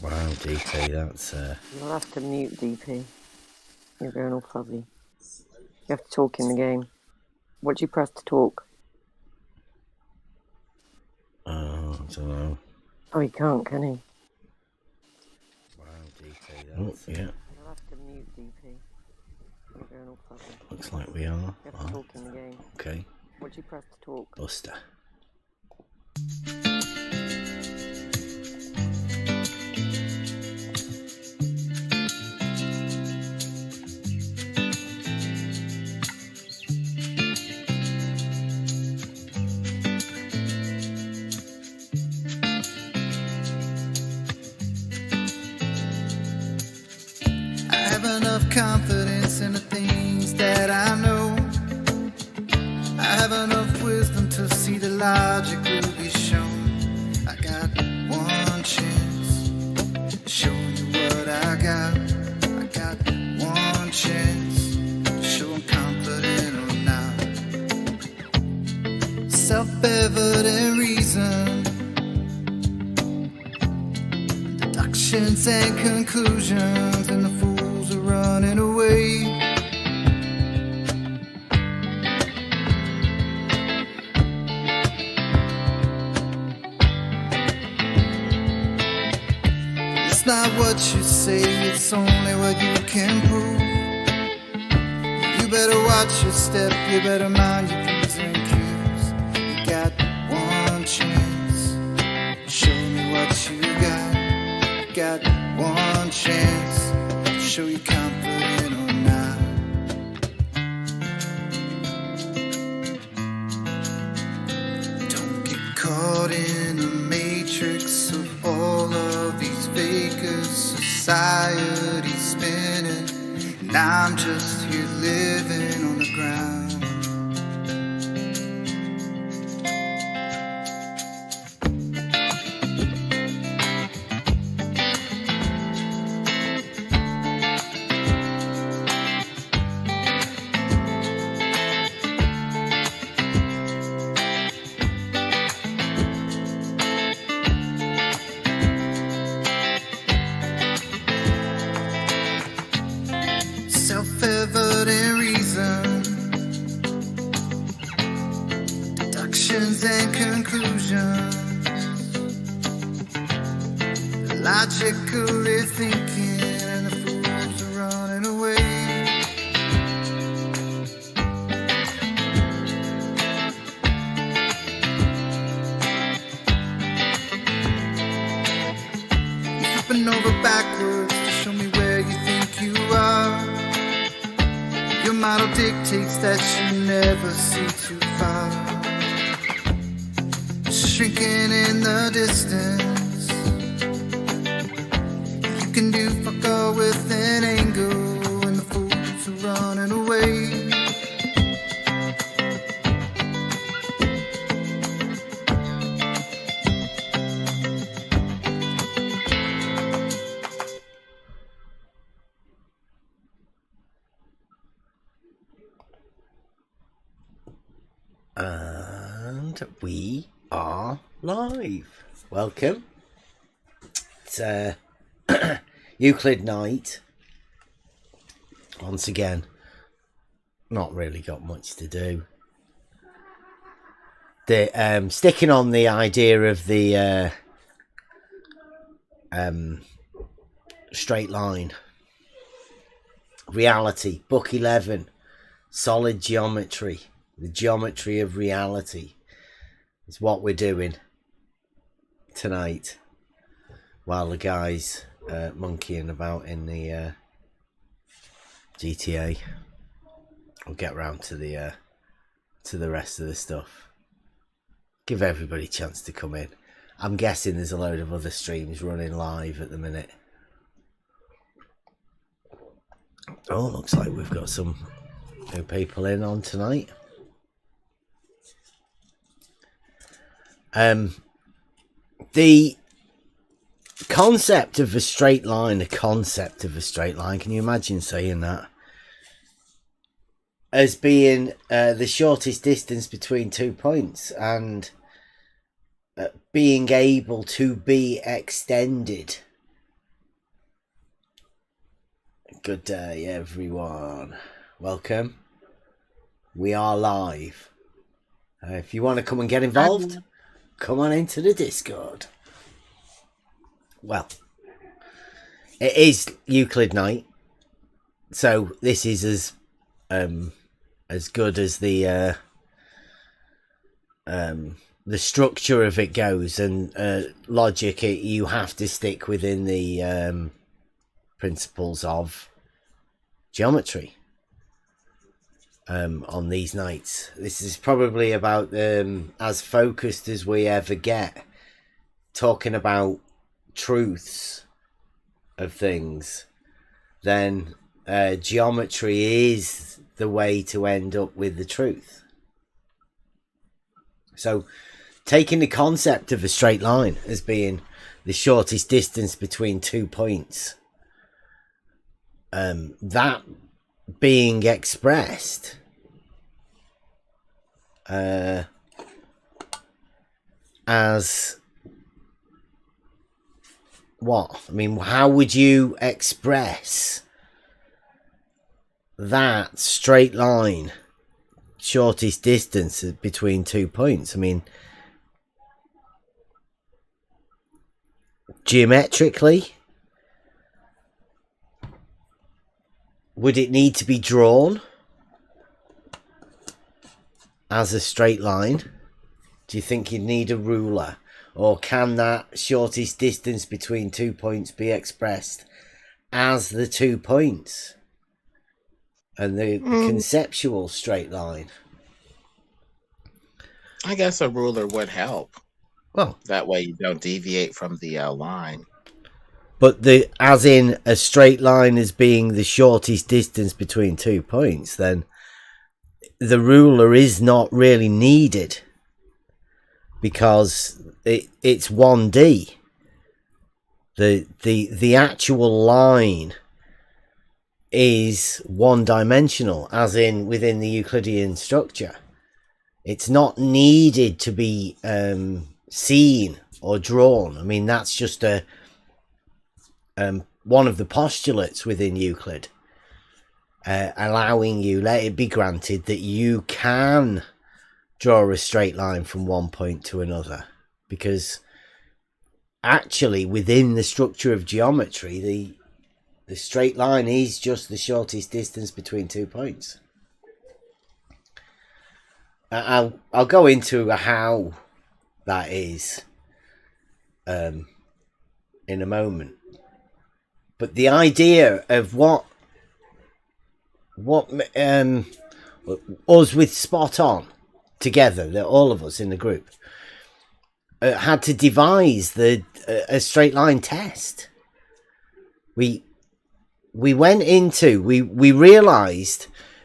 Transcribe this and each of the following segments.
Wow, DP, that's... You'll have to mute DP. You're going all fuzzy. You have to talk in the game. What do you press to talk? I don't know. Oh, he can't, can he? Wow, DP, that's... yeah. You'll have to mute DP. You're going all fuzzy. Looks like we are. You have to talk in the game. Okay. What do you press to talk? Buster. Confidence in the things that I know. I have enough wisdom to see the logic will be shown. I got one chance to show you what I got. I got one chance to show I'm confident or not. Self-evident reason, deductions and conclusions, and the fools are running away. It's not what you say, it's only what you can prove. You better watch your step, you better mind your P's and Q's. You got one chance, show me what you got. You got one chance, show you confident or not. Don't get caught in the matrix of all of these fakers. Society's spinning, and I'm just here living on the ground. Self-evident reason, deductions and conclusions, logically thinking, and the fools are running away. You're flipping over backwards to show me where you think you are. Your model dictates that you never see too far. Shrinking in the distance, you can do fuck all with an angle, and the fools are running away. And we are live. Welcome. It's Euclid night. Once again, not really got much to do. The sticking on the idea of the straight line. Reality, book 11, solid geometry. The geometry of reality is what we're doing tonight while the guys monkeying about in the GTA. We'll get round to the rest of the stuff. Give everybody a chance to come in. I'm guessing there's a load of other streams running live at the minute. Oh, looks like we've got some new people in on tonight. The concept of a straight line, can you imagine saying that? As being the shortest distance between 2 points, and being able to be extended Good day, everyone. Welcome. We are live. If you want to come and get involved, come on into the Discord. Well, it is Euclid night, so this is as good as the structure of it goes, and logic. You have to stick within the principles of geometry on these nights. This is probably about as focused as we ever get, talking about truths of things. Then geometry is the way to end up with the truth. So taking the concept of a straight line as being the shortest distance between 2 points, that being expressed as what? I mean, how would you express that straight line, shortest distance between 2 points? I mean, geometrically, would it need to be drawn as a straight line? Do you think you'd need a ruler? Or can that shortest distance between 2 points be expressed as the 2 points and the conceptual straight line? I guess a ruler would help. Well, that way you don't deviate from the line. But as in a straight line as being the shortest distance between 2 points, then the ruler is not really needed, because it's 1D. The actual line is one-dimensional, as in within the Euclidean structure. It's not needed to be seen or drawn. I mean, that's just one of the postulates within Euclid, allowing you, let it be granted, that you can draw a straight line from one point to another, because actually within the structure of geometry, the straight line is just the shortest distance between 2 points. I'll go into how that is in a moment. But the idea of what us with Spot On together, that all of us in the group had to devise a straight line test. We realized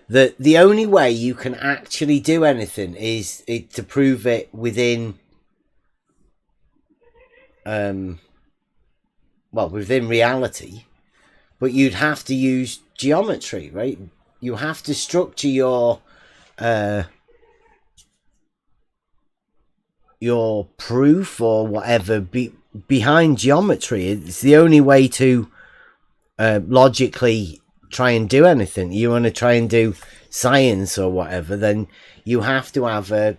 that the only way you can actually do anything is to prove it within within reality, but you'd have to use geometry, right? You have to structure your proof or whatever behind geometry. It's the only way to logically try and do anything. You want to try and do science or whatever, then you have to have a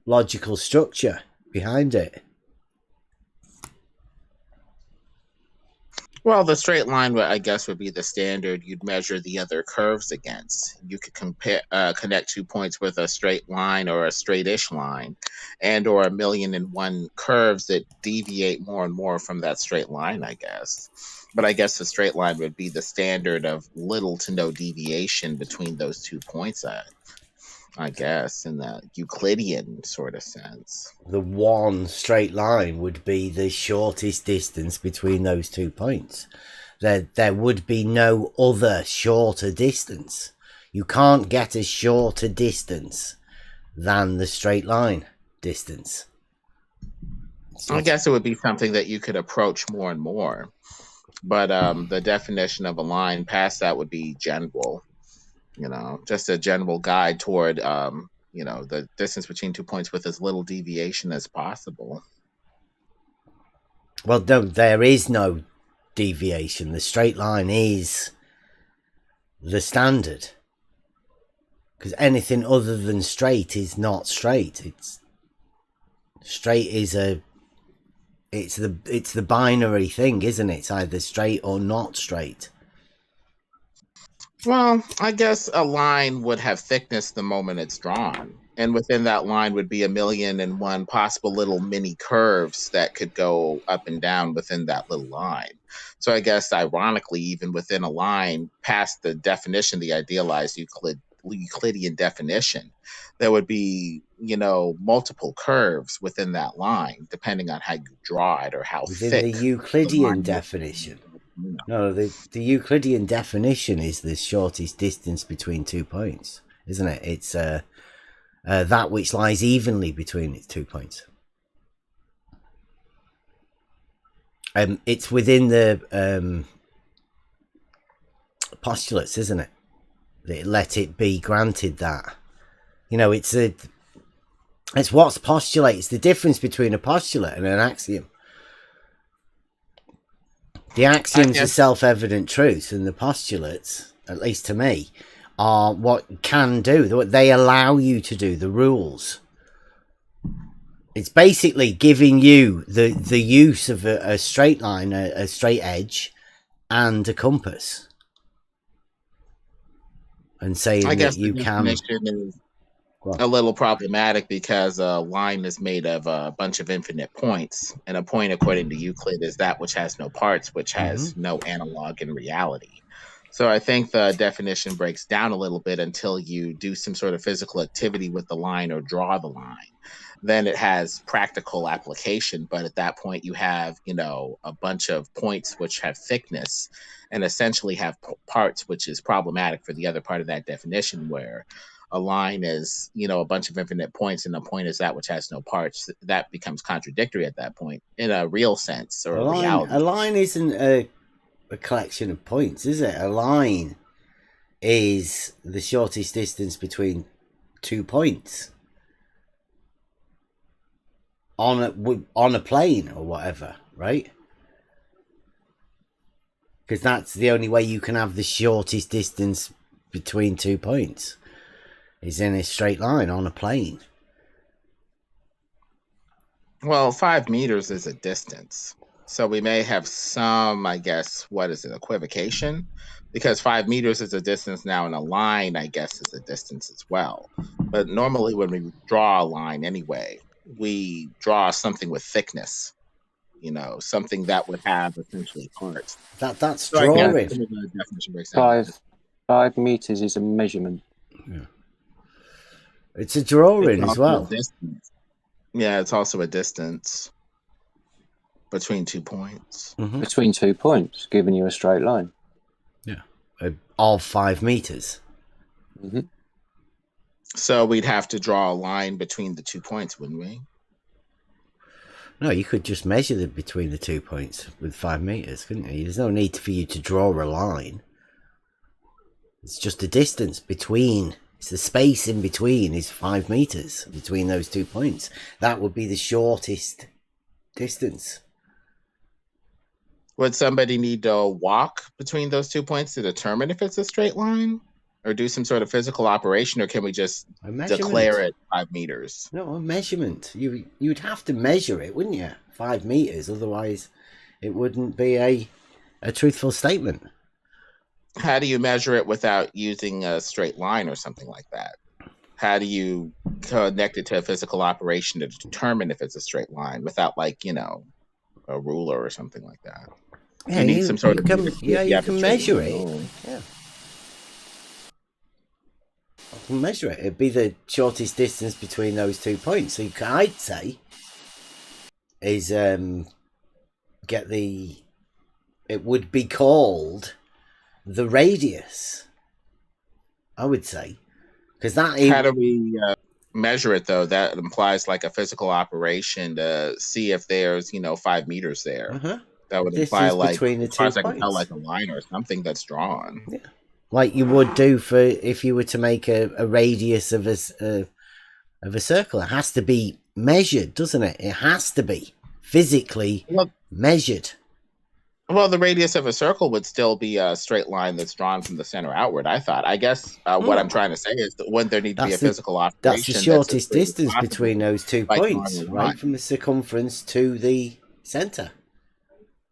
logical structure behind it. Well, the straight line, I guess, would be the standard you'd measure the other curves against. You could connect 2 points with a straight line or a straight-ish line, and or 1,000,001 curves that deviate more and more from that straight line, I guess. But I guess the straight line would be the standard of little to no deviation between those 2 points, I guess, in the Euclidean sort of sense. The one straight line would be the shortest distance between those 2 points. There would be no other shorter distance. You can't get a shorter distance than the straight line distance. I guess it would be something that you could approach more and more. But the definition of a line past that would be general. Just a general guide toward, the distance between 2 points with as little deviation as possible. Well, no, there is no deviation. The straight line is the standard, because anything other than straight is not straight. It's straight is it's the binary thing, isn't it? It's either straight or not straight. Well, I guess a line would have thickness the moment it's drawn. And within that line would be 1,000,001 possible little mini curves that could go up and down within that little line. So I guess ironically, even within a line, past the definition, the idealized Euclidean definition, there would be, multiple curves within that line, depending on how you draw it or how Within thick the the Euclidean line is. definition. No, the Euclidean definition is the shortest distance between 2 points, isn't it? It's that which lies evenly between its 2 points. It's within the postulates, isn't it? Let it be granted that. It's what's postulate. It's the difference between a postulate and an axiom. The axioms are self-evident truths, and the postulates, at least to me, are what can do, what they allow you to do, the rules. It's basically giving you the use of a straight line, a straight edge, and a compass, and saying that you can. A little problematic because a line is made of a bunch of infinite points, and a point, according to Euclid, is that which has no parts, which has no analog in reality. So I think the definition breaks down a little bit until you do some sort of physical activity with the line or draw the line. Then it has practical application, but at that point you have, a bunch of points which have thickness and essentially have parts, which is problematic for the other part of that definition, where a line is, a bunch of infinite points, and a point is that which has no parts. That becomes contradictory at that point in a real sense or a reality. A line isn't a collection of points, is it? A line is the shortest distance between 2 points on a plane or whatever, right? Because that's the only way you can have the shortest distance between 2 points. Is in a straight line on a plane. Well, 5 meters is a distance. So we may have some, I guess, equivocation? Because 5 meters is a distance now, and a line, I guess, is a distance as well. But normally when we draw a line anyway, we draw something with thickness. Something that would have essentially parts. That's drawing. 5 meters is a measurement. Yeah. It's a drawing as well. Yeah, it's also a distance between 2 points. Mm-hmm. Between 2 points, giving you a straight line. Yeah, of 5 meters. Mm-hmm. So we'd have to draw a line between the 2 points, wouldn't we? No, you could just measure between the 2 points with 5 meters, couldn't you? There's no need for you to draw a line. It's just a distance between. It's the space in between is 5 meters between those 2 points. That would be the shortest distance. Would somebody need to walk between those 2 points to determine if it's a straight line? Or do some sort of physical operation? Or can we just declare it 5 meters? No, a measurement. You'd have to measure it, wouldn't you? 5 meters. Otherwise, it wouldn't be a truthful statement. How do you measure it without using a straight line or something like that? How do you connect it to a physical operation to determine if it's a straight line without, a ruler or something like that? Yeah, you need some sort of... you can measure it. Yeah. I can measure it. It'd be the shortest distance between those 2 points. So I'd say is get the... It would be called... the radius, I would say, because that. How do we measure it though? That implies like a physical operation to see if there's 5 meters there. Uh-huh. That would imply between the 2 points. I can tell like a line or something that's drawn. Yeah, like you would do for if you were to make a radius of a circle. It has to be measured, doesn't it? It has to be physically measured. Well, the radius of a circle would still be a straight line that's drawn from the center outward, I thought. I guess what I'm trying to say is that wouldn't there need to be a physical that's the operation that's as shortest straight as distance between possible those 2 by drawing points, a right? line? From the circumference to the center,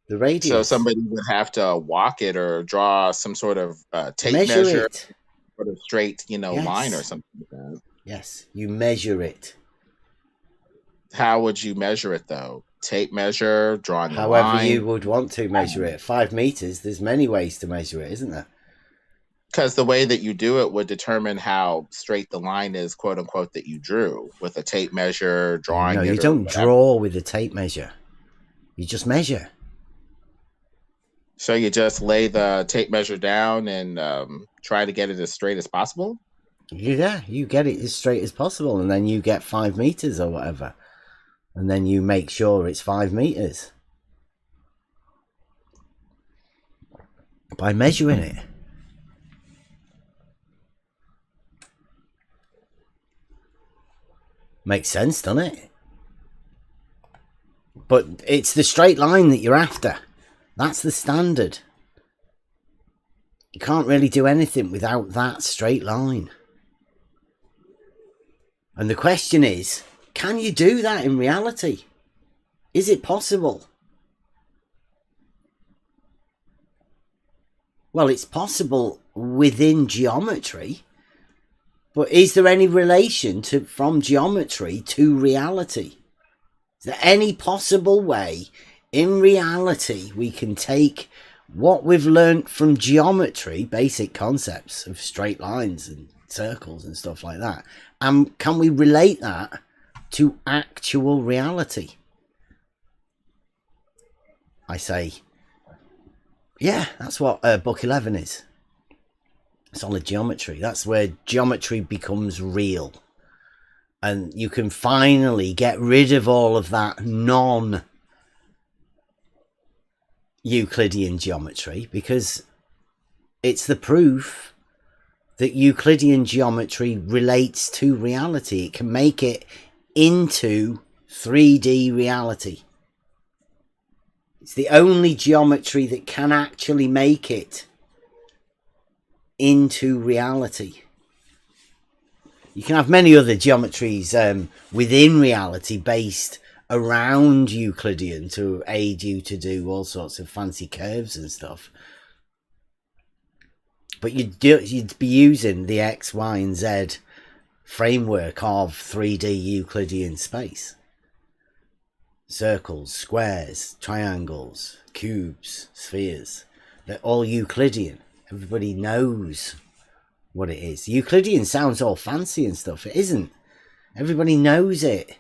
the So radius. somebody would have to walk it or draw some sort of tape Measure measure, it. sort of straight, line or Yes. something like that. Yes, you measure it. How would you measure it, though? Tape measure, drawing the However line? you would want to measure it. 5 meters, there's many ways to measure it, isn't there? Because the way that you do it would determine how straight the line is, quote unquote, that you drew with a tape measure, drawing No, it. you or don't whatever. draw with a tape measure. You just measure. So you just lay the tape measure down and try to get it as straight as possible? Yeah, you get it as straight as possible, and then you get 5 meters or whatever. And then you make sure it's 5 meters. By measuring it. Makes sense, doesn't it? But it's the straight line that you're after. That's the standard. You can't really do anything without that straight line. And the question is, can you do that in reality? Is it possible? Well, it's possible within geometry, but is there any relation from geometry to reality? Is there any possible way in reality we can take what we've learnt from geometry, basic concepts of straight lines and circles and stuff like that, and can we relate that to actual reality? I say, yeah, that's what book 11 is. Solid geometry. That's where geometry becomes real. And you can finally get rid of all of that non-Euclidean geometry, because it's the proof that Euclidean geometry relates to reality. It can make it into 3D reality. It's the only geometry that can actually make it into reality. You can have many other geometries within reality based around Euclidean to aid you to do all sorts of fancy curves and stuff. But you'd be using the X, Y, and Z framework of 3D Euclidean space. Circles, squares, triangles, cubes, spheres. They're all Euclidean. Everybody knows what it is. Euclidean sounds all fancy and stuff. It isn't. Everybody knows it.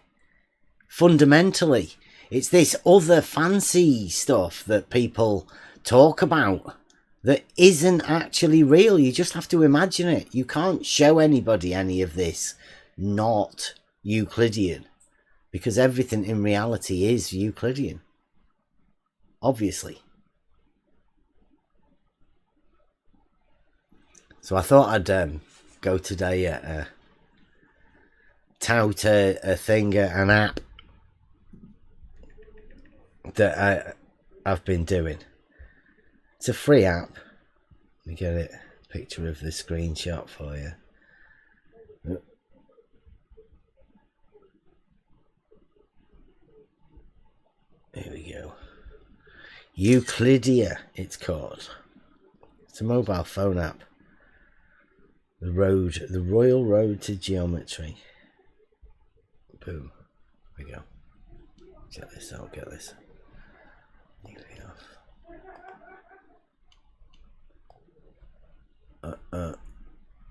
Fundamentally, it's this other fancy stuff that people talk about that isn't actually real. You just have to imagine it. You can't show anybody any of this not Euclidean, because everything in reality is Euclidean. Obviously. So I thought I'd go today tout a thing, an app that I've been doing. It's a free app. Let me get it. Picture of the screenshot for you. Here we go. Euclidea, it's called. It's a mobile phone app. The Royal Road to Geometry. Boom. Here we go. Get this out, get this.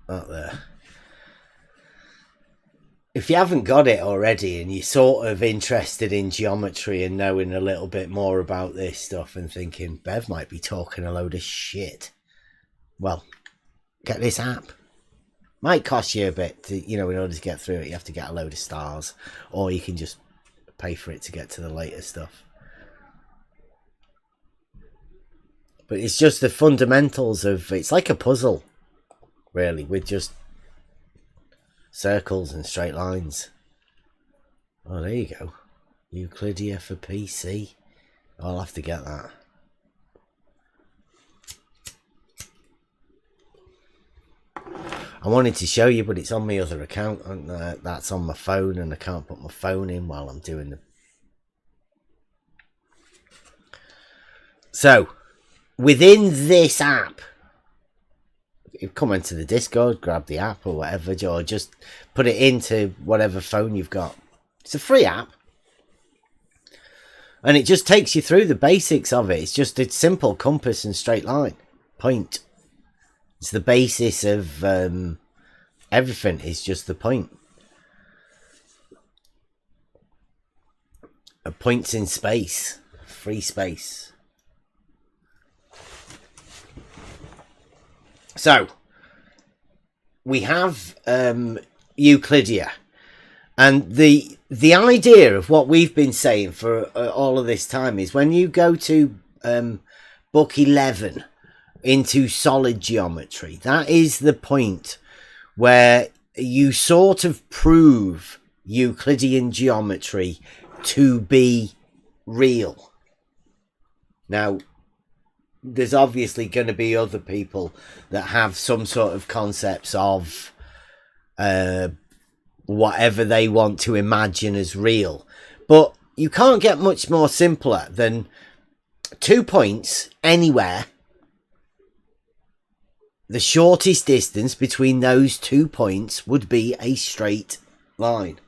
Out there. If you haven't got it already and you're sort of interested in geometry and knowing a little bit more about this stuff and thinking Bev might be talking a load of shit, well, get this app. Might cost you a bit to, in order to get through it. You have to get a load of stars, or you can just pay for it to get to the later stuff. But it's just the fundamentals of, it's like a puzzle, really, with just circles and straight lines. Oh, there you go. Euclidea for PC. I'll have to get that. I wanted to show you, but it's on my other account, and that's on my phone, and I can't put my phone in while I'm doing them. So, within this app, you come into the Discord, grab the app or whatever, or just put it into whatever phone you've got. It's a free app. And it just takes you through the basics of it. It's just a simple compass and straight line. Point. It's the basis of everything. It's just the point. A point's in space. Free space. So, we have Euclidea. And the idea of what we've been saying for all of this time is when you go to book 11 into solid geometry, that is the point where you sort of prove Euclidean geometry to be real. Now, there's obviously going to be other people that have some sort of concepts of whatever they want to imagine as real. But you can't get much more simpler than 2 points anywhere. The shortest distance between those 2 points would be a straight line.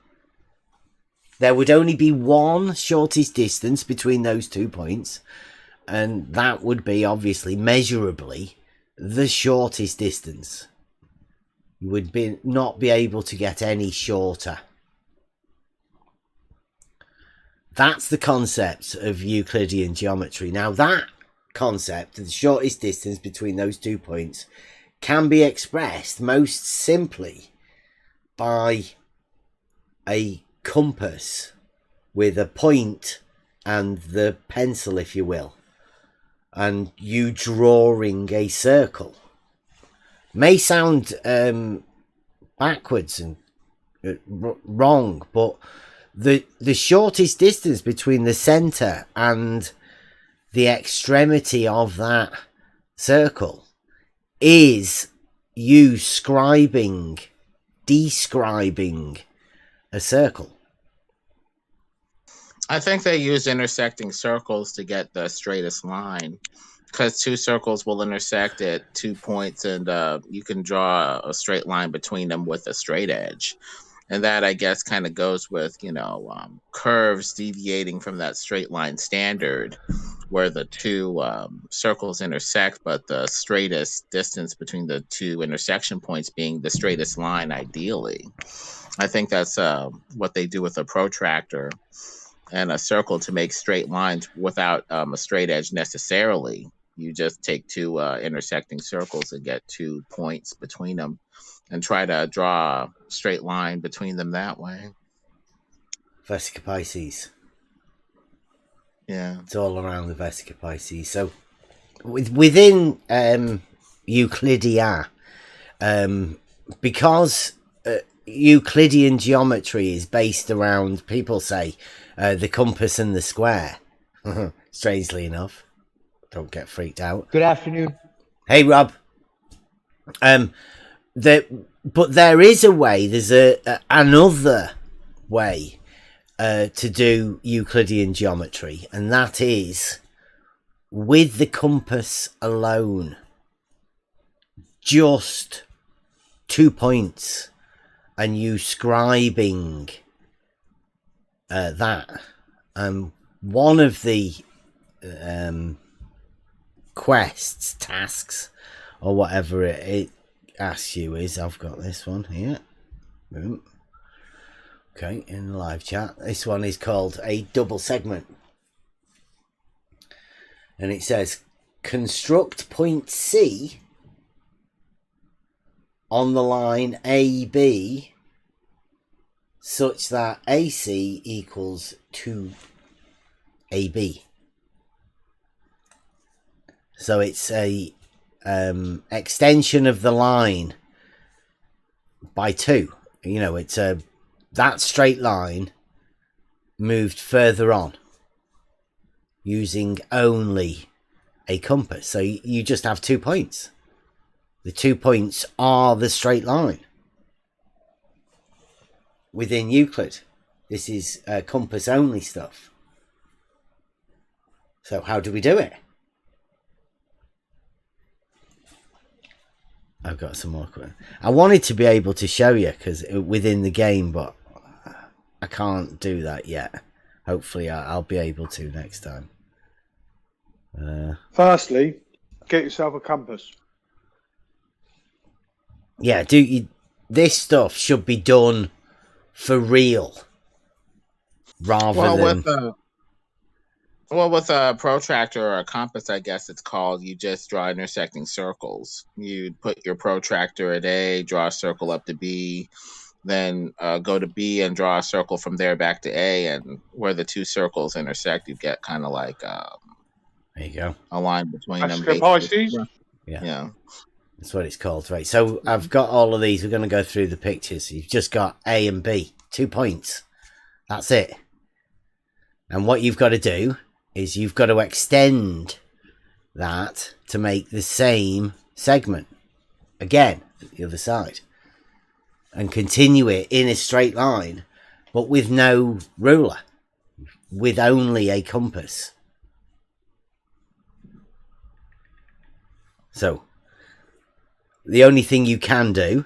There would only be one shortest distance between those 2 points, and that would be obviously measurably the shortest distance. You would not be able to get any shorter. That's the concept of Euclidean geometry. Now that concept, the shortest distance between those 2 points, can be expressed most simply by a compass with a point and the pencil, if you will, and you drawing a circle. May sound backwards and wrong, but the shortest distance between the center and the extremity of that circle is you describing a circle. I think they use intersecting circles to get the straightest line, because 2 circles will intersect at 2 points, and you can draw a straight line between them with a straight edge. And that, I guess, kind of goes with, curves deviating from that straight line standard, where the 2 circles intersect, but the straightest distance between the 2 intersection points being the straightest line, ideally. I think that's what they do with a protractor and a circle to make straight lines without a straight edge necessarily. You just take 2 intersecting circles and get 2 points between them and try to draw a straight line between them that way. Vesica piscis. Yeah. It's all around the Vesica piscis. So within Euclidea, because Euclidean geometry is based around, people say, the compass and the square. Strangely enough. Don't get freaked out. Good afternoon. Hey, Rob. But there is a way. There's another way to do Euclidean geometry, and that is with the compass alone. Just 2 points, and you scribing that. One of the quests, tasks, or whatever it asks you is, I've got this one here. Boom. Okay, in the live chat. This one is called a double segment. And it says, construct point C on the line AB such that AC equals 2AB. So it's a extension of the line by 2. It's that straight line moved further on using only a compass. So you just have 2 points. The 2 points are the straight line within Euclid. This is compass only stuff. So how do we do it? I've got some more. I wanted to be able to show you because within the game, but I can't do that yet. Hopefully I'll be able to next time. Firstly, get yourself a compass. Yeah, this stuff should be done for real rather than... With a protractor or a compass, I guess it's called, you just draw intersecting circles. You put your protractor at A, draw a circle up to B, then go to B and draw a circle from there back to A, and where the two circles intersect, you get kind of like there you go, a line between them. Piscis? Yeah. That's what it's called, right? So I've got all of these. We're going to go through the pictures. You've just got A and B, 2 points. That's it. And what you've got to do is you've got to extend that to make the same segment again at the other side and continue it in a straight line, but with no ruler, with only a compass. So the only thing you can do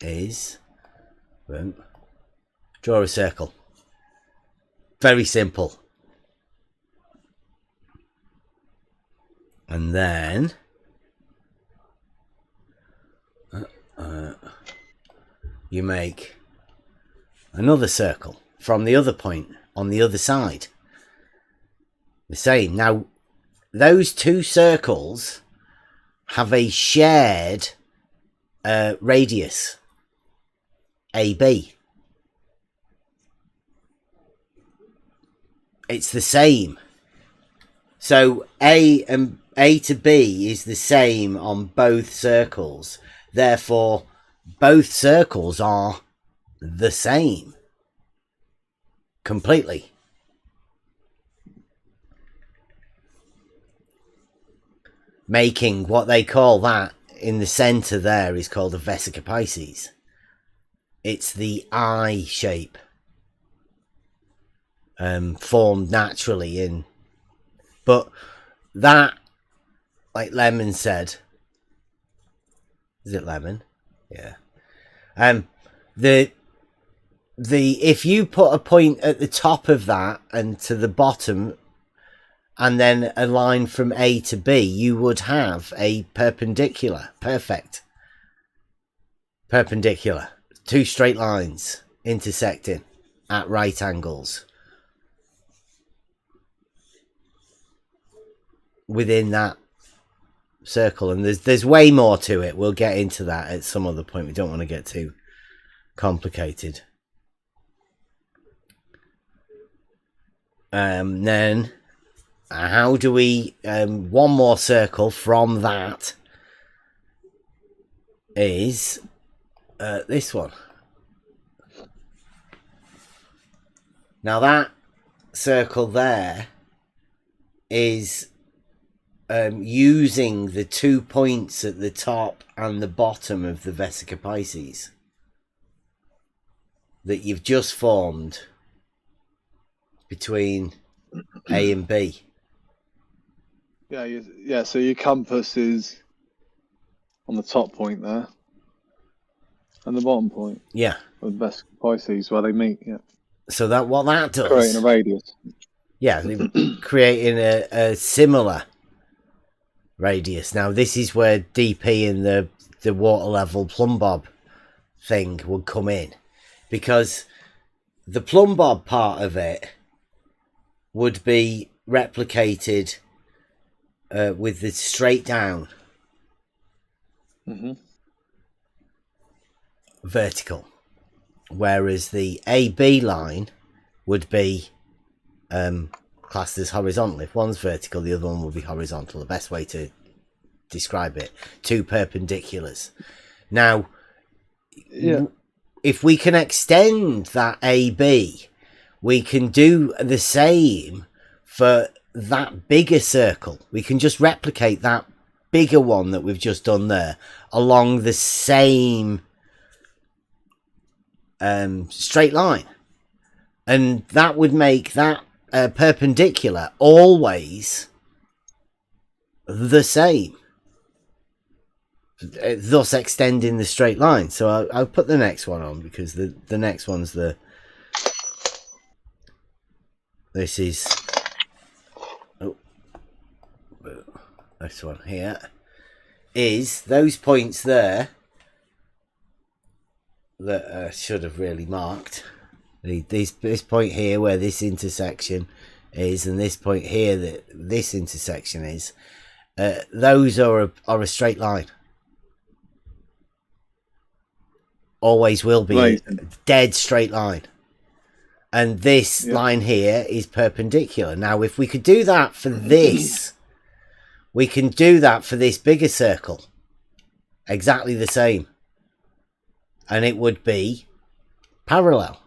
is draw a circle. Very simple. And then you make another circle from the other point on the other side. The same. Now, those two circles have a shared radius, AB. It's the same. So A to B is the same on both circles. Therefore, both circles are the same. Completely. Making what they call that in the centre there is called a Vesica piscis. It's the eye shape. Formed naturally in, but that, like Lemon said, is it Lemon? Yeah. The if you put a point at the top of that and to the bottom, and then a line from A to B, you would have a perpendicular, perfect perpendicular, two straight lines intersecting at right angles. Within that circle, and there's way more to it. We'll get into that at some other point. We don't want to get too complicated. Then how do we one more circle from that is this one. Now that circle there is using the 2 points at the top and the bottom of the Vesica piscis that you've just formed between A and B. Yeah. So your compass is on the top point there, and the bottom point. Yeah. Of the Vesica piscis where they meet. Yeah. So that what that does, creating a radius. Yeah, creating a similar radius. Now this is where DP and the water level Plumb bob thing would come in, because the Plumb bob part of it would be replicated with the straight down vertical, whereas the AB line would be classed as horizontal. If one's vertical, the other one will be horizontal. The best way to describe it, two perpendiculars. Now, if we can extend that AB, we can do the same for that bigger circle. We can just replicate that bigger one that we've just done there along the same straight line, and that would make that perpendicular always the same, thus extending the straight line. So I'll put the next one on, because the next one's this one here is those points there that I should have really marked. This point here where this intersection is, and this point here that this intersection is, those are a straight line. Always will be. Right. Dead straight line. And this line here is perpendicular. Now, if we could do that for this, we can do that for this bigger circle. Exactly the same. And it would be parallel.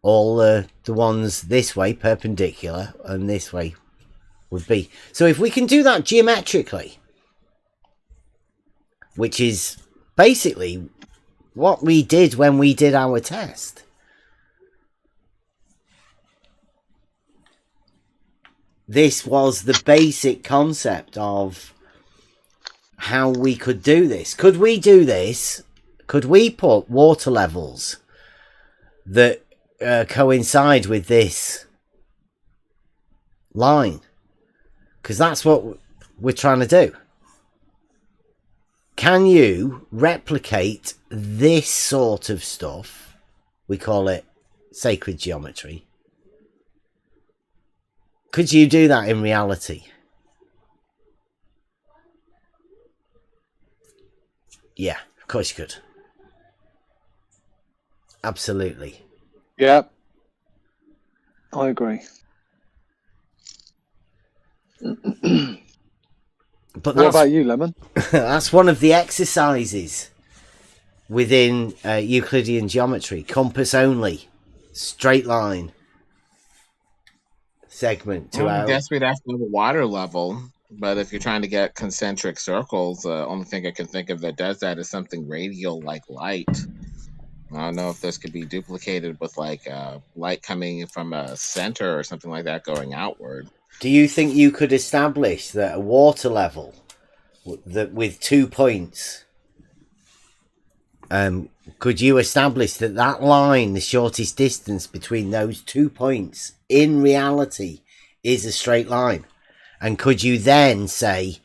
All the ones this way perpendicular, and this way would be. So if we can do that geometrically, which is basically what we did when we did our test. This was the basic concept of how we could do this. Could we do this? Could we put water levels that coincide with this line? Because that's what we're trying to do. Can you replicate this sort of stuff? We call it sacred geometry. Could you do that in reality? Yeah, of course you could. Absolutely. Yeah, I agree. But What about you, Lemon? that's one of the exercises within Euclidean geometry. Compass only, straight line, segment to I out. guess we'd have to have a water level, but if you're trying to get concentric circles, the only thing I can think of that does that is something radial like light. I don't know if this could be duplicated with like light coming from a center or something like that going outward. Do you think you could establish that a water level that with 2 points, could you establish that that line, the shortest distance between those 2 points, in reality is a straight line? And could you then say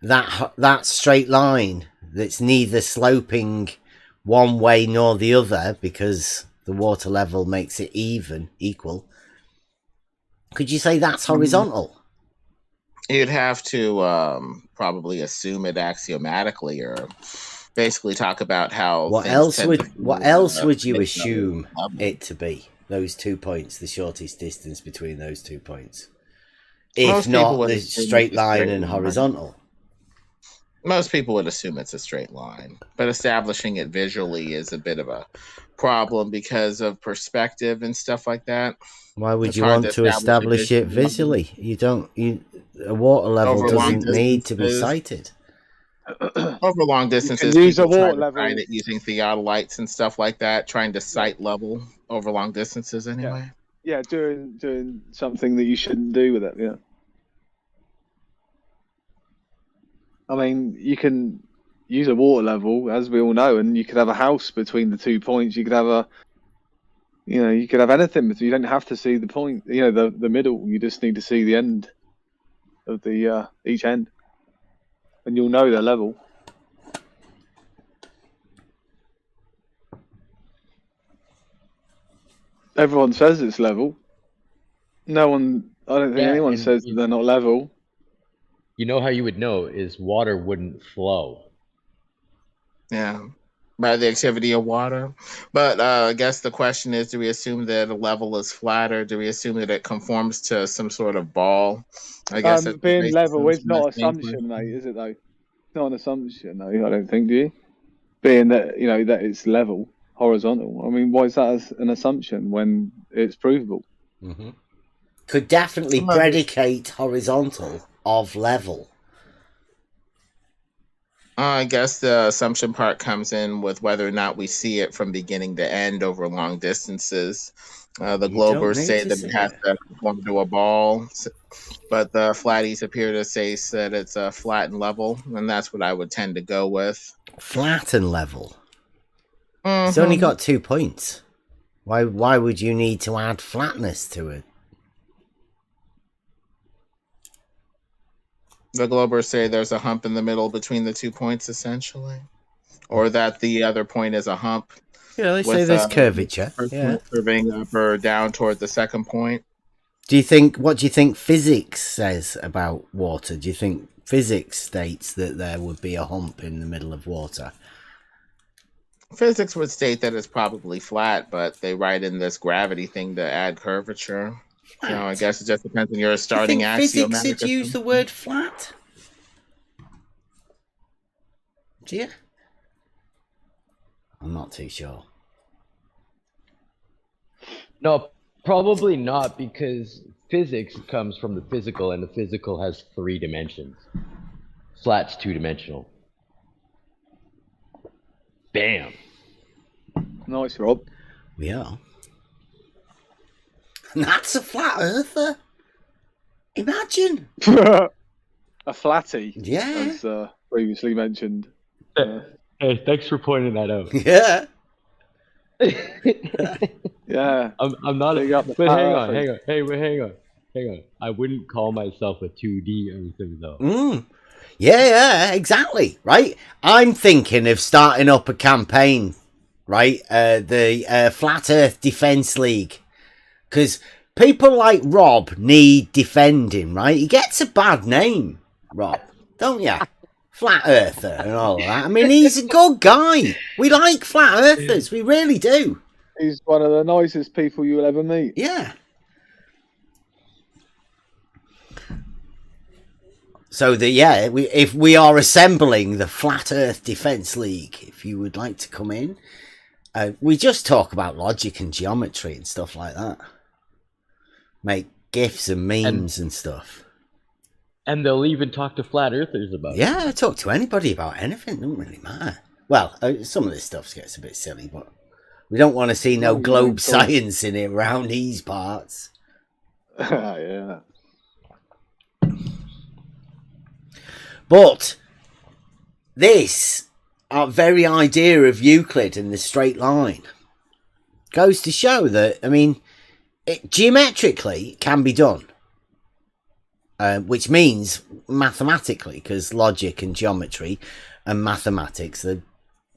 that that straight line that's neither sloping one way nor the other, because the water level makes it equal, could you say that's horizontal? You'd have to probably assume it axiomatically, or basically talk about how. What else would you assume it to be? Those 2 points, the shortest distance between those 2 points, if Most not people would the assume straight it's a line straight and line. horizontal. Most people would assume it's a straight line, but establishing it visually is a bit of a problem because of perspective and stuff like that. Why would It's you hard want to to establish establish it visually? A water level Over long doesn't need to be distances. sighted. Over long distances, use a people try water to level. find it using theodolites and stuff like that, trying to sight level over long distances anyway. Yeah, doing something that you shouldn't do with it. Yeah. I mean, you can use a water level, as we all know, and you could have a house between the 2 points. You could have you could have anything, but you don't have to see the point. The middle. You just need to see the end of the each end, and you'll know their level. Everyone says it's level. No one. I don't think Yeah, anyone and says that they're not level. You know how you would know is water wouldn't flow. Yeah, by the activity of water. But I guess the question is, do we assume that a level is flat, or do we assume that it conforms to some sort of ball? I guess that's the Being basis level of is not the same assumption, mate, question. is it though? It's not an assumption, though. I don't think, do you? Being that that it's level, horizontal. I mean, why is that an assumption when it's provable? Mm-hmm. Could definitely predicate horizontal of level. I guess the assumption part comes in with whether or not we see it from beginning to end over long distances. The You don't globers need say to that see it has it. to conform to a ball, but the flatties appear to say that it's a flat and level, and that's what I would tend to go with. Flat and level. Mm-hmm. It's only got 2 points. Why would you need to add flatness to it? The globers say there's a hump in the middle between the 2 points, essentially, or that the other point is a hump. Yeah, they say there's curvature. Yeah. Curving up or down toward the second point. What do you think physics says about water? Do you think physics states that there would be a hump in the middle of water? Physics would state that it's probably flat, but they write in this gravity thing to add curvature. Flat. You know, I guess it just depends on your Do you starting think axiom. physics would use the word flat? Do you? I'm not too sure. No, probably not, because physics comes from the physical, and the physical has 3 dimensions. Flat's 2-dimensional. Bam. Nice, Rob. We are. And that's a flat earther. Imagine. A flatty, Yeah. as previously mentioned. Hey, thanks for pointing that out. Yeah. Yeah. I'm not Big up the but flat hang on, earthers. hang on. I wouldn't call myself a 2D earther though. Yeah, exactly. Right. I'm thinking of starting up a campaign, right? The Flat Earth Defense League, because people like Rob need defending, right? He gets a bad name, Rob, don't ya? Flat Earther and all that. I mean, he's a good guy. We like flat earthers. We really do. He's one of the nicest people you'll ever meet. Yeah. So if we are assembling the Flat Earth Defense League, if you would like to come in, we just talk about logic and geometry and stuff like that. Make GIFs and memes and stuff. And they'll even talk to flat earthers about it. Yeah, talk to anybody about anything. Doesn't really matter. Well, some of this stuff gets a bit silly, but we don't want to see no globe science in it around these parts. Yeah. But this very idea of Euclid and the straight line goes to show that, I mean, geometrically it can be done. Which means mathematically, because logic and geometry and mathematics are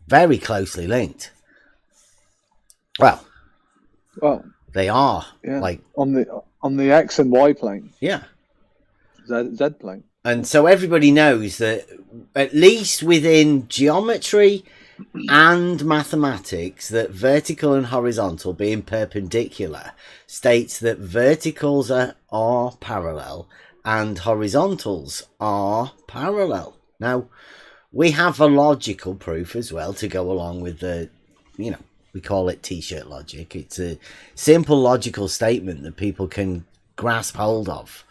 very closely linked. Well, they are. Yeah. Like on the X and Y plane. Yeah. Z plane. And so everybody knows that at least within geometry and mathematics, that vertical and horizontal being perpendicular states that verticals are parallel and horizontals are parallel. Now, we have a logical proof as well to go along with the, we call it t-shirt logic. It's a simple logical statement that people can grasp hold of.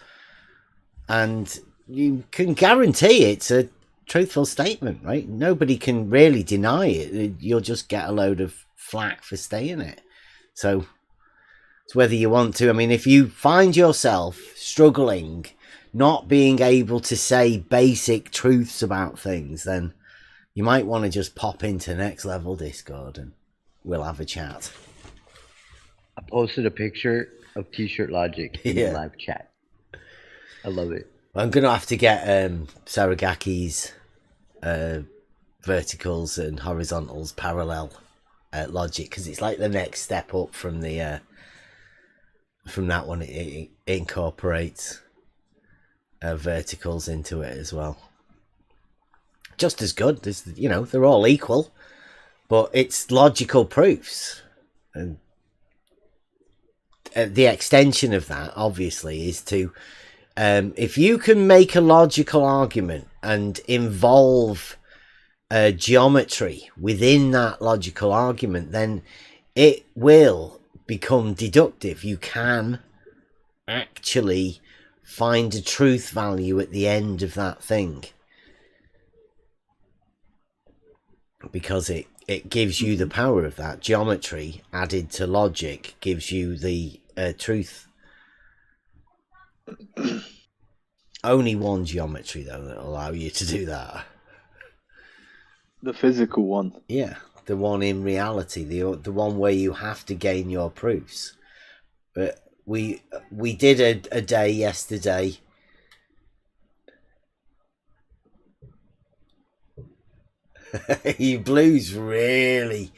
And you can guarantee it's a truthful statement, right? Nobody can really deny it. You'll just get a load of flack for saying it. So it's whether you want to. I mean, if you find yourself struggling, not being able to say basic truths about things, then you might want to just pop into Next Level Discord and we'll have a chat. I posted a picture of t-shirt logic in the live chat. I love it. I'm going to have to get Saragaki's verticals and horizontals parallel logic, because it's like the next step up from the from that one. It incorporates verticals into it as well. Just as good. They're all equal, but it's logical proofs. And the extension of that, obviously, is to if you can make a logical argument and involve geometry within that logical argument, then it will become deductive. You can actually find a truth value at the end of that thing. because it gives you the power of that. Geometry added to logic gives you the truth. Only one geometry, though, that will allow you to do that. The physical one. Yeah, the one in reality, the one where you have to gain your proofs. But we did a day yesterday. You blues really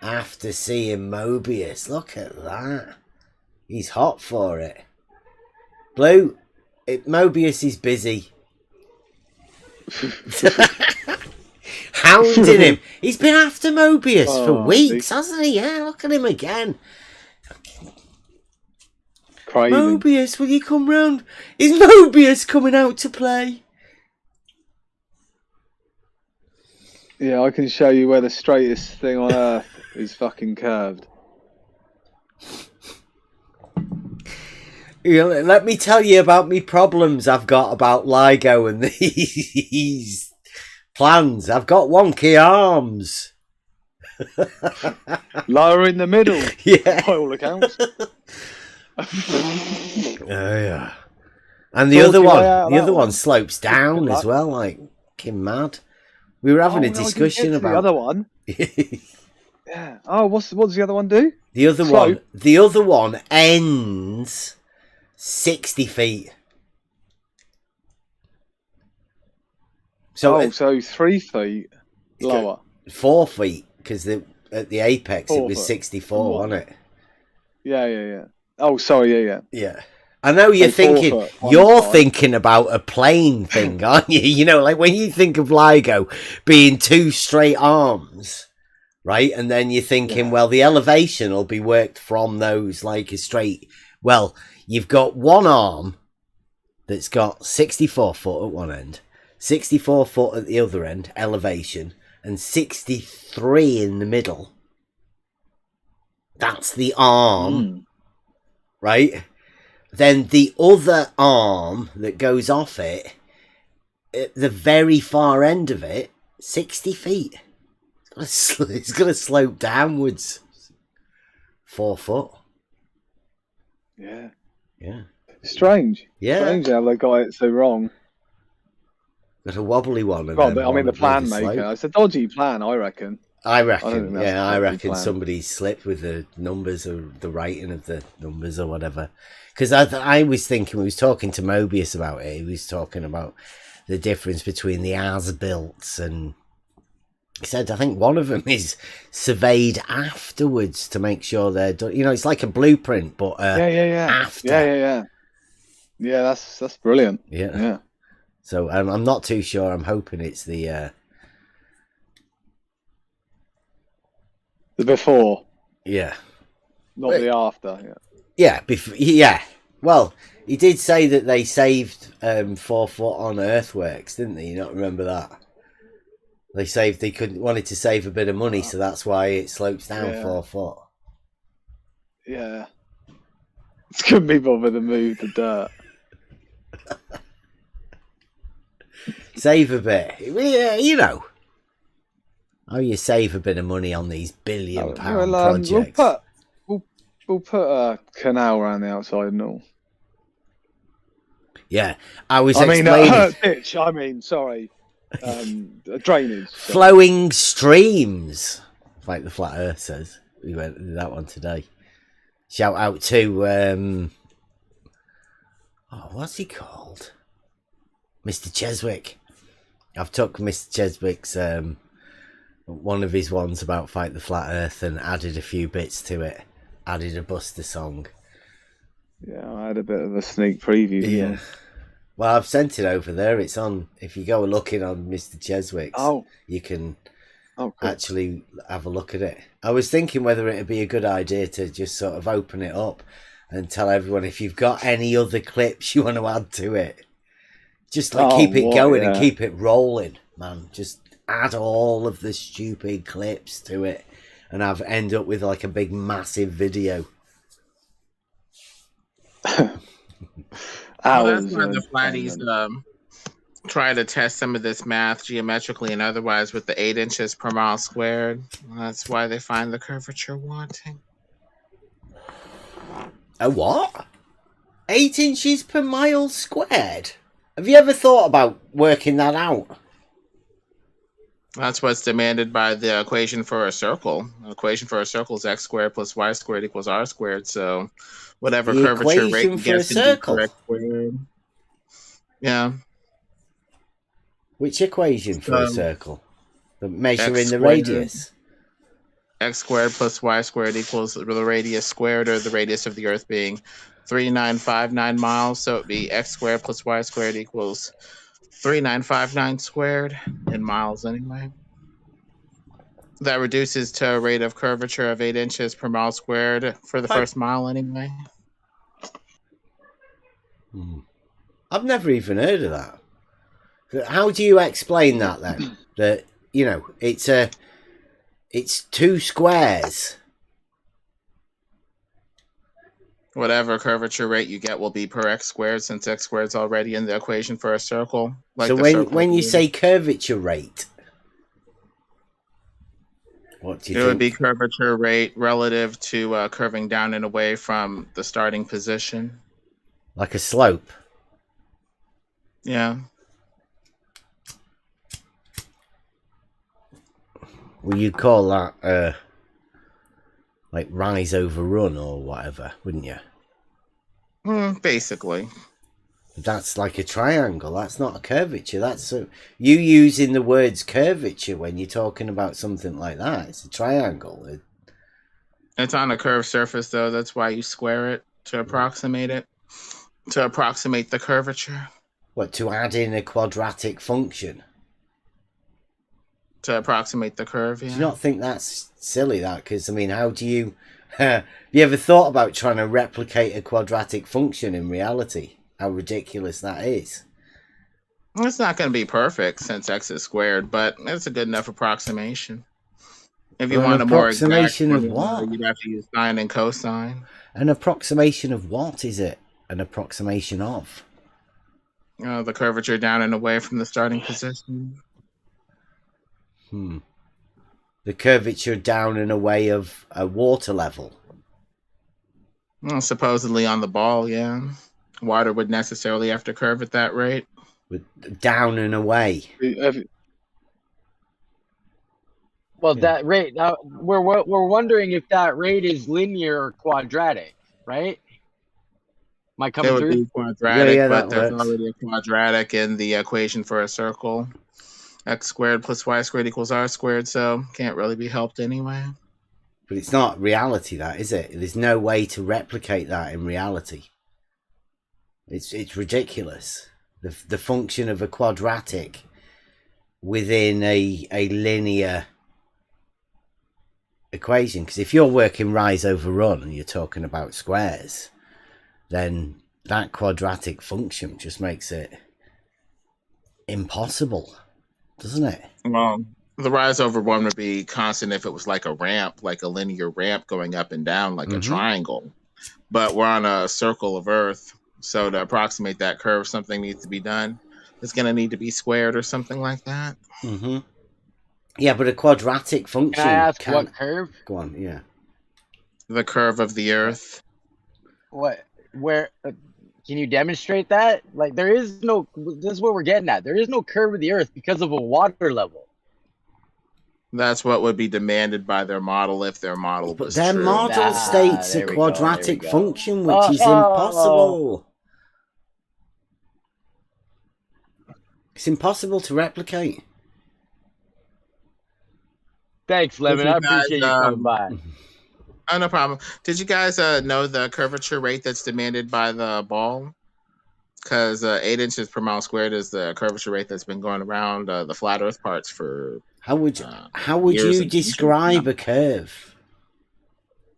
after seeing Mobius. Look at that. He's hot for it. Blue, Mobius is busy. Hounding him. He's been after Mobius for weeks, hasn't he? Yeah, look at him again. Craving. Mobius, will you come round? Is Mobius coming out to play? Yeah, I can show you where the straightest thing on earth is fucking curved. You know, let me tell you about me problems I've got about LIGO and these plans. I've got wonky arms. Lower in the middle, Yeah. by all accounts. Yeah. And the other one slopes down as well, like fucking mad. We were having a discussion about the other one. Yeah. Oh, what does the other one do? The other one ends 60 feet. So so 3 feet lower. 4 feet, because at the apex 4 it was foot. 64, wasn't it? Yeah. Oh, sorry, yeah. Yeah. I know you're thinking, thinking about a plane thing, aren't you? You know, like when you think of LIGO being 2 straight arms, right? And then you're thinking, well, the elevation will be worked from those like a straight. Well, you've got one arm that's got 64 foot at one end, 64 foot at the other end, elevation, and 63 in the middle. That's the arm, right? Then the other arm that goes off it, at the very far end of it, 60 feet. It's going to slope downwards 4 foot. Yeah. Yeah. Strange. Yeah. Strange how they got it so wrong. Got a wobbly one. Well, I mean, the plan maker. It's a dodgy plan, I reckon. I reckon. I reckon plan. somebody slipped with the numbers or the writing of the numbers or whatever. Because I was thinking, we was talking to Mobius about it. He was talking about the difference between the as-builts, and he said, I think one of them is surveyed afterwards to make sure they're done. You know, it's like a blueprint, but after. Yeah, that's brilliant. Yeah. So I'm not too sure. I'm hoping it's the before. Yeah. Not the after. Yeah. Yeah. Well, he did say that they saved 4 foot on earthworks, didn't they? You not remember that? They wanted to save a bit of money, so that's why it slopes down 4 foot. Yeah. It's couldn't be bothered to move the dirt. Save a bit. Yeah, you know. Oh, you save a bit of money on these billion-pound projects. We'll put a canal around the outside and all. Yeah, I was explaining. Ditch. Sorry. Drainage. Flowing streams, like the Flat Earth says. We went to that one today. Shout out to what's he called? Mr. Cheswick. I've took Mr. Cheswick's one of his ones about Fight the Flat Earth and added a few bits to it. Added a Buster song. Yeah, I had a bit of a sneak preview. Yeah. Well, I've sent it over there. It's on. If you go looking on Mr. Cheswick's, you can actually have a look at it. I was thinking whether it would be a good idea to just sort of open it up and tell everyone if you've got any other clips you want to add to it. Just like keep it going and keep it rolling, man. Just add all of the stupid clips to it and end up with like a big massive video. That's where the flatties try to test some of this math geometrically and otherwise with the 8 inches per mile squared. That's why they find the curvature wanting. A what? 8 inches per mile squared? Have you ever thought about working that out? That's what's demanded by the equation for a circle. The equation for a circle is x squared plus y squared equals r squared. So whatever The curvature rate equation you for a get can be circle? correct squared. Yeah. Which equation for a circle? The measuring X the squared. radius. X squared plus y squared equals the radius squared, or the radius of the Earth being 3959 miles. So it'd be x squared plus y squared equals 3959 squared in miles anyway. That reduces to a rate of curvature of 8 inches per mile squared for the first mile anyway. I've never even heard of that. How do you explain that then? That, you know, it's two squares. Whatever curvature rate you get will be per x squared, since x squared is already in the equation for a circle. Like So the when you circle say curvature rate, what do you it think? would be curvature rate relative to curving down and away from the starting position. Like a slope. Yeah. Well, you'd call that like rise over run or whatever, wouldn't you? Basically. That's like a triangle. That's not a curvature. That's you using the words curvature when you're talking about something like that. It's a triangle. It's on a curved surface, though. That's why you square it to approximate it. To approximate the curvature. What, to add in a quadratic function? To approximate the curve, yeah. Do you not think that's silly, that? Because, I mean, how do you... have you ever thought about trying to replicate a quadratic function in reality? How ridiculous that is. It's not going to be perfect since x is squared, but it's a good enough approximation. If you want a more exact approximation of what? you'd have to use sine and cosine. An approximation of what is it? An approximation of? The curvature down and away from the starting position. The curvature down and away of a water level. Well, supposedly on the ball, yeah. Water would necessarily have to curve at that rate. With down and away. Well, that rate, we're wondering if that rate is linear or quadratic, right? Am I coming It would through? be quadratic, Yeah, but that there's works. already a quadratic in the equation for a circle. X squared plus y squared equals r squared, so can't really be helped anyway. But it's not reality, that, is it? There's no way to replicate that in reality. It's ridiculous. The function of a quadratic within a linear equation. Because if you're working rise over run and you're talking about squares, then that quadratic function just makes it impossible, doesn't it? Well, the rise over one would be constant if it was like a ramp, like a linear ramp going up and down like a triangle. But we're on a circle of Earth, so to approximate that curve, something needs to be done. It's going to need to be squared or something like that. Yeah, but a quadratic function... Can I ask what curve? Go on, yeah. The curve of the Earth. What? Where? Can you demonstrate that? Like, there is no... This is what we're getting at. There is no curve of the Earth because of a water level. That's what would be demanded by their model if their model was Their true. model states a there we quadratic go. function, which is impossible. It's impossible to replicate. Thanks, Lemon. I appreciate you coming by. Oh, no problem. Did you guys know the curvature rate that's demanded by the ball? Because 8 inches per mile squared is the curvature rate that's been going around the flat Earth parts for. How would years you and describe a curve?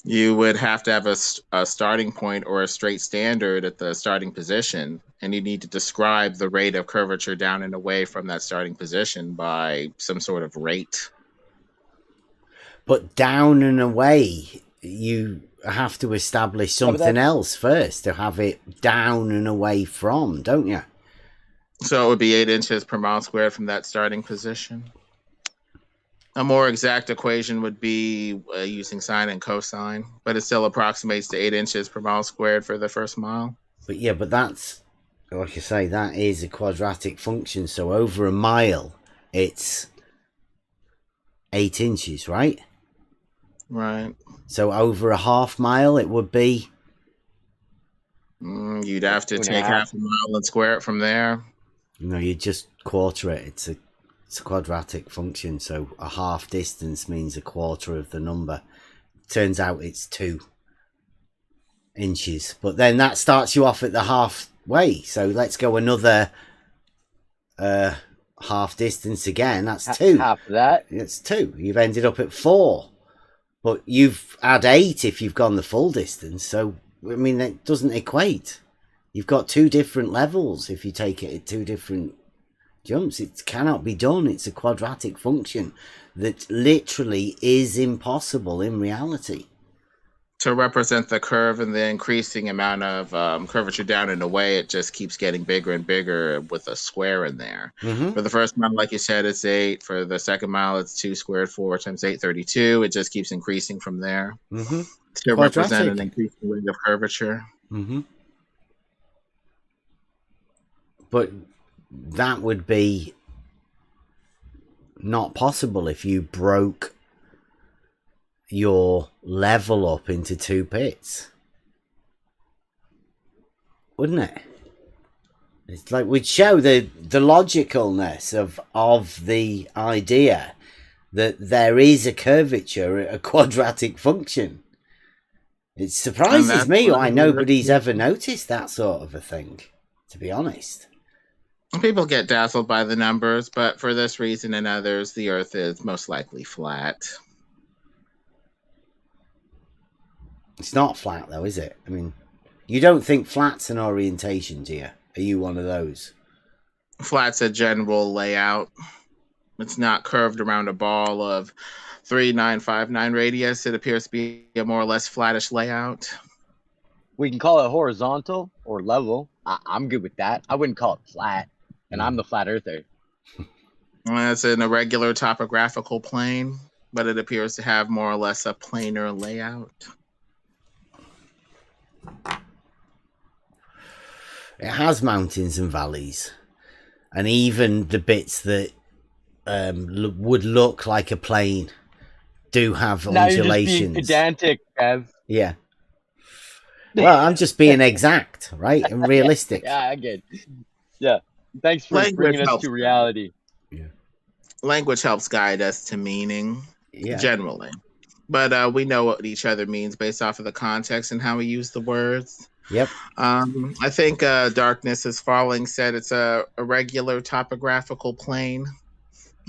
You would have to have a starting point or a straight standard at the starting position, and you need to describe the rate of curvature down and away from that starting position by some sort of rate. But down and away, you have to establish something else first to have it down and away from, don't you? So it would be 8 inches per mile squared from that starting position. A more exact equation would be using sine and cosine, but it still approximates to 8 inches per mile squared for the first mile. But yeah, but that's, like I say, that is a quadratic function. So over a mile, it's 8 inches, right? Right. So over a half mile, it would be... You'd have to 2.5. take half a mile and square it from there. No, you just quarter it. It's a quadratic function, so a half distance means a quarter of the number. Turns out it's 2 inches, but then that starts you off at the halfway. So let's go another half distance again. That's 2. Half of that. It's 2. You've ended up at 4, but you've had 8 if you've gone the full distance. So I mean, that doesn't equate. You've got 2 different levels if you take it at 2 different jumps. It cannot be done. It's a quadratic function that literally is impossible in reality. To represent the curve and the increasing amount of curvature down and away, it just keeps getting bigger and bigger with a square in there. Mm-hmm. For the first mile, like you said, it's 8. For the second mile, it's 2 squared, 4 times 8, 32. It just keeps increasing from there. Mm-hmm. To represent Quadratic. an increasing rate of curvature. Mm-hmm. But that would be not possible if you broke your level up into 2 bits, wouldn't it? It's like we'd show the logicalness of the idea that there is a curvature, a quadratic function. It surprises me why nobody's ever noticed that sort of a thing, to be honest. People get dazzled by the numbers, but for this reason and others, the Earth is most likely flat. It's not flat, though, is it? I mean, you don't think flat's an orientation, do you? Are you one of those? Flat's a general layout. It's not curved around a ball of 3959 radius. It appears to be a more or less flattish layout. We can call it horizontal or level. I'm good with that. I wouldn't call it flat. And I'm the flat earther. It's an irregular topographical plane, but it appears to have more or less a planar layout. It has mountains and valleys, and even the bits that would look like a plane do have Now you're just undulations. being pedantic, Kev. Yeah. Well, I'm just being exact, right, and realistic. Yeah, I get it. Yeah. Thanks for Language bringing us helps. to reality. Language helps guide us to meaning, generally. But we know what each other means based off of the context and how we use the words. Yep. I think Darkness is Falling said it's a irregular topographical plane.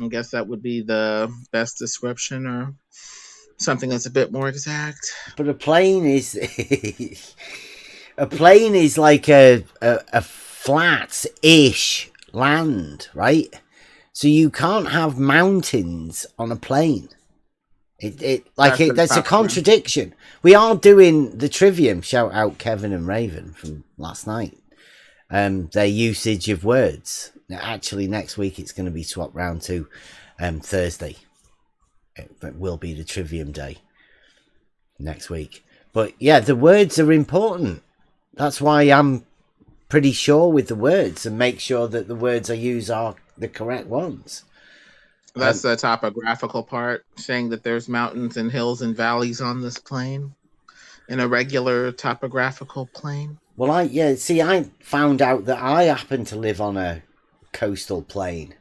I guess that would be the best description, or something that's a bit more exact. But a plane is a plane is like a flat-ish land, right? So you can't have mountains on a plane. That's a contradiction. We are doing the Trivium. Shout out Kevin and Raven from last night. Their usage of words. Actually, next week it's going to be swapped round to Thursday. It will be the Trivium day next week. But yeah, the words are important. That's why I'm pretty sure with the words and make sure that the words I use are the correct ones. That's the topographical part, saying that there's mountains and hills and valleys on this plane, in a regular topographical plane. Well, I found out that I happen to live on a coastal plain.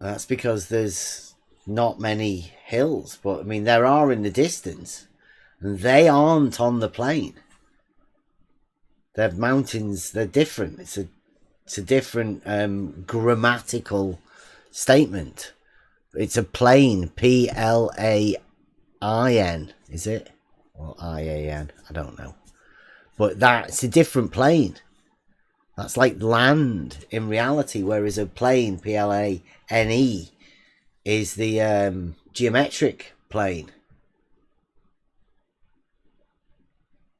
That's because there's not many hills, but I mean there are in the distance, and they aren't on the plain. They're mountains. They're different. It's a different grammatical statement. It's a plain, Plain, is it? Or IAN? I don't know. But that's a different plane. That's like land in reality, whereas a plane, Plane, is the geometric plane.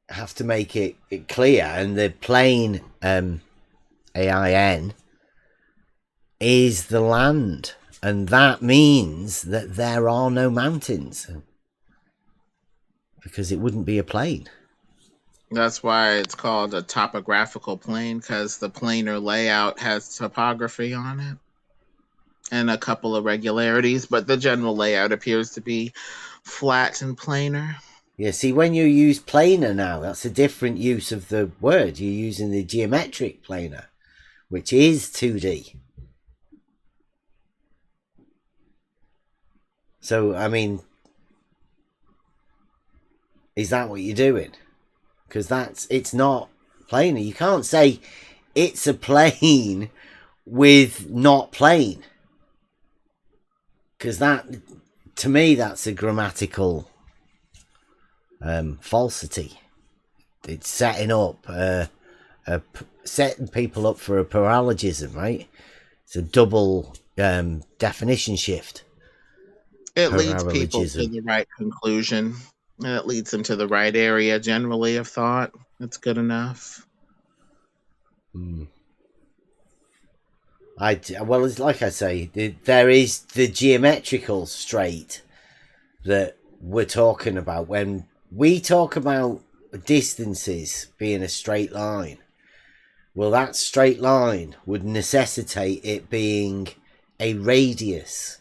I have to make it clear, and the plane AIN, is the land. And that means that there are no mountains. Because it wouldn't be a plane. That's why it's called a topographical plane, because the planar layout has topography on it and a couple of regularities, but the general layout appears to be flat and planar. Yeah, see, when you use planar now, that's a different use of the word. You're using the geometric planar, which is 2D. So, I mean, is that what you're doing? Because it's not planar. You can't say it's a plane with not plane. Because that, to me, that's a grammatical falsity. It's setting up, setting people up for a paralogism, right? It's a double definition shift. It leads people to the right conclusion. And it leads them to the right area, generally, of thought. That's good enough. Well, it's like I say, there is the geometrical straight that we're talking about. When we talk about distances being a straight line, well, that straight line would necessitate it being a radius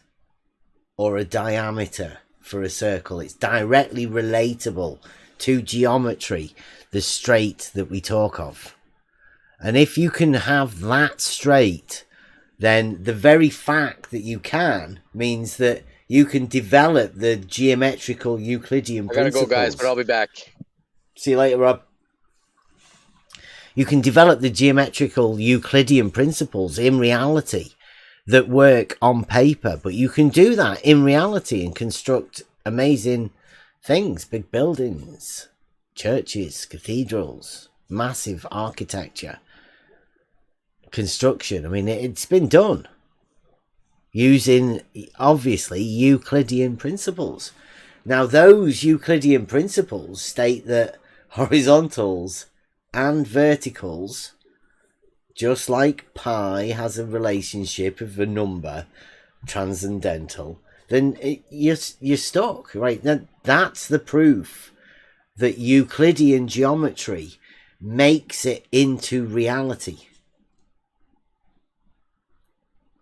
or a diameter for a circle. It's directly relatable to geometry, the straight that we talk of. And if you can have that straight, then the very fact that you can means that you can develop the geometrical Euclidean principles. I gotta go, guys, but I'll be back. See you later, Rob. You can develop the geometrical Euclidean principles in reality that work on paper, but you can do that in reality and construct amazing things, big buildings, churches, cathedrals, massive architecture, construction. I mean, it's been done using, obviously, Euclidean principles. Now, those Euclidean principles state that horizontals and verticals, just like pi has a relationship of a number, transcendental, then you're stuck, right? That's the proof that Euclidean geometry makes it into reality.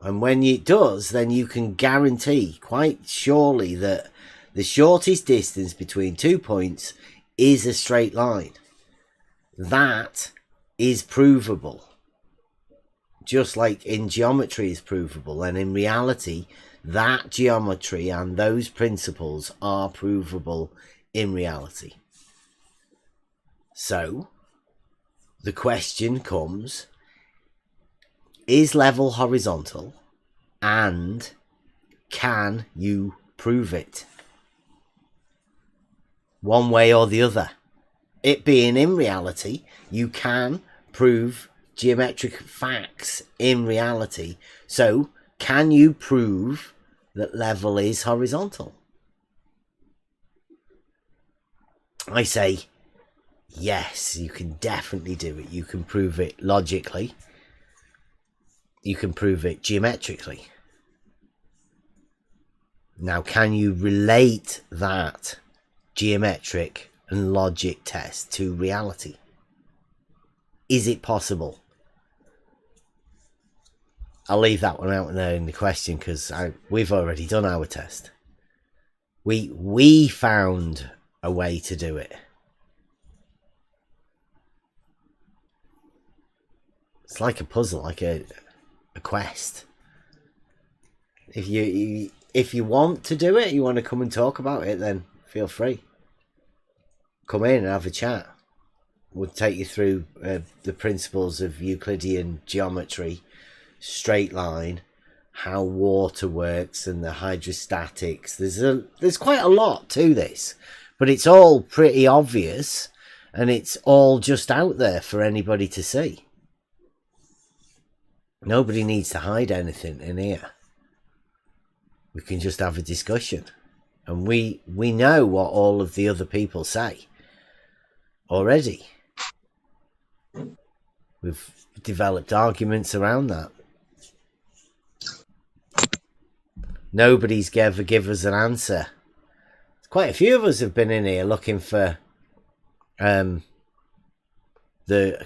And when it does, then you can guarantee quite surely that the shortest distance between 2 points is a straight line. That is provable. Just like in geometry is provable, and in reality, that geometry and those principles are provable in reality. So, the question comes, is level horizontal, and can you prove it? One way or the other. It being in reality, you can prove geometric facts in reality. So, can you prove that level is horizontal? I say, yes, you can definitely do it. You can prove it logically. You can prove it geometrically. Now, can you relate that geometric and logic test to reality? Is it possible? I'll leave that one out there in the question because we've already done our test. We found a way to do it. It's like a puzzle, like a quest. If you want to do it, you want to come and talk about it, then feel free. Come in and have a chat. We'll take you through the principles of Euclidean geometry, straight line, how water works, and the hydrostatics. There's quite a lot to this, but it's all pretty obvious, and it's all just out there for anybody to see. Nobody needs to hide anything in here. We can just have a discussion, and we know what all of the other people say already. We've developed arguments around that. Nobody's ever give us an answer. Quite a few of us have been in here looking for the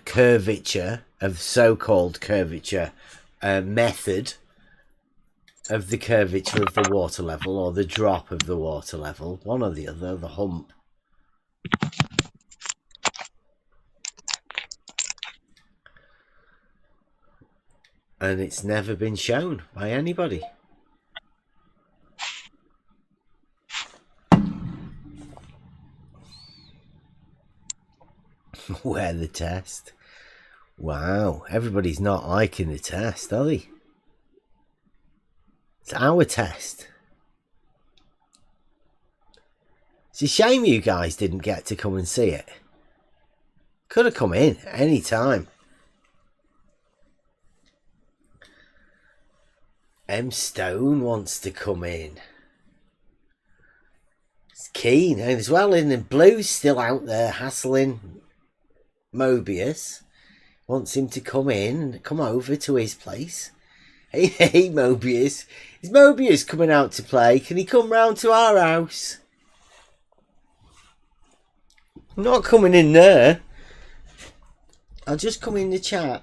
curvature of so-called curvature method of the curvature of the water level, or the drop of the water level, one or the other, the hump. And it's never been shown by anybody. Where the test? Wow, everybody's not liking the test, are they? It's our test. It's a shame you guys didn't get to come and see it. Could have come in any time. M. Stone wants to come in. He's keen as well, and the Blue's still out there hassling Mobius. Wants him to come in, come over to his place. Hey, Mobius. Is Mobius coming out to play? Can he come round to our house? I'm not coming in there. I'll just come in the chat.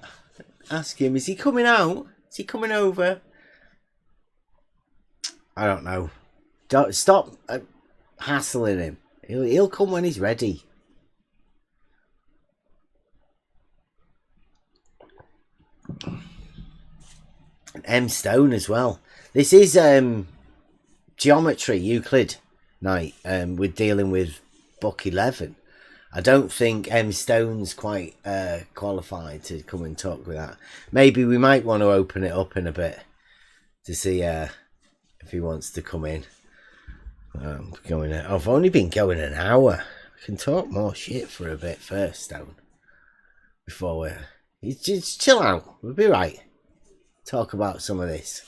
Ask him, is he coming out? Is he coming over? I don't know. Don't stop hassling him. He'll come when he's ready. And M. Stone as well. This is geometry Euclid night. We're dealing with book 11. I don't think M. Stone's quite qualified to come and talk with that. Maybe we might want to open it up in a bit to see if he wants to come in. I've only been going an hour. I can talk more shit for a bit first, Stone. Before we just chill out. We'll be right. Talk about some of this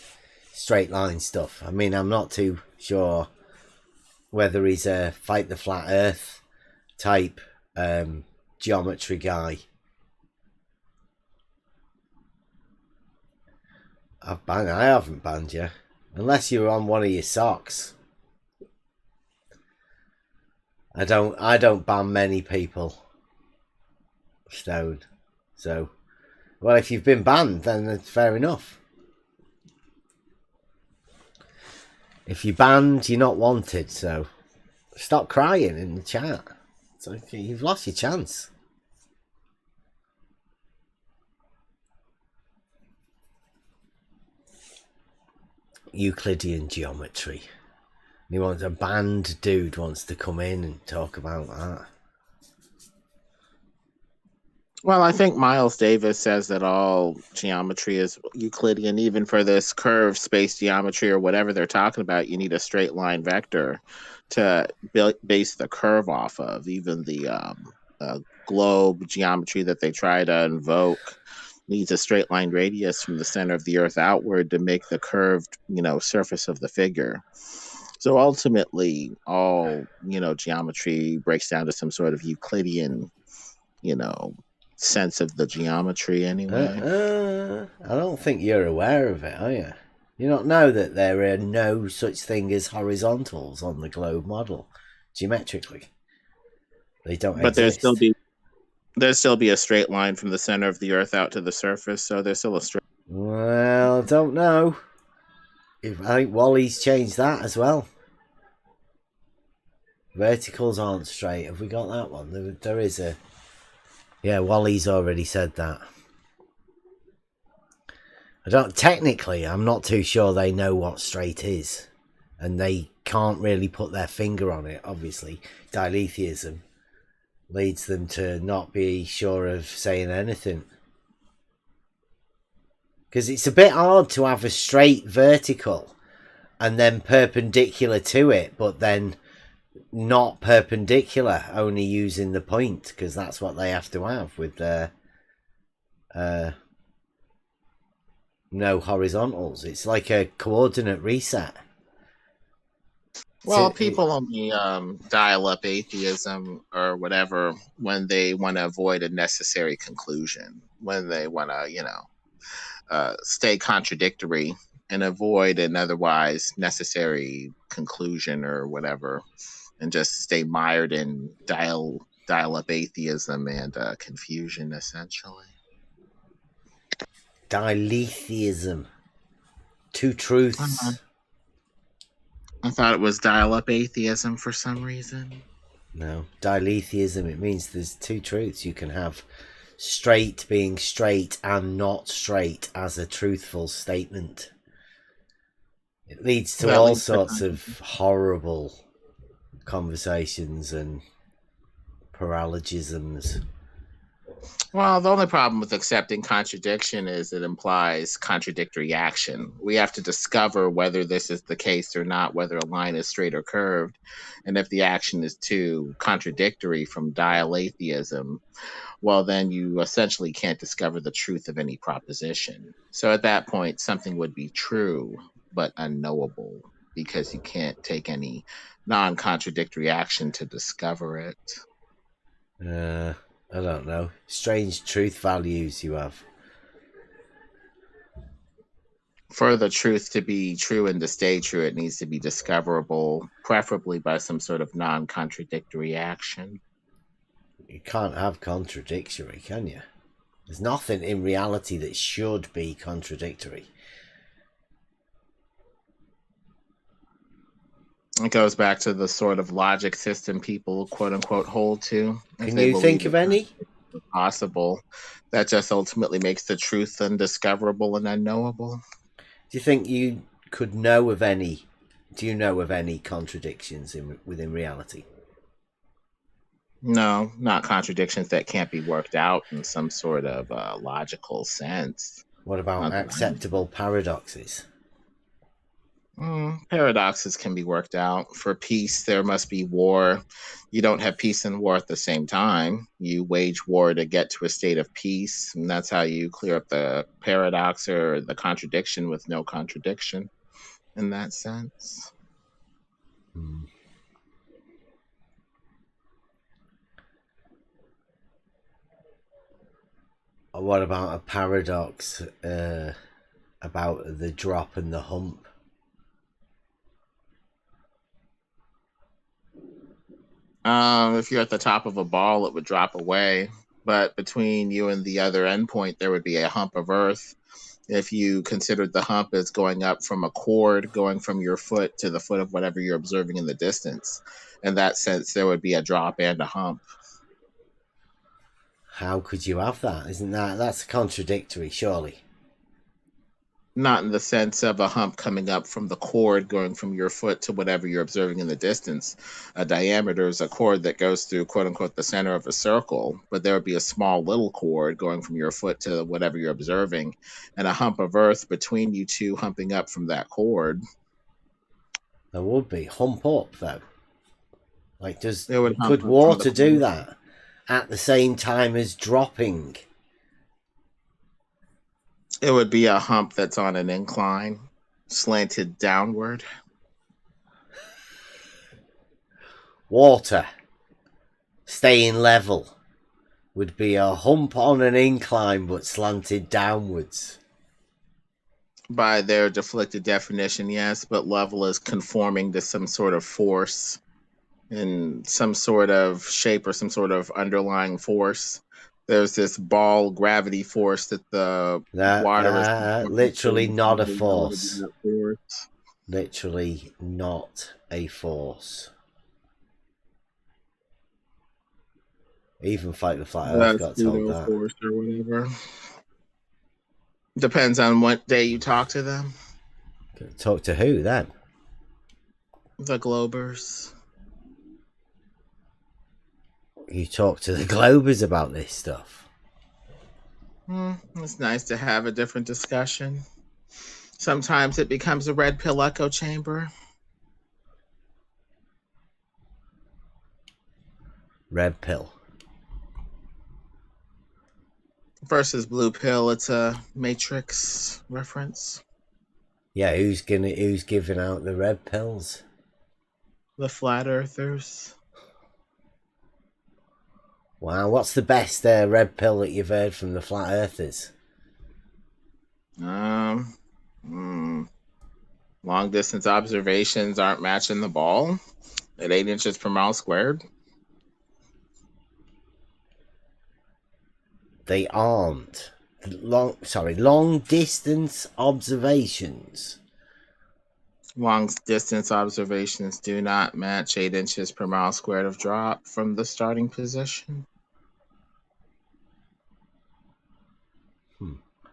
straight line stuff. I mean, I'm not too sure whether he's a fight the flat earth type geometry guy. I haven't banned you. Unless you're on one of your socks. I don't ban many people. Stone. So, well, if you've been banned, then it's fair enough. If you're banned, you're not wanted, so stop crying in the chat. It's okay, you've lost your chance. Euclidean geometry. He wants a band dude wants to come in and talk about that. Well, I think Miles Davis says that all geometry is Euclidean. Even for this curved space geometry or whatever they're talking about, you need a straight line vector to base the curve off of. Even the globe geometry that they try to invoke needs a straight line radius from the center of the Earth outward to make the curved, surface of the figure. So ultimately, all geometry breaks down to some sort of Euclidean, sense of the geometry anyway. I don't think you're aware of it, are you? You don't know that there are no such thing as horizontals on the globe model, geometrically. They don't but exist. There's still be a straight line from the center of the Earth out to the surface, so there's still a straight. Well, I don't know. I think Wally's changed that as well. Verticals aren't straight. Have we got that one? There is a... Yeah, Wally's already said that. Technically, I'm not too sure they know what straight is. And they can't really put their finger on it, obviously. Diletheism leads them to not be sure of saying anything. Because it's a bit hard to have a straight vertical and then perpendicular to it, but then not perpendicular, only using the point, because that's what they have to have with their no horizontals. It's like a coordinate reset. Well, So people only dial up atheism or whatever when they want to avoid a necessary conclusion, when they want to, stay contradictory and avoid an otherwise necessary conclusion or whatever, and just stay mired in dial up atheism and confusion, essentially. diletheism, two truths. I thought it was dial up atheism for some reason. No, diletheism, it means there's two truths. You can have straight being straight and not straight as a truthful statement. It leads to all sorts of horrible conversations and paralogisms. Well, the only problem with accepting contradiction is it implies contradictory action. We have to discover whether this is the case or not, whether a line is straight or curved. And if the action is too contradictory from dialetheism, well, then you essentially can't discover the truth of any proposition. So at that point, something would be true, but unknowable, because you can't take any non-contradictory action to discover it. I don't know. Strange truth values you have. For the truth to be true and to stay true, it needs to be discoverable, preferably by some sort of non-contradictory action. You can't have contradictory, can you? There's nothing in reality that should be contradictory. It goes back to the sort of logic system people, quote unquote, hold to. Can you think of any? Possible. That just ultimately makes the truth undiscoverable and unknowable. Do you think you could know of any? Do you know of any contradictions within reality? No, not contradictions that can't be worked out in some sort of logical sense. What about acceptable paradoxes? Paradoxes can be worked out. For peace, there must be war. You don't have peace and war at the same time. You wage war to get to a state of peace, and that's how you clear up the paradox or the contradiction with no contradiction in that sense. What about a paradox about the drop and the hump? If you're at the top of a ball, it would drop away. But between you and the other endpoint, there would be a hump of earth. If you considered the hump as going up from a cord, going from your foot to the foot of whatever you're observing in the distance, in that sense, there would be a drop and a hump. How could you have that? That's contradictory, surely? Not in the sense of a hump coming up from the cord, going from your foot to whatever you're observing in the distance. A diameter is a cord that goes through, quote unquote, the center of a circle, but there would be a small little cord going from your foot to whatever you're observing, and a hump of earth between you two humping up from that cord. There would be. Hump up, though. Like, could water do that at the same time as dropping? It would be a hump that's on an incline, slanted downward. Water staying level would be a hump on an incline but slanted downwards. By their deflected definition, yes, but level is conforming to some sort of force in some sort of shape or some sort of underlying force. There's this ball gravity force that the water is literally not a force. Literally not a force. Even Fight the Flat Earth got told that. Force or whatever. Depends on what day you talk to them. Talk to who then? The Globers. You talk to the Globers about this stuff. It's nice to have a different discussion. Sometimes it becomes a red pill echo chamber. Red pill versus blue pill. It's a Matrix reference. Yeah, who's giving out the red pills? the flat earthers. Wow, what's the best red pill that you've heard from the flat earthers? Long distance observations aren't matching the ball at 8 inches per mile squared. They aren't. Long distance observations. Long distance observations do not match 8 inches per mile squared of drop from the starting position.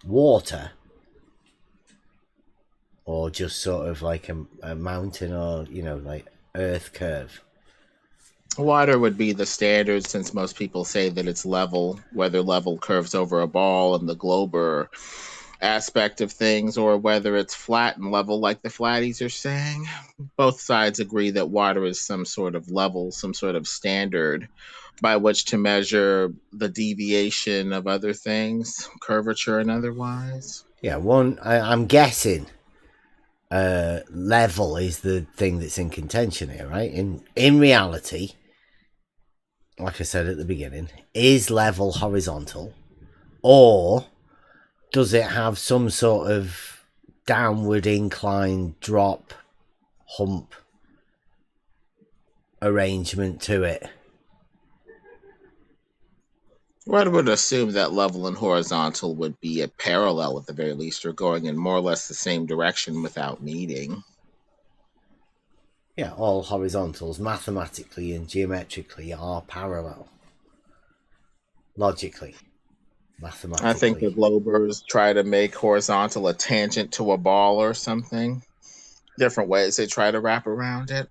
Water, or just sort of like a mountain, or like earth curve. Water would be the standard, since most people say that it's level, whether level curves over a ball in the glober aspect of things, or whether it's flat and level like the flatties are saying. Both sides agree that water is some sort of level, some sort of standard by which to measure the deviation of other things, curvature and otherwise. Yeah, I'm guessing level is the thing that's in contention here, right? In reality, like I said at the beginning, is level horizontal, or does it have some sort of downward incline drop hump arrangement to it? Well, I would assume that level and horizontal would be a parallel at the very least, or going in more or less the same direction without meeting. Yeah, all horizontals mathematically and geometrically are parallel. Logically, mathematically. I think the globers try to make horizontal a tangent to a ball or something. Different ways they try to wrap around it.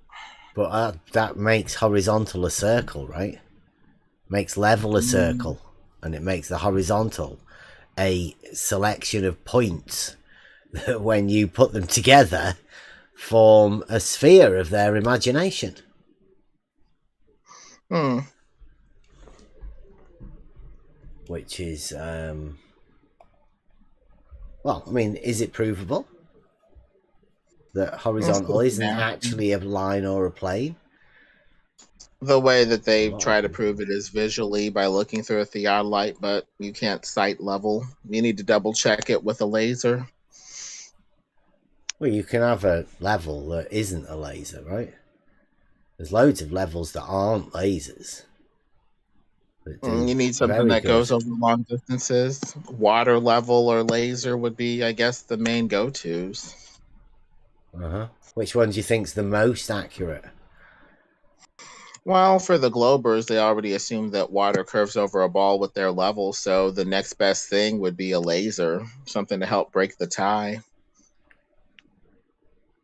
But that makes horizontal a circle, right? Makes level a circle, and it makes the horizontal a selection of points that, when you put them together, form a sphere of their imagination. Which is, well, I mean, is it provable that horizontal isn't actually a line or a plane? The way that they try to prove it is visually by looking through a theodolite, but you can't sight level. You need to double check it with a laser. Well, you can have a level that isn't a laser, right? There's loads of levels that aren't lasers. You need something that goes over long distances. Water level or laser would be, I guess, the main go-tos. Which one do you think's the most accurate? Well, for the globers, they already assumed that water curves over a ball with their level, so the next best thing would be a laser, something to help break the tie.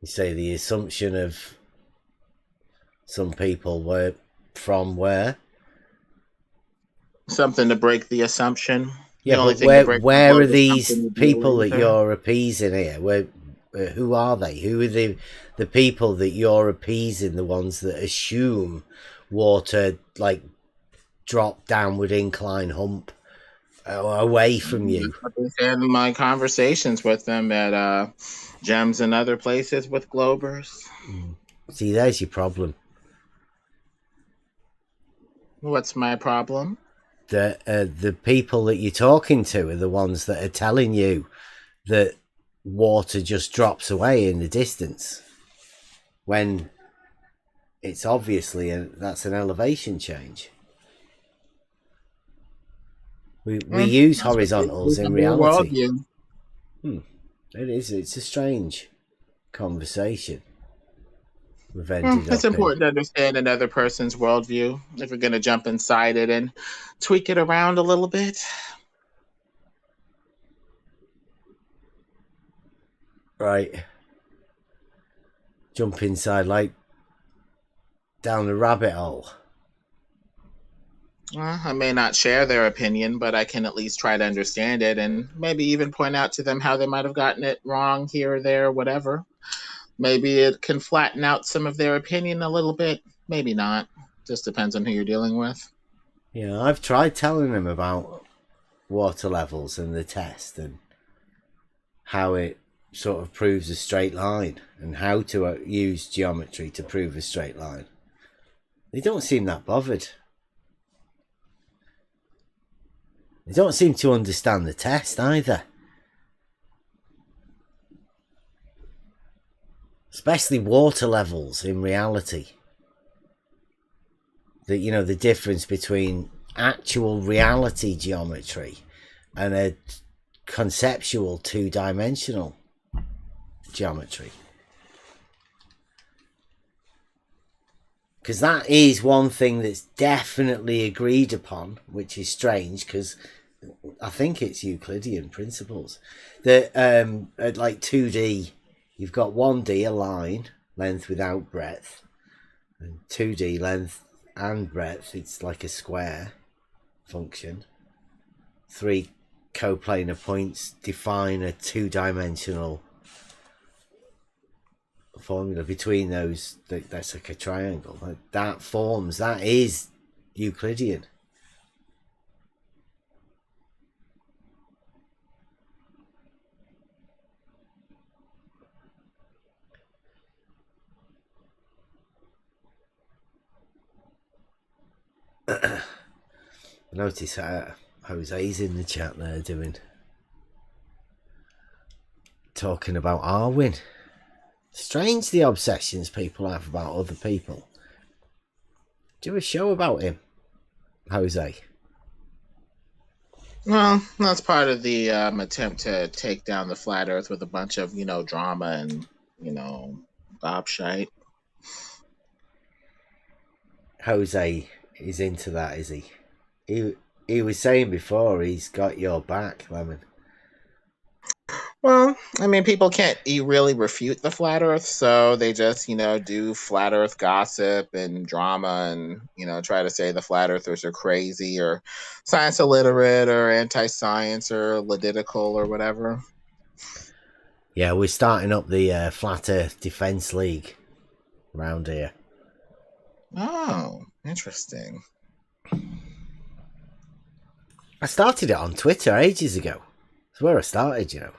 You say the assumption of some people were from where? Something to break the assumption. Yeah, but where are these people that you're appeasing here? Who are they? Who are the people that you're appeasing? The ones that assume water like drop downward incline hump away from you. In my conversations with them at Gems and other places with globers. See, there's your problem. What's my problem? The people that you're talking to are the ones that are telling you that water just drops away in the distance, when it's obviously that's an elevation change. We use horizontals in reality. It's a strange conversation we've ended It's up important to understand another person's worldview if you're going to jump inside it and tweak it around a little bit. Right. Jump inside, like down the rabbit hole. I may not share their opinion, but I can at least try to understand it and maybe even point out to them how they might have gotten it wrong here or there, whatever. Maybe it can flatten out some of their opinion a little bit. Maybe not. Just depends on who you're dealing with. Yeah, I've tried telling them about water levels and the test and how it sort of proves a straight line and how to use geometry to prove a straight line. They don't seem that bothered. They don't seem to understand the test either. Especially water levels in reality. The difference between actual reality geometry and a conceptual two-dimensional geometry. Because that is one thing that's definitely agreed upon, which is strange because I think it's Euclidean principles. That at like 2D, you've got 1D, a line, length without breadth, and 2D, length and breadth, it's like a square function. 3 coplanar points define a two-dimensional formula. Between those, that's like a triangle. That is Euclidean. Notice Jose's in the chat there talking about Arwin. Strange the obsessions people have about other people. Do a show about him, Jose. Well, that's part of the attempt to take down the flat Earth with a bunch of drama and gobshite. Jose is into that, is he? He was saying before he's got your back, Lemon. Well, I mean, people can't really refute the flat Earth, so they just, do flat Earth gossip and drama and, try to say the flat Earthers are crazy or science illiterate or anti-science or luditical or whatever. Yeah, we're starting up the Flat Earth Defense League around here. Oh, interesting. I started it on Twitter ages ago. That's where I started,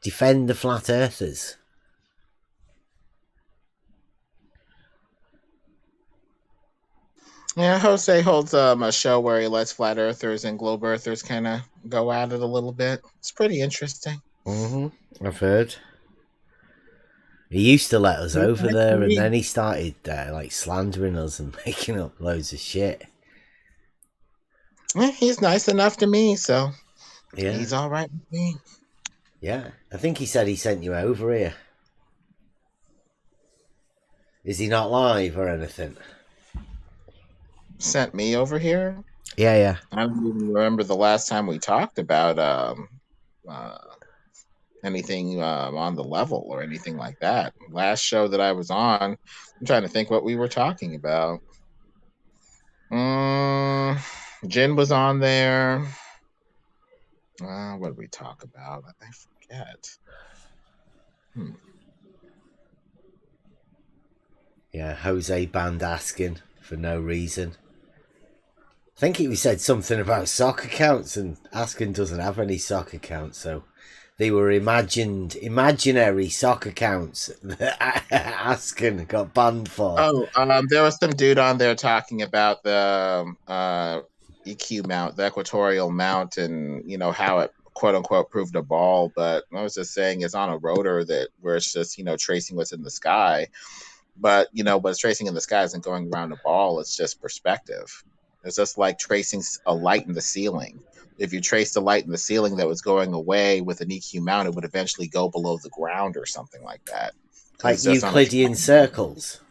Defend the Flat Earthers. Yeah, Jose holds a show where he lets flat earthers and globe earthers kind of go at it a little bit. It's pretty interesting. I've heard. He used to let us over there, and then he started slandering us and making up loads of shit. He's nice enough to me, so yeah, he's all right with me. Yeah, I think he said he sent you over here. Is he not live or anything? Sent me over here? Yeah. I don't even remember the last time we talked about anything on the level or anything like that. Last show that I was on, I'm trying to think what we were talking about. Jin was on there. What did we talk about? I forget. Yeah, Jose banned Askin for no reason. I think he said something about sock accounts, and Askin doesn't have any sock accounts, so they were imaginary sock accounts that Askin got banned for. Oh, there was some dude on there talking about the EQ mount, the equatorial mount, and how it quote unquote proved a ball. But I was just saying it's on a rotor where it's just tracing what's in the sky. But what's tracing in the sky isn't going around a ball. It's just perspective. It's just like tracing a light in the ceiling. If you trace the light in the ceiling that was going away with an EQ mount, it would eventually go below the ground or something like that. Like Euclidean circles.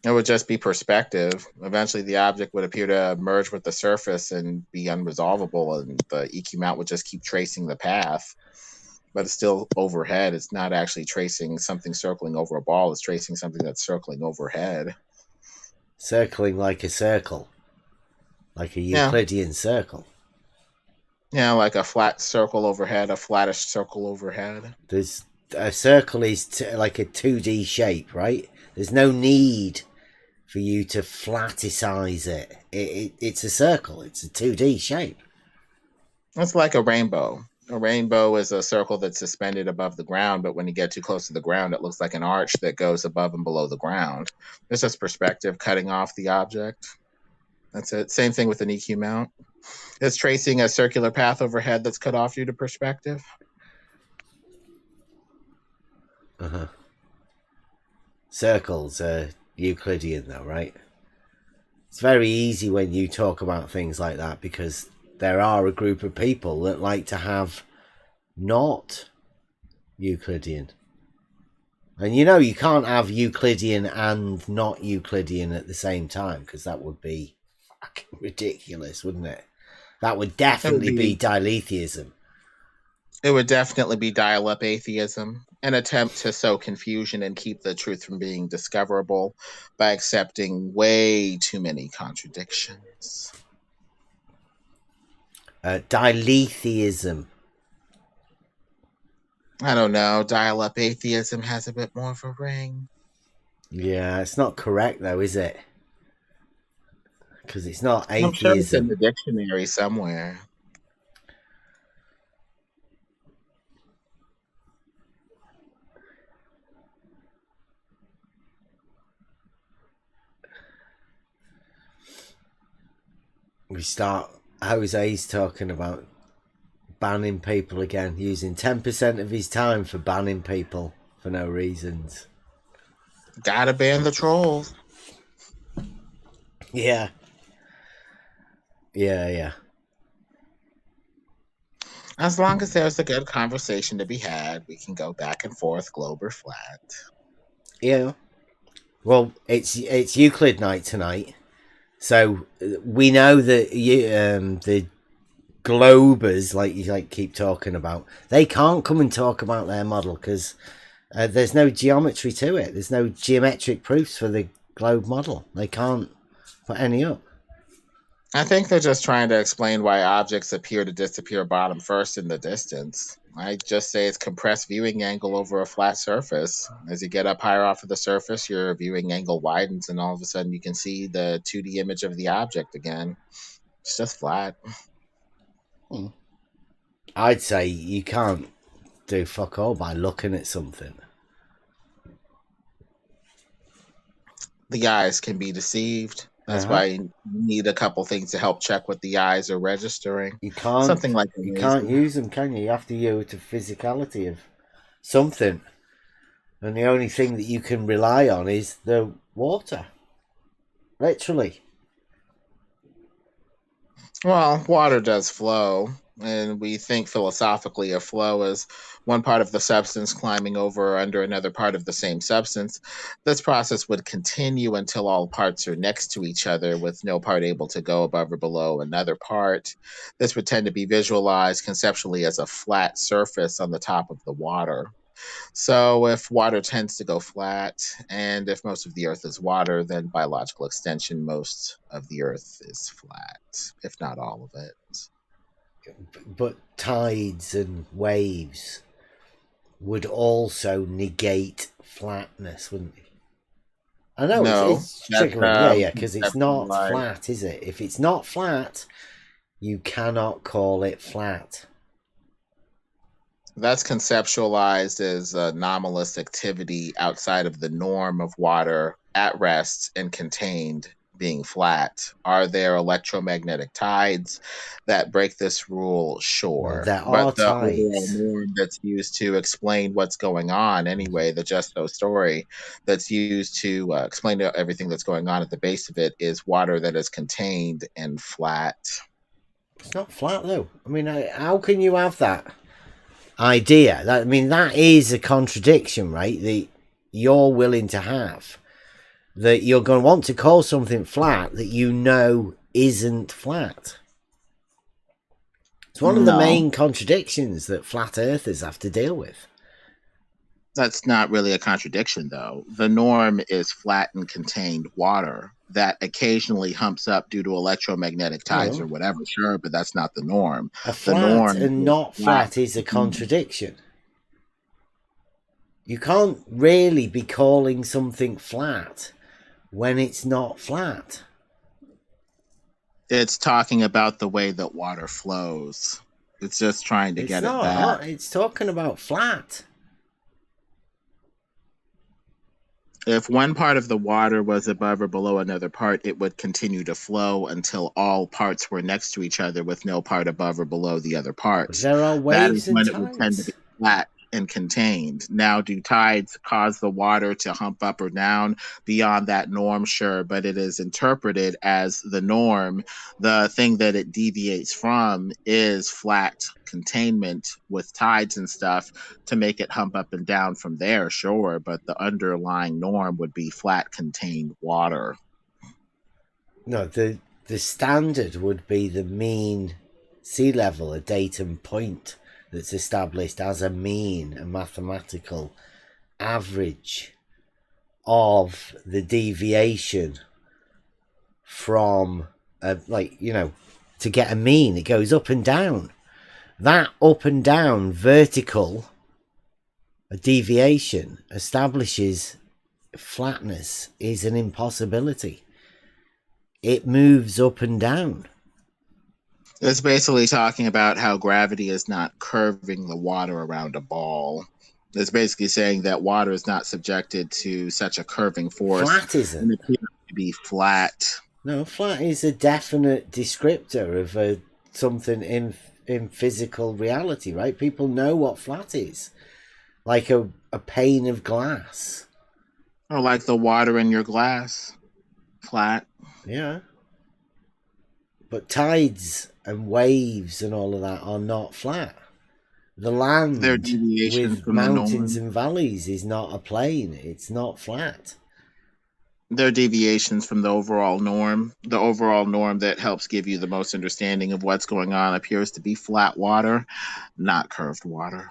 It would just be perspective. Eventually, the object would appear to merge with the surface and be unresolvable, and the EQ mount would just keep tracing the path. But it's still overhead. It's not actually tracing something circling over a ball. It's tracing something that's circling overhead. Circling like a circle. Like a Euclidean circle. Yeah, like a flat circle overhead, a flattish circle overhead. There's a circle is like a 2D shape, right? There's no need for you to flatticize it. It's a circle. It's a 2D shape. It's like a rainbow. A rainbow is a circle that's suspended above the ground, but when you get too close to the ground, it looks like an arch that goes above and below the ground. It's just perspective cutting off the object. That's it. Same thing with an EQ mount. It's tracing a circular path overhead that's cut off due to perspective. Circles are Euclidean though, right? It's very easy when you talk about things like that because there are a group of people that like to have not Euclidean. And you know you can't have Euclidean and not Euclidean at the same time because that would be fucking ridiculous, wouldn't it? That would definitely be dialetheism. It would definitely be dial-up atheism, an attempt to sow confusion and keep the truth from being discoverable by accepting way too many contradictions. Dialetheism. I don't know. Dial-up atheism has a bit more of a ring. Yeah, it's not correct though, is it? Because it's not atheism. I'm sure it's in the dictionary somewhere. We start. Jose's talking about banning people again, using 10% of his time for banning people for no reasons. Gotta ban the trolls. Yeah. Yeah. As long as there's a good conversation to be had, we can go back and forth, globe or flat. Yeah. Well, it's Euclid night tonight. So we know that the globers, like you keep talking about, they can't come and talk about their model because there's no geometry to it. There's no geometric proofs for the globe model. They can't put any up. I think they're just trying to explain why objects appear to disappear bottom first in the distance. I just say it's compressed viewing angle over a flat surface. As you get up higher off of the surface, your viewing angle widens, and all of a sudden you can see the 2D image of the object again. It's just flat. I'd say you can't do fuck all by looking at something. The eyes can be deceived. That's why you need a couple things to help check what the eyes are registering. You can't. Something like you can't use them, can you? You have to use the physicality of something, and the only thing that you can rely on is the water. Literally. Well, water does flow, and we think philosophically of flow as one part of the substance climbing over or under another part of the same substance. This process would continue until all parts are next to each other, with no part able to go above or below another part. This would tend to be visualized conceptually as a flat surface on the top of the water. So if water tends to go flat, and if most of the Earth is water, then by logical extension, most of the Earth is flat, if not all of it. But tides and waves would also negate flatness, wouldn't they? I know, No, it's triggering, yeah, because it's not right. flat, is it? If it's not flat, you cannot call it flat. That's conceptualized as anomalous activity outside of the norm of water at rest and contained being flat. Are there electromagnetic tides that break this rule? Sure. There are but the tides. overall norm that's used to explain what's going on anyway, the just so story that's used to explain everything that's going on at the base of it is water that is contained and flat. It's not flat though. I mean, how can you have that idea? That is a contradiction, right? That you're willing to have. That you're going to want to call something flat that you know isn't flat. It's one of the main contradictions that flat earthers have to deal with. That's not really a contradiction, though. The norm is flat and contained water that occasionally humps up due to electromagnetic tides or whatever. Sure, but that's not the norm. A flat and not flat is a contradiction. You can't really be calling something flat when it's not flat. It's talking about the way that water flows. It's just trying to It's get it not. back. It's talking about flat. If one part of the water was above or below another part, it would continue to flow until all parts were next to each other with no part above or below the other parts. There are That waves is and when it would tend to tides. be flat and contained. Now, do tides cause the water to hump up or down beyond that norm? Sure, but it is interpreted as the norm. The thing that it deviates from is flat containment with tides and stuff to make it hump up and down from there, sure, but the underlying norm would be flat contained water. No, the standard would be the mean sea level, a datum point that's established as a mean, a mathematical average of the deviation from, to get a mean, it goes up and down. That up and down vertical deviation establishes flatness is an impossibility. It moves up and down. It's basically talking about how gravity is not curving the water around a ball. It's basically saying that water is not subjected to such a curving force. Flat isn't. And it appears to be flat. No, flat is a definite descriptor of something in physical reality, right? People know what flat is. Like a pane of glass. Or like the water in your glass. Flat. Yeah. But tides and waves and all of that are not flat. The land They're deviations with from the mountains norm. and valleys is not a plane. It's not flat. They're deviations from the overall norm. The overall norm that helps give you the most understanding of what's going on appears to be flat water, not curved water.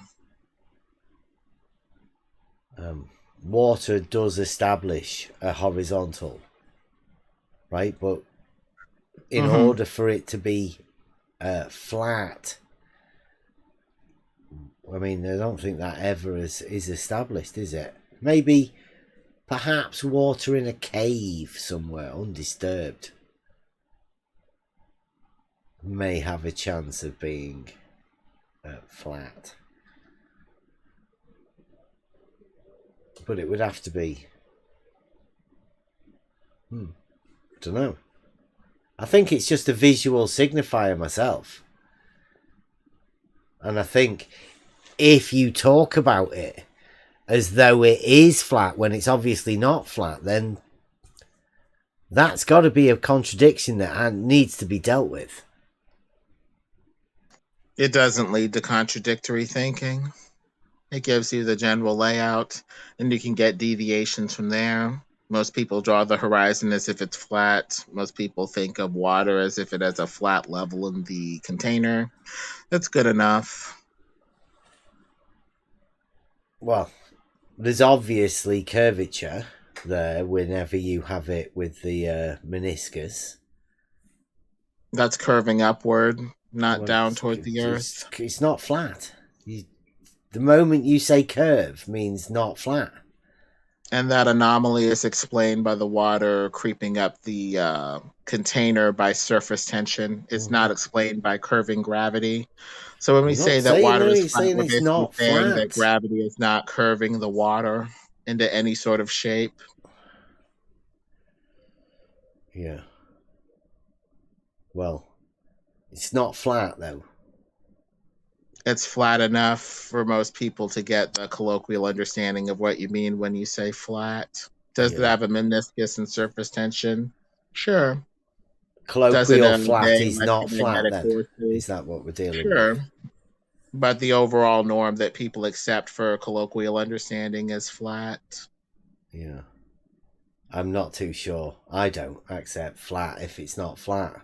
Water does establish a horizontal, right? But in order for it to be flat, I mean, I don't think that ever is established, is it? Maybe, perhaps water in a cave somewhere, undisturbed, may have a chance of being flat. But it would have to be... don't know. I think it's just a visual signifier myself. And I think if you talk about it as though it is flat when it's obviously not flat, then that's got to be a contradiction that needs to be dealt with. It doesn't lead to contradictory thinking. It gives you the general layout, and you can get deviations from there. Most people draw the horizon as if it's flat. Most people think of water as if it has a flat level in the container. That's good enough. Well, there's obviously curvature there whenever you have it with the meniscus. That's curving upward, not down toward the earth. It's not flat. The moment you say curve means not flat. And that anomaly is explained by the water creeping up the container by surface tension. It's not explained by curving gravity. So when we say that water is flat, we're basically saying that gravity is not curving the water into any sort of shape. Yeah. Well, it's not flat, though. It's flat enough for most people to get the colloquial understanding of what you mean when you say flat. Does it have a meniscus and surface tension? Sure. Colloquial flat is not flat, then? Is that what we're dealing with? Sure. But the overall norm that people accept for colloquial understanding is flat. Yeah. I'm not too sure. I don't accept flat if it's not flat.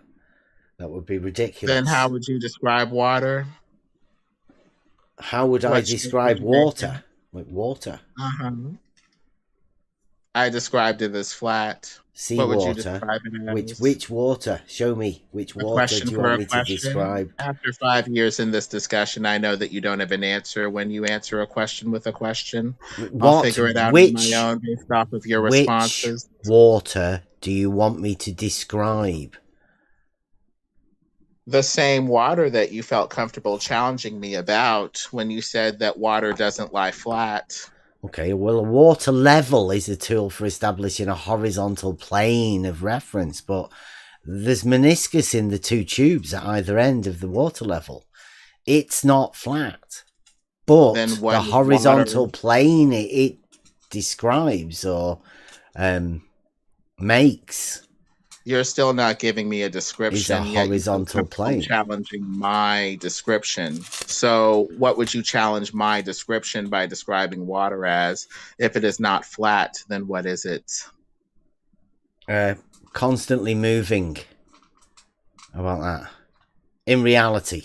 That would be ridiculous. Then how would you describe water? How would I describe water? Like water. I described it as flat. Sea what water. Would you describe it as? Which water? Show me. Which water do you want me to describe? After 5 years in this discussion, I know that you don't have an answer when you answer a question with a question. I'll figure it out on my own based off of your responses. Which water do you want me to describe? The same water that you felt comfortable challenging me about when you said that water doesn't lie flat. Okay, well, a water level is a tool for establishing a horizontal plane of reference, but there's meniscus in the two tubes at either end of the water level. It's not flat, but Then the what is horizontal water? plane it describes or makes You're still not giving me a is a description, yet you feel horizontal comfortable plane. challenging my description. So, what would you challenge my description by describing water as? If it is not flat, then what is it? Constantly moving. How about that? In reality.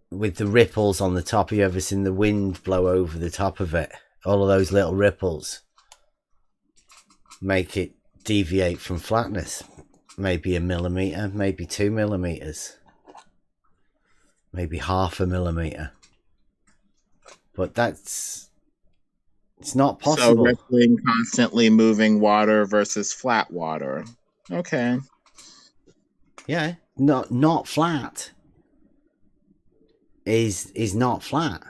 With the ripples on the top, have you ever seen the wind blow over the top of it? All of those little ripples make it deviate from flatness. Maybe a millimeter, maybe 2 millimeters, maybe half a millimeter. But it's not So, possible. rippling, constantly moving water versus flat water. Okay. Yeah, not flat is not flat.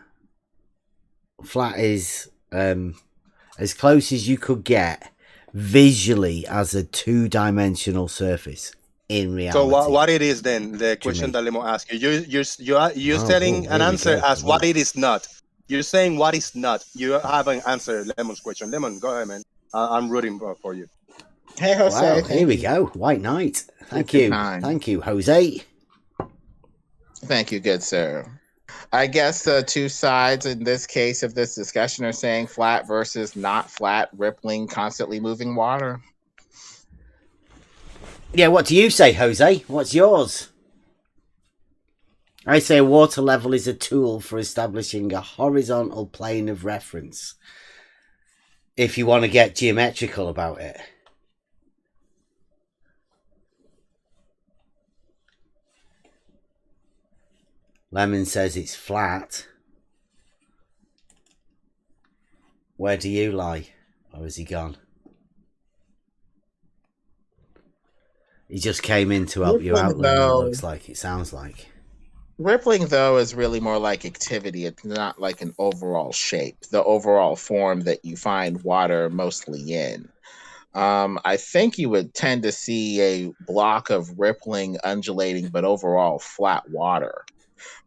Flat is as close as you could get visually as a two-dimensional surface in reality. So what it is then? The to question me. that Lemon asked you. You're Oh, telling here an we answer go. as Oh. what it is not. You're saying what is not. You haven't answered Lemon's question. Lemon, go ahead, man. I'm rooting for you. Hey, Jose. Wow, thank here we you. go. White Knight. Thank Take your you. time. Thank you, Jose. Thank you, good sir. I guess the two sides in this case of this discussion are saying flat versus not flat, rippling, constantly moving water. Yeah, what do you say, Jose? What's yours? I say water level is a tool for establishing a horizontal plane of reference. If you want to get geometrical about it. Lemon says it's flat. Where do you lie? Or has he gone? He just came in to help you Rippling, out, Lemon, it though. looks like. It sounds like. Rippling, though, is really more like activity. It's not like an overall shape, the overall form that you find water mostly in. I think you would tend to see a block of rippling, undulating, but overall flat water.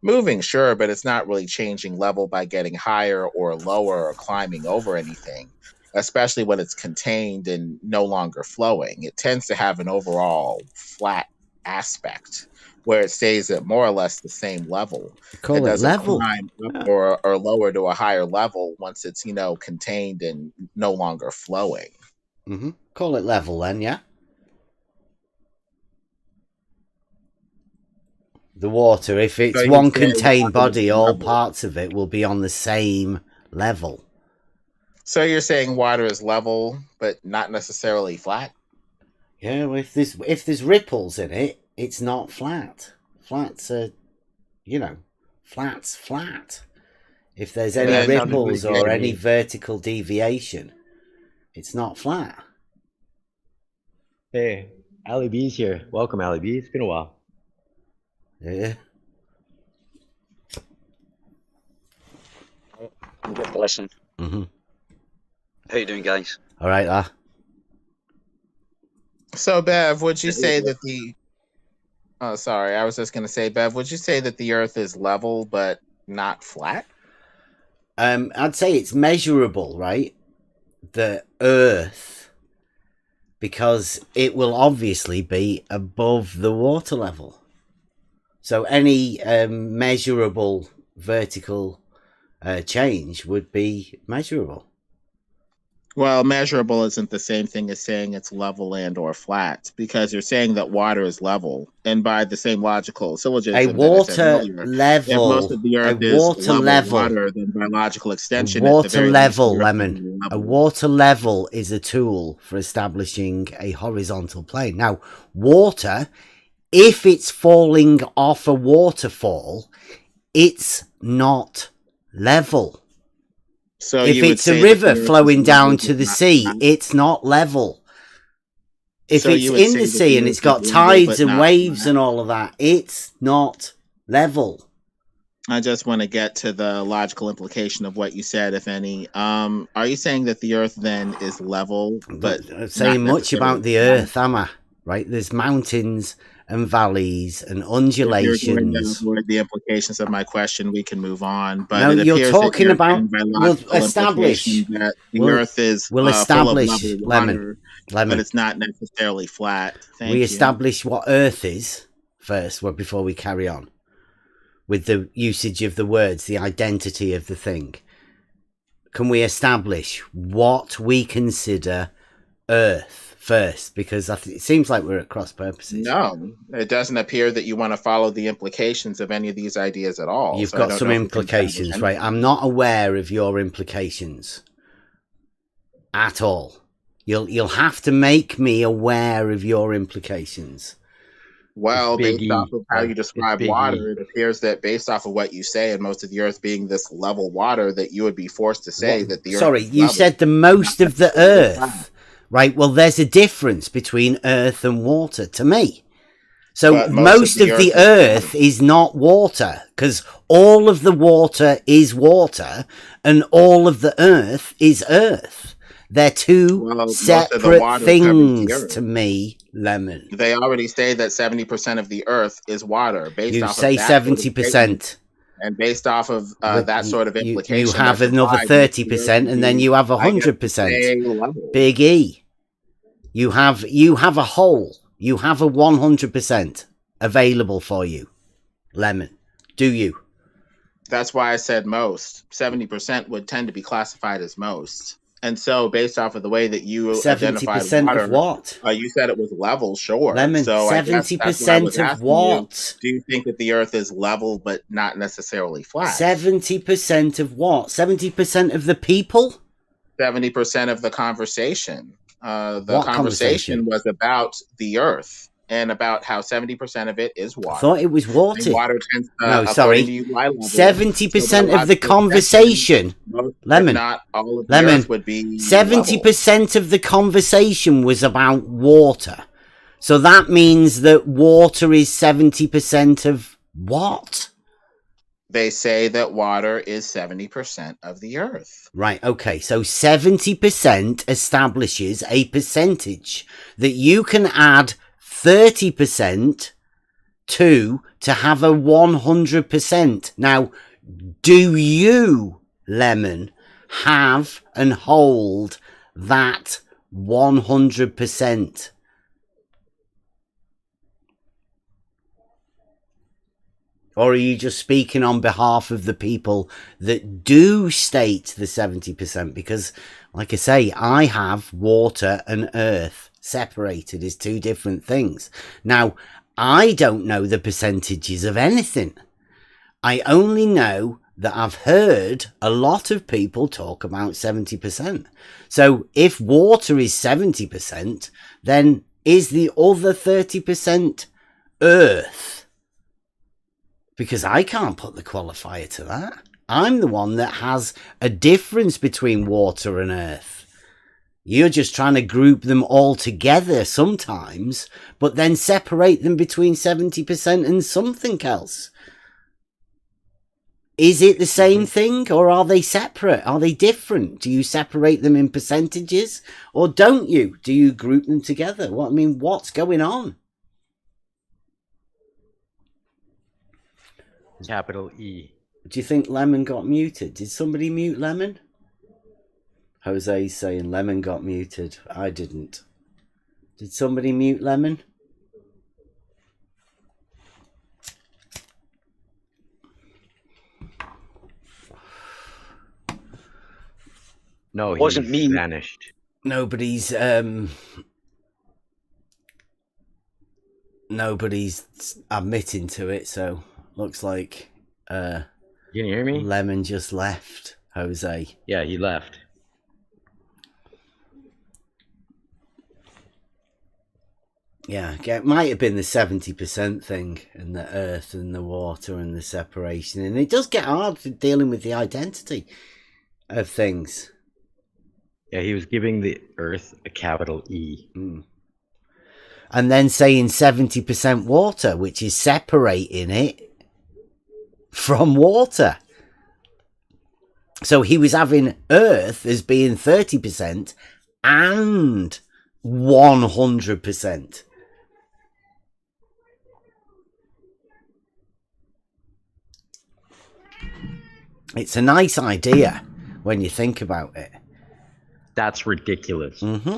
Moving, sure, but it's not really changing level by getting higher or lower or climbing over anything, especially when it's contained and no longer flowing. It tends to have an overall flat aspect where it stays at more or less the same level. Call It it doesn't level. climb up Yeah. or lower to a higher level once it's, contained and no longer flowing. Mm-hmm. Call it level then, yeah? The water, if it's So you one say contained water is body, all level. parts of it will be on the same level. So you're saying water is level, but not necessarily flat? Yeah, well, if there's ripples in it, it's not flat. Flat's flat's flat. If there's any That sounds ripples pretty or good. any vertical deviation, it's not flat. Hey, Ali B's here. Welcome, Ali B. It's been a while. Yeah. Good lesson. Mm-hmm. How you doing, guys? All right, So, Bev, would you say that the... Oh, sorry. I was just going to say, Bev, would you say that the Earth is level but not flat? I'd say it's measurable, right? The Earth, because it will obviously be above the water level. So any measurable vertical change would be measurable. Well, measurable isn't the same thing as saying it's level and or flat, because you're saying that water is level, and by the same logical syllogism A that I said water earlier, if level, most of the a Earth is water level level, water, then by logical a extension, at the water very least, level, the Earth Lemon. is A level. water level is a tool for establishing a horizontal plane. Now, water, if it's falling off a waterfall, it's not level. So If you would it's a say that the river Earth is flowing level down but to the not sea, flat? it's not level. if So it's you would in say the that sea the and Earth it's got is level, tides but and not waves flat. and all of that, it's not level. I just want to get to the logical implication of what you said, if any. Are you saying that the Earth then is level, I'm but not saying not much about necessarily the flat? earth, am I? Right? There's mountains and valleys and If you're going to undulations. avoid the implications of my question, we can move on. But No, it you're appears that talking you're about, saying by we'll logical implication establish, that the we'll, Earth is we'll full of establish, level water, but Lemon, it's not necessarily flat. we Thank you. establish what earth is first, well, before we carry on with the usage of the words, the identity of the thing. Can we establish what we consider earth first? Because it seems like we're at cross purposes. No, it doesn't appear that you want to follow the implications of any of these ideas at all. You've So I got don't some know if we can establish implications, right? anything. I'm not aware of your implications at all. You'll have to make me aware of your implications. Well, Big based E, off of how bro. you It's describe Big water, E. it appears that based off of what you say and most of the Earth being this level water, that you would be forced to say that the Earth Sorry, is you level, said the not most of the necessarily flat. earth, right? Well, there's a difference between earth and water to me. So But most of the earth is not water, because all of the water is water and all of the earth is earth. They're two Well, most of the separate water covers the things Earth. to me, Lemon. They already say that 70% of the Earth is water. Based You off say of that sort of 70%. statement, and based off of that sort of implication, You have that's another implied that the Earth 30%, would and then be, you have I guess, 100%. say, level. Big E. You have a whole. You have a 100% available for you, Lemon. Do you? That's why I said most. 70% would tend to be classified as most. And so, based off of the way that you identified 70% water, of what? you said it was level, sure. Lemon, So I guess that's what I was 70% of asking what? you. Do you think that the Earth is level but not necessarily flat? 70% of what? 70% of the people? 70% of the conversation. The What conversation was about the Earth and about how 70% of it is I water. thought it was water. And water tends to, No, according sorry. to you, lie level. 70% of the conversation. Lemon. If not all of the Lemon. Earth would be 70% of the conversation was about water. So that means that water is 70% of what? They say that water is 70% of the Earth. Right, okay. So 70% establishes a percentage that you can add 30% to have a 100%. Now, do you, Lemon, have and hold that 100%? Or are you just speaking on behalf of the people that do state the 70%? Because, like I say, I have water and earth separated as two different things. Now, I don't know the percentages of anything. I only know that I've heard a lot of people talk about 70%. So if water is 70%, then is the other 30% earth? Because I can't put the qualifier to that. I'm the one that has a difference between water and earth. You're just trying to group them all together sometimes, but then separate them between 70% and something else. Is it the same thing, or are they separate? Are they different? Do you separate them in percentages, or don't you? Do you group them together? What I mean, what's going on? Capital E. Do you think Lemon got muted? Did somebody mute Lemon? Jose's saying Lemon got muted. I didn't. Did somebody mute Lemon? No, he Wasn't me. vanished. Nobody's admitting to it, so looks like You can hear me? Lemon just left, Jose. Yeah, he left. Yeah, it might have been the 70% thing, and the earth and the water and the separation. And it does get hard for dealing with the identity of things. Yeah, he was giving the Earth a capital E. and then saying 70% water, which is separating it from water. So he was having Earth as being 30% and 100%. It's a nice idea when you think about it. That's ridiculous. Mm-hmm.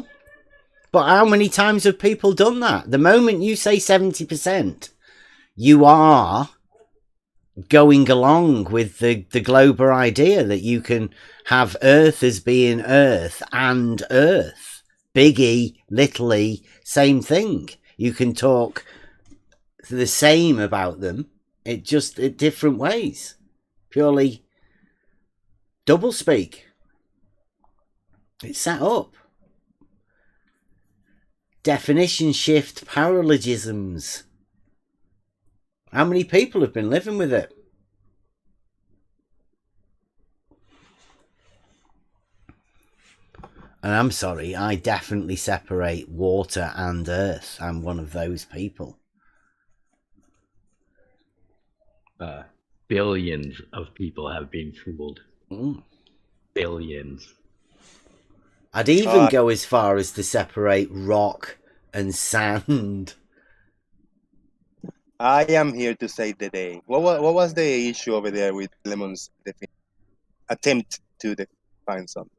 But how many times have people done that? The moment you say 70%, you are going along with the global idea that you can have Earth as being Earth and Earth. Big E, little e, same thing. You can talk the same about them, it just in different ways. Purely doublespeak. It's set up. Definition shift paralogisms. How many people have been living with it? And I'm sorry, I definitely separate water and earth. I'm one of those people. Billions of people have been fooled. Billions. I'd even go as far as to separate rock and sand. I am here to save the day. What was the issue over there with Lemon's attempt to define something?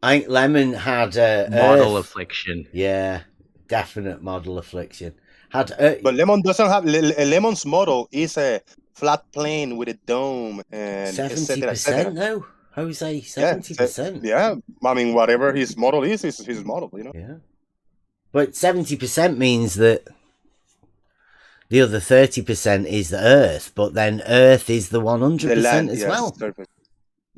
I think Lemon had model Earth. affliction. Yeah, definite model affliction. Had but Lemon doesn't have Lemon's model is a flat plane with a dome and 70% though, Jose. 70%. Yeah, I mean whatever his model is his model, you know. Yeah, but 70% means that the other 30% is the Earth, but then Earth is the 100% as well.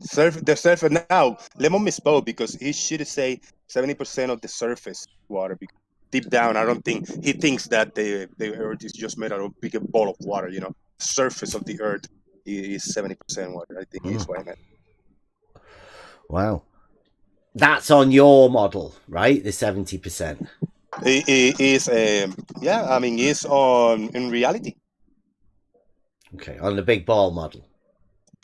The surface. Now, Lemon misspoke because he should say 70% of the surface water. Because deep down, I don't think he thinks that the Earth is just made out of a big ball of water. You know, surface of the Earth is 70% water. I think is what I meant. Wow, that's on your model, right? The 70%. It is, yeah. I mean, it's on in reality. Okay, on the big ball model.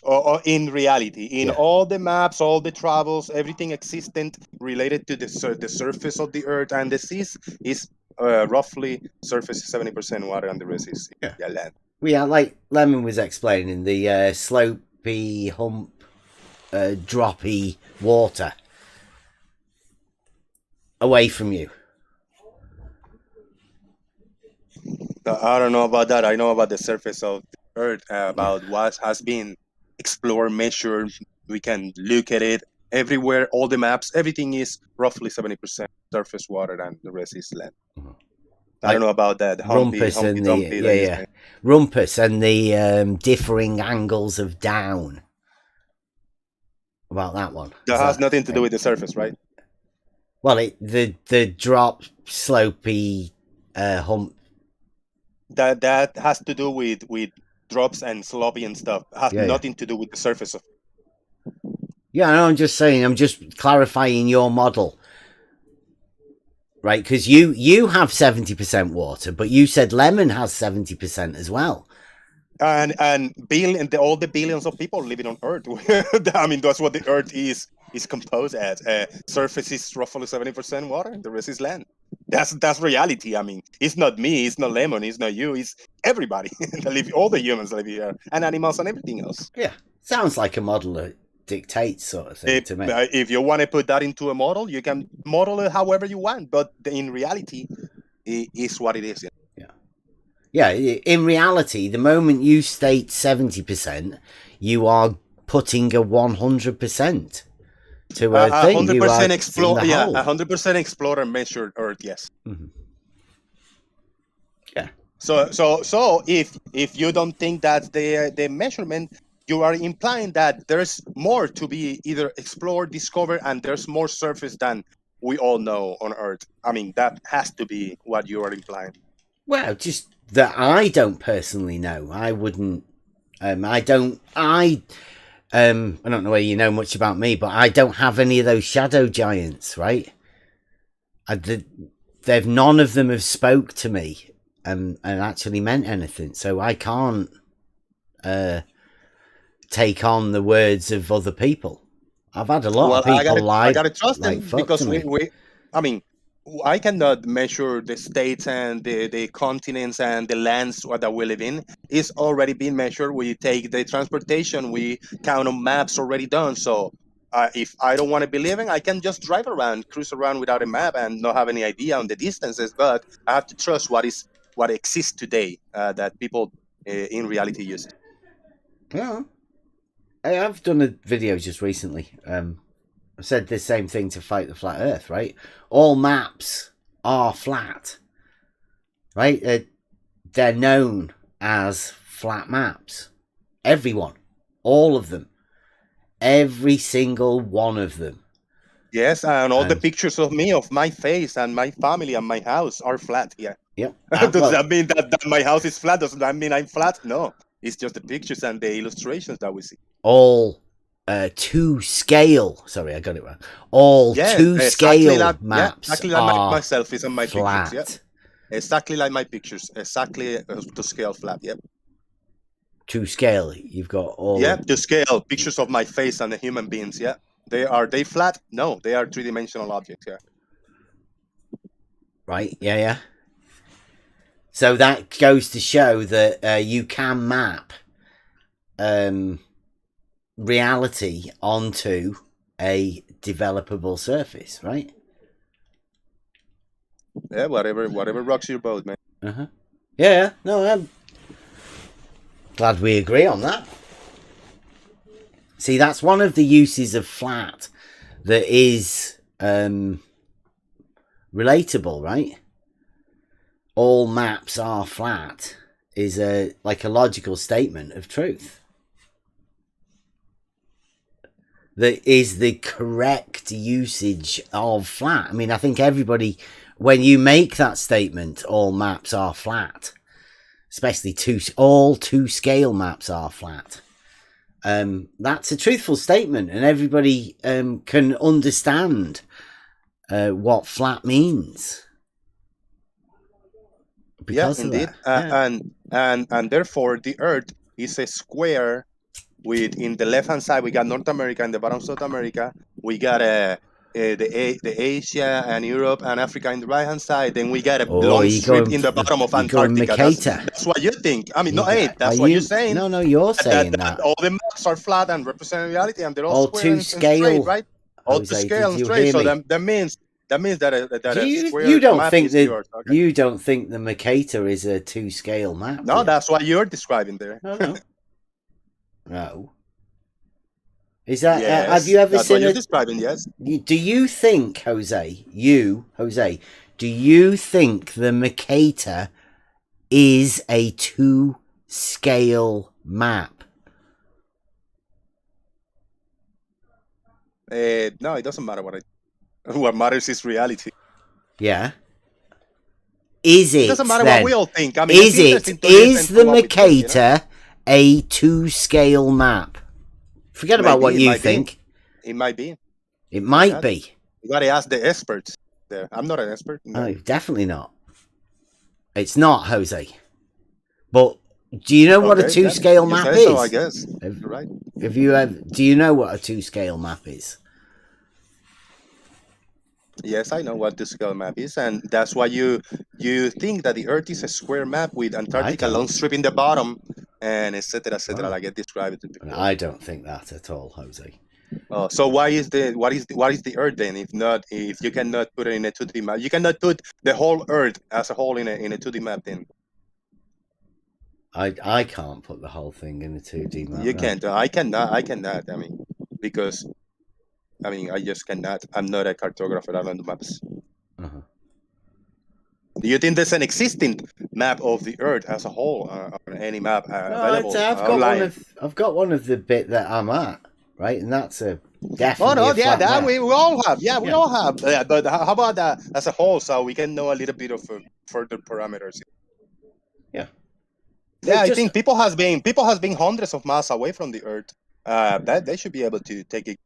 Or in reality, in all the maps, all the travels, everything existent related to the surface of the Earth and the seas is roughly surface 70% water and the rest is land. Yeah, like Lemon was explaining, the slopey, hump, droppy water away from you. I don't know about that. I know about the surface of the Earth, about what has been explored, measured. We can look at it everywhere, all the maps, everything is roughly 70% surface water and the rest is land. I don't know about that. Rumpus and the Rumpus and the differing angles of down. About that one. That has nothing to do with the surface, right? Well, the drop, slopey, hump. That has to do with drops and sloppy and stuff. It has nothing to do with the surface of. Yeah, no, I'm just saying. I'm just clarifying your model, right? Because you have 70% water, but you said Lemon has 70% as well. And all the billions of people living on Earth. I mean, that's what the Earth is composed as. Surface is roughly 70% water. The rest is land. That's reality. I mean, it's not me. It's not Lemon. It's not you. It's everybody that live. All the humans live here, and animals and everything else. Yeah, sounds like a model that dictates sort of thing to me. If you want to put that into a model, you can model it however you want. But in reality, it is what it is. You know? Yeah, in reality, the moment you state 70%, you are putting a 100% to a thing. 100% explore, 100% explore and measure Earth. Yes. Mm-hmm. Yeah. So if you don't think that's the measurement, you are implying that there's more to be either explored, discovered, and there's more surface than we all know on Earth. I mean, that has to be what you are implying. Well, just that I don't personally know. I wouldn't. I don't know whether you know much about me, but I don't have any of those shadow giants, right? they've none of them have spoke to me and actually meant anything. So I can't take on the words of other people. I've had a lot of people lie. I gotta trust like them fuck because to me. I mean, I cannot measure the states and the continents and the lands that we live in. It's already been measured. We take the transportation, we count on maps already done. So if I don't want to be living, I can just drive around, cruise around without a map and not have any idea on the distances. But I have to trust what exists today that people in reality use. Yeah. I've done a video just recently. I said the same thing to fight the flat earth, right? All maps are flat, right? They're known as flat maps. Everyone, all of them, every single one of them. Yes, and all the pictures of me, of my face and my family and my house are flat. Yeah. Yep. Does that mean that my house is flat? Does that mean I'm flat? No. It's just the pictures and the illustrations that we see. All to scale. Sorry, I got it wrong. All to scale maps. Exactly like my selfies and my flat. pictures. Yeah. Exactly like my pictures. Exactly to scale flat. Yep. To scale, you've got all. Yeah, to scale pictures of my face and the human beings. Yeah. Are they flat? No, they are three-dimensional objects. Yeah. Right. Yeah. So that goes to show that you can map reality onto a developable surface, right? Yeah, whatever rocks your boat, man. Yeah. No, I'm glad we agree on that. See, that's one of the uses of flat that is relatable, right? All maps are flat is like a logical statement of truth. That is the correct usage of flat. I mean, I think everybody, when you make that statement, all maps are flat, especially all two-scale maps are flat. That's a truthful statement, and everybody can understand what flat means. Yes, indeed. And therefore, the Earth is a square with, in the left-hand side, we got North America, and the bottom South America. We got the Asia and Europe and Africa in the right-hand side. Then we got a long strip in the bottom of Antarctica. That's what you think. I mean, that's what you're saying. No, you're saying that. All the maps are flat and represent reality, and they're all to scale, and straight, right? All to scale and straight. So that means you don't think that you don't think the Mercator is a two-scale map? No, that's what you're describing there. No. Is that? Yes, have you ever seen what you're describing? Yes. Do you think, Jose? Do you think the Mercator is a two-scale map? No, it doesn't matter what matters is reality. Yeah. Is it? It doesn't matter then, what we all think. I mean, is the Mercator a two-scale map? Forget about what you think. It might be. It might be. You gotta ask the experts there. I'm not an expert. No, definitely not. It's not, Jose. But do you know what a two-scale map is? So, I guess. You're right. Do you know what a two-scale map is? Yes, I know what the scale map is, and that's why you think that the Earth is a square map with Antarctica long strip in the bottom, and etc. like it described. I don't think that at all, Jose. Oh, so what is the Earth then? If you cannot put it in a 2D map, you cannot put the whole Earth as a whole in a 2D map. Then I can't put the whole thing in a 2D map. You can't. I cannot. I mean, because. I just cannot. I'm not a cartographer. I don't do maps. Do you think there's an existing map of the Earth as a whole, on any map available? I've got one of the bit that I'm at, right, and that's a definitely. Oh no, yeah, that we all have. Yeah, we all have. But how about that as a whole, so we can know a little bit of further parameters? Yeah. Yeah, I think people has been hundreds of miles away from the Earth. That they should be able to take it.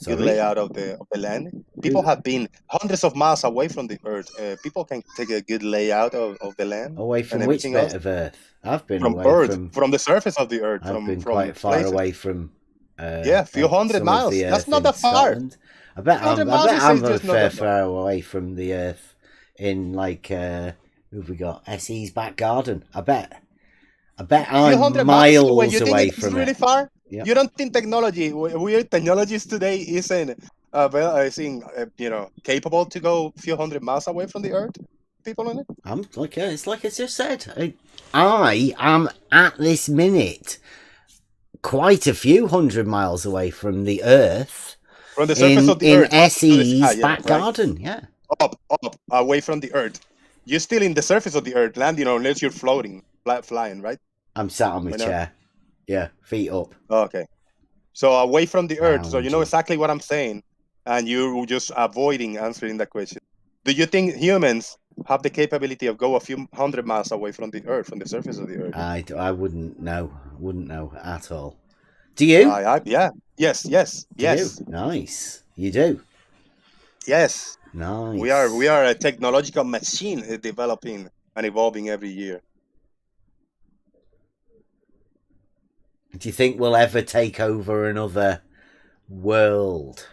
good Sorry? layout of the land. People have been hundreds of miles away from the Earth. People can take a good layout of the land Away and from which everything bit else. of Earth? I've been From away Earth, from the surface of the Earth, I've been from quite far places. away from. Yeah, a few like hundred some of miles. the That's Earth not in that far. Scotland. I bet 100 miles is I'm a just not fair that far. far away from the Earth in like who've we got? SE's back garden. I bet Few I'm hundred miles. When miles you think away it's from really it. far, Yeah. you don't think technology, weird technologies today isn't capable to go a few hundred miles away from the Earth? People on it. I'm like it's like I just said. I am at this minute quite a few hundred miles away from the Earth. From the surface of the in Earth. up to the SE's sky, yeah, back right? garden. Yeah. Up, away from the Earth. You're still in the surface of the Earth, landing unless you're floating, flying, right? I'm sat on my Right now? chair. Yeah, feet up. Okay. So away from the Earth. So you know Lounging. exactly what I'm saying, and you're just avoiding answering the question. Do you think humans have the capability of go a few hundred miles away from the Earth, from the surface of the Earth? I wouldn't know. Wouldn't know at all. Do you? Yeah. Yes. Do you? Nice. You do. Yes. Nice. We are a technological machine developing and evolving every year. Do you think we'll ever take over another world?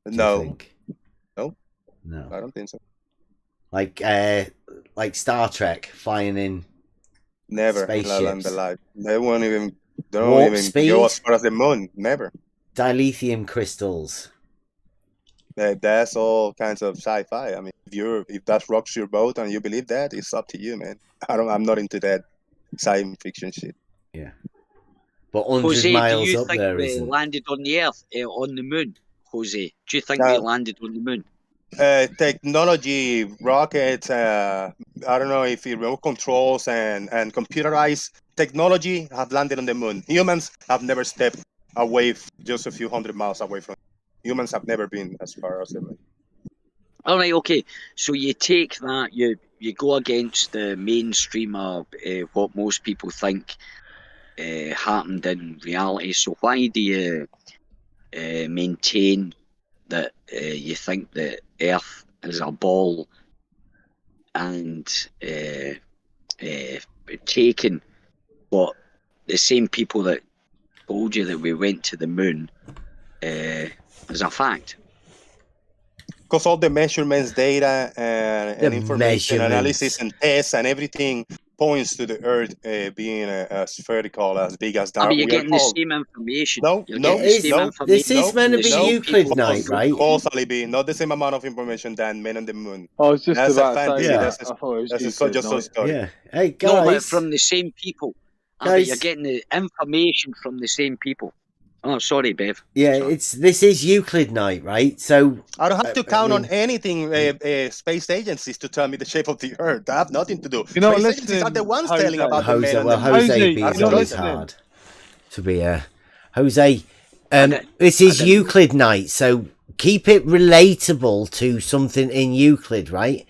Do you No. think? No. No. I don't think so. Like Star Trek flying in Never in spaceships. the life. They won't even Warp speed? go as far as the moon. Never. Dilithium crystals. That's all kinds of sci-fi. I mean, if that rocks your boat and you believe that, it's up to you, man. I'm not into that science fiction shit. Yeah. But 100 Jose, do miles you up think there we isn't. landed on the Earth, on the moon? Jose, do you think we landed on the moon? Technology, rockets, I don't know if remote controls and computerized technology have landed on the moon. Humans have never stepped away just a few hundred miles away from it. Humans have never been as far as the moon. All right, okay. So you take that, you go against the mainstream of what most people think happened in reality. So why do you maintain that you think the Earth is a ball and taken what the same people that told you that we went to the moon as a fact? Because all the measurements, data, and information analysis and tests and everything points to the Earth being spherical, as big as that. But you're getting the same information. No, This is meant to be Euclid night, right? Supposedly be not the same amount of information than Men on the Moon. I was just That's about a to fantasy. say That's that. I thought it was just Euclid a night. story. Yeah. Hey, guys. No, but from the same people. But Guys. you're getting the information from the same people. Oh, sorry, Bev. Yeah, Sorry. this is Euclid night, right? So I don't have to count on anything space agencies to tell me the shape of the Earth. I have nothing to do. You know, space agencies are the ones Jose. telling about the Jose, Men well, on the Moon. Jose B is you're always listening. hard to be Jose. This is Euclid night, so keep it relatable to something in Euclid, right?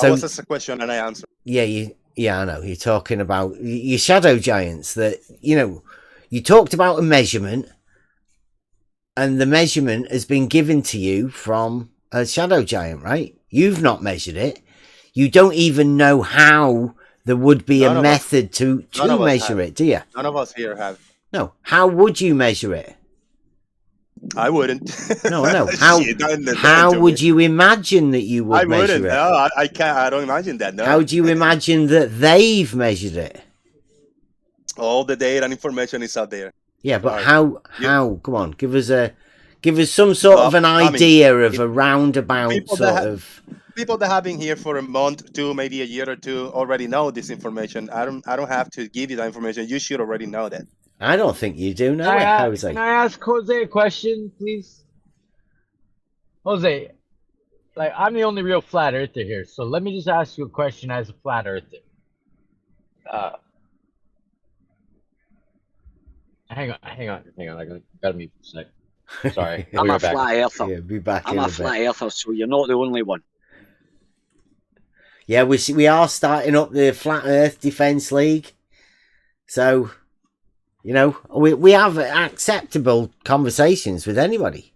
I was asked a question and I answered. Yeah, I know. You're talking about your shadow giants that, you talked about a measurement and the measurement has been given to you from a shadow giant, right? You've not measured it. You don't even know how there would be a method to measure it, do you? None of us here have. No. How would you measure it? I wouldn't. No, I know. How would you imagine that you would measure wouldn't. it? No, I can't. I don't imagine that. No. How do you imagine that they've measured it? All the data and information is out there. Yeah, but how? Come on, give us some sort of an idea of a roundabout People that have been here for a month, two, maybe a year or two, already know this information. I don't have to give you that information. You should already know that. I don't think you do know it, Jose. Can I ask Jose a question, please? Jose, I'm the only real flat earther here, so let me just ask you a question as a flat earther. Hang on. I gotta mute for a sec. Sorry. I'm a flat earther. Yeah, be back I'm in a a flat bit. earther, so you're not the only one. Yeah, we are starting up the Flat Earth Defence League. So You know, we have acceptable conversations with anybody.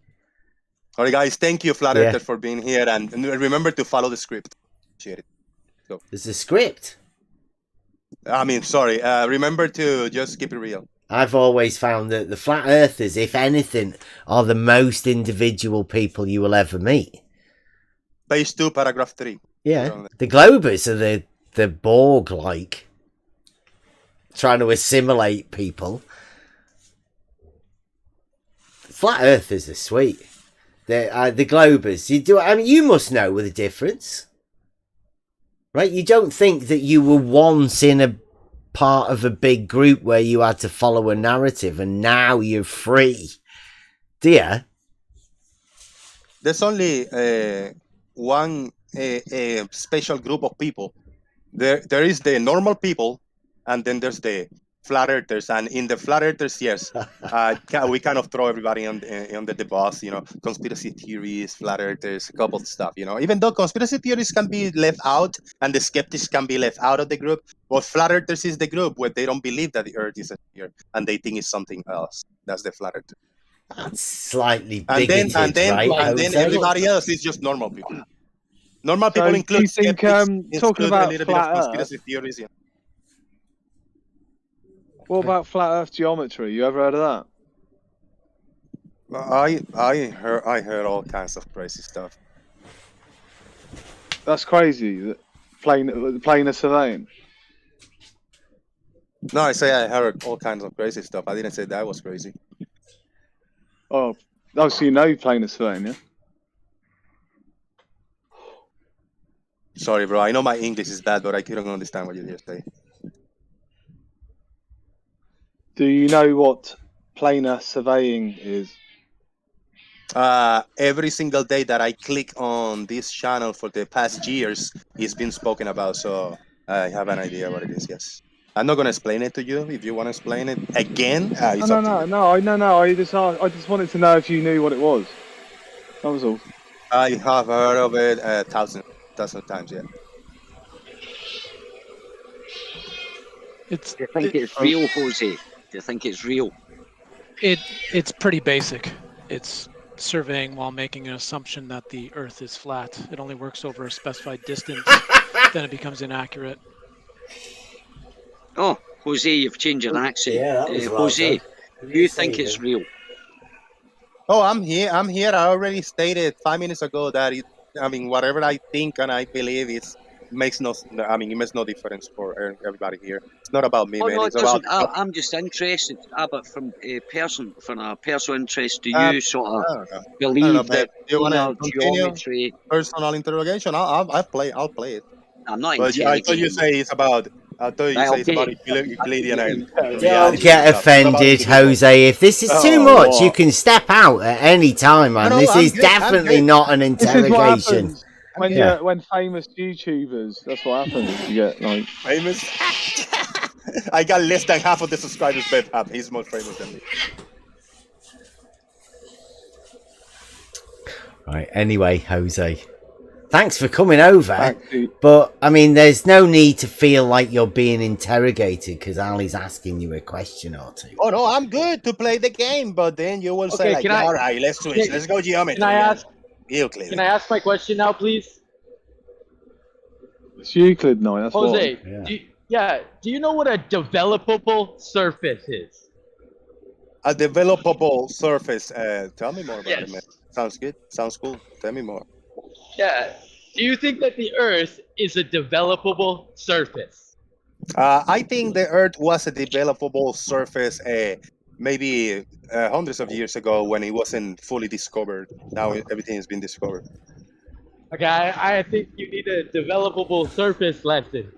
All right, guys. Thank you, Flat Yeah. Earthers, for being here, and remember to follow the script. Appreciate it. There's a script. I mean, sorry. Remember to just keep it real. I've always found that the flat earthers, if anything, are the most individual people you will ever meet. Page 2, paragraph 3. Yeah. The Globers are the Borg-like, trying to assimilate people. Flat earthers are sweet. The Globers, you must know the difference. Right? You don't think that you were once in a part of a big group where you had to follow a narrative and now you're free, do you? There's only one special group of people. There is the normal people, and then there's the flat earthers. And in the flat earthers, yes, we kind of throw everybody on the bus. You know, conspiracy theories, flat earthers, a couple of stuff. You know, even though conspiracy theories can be left out and the skeptics can be left out of the group, but flat earthers is the group where they don't believe that the Earth is a sphere and they think it's something else. That's the flat earthers. That's slightly And bigoted, then right? everybody else is just normal people. Normal people So, include do you think, skeptics, talking include about a little bit flat of Earth, conspiracy theories. Yeah. what about flat Earth geometry? You ever heard of that? I heard all kinds of crazy stuff. That's crazy. Planar surveying. No, I say I heard all kinds of crazy stuff. I didn't say that was crazy. Oh, so you know planar surveying, yeah? Sorry, bro. I know my English is bad, but I couldn't understand what you just say. Do you know what planar surveying is? Every single day that I click on this channel for the past years, it's been spoken about, so I have an idea what it is, yes. I'm not going to explain it to you. If you want to explain it again, it's up to you. No. I just wanted to know if you knew what it was. That was all. I have heard of it 1,000 times, yeah. Do you think it's real, Jose? Do you think it's real? It's pretty basic. It's surveying while making an assumption that the Earth is flat. It only works over a specified distance. Then it becomes inaccurate. Oh, Jose, you've changed your accent. Yeah, that was Jose, well do you think it's real? Oh, I'm here. I already stated 5 minutes ago that whatever I think and I believe it makes no difference for everybody here. It's not about me, Oh, man. no, It's it about. doesn't. I'm just interested. But from a personal interest, do you sort I of don't know. believe that Do you want to continue? geometry? Personal interrogation. I'll play it. I'm not But I thought you interrogating. say it's about. I thought you Right, say it's about okay. Euclidean and Don't reality get and stuff. It's about offended, physical. Jose. If this is too Oh, much, what? you can step out at any time, man. No, This I'm is good, I'm definitely good. not an This is what interrogation. happens when Yeah. when famous YouTubers. That's what happens. You get like. Famous. I got less than half of the subscribers Bev have. He's more famous than me. Right. Anyway, Jose, thanks for coming over. Back to- But I mean, there's no need to feel like you're being interrogated because Ali's asking you a question or two. Oh no, I'm good to play the game, but then you will say Okay, like, all right, let's switch. Let's go geometry. Can I ask? Euclid. Can I ask my question now, please? It's Euclid now. That's Jose, why. Yeah. do you know what a developable surface is? A developable surface. Tell me more about it, Yes. man. Sounds good. Sounds cool. Tell me more. Yeah. Do you think that the Earth is a developable surface? I think the Earth was a developable surface maybe hundreds of years ago when it wasn't fully discovered. Now everything has been discovered. Okay, I think you need a developable surface lesson.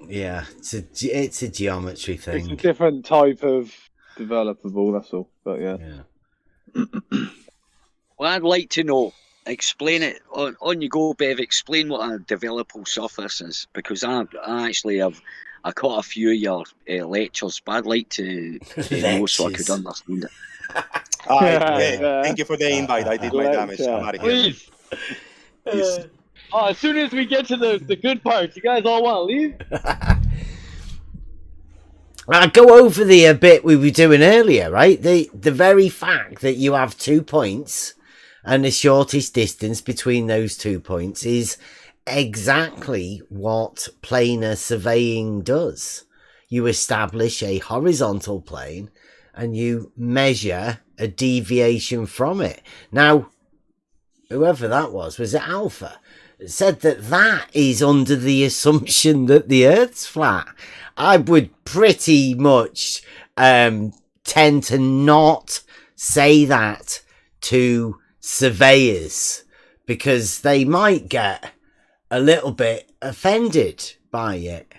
Yeah, it's a geometry It's a thing. different type of developable. That's all. But yeah. Yeah. Well, I'd like to know. Explain it. On you go, Bev. Explain what a developable surface is, because I actually have. I caught a few of your lectures, but I'd like to know so I could Lectures. understand it. Thank you for the invite. I did my damage. I'm out of here. Please. As soon as we get to the good parts, you guys all want to leave? I go over the bit we were doing earlier, right? The very fact that you have 2 points and the shortest distance between those 2 points is exactly what planar surveying does. You establish a horizontal plane and you measure a deviation from it. Now, whoever that was it Alpha? Said that is under the assumption that the Earth's flat. I would pretty much tend to not say that to surveyors because they might get a little bit offended by it.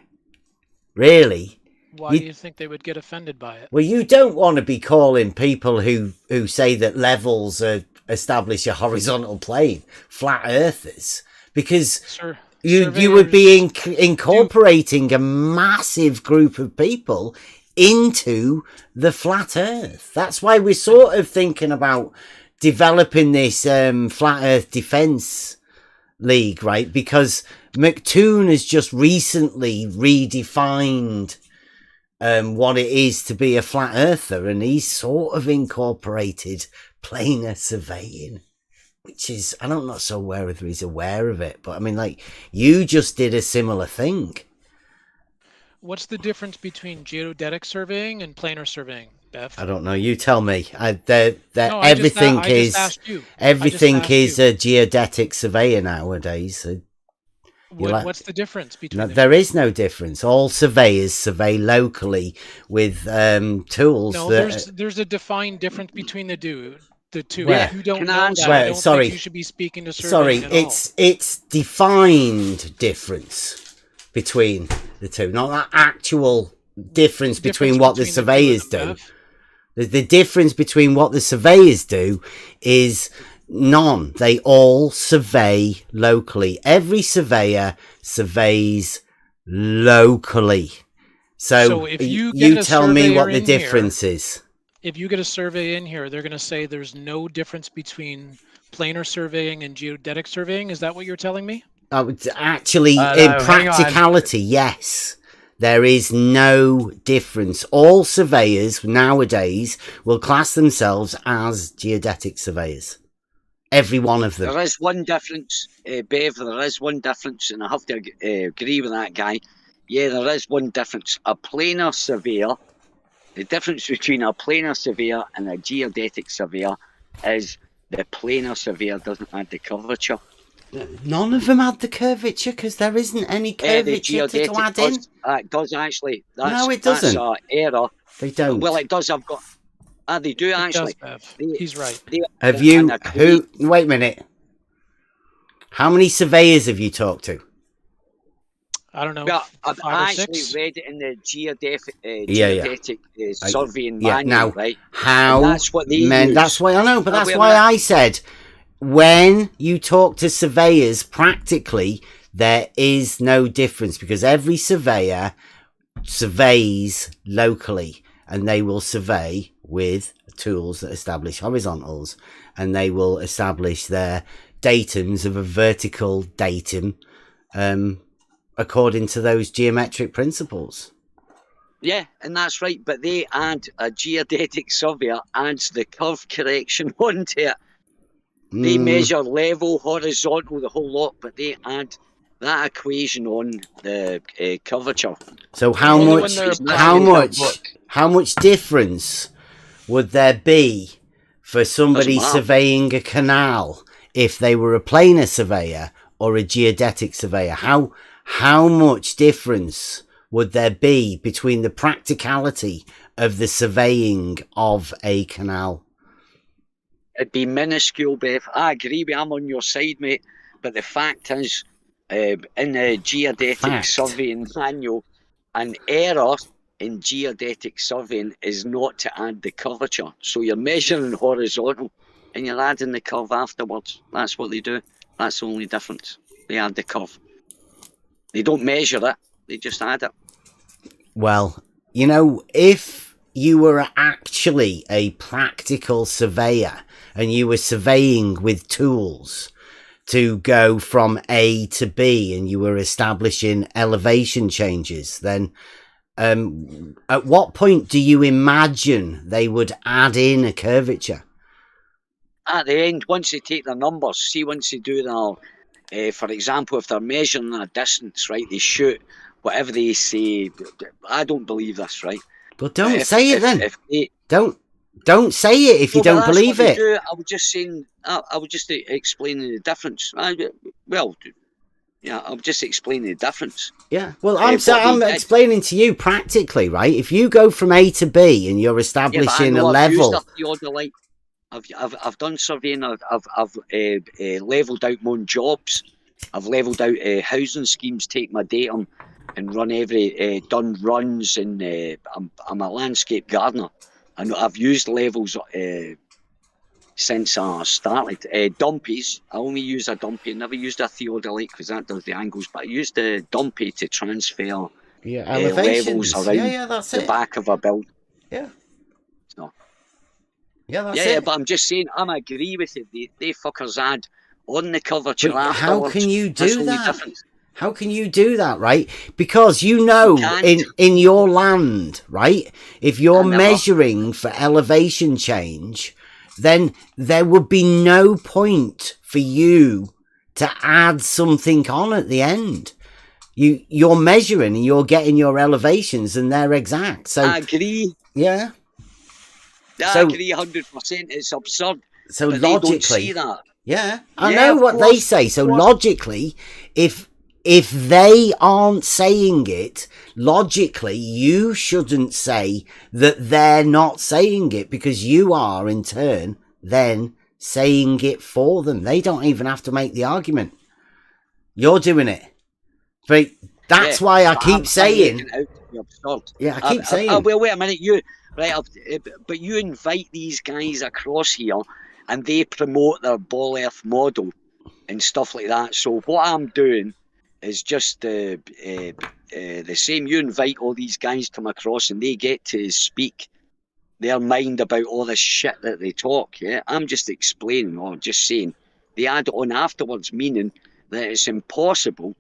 Really? Why do you think they would get offended by it? Well, you don't want to be calling people who say that levels establish a horizontal plane flat earthers, because you would be incorporating a massive group of people into the flat earth. That's why we're sort of thinking about developing this flat earth defense league, right? Because McToon has just recently redefined what it is to be a flat earther, and he's sort of incorporated planar surveying, which is, I'm not so aware whether he's aware of it, but I mean, like, you just did a similar thing. What's the difference between geodetic surveying and planar surveying, Bev? I don't know. You tell me. Everything is a geodetic surveyor nowadays. So what's the difference between them? There is no difference. All surveyors survey locally with tools. No, there's a defined difference between the two. Where? If you don't know that, I don't think you should be speaking to surveying at all. It's defined difference between the two, not that actual difference between what the surveyors do. The difference between what the surveyors do is none. They all survey locally. Every surveyor surveys locally. So if you tell me what the difference is. If you get a survey in here, they're going to say there's no difference between planar surveying and geodetic surveying. Is that what you're telling me? Actually, in practicality, yes. There is no difference. All surveyors nowadays will class themselves as geodetic surveyors. Every one of them. There is one difference, Bev. There is one difference, and I have to agree with that guy. Yeah, there is one difference. A planar surveyor, the difference between a planar surveyor and a geodetic surveyor is the planar surveyor doesn't add the curvature. None of them add the curvature because there isn't any curvature to add in. It does actually. No, it doesn't. That's an error. They don't. Well, it does. I've got. They do actually. He's right. Have you? Who? Wait a minute. How many surveyors have you talked to? I don't know. Well, I've actually read it in the geodetic surveying manual, now, right? How? That's what they use. That's why I know, but that's why I said when you talk to surveyors, practically there is no difference because every surveyor surveys locally, and they will survey with tools that establish horizontals, and they will establish their datums of a vertical datum according to those geometric principles. Yeah, and that's right, but they add a geodetic surveyor adds the curve correction onto it. They measure level, horizontal, the whole lot, but they add that equation on the curvature. So how much difference would there be for somebody surveying a canal if they were a planar surveyor or a geodetic surveyor? How much difference would there be between the practicality of the surveying of a canal? It'd be minuscule, Bev. I agree with you. I'm on your side, mate. But the fact is, in the geodetic surveying manual, an error in geodetic surveying is not to add the curvature. So you're measuring horizontal and you're adding the curve afterwards. That's what they do. That's the only difference. They add the curve. They don't measure it. They just add it. Well, you know, if you were actually a practical surveyor and you were surveying with tools to go from A to B and you were establishing elevation changes, then at what point do you imagine they would add in a curvature? At the end, once they take their numbers, see, once they do their, for example, if they're measuring a distance, right, they shoot whatever they say. I don't believe this, right? Well, don't say it then. Don't say it if you don't believe it. I was just saying. I was just explaining the difference. Yeah, I'm just explaining the difference. Yeah, well, I'm explaining to you practically, right? If you go from A to B and you're establishing a level. I've done surveying. I've levelled out my own jobs. I've levelled out housing schemes. Take my datum and run done runs, and I'm a landscape gardener. And I've used levels since I started. Dumpies, I only use a dumpy. I never used a theodolite because that does the angles, but I used a dumpy to transfer levels around the back of a building. Yeah. So. Yeah, that's it. But I'm just saying, I agree with you. They fuckers add on the curvature. How can you do that? How can you do that, right? Because you know, in your land, right, if you're measuring for elevation change, then there would be no point for you to add something on at the end. You're measuring and you're getting your elevations and they're exact. So I agree. Yeah. I agree 100%. It's absurd. So but logically, they don't see that. Yeah, I know what they say. So logically, if they aren't saying it, logically, you shouldn't say that they're not saying it, because you are, in turn, then saying it for them. They don't even have to make the argument. You're doing it. But that's why I keep saying... Yeah, I keep saying... Well, wait a minute. But you invite these guys across here and they promote their ball earth model and stuff like that. So what I'm doing is just the same. You invite all these guys to come across and they get to speak their mind about all this shit that they talk. Yeah, I'm just explaining or just saying. They add on afterwards, meaning that it's impossible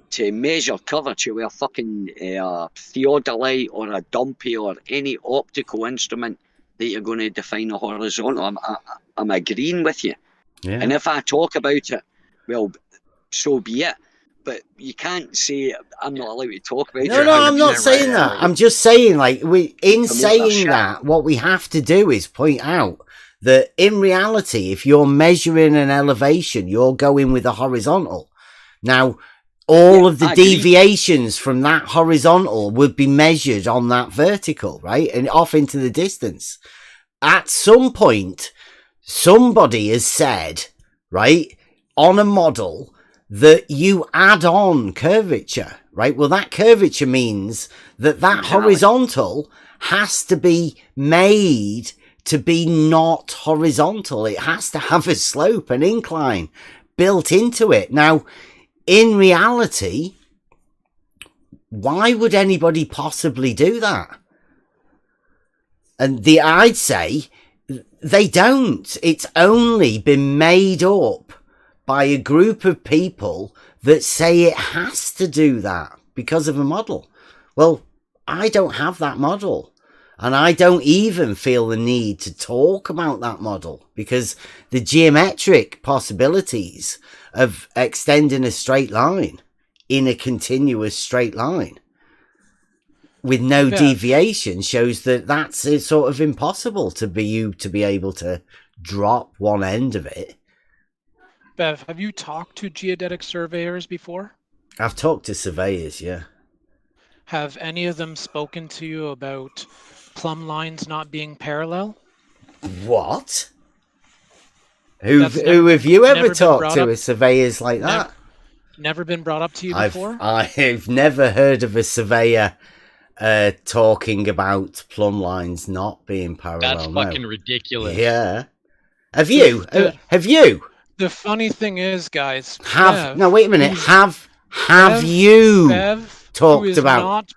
to measure curvature with a fucking theodolite or a dumpy or any optical instrument that you're going to define a horizontal. I'm agreeing with you. Yeah. And if I talk about it, well, so be it. But you can't say I'm not allowed to talk about it. No, I'm not saying that. I'm just saying, like, saying that, what we have to do is point out that in reality, if you're measuring an elevation, you're going with a horizontal. Now, all of the deviations from that horizontal would be measured on that vertical, right? And off into the distance. At some point, somebody has said, right, on a model that you add on curvature, right? Well, that curvature means that horizontal has to be made to be not horizontal. It has to have a slope, an incline built into it. Now, in reality, why would anybody possibly do that? And I'd say they don't. It's only been made up by a group of people that say it has to do that because of a model. Well, I don't have that model. And I don't even feel the need to talk about that model, because the geometric possibilities of extending a straight line in a continuous straight line with no deviation shows that that's sort of impossible to be able to drop one end of it. Bev, have you talked to geodetic surveyors before? I've talked to surveyors, yeah. Have any of them spoken to you about plumb lines not being parallel? What? Who have you ever talked to as surveyors like that? Never been brought up to you before? I've never heard of a surveyor talking about plumb lines not being parallel. That's fucking ridiculous. Yeah. Have you? Have you? The funny thing is, guys. No, wait a minute. Have you talked about?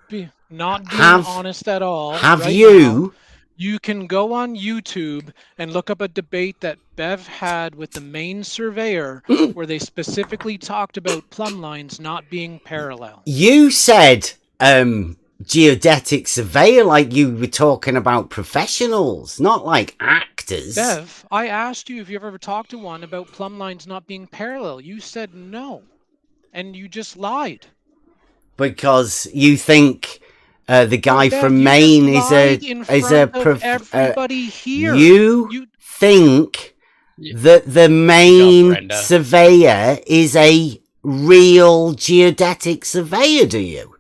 Not being honest at all. Have you? Now, you can go on YouTube and look up a debate that Bev had with the main surveyor where they specifically talked about plumb lines not being parallel. You said geodetic surveyor like you were talking about professionals, not like actors. Bev, I asked you if you've ever talked to one about plumb lines not being parallel. You said no, and you just lied. Because you think the guy Bev, from you Maine just is a lied in front of everybody here. You think that the Maine surveyor is a real geodetic surveyor, do you?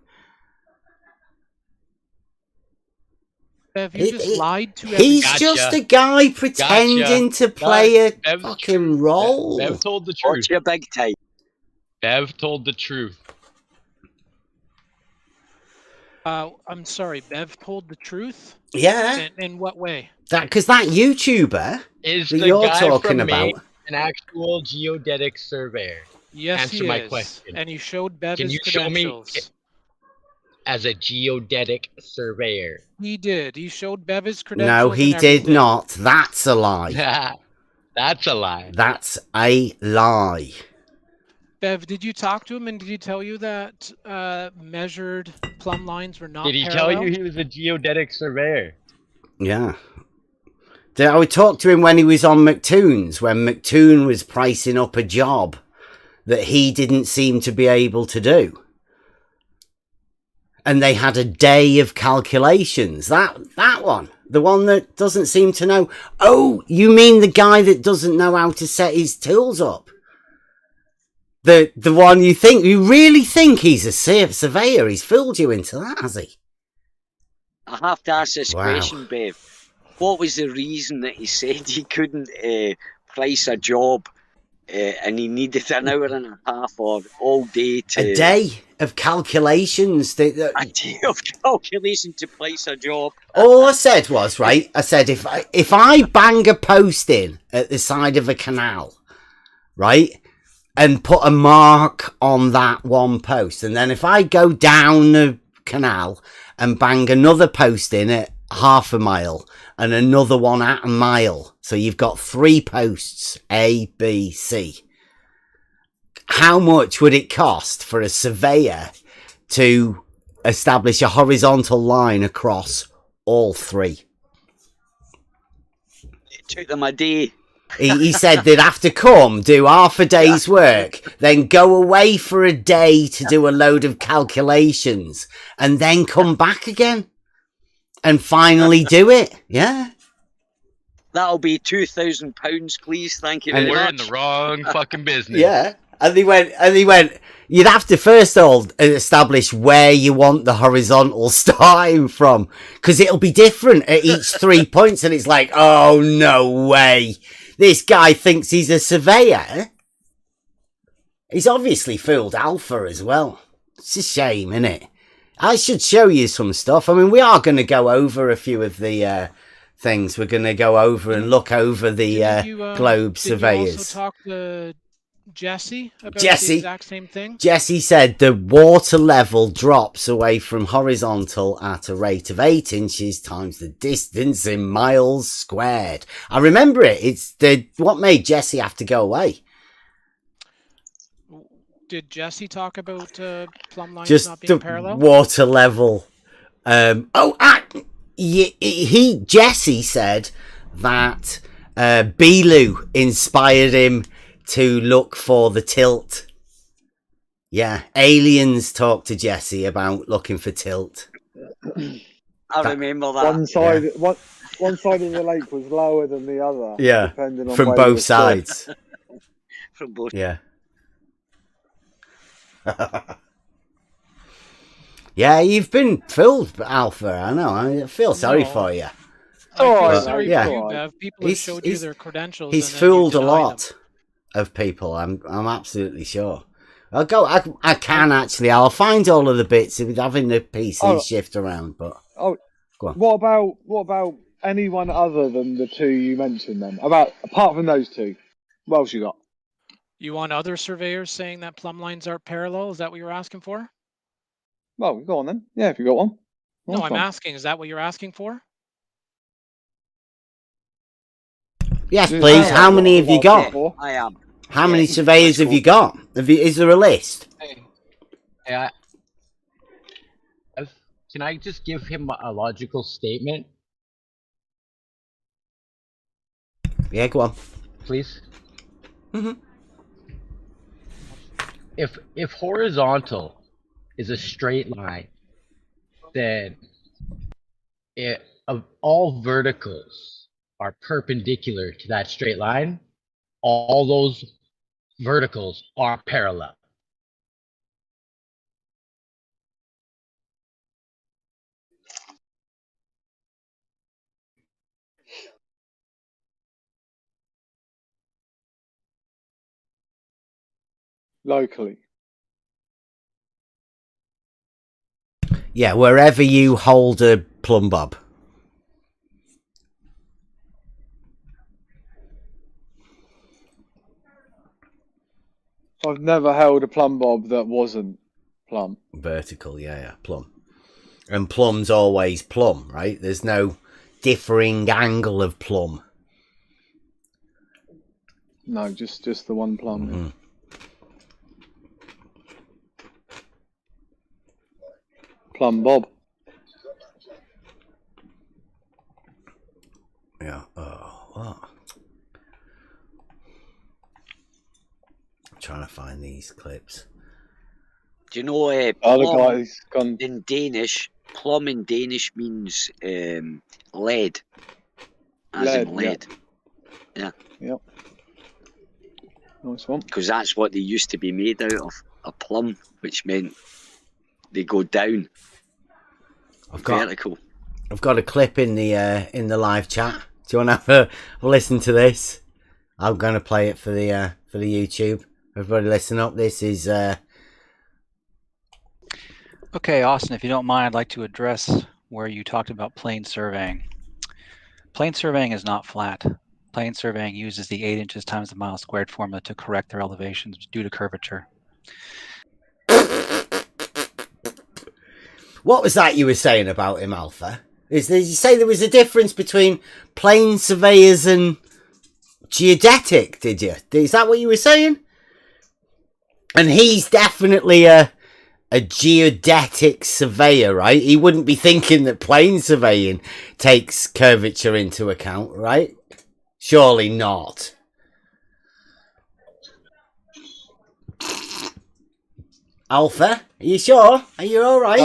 Bev, you just lied to He's everybody. just a guy pretending to play a fucking role. Bev told the truth. What's your big time? Bev told the truth. I'm sorry, Bev told the truth? Yeah. In what way? Because that YouTuber Is that the you're guy talking from about Maine an actual geodetic surveyor? Yes, Answer he my is. question. And he showed Bev Can his you show me credentials. as a geodetic surveyor? He did. He showed Bev his credentials. No, he and did everything. not. That's a lie. That's a lie. That's a lie. Bev, did you talk to him and did he tell you that measured plumb lines were not Did he parallel? tell you he was a geodetic surveyor? Yeah. I would talk to him when he was on McToon's, when McToon was pricing up a job that he didn't seem to be able to do. And they had a day of calculations. That one. The one that doesn't seem to know. Oh, you mean the guy that doesn't know how to set his tools up? The one you really think he's a surveyor. He's fooled you into that, has he? I have to ask this question, Bev. What was the reason that he said he couldn't price a job and he needed an hour and a half or all day to... A day of calculations. A day of calculation to price a job. All I said was, right, I said, if I bang a post in at the side of a canal, right, and put a mark on that one post, and then if I go down the canal and bang another post in at half a mile and another one at a mile, so you've got 3 posts, A, B, C. How much would it cost for a surveyor to establish a horizontal line across all 3? It took them a day. He said they'd have to come, do half a day's work, then go away for a day to do a load of calculations, and then come back again and finally do it. Yeah. That'll be £2,000, please. Thank you very much. We're in the wrong fucking business. Yeah. And they went, you'd have to first of all establish where you want the horizontal starting from, because it'll be different at each 3 points. And it's like, oh, no way. This guy thinks he's a surveyor. He's obviously fooled Alpha as well. It's a shame, isn't it? I should show you some stuff. I mean, we are going to go over a few of the things. We're going to go over and look over the globe surveyors. Did you also talk to Jesse about the exact same thing? Jesse said the water level drops away from horizontal at a rate of 8 inches times the distance in miles squared. I remember it. It's what made Jesse have to go away. Did Jesse talk about plumb lines Just not being the parallel? water level. Jesse said that Belu inspired him to look for the tilt. Yeah, aliens talked to Jesse about looking for tilt. I remember that. One side of the lake was lower than the other. Yeah, depending on from where both you sides. From both. Yeah. Yeah, you've been fooled, Alpha. I know. I feel sorry for you. I feel sorry yeah. for you, Bev. People have showed you their credentials. He's and then you fooled a deny lot of people. I'm absolutely sure. I'll go. I can actually. I'll find all of the bits of having the PC shift around. But go on. What about anyone other than the 2 you mentioned? Then apart from those 2, what else you got? You want other surveyors saying that plumb lines aren't parallel? Is that what you're asking for? Well, go on then. Yeah, if you got one. No, I'm asking. Is that what you're asking for? Yes, please. How many have you got? I am. How many surveyors have you got? Is there a list? Can I just give him a logical statement, Yeah, go on. please? Mhm. If horizontal is a straight line, then of all verticals are perpendicular to that straight line, all those verticals are parallel. Locally. Yeah, wherever you hold a plumb bob. I've never held a plumb bob that wasn't plumb. Vertical, yeah, plumb. And plumb's always plumb, right? There's no differing angle of plumb. No, just the one plumb. Mm-hmm. Plumb bob. Yeah. Oh, what? I'm trying to find these clips. Do you know Other plum guy's gone. in Danish? Plum in Danish means lead. As in lead. Yeah. Yep. Nice one. Because that's what they used to be made out of, a plum, which meant they go down. Vertical. I've got a clip in the live chat. Do you want to have a listen to this? I'm going to play it for the YouTube. Everybody listen up. This is Okay, Austin, if you don't mind, I'd like to address where you talked about plane surveying. Plane surveying is not flat. Plane surveying uses the 8 inches times the mile squared formula to correct their elevations due to curvature. What was that you were saying about him, Alpha? Did you say there was a difference between plane surveyors and geodetic, did you? Is that what you were saying? And he's definitely a geodetic surveyor, right? He wouldn't be thinking that plane surveying takes curvature into account, right? Surely not. Alpha, are you sure? Are you all right?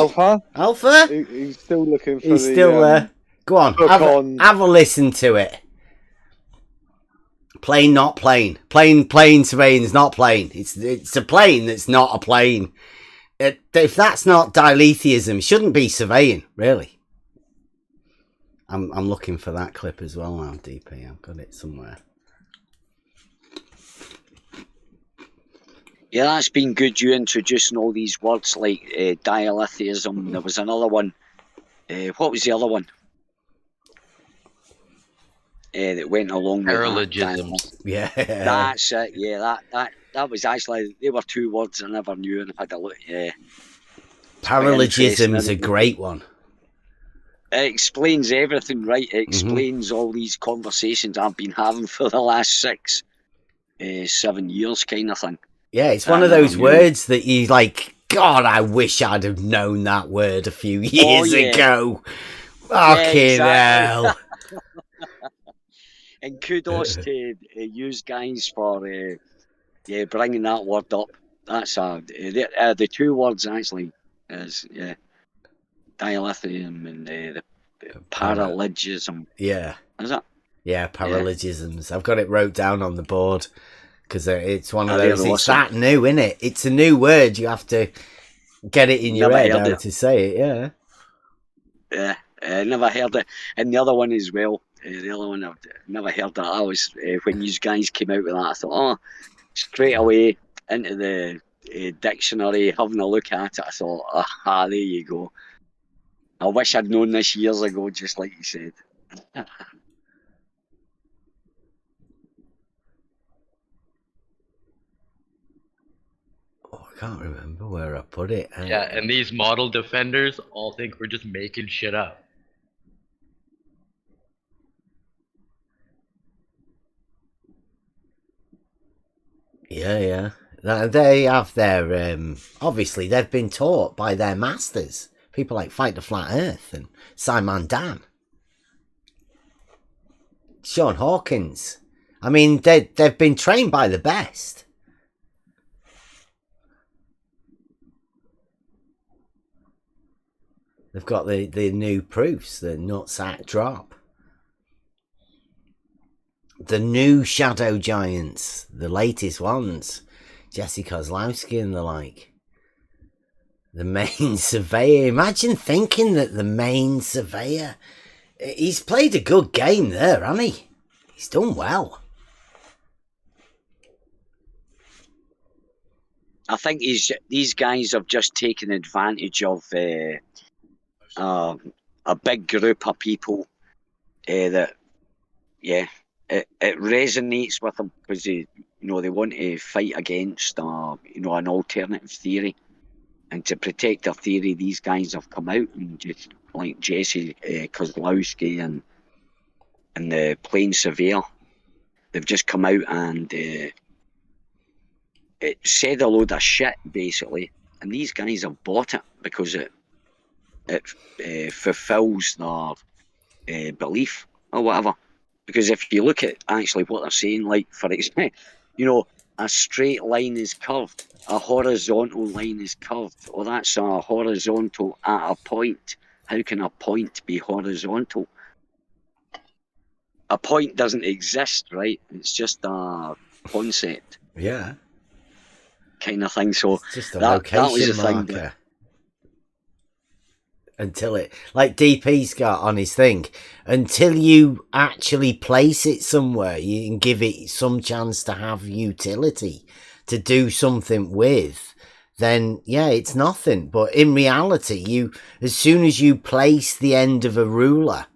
Alpha? He's still looking for He's still go on. Have a listen to it. Plane, not plane. Plane surveying is not plane. It's a plane that's not a plane. If that's not diletheism, it shouldn't be surveying, really. I'm looking for that clip as well now, DP. I've got it somewhere. Yeah, that's been good, you introducing all these words like dialetheism. There was another one. What was the other one? That went along with Paralogisms. Yeah. That's it. Yeah, that was actually, they were 2 words I never knew, and I had a look. Yeah. Paralogism's a great one. It explains everything, right? It explains all these conversations I've been having for the last 6, 7 years, kind of thing. Yeah, it's one of those words that you like, God, I wish I'd have known that word a few years ago. Fucking hell. And kudos to you guys for bringing that word up. That's the 2 words actually is dialetheism and the paralogism. Yeah. Is that? Yeah, paralogisms. I've got it wrote down on the board because it's one of those. It's that new, isn't it? It's a new word. You have to get it in your head how to say it. Yeah. Yeah, I never heard it. And the other one as well. The other one I've never heard that. I was when you guys came out with that, I thought, straight away into the dictionary, having a look at it. I thought, aha, there you go. I wish I'd known this years ago, just like you said. I can't remember where I put it. Yeah, and these model defenders all think we're just making shit up. Yeah. They have their obviously they've been taught by their masters People like Fight the Flat Earth and Simon Dan. Sean Hawkins. I mean, they've been trained by the best. They've got the new proofs, the nutsack drop. The new shadow giants, the latest ones. Jesse Kozlowski and the like. The main surveyor. Imagine thinking that the main surveyor... He's played a good game there, hasn't he? He's done well. I think these guys have just taken advantage of a big group of people that, yeah, it resonates with them because they want to fight against an alternative theory, and to protect their theory, these guys have come out and just like Jesse Kozlowski and the Plain Surveyor, they've just come out and it said a load of shit basically, and these guys have bought it because it fulfills their belief or whatever. Because if you look at actually what they're saying, like for example, a straight line is curved, a horizontal line is curved, or that's a horizontal at a point. How can a point be horizontal? A point doesn't exist, right? It's just a concept. Yeah. Kind of thing. So it's just a that location was the marker. thing that, until it, like DP's got on his thing, until you actually place it somewhere, you can give it some chance to have utility, to do something with, then yeah, it's nothing. But in reality, as soon as you place the end of a ruler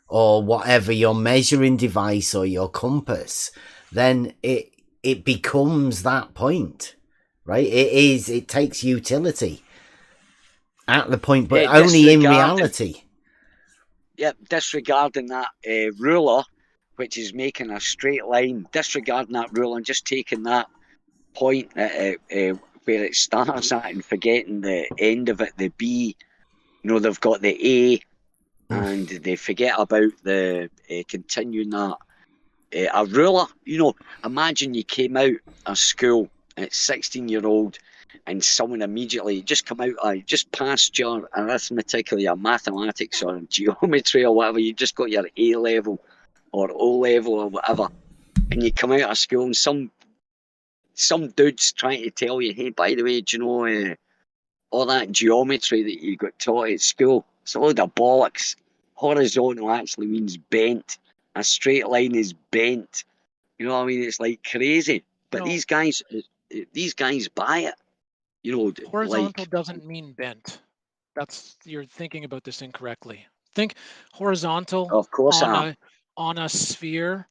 or whatever your measuring device or your compass, then it becomes that point, right? It takes utility at the point, but only in reality. Yep, disregarding that ruler, which is making a straight line, disregarding that ruler and just taking that point where it starts at and forgetting the end of it, the B. They've got the A, and they forget about the continuing that. A ruler, imagine you came out of school at 16-year-old and someone immediately just come out, just passed your arithmetic or your mathematics or geometry or whatever, you just got your A level or O level or whatever, and you come out of school and some dude's trying to tell you, hey, by the way, do you know all that geometry that you got taught at school, it's a load of bollocks. Horizontal actually means bent. A straight line is bent. You know what I mean? It's like crazy. But these guys buy it. Horizontal doesn't mean bent. You're thinking about this incorrectly. Think horizontal of course on a sphere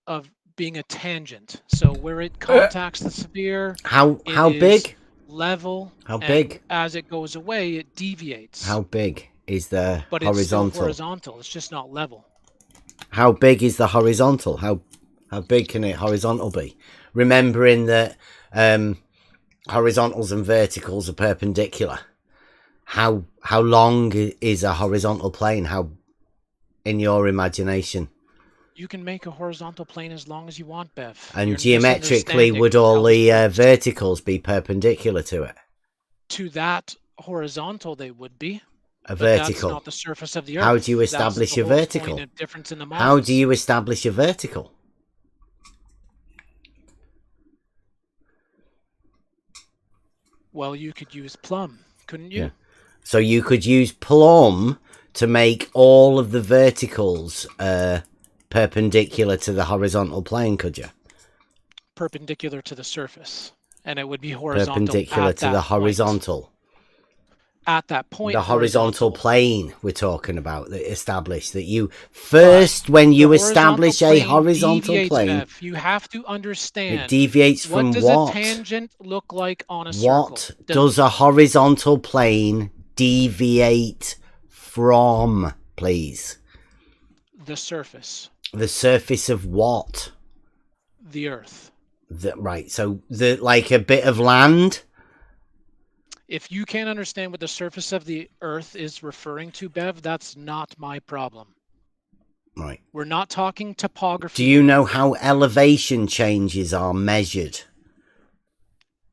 of being a tangent. So where it contacts the sphere, how big? Level. How big? As it goes away, it deviates. How big is the but horizontal? It's still horizontal. It's just not level. How big is the horizontal? How big can it horizontal be? Remembering that horizontals and verticals are perpendicular. How long is a horizontal plane? How, in your imagination? You can make a horizontal plane as long as you want, Bev. And geometrically, would all the verticals be perpendicular to it? To that horizontal, they would be. A vertical. That's not the surface of the Earth. How do you establish a vertical? How do you establish a vertical? Well, you could use Plumb, couldn't you? Yeah. So you could use Plumb to make all of the verticals perpendicular to the horizontal plane, could you? Perpendicular to the surface. And it would be horizontal. Perpendicular to the horizontal. At that point, the horizontal plane we're talking about, that established that you first, when you establish a horizontal plane, you have to understand it deviates from what? What does a tangent look like on a circle? What does a horizontal plane deviate from, please? The surface. The surface of what? The Earth. Right. So like a bit of land. If you can't understand what the surface of the Earth is referring to, Bev, that's not my problem. Right. We're not talking topography. Do you know how elevation changes are measured?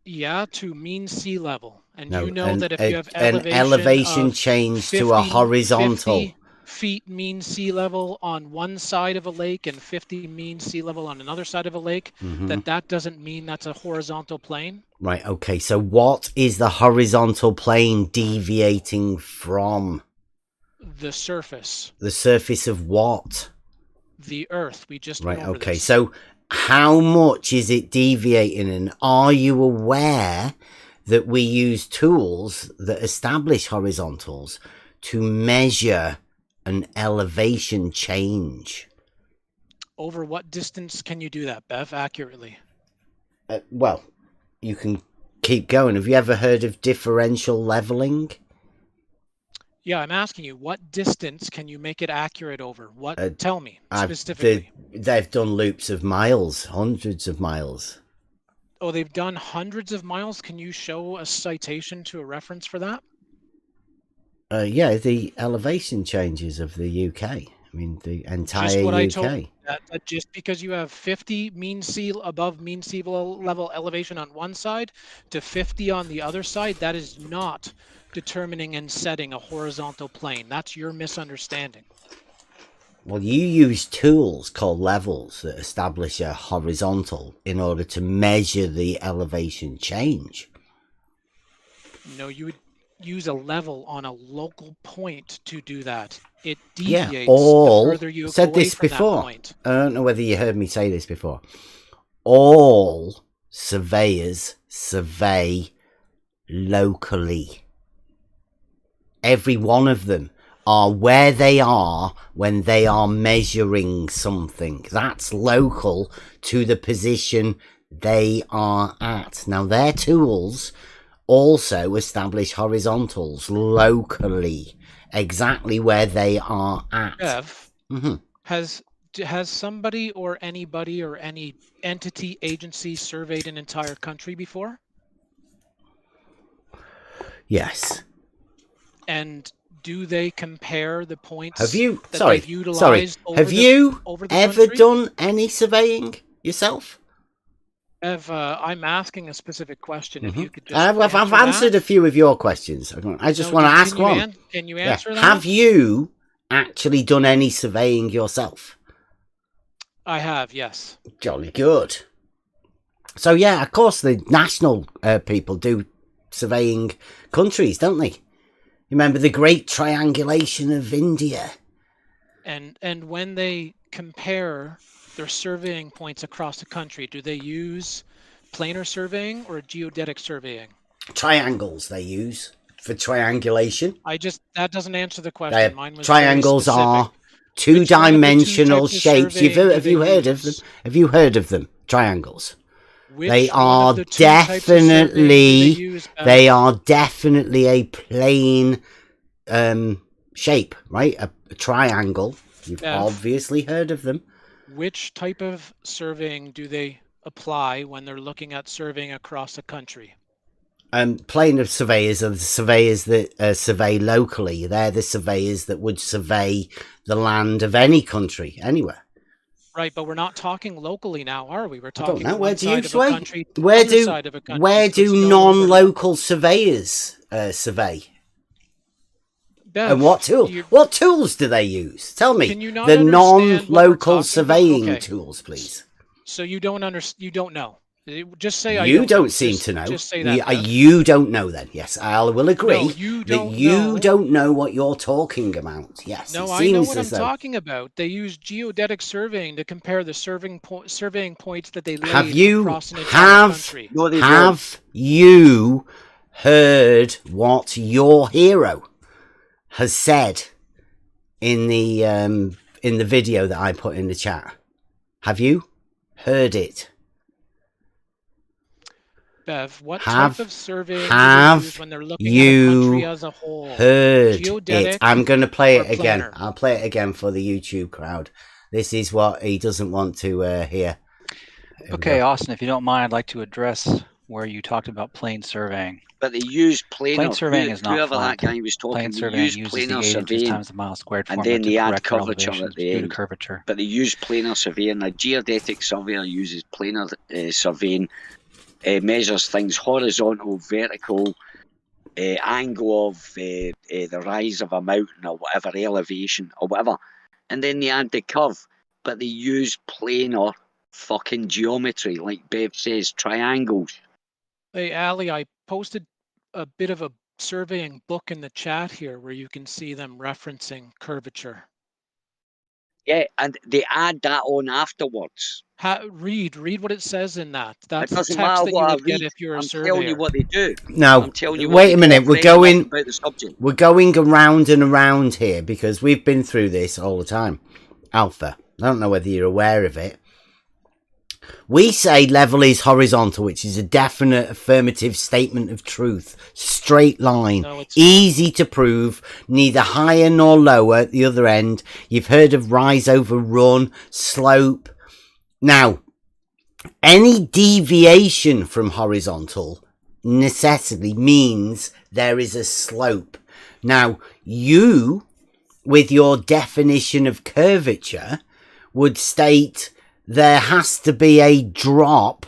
Yeah, to mean sea level. And No, you know that if you have an elevation of change 50, to a horizontal. 50 feet mean sea level on one side of a lake and 50 mean sea level on another side of a lake, that doesn't mean that's a horizontal plane. Right, okay. So what is the horizontal plane deviating from? The surface. The surface of what? The Earth. We just Right, went over okay. this. So how much is it deviating? And are you aware that we use tools that establish horizontals to measure an elevation change? Over what distance can you do that, Bev, accurately? Well, you can keep going. Have you ever heard of differential leveling? Yeah, I'm asking you, what distance can you make it accurate over? What? Tell me specifically. They've done loops of miles, hundreds of miles. Oh, they've done hundreds of miles. Can you show a citation to a reference for that? Yeah, the elevation changes of the UK. I mean, the entire just what UK. I told you, that just because you have 50 above mean sea level elevation on one side to 50 on the other side, that is not determining and setting a horizontal plane. That's your misunderstanding. Well, you use tools called levels that establish a horizontal in order to measure the elevation change. No, you would use a level on a local point to do that. It deviates Yeah, all the further you said go away this from before. that point. I don't know whether you heard me say this before. All surveyors survey locally. Every one of them are where they are when they are measuring something. That's local to the position they are at. Now, their tools also establish horizontals locally, exactly where they are at. Bev, has somebody or anybody or any entity, agency surveyed an entire country before? Yes. And do they compare the points Have you? that Sorry, they've utilized have you over the ever country? done any surveying yourself? Bev, I'm asking a specific question. If you could just I've answered a few of your questions. I just want to ask one. Can you answer that? Have you actually done any surveying yourself? I have, yes. Jolly good. So yeah, of course the national people do surveying countries, don't they? Remember the great triangulation of India? And when they compare their surveying points across the country, do they use planar surveying or geodetic surveying? Triangles they use for triangulation. That doesn't answer the question. Mine was triangles very are specific. two-dimensional shapes. Have you heard of them? Have you heard of them? Triangles. They are definitely a plane shape, right? A triangle. You've obviously heard of them. Which type of surveying do they apply when they're looking at surveying across a country? Planar surveyors are the surveyors that survey locally. They're the surveyors that would survey the land of any country, anywhere. Right, but we're not talking locally now, are we? We're talking I don't know. Where do you survey? Where do non-local surveyors survey? Bev, and what tools do they use? Tell me the non-local surveying tools, please. So you don't know. Just say I you don't know. seem to know. Just say that. You don't know then. Yes, I will agree no, you don't know what you're talking about. Yes. No, I know what I'm talking about. They use geodetic surveying to compare the surveying points that they laid across an entire country. Have you heard what your hero has said in the video that I put in the chat? Have you heard it? Bev, what type of surveying do they use when they're looking at a country as a whole? Heard geodetic it. I'm going to play it again. planar? I'll play it again for the YouTube crowd. This is what he doesn't want to hear. Okay, Austin, if you don't mind, I'd like to address where you talked about plane surveying. But they use planar. Plane surveying is not Whoever flat. that guy was talking, Plane they surveying use uses the planar 8 inches surveying, times the mile squared and formula then to they add correct for curvature elevation at the due to end. curvature. But they use planar surveying. A geodetic surveyor uses planar surveying, measures things horizontal, vertical, angle of the rise of a mountain or whatever, elevation or whatever, and then they add the curve. But they use planar fucking geometry, like Bev says, triangles. Hey, Ali, I posted a bit of a surveying book in the chat here where you can see them referencing curvature. Yeah, and they add that on afterwards. Read what it says in that. That's It doesn't text matter that you what I would get read. if you're a I'm surveyor. telling you what they do. Now, I'm telling you what wait they a do. minute. I've We're read enough going. about the subject. We're going around and around here because we've been through this all the time. Alpha. I don't know whether you're aware of it. We say level is horizontal, which is a definite affirmative statement of truth. Straight line. No, it's Easy to prove. Neither higher nor lower at the other end. You've heard of rise over run, slope. Now, any deviation from horizontal necessity means there is a slope. Now, you, with your definition of curvature, would state there has to be a drop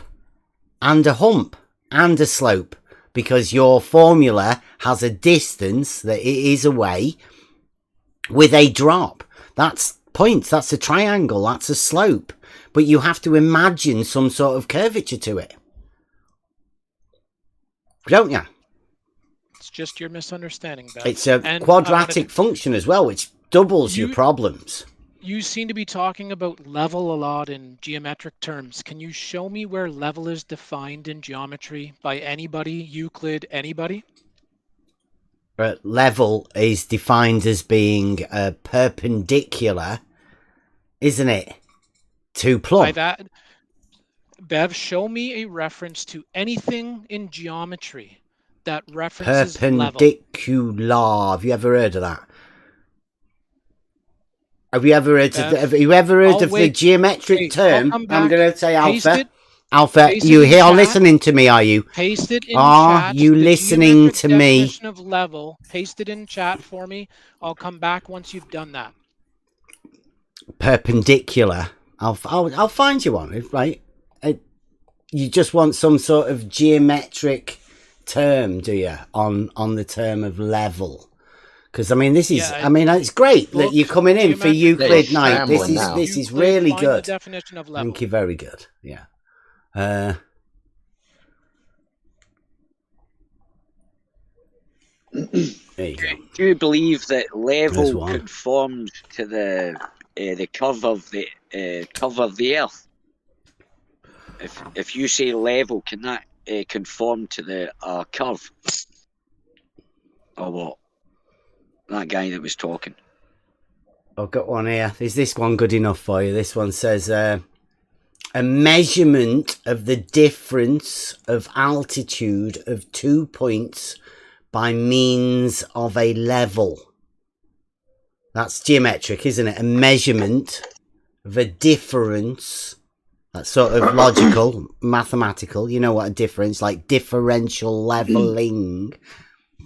and a hump and a slope because your formula has a distance that it is away with a drop. That's points, that's a triangle, that's a slope. But you have to imagine some sort of curvature to it. Don't you? It's just your misunderstanding, Beth. It's a And quadratic function as well, which doubles your You- problems. You seem to be talking about level a lot in geometric terms. Can you show me where level is defined in geometry by anybody, Euclid, anybody? Level is defined as being perpendicular, isn't it, to Plumb? Bev, show me a reference to anything in geometry that references level. Perpendicular. Have you ever heard of that? Have you ever heard Bev, have you ever heard I'll of the wait. geometric Hey, term? I'll come I'm back. going to say Paste alpha. it. Alpha, Paste it you in here are chat. listening to me, are you? Paste it in Are chat. you the listening geometric to me? definition of level. Paste it in chat for me. I'll come back once you've done that. Perpendicular. I'll find you one, right? You just want some sort of geometric term, do you, on the term of level? Because I mean, this is it's great that you're coming in for Euclid night. This is really good. The definition of level. Thank you, very good. Yeah. There you go. Do you believe that level conforms to the curve of the Earth? If you say level, can that conform to the curve? Or what? That guy that was talking. I've got one here. Is this one good enough for you? This one says a measurement of the difference of altitude of 2 points by means of a level. That's geometric, isn't it? A measurement of a difference. That's sort of logical, mathematical. You know what a difference, like differential leveling.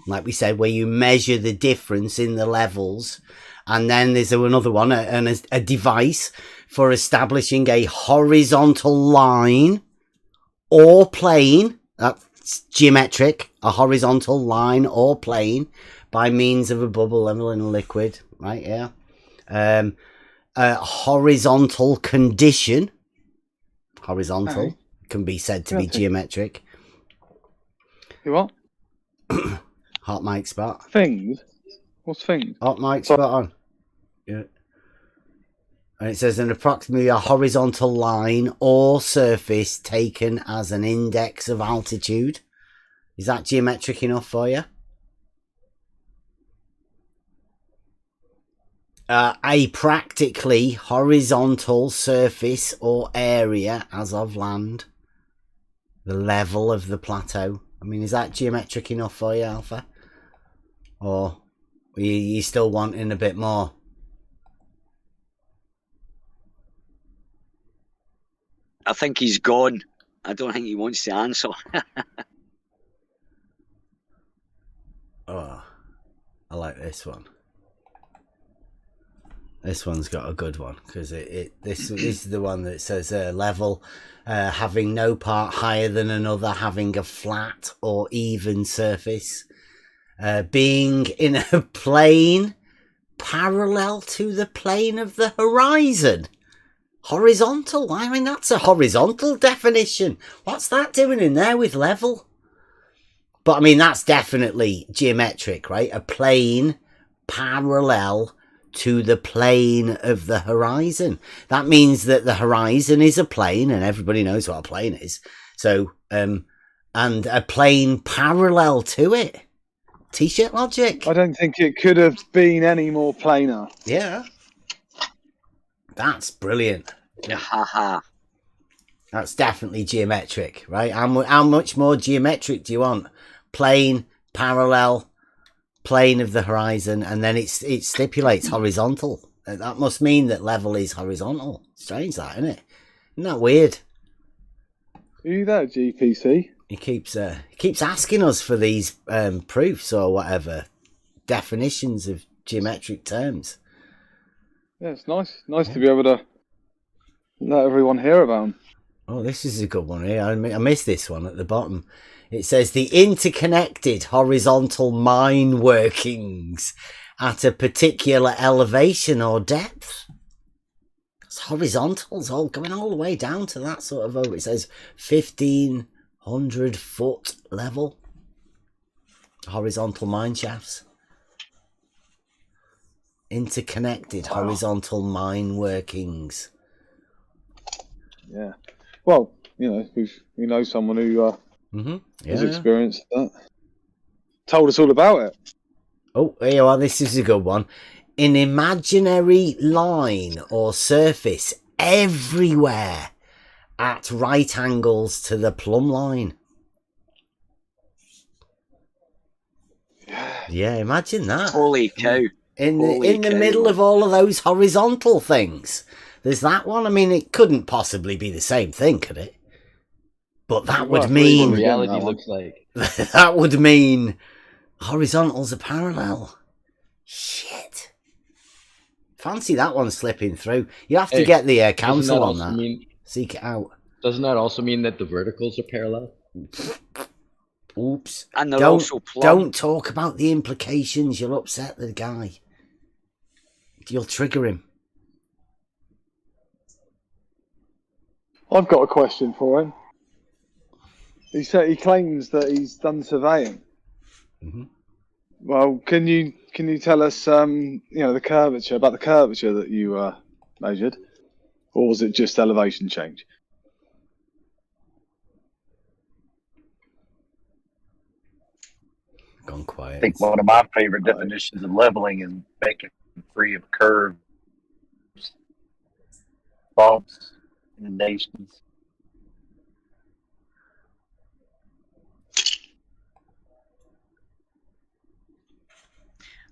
Like we said, where you measure the difference in the levels. And then there's another one, a device for establishing a horizontal line or plane. That's geometric, a horizontal line or plane by means of a bubble level in a liquid. Right, yeah. A horizontal condition. Horizontal can be said to be geometric. You what? Hot mic spot. Things? What's things? Hot mic spot on. Yeah. And it says an approximately a horizontal line or surface taken as an index of altitude. Is that geometric enough for you? A practically horizontal surface or area as of land. The level of the plateau. I mean, is that geometric enough for you, Alpha? Or are you still wanting a bit more? I think he's gone. I don't think he wants to answer. I like this one. This one's got a good one because this is the one that says level, having no part higher than another, having a flat or even surface, being in a plane parallel to the plane of the horizon. Horizontal. I mean, that's a horizontal definition. What's that doing in there with level? But I mean, that's definitely geometric, right? A plane parallel to the plane of the horizon. That means that the horizon is a plane, and everybody knows what a plane is. So, and a plane parallel to it. T-shirt logic. I don't think it could have been any more planar. Yeah. That's brilliant. Haha. That's definitely geometric, right? How much more geometric do you want? Plane, parallel, plane of the horizon, and then it stipulates horizontal. That must mean that level is horizontal. Strange that, isn't it? Isn't that weird? Are you there, GPC? He keeps asking us for these proofs or whatever, definitions of geometric terms. Yeah, it's nice to be able to let everyone hear about them. Oh, this is a good one here. I missed this one at the bottom. It says the interconnected horizontal mine workings at a particular elevation or depth. It's horizontals all going all the way down to that sort of over. It says 1,500 foot level. Horizontal mine shafts. Interconnected horizontal mine workings. Yeah. Well, we know someone who has experienced that. Told us all about it. Oh, here you are. This is a good one. An imaginary line or surface everywhere at right angles to the plumb line. Yeah, imagine that. Holy cow. In the middle of all of those horizontal things. There's that one. I mean, it couldn't possibly be the same thing, could it? But that would mean... What reality looks like. That would mean horizontals are parallel. Shit. Fancy that one slipping through. You have to get the council on that. Seek it out. Doesn't that also mean that the verticals are parallel? Oops. And they're also plumb. Don't talk about the implications. You'll upset the guy. You'll trigger him. I've got a question for him. He claims that he's done surveying. Mm-hmm. Well, can you tell us the curvature that you measured, or was it just elevation change? Gone quiet. I think one of my favorite definitions of leveling is making free of curves, bumps, inundations.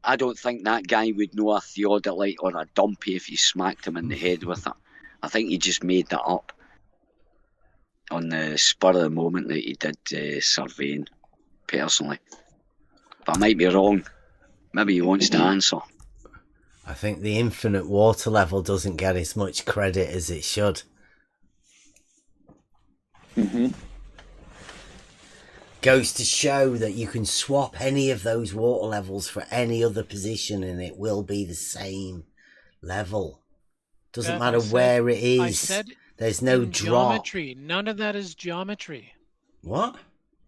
I don't think that guy would know a theodolite or a dumpy if you smacked him in the head with it. I think he just made that up on the spur of the moment that he did surveying, personally. But I might be wrong. Maybe he wants to answer. I think the infinite water level doesn't get as much credit as it should. Mm-hmm. Goes to show that you can swap any of those water levels for any other position and it will be the same level. Doesn't matter where it is. There's no drop. Geometry. None of that is geometry. What?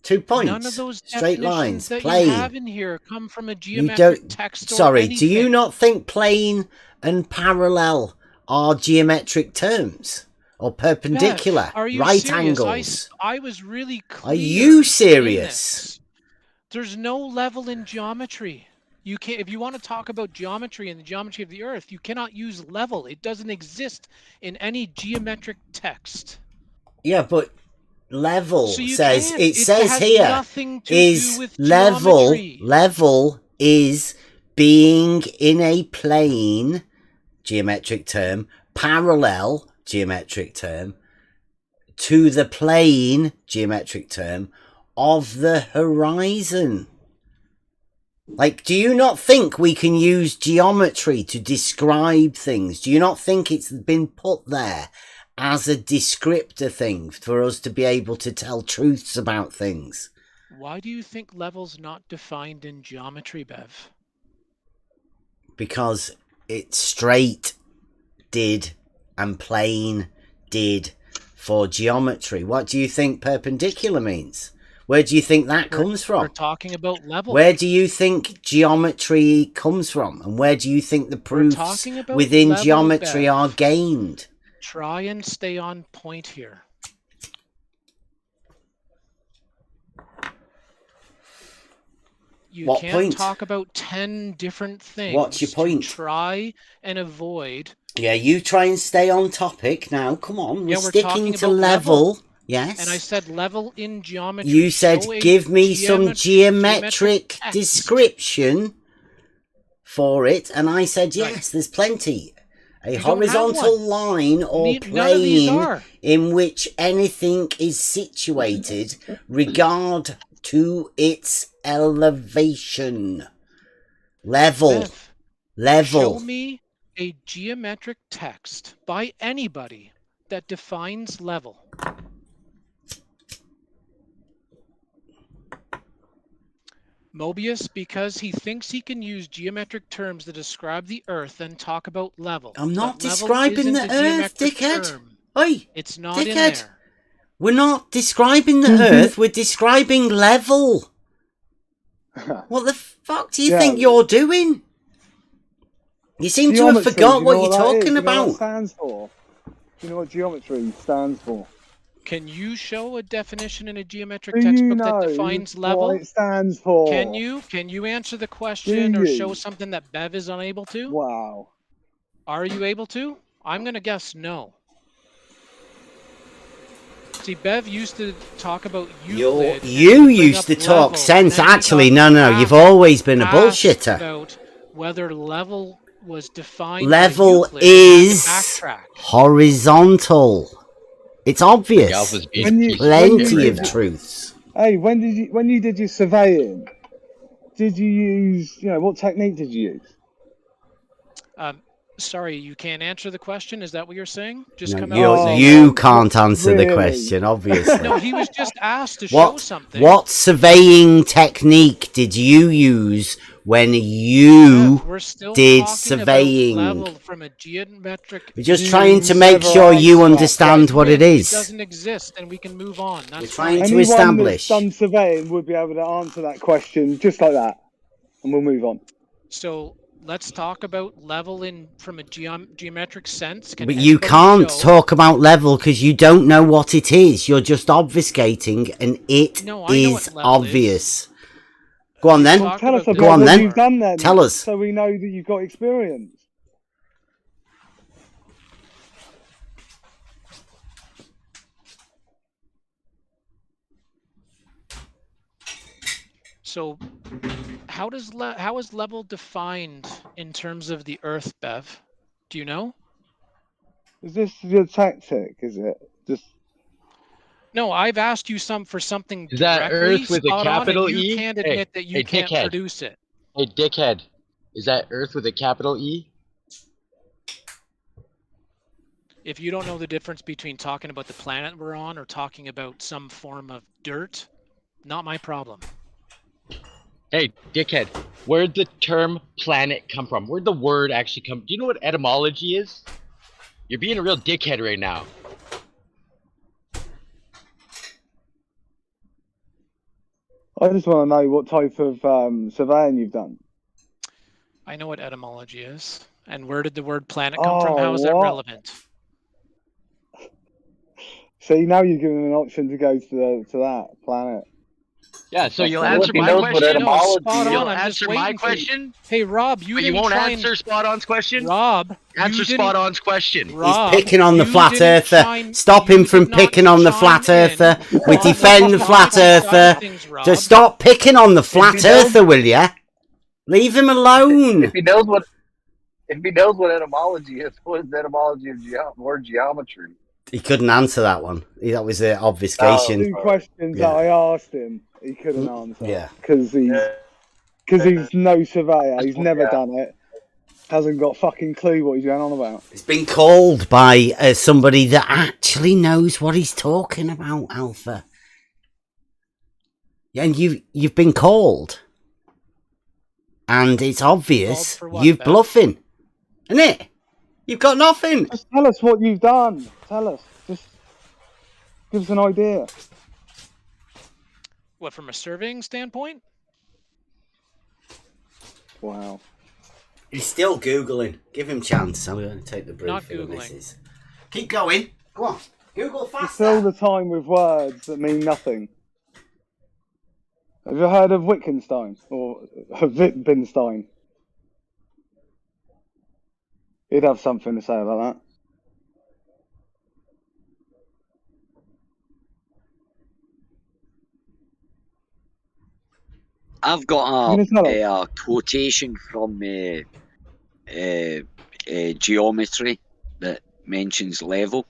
2 points. None of those straight lines. that Plane. you have in here come from a geometric text or Sorry, anything. do you not think plane and parallel are geometric terms? Or perpendicular, Are you right serious? angles. I was really clear. Are you serious? There's no level in geometry. You can't. If you want to talk about geometry and the geometry of the Earth, you cannot use level. It doesn't exist in any geometric text. Yeah, but level says can't. it says here nothing to is do with level. geometry. Level is being in a plane, geometric term, parallel, geometric term, to the plane, geometric term, of the horizon. Like, do you not think we can use geometry to describe things? Do you not think it's been put there as a descriptor thing for us to be able to tell truths about things? Why do you think level's not defined in geometry, Bev? Because it's straight did and plane did for geometry. What do you think perpendicular means? Where do you think that comes from? We're talking about level. Where do you think geometry comes from? And where do you think the proofs within level, geometry Bev. are gained? Try and stay on point here. You What can't point? talk about 10 different things. What's your point? To try and avoid. Yeah, you try and stay on topic now. Come on, we're We're sticking talking to about level. Yes. And I said level in geometry. You said, Show a give me some geometric text. description for it. And I said, yes, there's plenty. A horizontal line or None of these plane are. in which anything is situated regard to its elevation. Level. Bev, Level. Show me a geometric text by anybody that defines level. Mobius, because he thinks he can use geometric terms to describe the Earth and talk about level. I'm not But level describing isn't the a Earth, geometric dickhead. term. Oi, It's not in dickhead. there. We're not describing the Earth, we're describing level. What the fuck do you think you're doing? You seem to have forgot what you're talking about. about. What it stands for? Do you know what geometry stands for? Can you show a definition in a geometric Do textbook you know that defines level? what it stands for? Can you answer the question Do or you? show something that Bev is unable to? Wow. Are you able to? I'm going to guess no. See, Bev used to talk about Euclid. You used to talk sense. Actually, no, you've always been a bullshitter. About whether level was defined. Level by Euclid, is backtrack. horizontal. It's obvious. Plenty of truths. Hey, when you did your surveying, did you use, what technique did you use? Sorry, you can't answer the question. Is that what you're saying? Just No, come out and say you can't answer the question, obviously. No, he was just asked to show something. What surveying technique did you use when you did surveying? Level from a geometric. We're just trying to make sure you understand what it is. It doesn't exist, and we can move on. That's We're trying to Anyone establish. that's done surveying would be able to answer that question just like that, and we'll move on. So let's talk about level from a geometric sense. But you can't talk about level because you don't know what it is. You're just obfuscating, and it is obvious. Go on then. Well, tell us Go about on what then. you've done then. Tell us. So we know that you've got experience. So how is level defined in terms of the Earth, Bev? Do you know? Is this your tactic? Is it just? No, I've asked you for something. Is that Earth with a capital and you E? can't admit that you can't dickhead. produce it. Hey, dickhead. Is that Earth with a capital E? If you don't know the difference between talking about the planet we're on or talking about some form of dirt, not my problem. Hey, dickhead. Where'd the term planet come from? Where'd the word actually come? Do you know what etymology is? You're being a real dickhead right now. I just want to know what type of surveying you've done. I know what etymology is. And where did the word planet come from? How is that what? relevant? See, now you're given an option to go to that planet. Yeah, so you'll Well, answer if he my knows what question. etymology Spot is. on. You'll I'm just answer my waiting for you. question. Hey, Rob, you But you didn't won't try answer Spot On's question? Rob, Answer you Spot didn't- On's question. Rob, He's picking on the you flat didn't earther. chime- Stop you him from did not picking on the chime flat in earther. We on defend the the flat side of earther. things, Rob. Just stop picking on the flat If he knows- earther, will ya? Leave him alone. If he knows what etymology is, what is the etymology of word geometry? He couldn't answer that one. That was the obfuscation. 2 questions that I asked him, he couldn't answer. Yeah. Because he's because he's no surveyor. He's never done it. Hasn't got fucking clue what he's going on about. It's been called by somebody that actually knows what he's talking about, Alpha. Yeah, and you've been called. And it's obvious what, you're Ben? bluffing. Isn't it? You've got nothing. Just tell us what you've done. Tell us. Just give us an idea. What, from a surveying standpoint? Wow. He's still Googling. Give him chance. I'm going to take the brief Not for the Googling. missus. Keep going. Go on. Google You faster. fill the time with words that mean nothing. Have you heard of Wittgenstein or Wittgenstein? He'd have something to say about that. I've got You gonna tell a quotation from geometry that mentions level.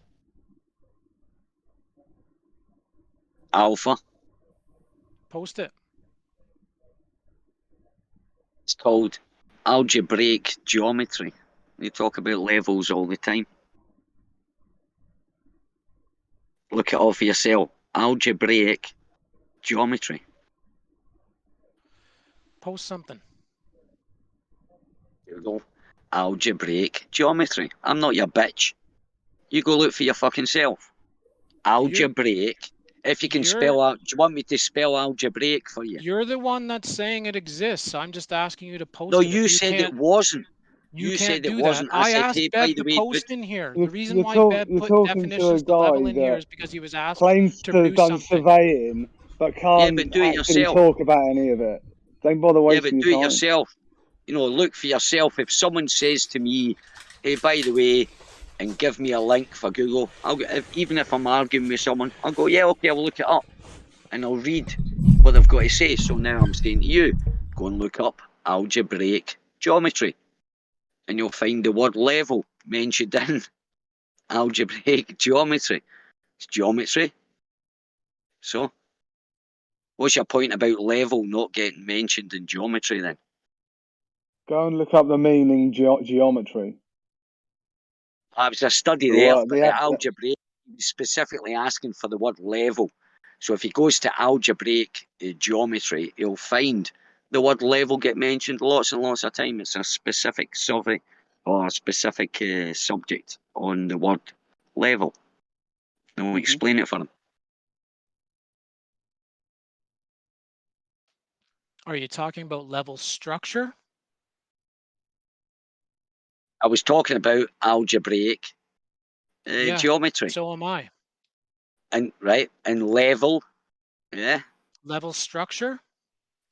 Alpha. Post it. It's called algebraic geometry. They talk about levels all the time. Look it up for yourself. Algebraic geometry. Post something. There we go. Algebraic geometry. I'm not your bitch. You go look for your fucking self. Algebraic. If you can spell out, do you want me to spell algebraic for you? You're the one that's saying it exists. I'm just asking you to post No, it. you said it wasn't. You said can't it do wasn't. that. I said, asked hey, by Bev the to way, post in here. The reason You're why talk- Bev you're put talking to definitions a to level guy in here that is because he was asked claims to to have produce done something. surveying, but can't but do it actually yourself. talk about any of it. Don't bother Yeah, wasting but do your it time. yourself. You know, look for yourself. If someone says to me, hey, by the way, and give me a link for Google, even if I'm arguing with someone, I'll go, yeah, okay, I'll look it up. And I'll read what they've got to say. So now I'm saying to you, go and look up algebraic geometry. And you'll find the word level mentioned in algebraic geometry. It's geometry. So, what's your point about level not getting mentioned in geometry then? Go and look up the meaning geometry. I was a study there Right, for the algebraic, specifically asking for the word level. So if he goes to algebraic geometry, he'll find the word level get mentioned lots and lots of time. It's a specific survey or a specific subject on the word level. And we'll explain it for him. Are you talking about level structure? I was talking about algebraic geometry. So am I. And level, yeah. Level structure?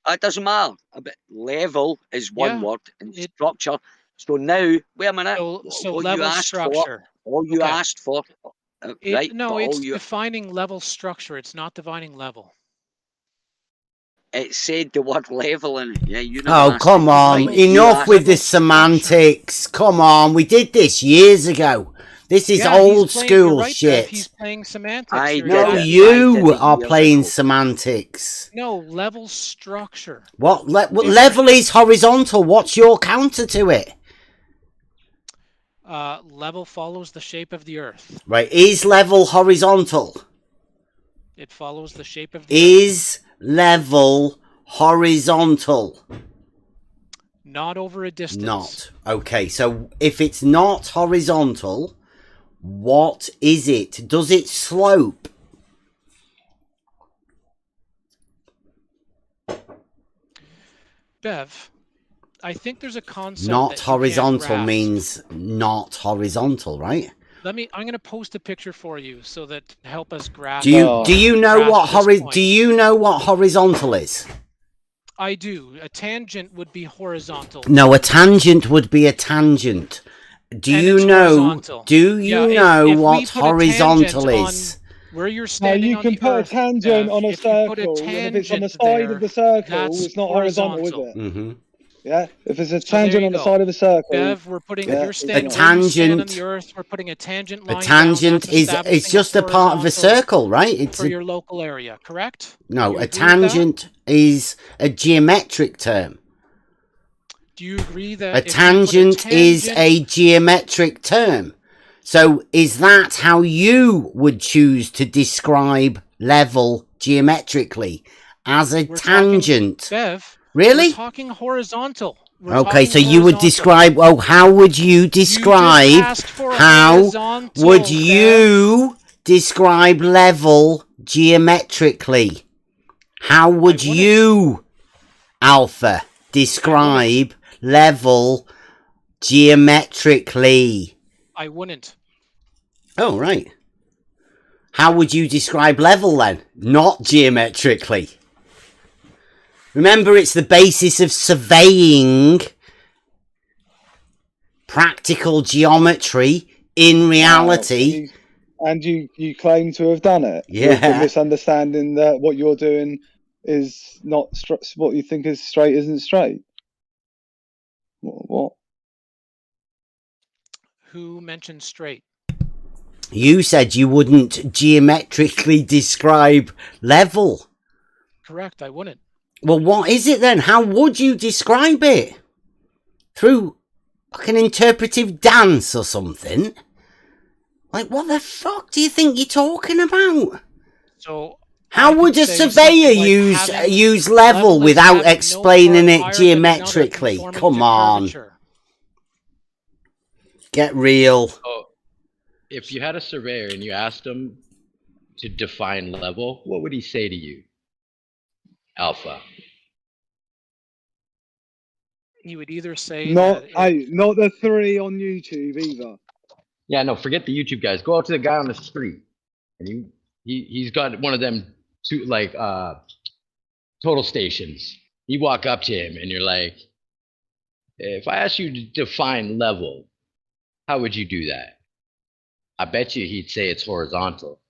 It doesn't matter. But level is one Yeah, word, and structure. So now, wait a minute. So what level you asked structure. for, all you Okay. asked for, right? No, but it's all you, defining level structure. It's not defining level. it said the word level in it. Yeah, you never Oh, asked come it. on. Right? You Enough asked with the for- semantics. Come on. We did this years ago. This is Yeah, old he's playing, school you're right, Bev, shit. he's playing semantics. I You're did No, it. exactly you it are years playing ago. semantics. No, level structure. What level is horizontal? What's your counter to it? Level follows the shape of the earth. Right. Is level horizontal? It follows the shape of the earth. Is level horizontal? Not over a distance. Not. Okay, so if it's not horizontal, what is it? Does it slope? Bev, I think there's a concept Not that you can't horizontal grasp. means not horizontal, right? I'm going to post a picture for you so that to help us grasp. Do you know what point. do you know what horizontal is? I do. A tangent would be horizontal. No, a tangent would be a tangent. Do And you it's know? horizontal. Do you Yeah, know if we what put a tangent horizontal on is? where you're No, standing you on can the put earth, a tangent Bev, on a if you put circle, and if it's on the tangent side of the circle, that's it's not horizontal, is it? Mm-hmm. Yeah, if it's a So there tangent you on the go. side of the circle. Bev, we're putting yeah, you're it's standing not. where you stand on tangent- the earth. We're putting a tangent A line tangent down. That's is it's just a part of a horizontal circle, right? It's for your local area, correct? no, You a agree with that? tangent is a geometric term. Do you agree that A if you put tangent is tangent- a geometric term. So is that how you would choose to describe level geometrically? As a We're tangent? Talking, Bev, Really? We're talking horizontal. We're Okay, talking so you would horizontal. describe, oh, how would you describe, asked for how horizontal, would you describe level geometrically? How would you, Alpha, describe level geometrically? I wouldn't. Oh, right. How would you describe level then? Not geometrically. Remember, it's the basis of surveying practical geometry in reality. And you claim to have done it. Yeah. You're misunderstanding that what you're doing is not what you think is straight isn't straight. What? Who mentioned straight? You said you wouldn't geometrically describe level. Correct, I wouldn't. Well, what is it then? How would you describe it? Through like an interpretive dance or something? Like, what the fuck do you think you're talking about? So how would a surveyor use level without explaining it geometrically? Come on. Get real. So, if you had a surveyor and you asked him to define level, what would he say to you? Alpha. He would either say not that not the 3 on YouTube either. Yeah, no, forget the YouTube guys. Go out to the guy on the street, and he's got one of them total stations. You walk up to him, and you're like, "If I asked you to define level, how would you do that?" I bet you he'd say it's horizontal.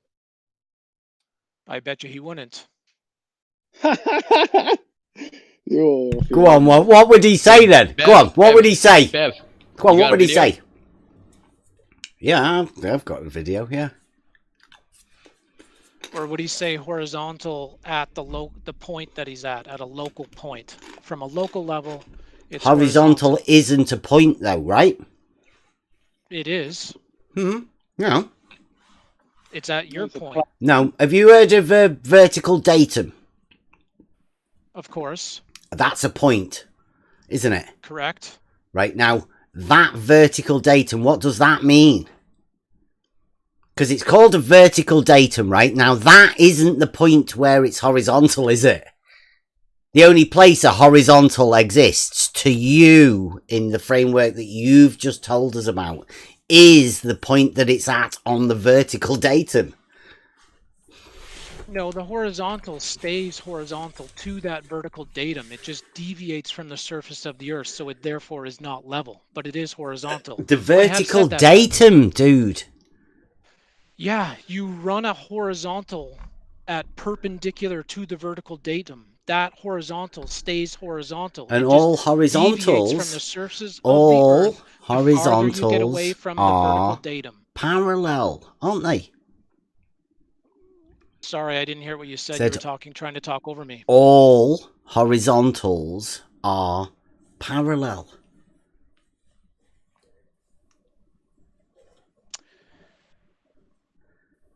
I bet you he wouldn't. Go on, what would he say then? Go on, what would he say? Bev, Go on, you what got would a he video? say? Yeah, I've got a video, yeah. Or would he say horizontal at the point that he's at a local point? From a local level, it's Horizontal isn't a point though, right? It is. No. It's at your point. No. Have you heard of a vertical datum? Of course. That's a point, isn't it? Correct. Right, now, that vertical datum, what does that mean? Because it's called a vertical datum, right? Now, that isn't the point where it's horizontal, is it? The only place a horizontal exists to you in the framework that you've just told us about is the point that it's at on the vertical datum. No, the horizontal stays horizontal to that vertical datum. It just deviates from the surface of the Earth, so it therefore is not level, but it is horizontal. The vertical datum, dude. Yeah, you run a horizontal at perpendicular to the vertical datum. That horizontal stays horizontal. And it all just horizontals, deviates from the surface all of the Earth, the farther horizontals you get away from the vertical are datum. parallel, aren't they? Sorry, I didn't hear what you said. Said You were trying to talk over me. All horizontals are parallel.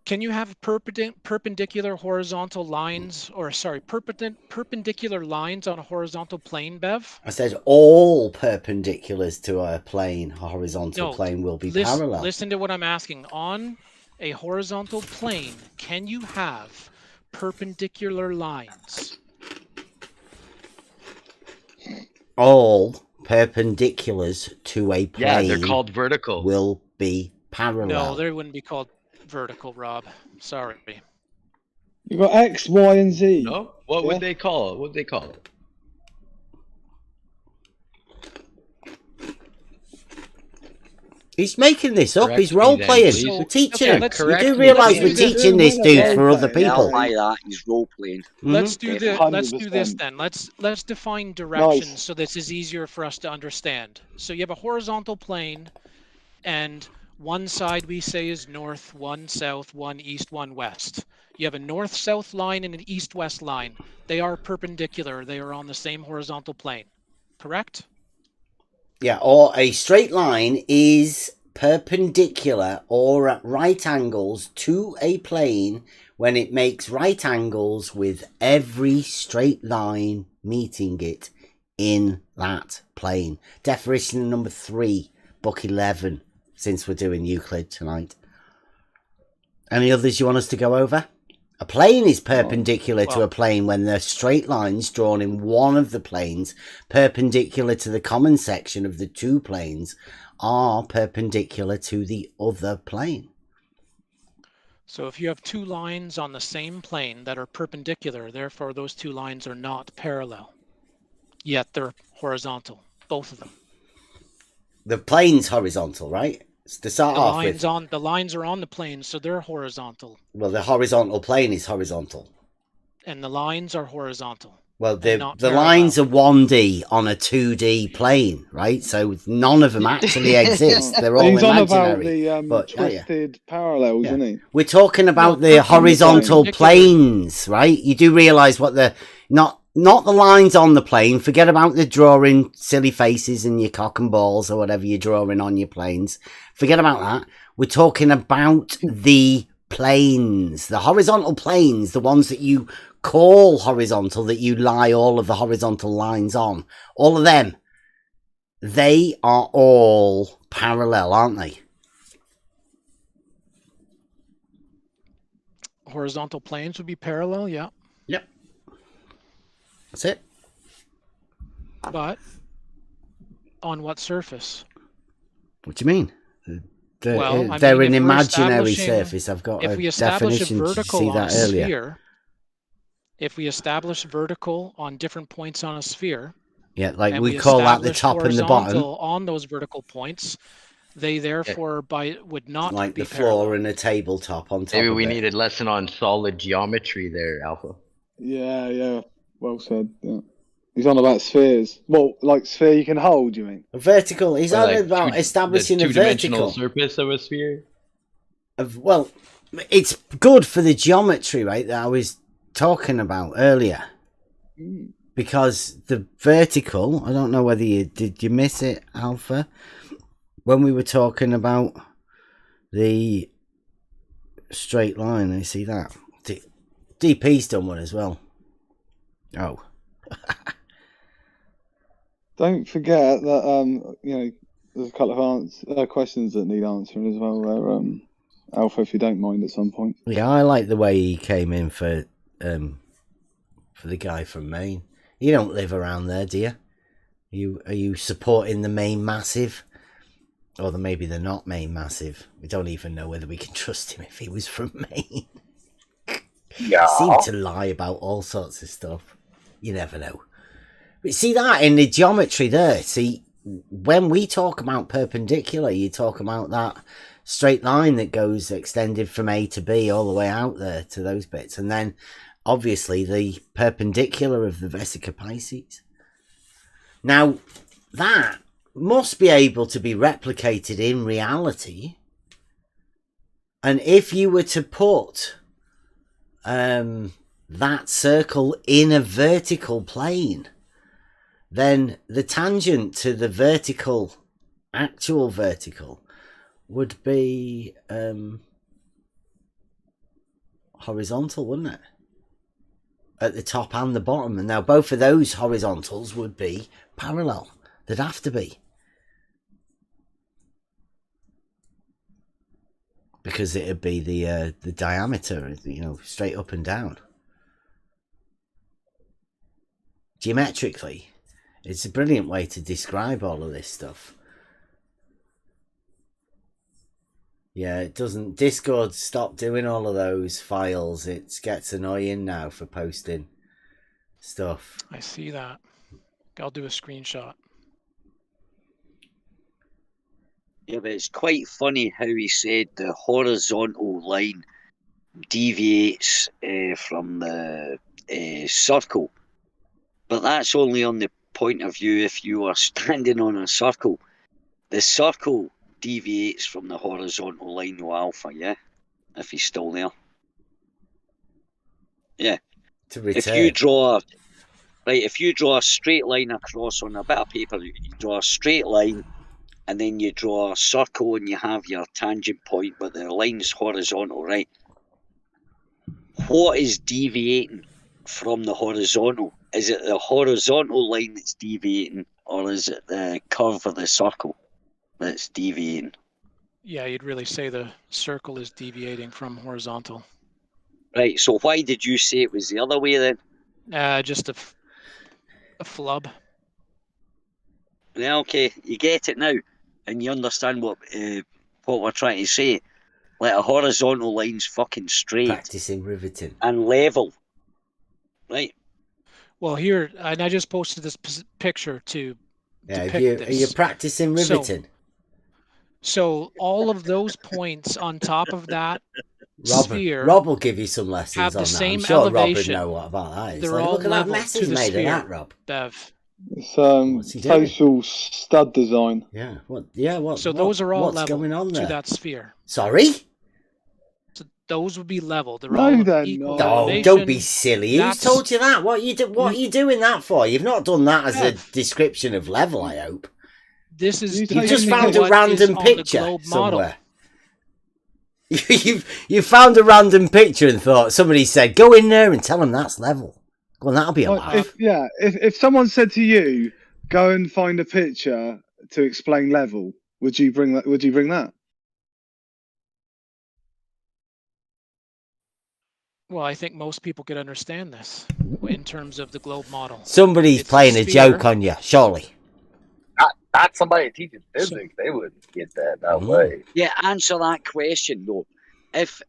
Can you have perpendicular horizontal lines, or sorry, perpendicular lines on a horizontal plane, Bev? I said all perpendiculars to a plane, a horizontal plane, will be parallel. Listen to what I'm asking. On a horizontal plane, can you have perpendicular lines? All perpendiculars to a plane. Yeah, they're called vertical. Will be parallel. No, they wouldn't be called vertical, Rob. Sorry. You've got X, Y, and Z. No? What would they call it? What would they call it? He's making this up. Correct He's role me then, playing. please. We're teaching Okay, him. let's- You correct do me realise then. we're teaching this dude for other people. By that, he's role playing. Let's do this. Let's do this 100%. then. Let's define directions Nice. so this is easier for us to understand. So you have a horizontal plane, and one side we say is north, one south, one east, one west. You have a north-south line and an east-west line. They are perpendicular. They are on the same horizontal plane. Correct? Yeah, or a straight line is perpendicular or at right angles to a plane when it makes right angles with every straight line meeting it in that plane. Definition number 3, book 11, since we're doing Euclid tonight. Any others you want us to go over? A plane is perpendicular to a plane when the straight lines drawn in one of the planes perpendicular to the common section of the two planes are perpendicular to the other plane. So if you have two lines on the same plane that are perpendicular, therefore those two lines are not parallel, yet they're horizontal, both of them. The plane's horizontal, right? To start off with. The lines are on the plane, so they're horizontal. Well, the horizontal plane is horizontal. And the lines are horizontal. Well, the lines are 1D on a 2D plane, right? So none of them actually exist. They're all He's imaginary. on about the twisted parallels, isn't he? We're talking about the horizontal planes, right? You do realise what the... Not the lines on the plane. Forget about the drawing silly faces and your cock and balls or whatever you're drawing on your planes. Forget about that. We're talking about the planes, the horizontal planes, the ones that you call horizontal, that you lie all of the horizontal lines on. All of them. They are all parallel, aren't they? Horizontal planes would be parallel, yeah. Yep. That's it. But on what surface? What do you mean? Well, they're an imaginary surface. I've got if a we establish a definition. Did you vertical see on that a earlier? sphere, if we establish vertical on different points on a sphere, Yeah, like and we call that the top and the bottom. horizontal on those vertical points, they therefore would not like be the parallel. floor and a tabletop on top. Maybe of we it. need a lesson on solid geometry there, Alpha. Yeah. Well said. Yeah. He's on about spheres. Well, like sphere you can hold, you mean? A vertical. He's on Like about establishing the a two-dimensional vertical surface of a sphere. Well, it's good for the geometry, right? That I was talking about earlier, because the vertical. I don't know whether did you miss it, Alpha, when we were talking about the straight line. I see that DP's done one as well. Oh. Don't forget that there's a couple of questions that need answering as well. There, Alpha, if you don't mind, at some point. Yeah, I like the way he came in for the guy from Maine. You don't live around there, do you? Are you supporting the Maine Massive, or maybe they're not Maine Massive? We don't even know whether we can trust him if he was from Maine. Yeah, He seemed to lie about all sorts of stuff. You never know. But see that in the geometry there. See, when we talk about perpendicular, you talk about that straight line that goes extended from A to B all the way out there to those bits. And then, obviously, the perpendicular of the Vesica Pisces. Now, that must be able to be replicated in reality. And if you were to put that circle in a vertical plane, then the tangent to the actual vertical, would be horizontal, wouldn't it? At the top and the bottom. And now both of those horizontals would be parallel. They'd have to be. Because it'd be the diameter, straight up and down. Geometrically, it's a brilliant way to describe all of this stuff. Yeah, it doesn't... Discord stopped doing all of those files. It gets annoying now for posting stuff. I see that. I'll do a screenshot. Yeah, but it's quite funny how he said the horizontal line deviates from the circle. But that's only on the point of view if you are standing on a circle. The circle deviates from the horizontal line of Alpha, yeah? If he's still there. Yeah. To return. If you draw Right, if you draw a straight line across on a bit of paper, you draw a straight line, and then you draw a circle and you have your tangent point, but the line's horizontal, right? What is deviating from the horizontal? Is it the horizontal line that's deviating, or is it the curve of the circle that's deviating? Yeah, you'd really say the circle is deviating from horizontal. Right, so why did you say it was the other way then? Just a flub. Yeah, okay, you get it now, and you understand what we're trying to say. Like a horizontal line's fucking straight. Practicing riveting. And level. Right. Well, here, and I just posted this picture to depict this. Are you practicing riveting? So all of those points on top of that sphere. Rob will give you some lessons have the on same that. I'm sure elevation. Rob would know what about that. They're like, all look at that level mess to he's the made sphere, of that, Rob. Bev. It's facial stud design. Yeah. What? Yeah. What? So those are all what's level going on there? to that sphere. Sorry. So those would be level. They're No, all they're equal not. elevation. Don't be silly. That's- Who's told you that? What are you doing that for? You've not done that as a description of level, I hope. This is You just depicting found a what is random on the picture globe model. somewhere. You found a random picture and thought somebody said, "Go in there and tell them that's level." Go on, that'll be a laugh. If someone said to you, "Go and find a picture to explain level," would you bring that? Would you bring that? Well, I think most people could understand this in terms of the globe model. Somebody's It's playing a sphere. joke on you, surely. Not somebody that teaches physics. They wouldn't get that. No way. Yeah, answer that question though. If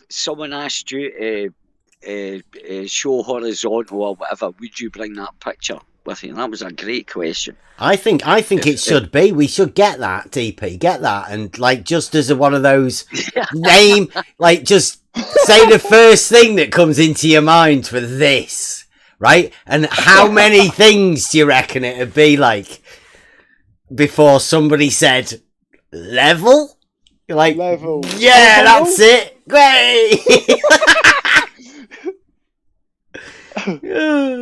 someone asked you to show horizontal or whatever, would you bring that picture with you? That was a great question. I think it should be. We should get that, DP. Get that, and like just as one of those name, like just say the first thing that comes into your mind for this, right? And how many things do you reckon it'd be like before somebody said level? You're like, level. Yeah, that's it. Great.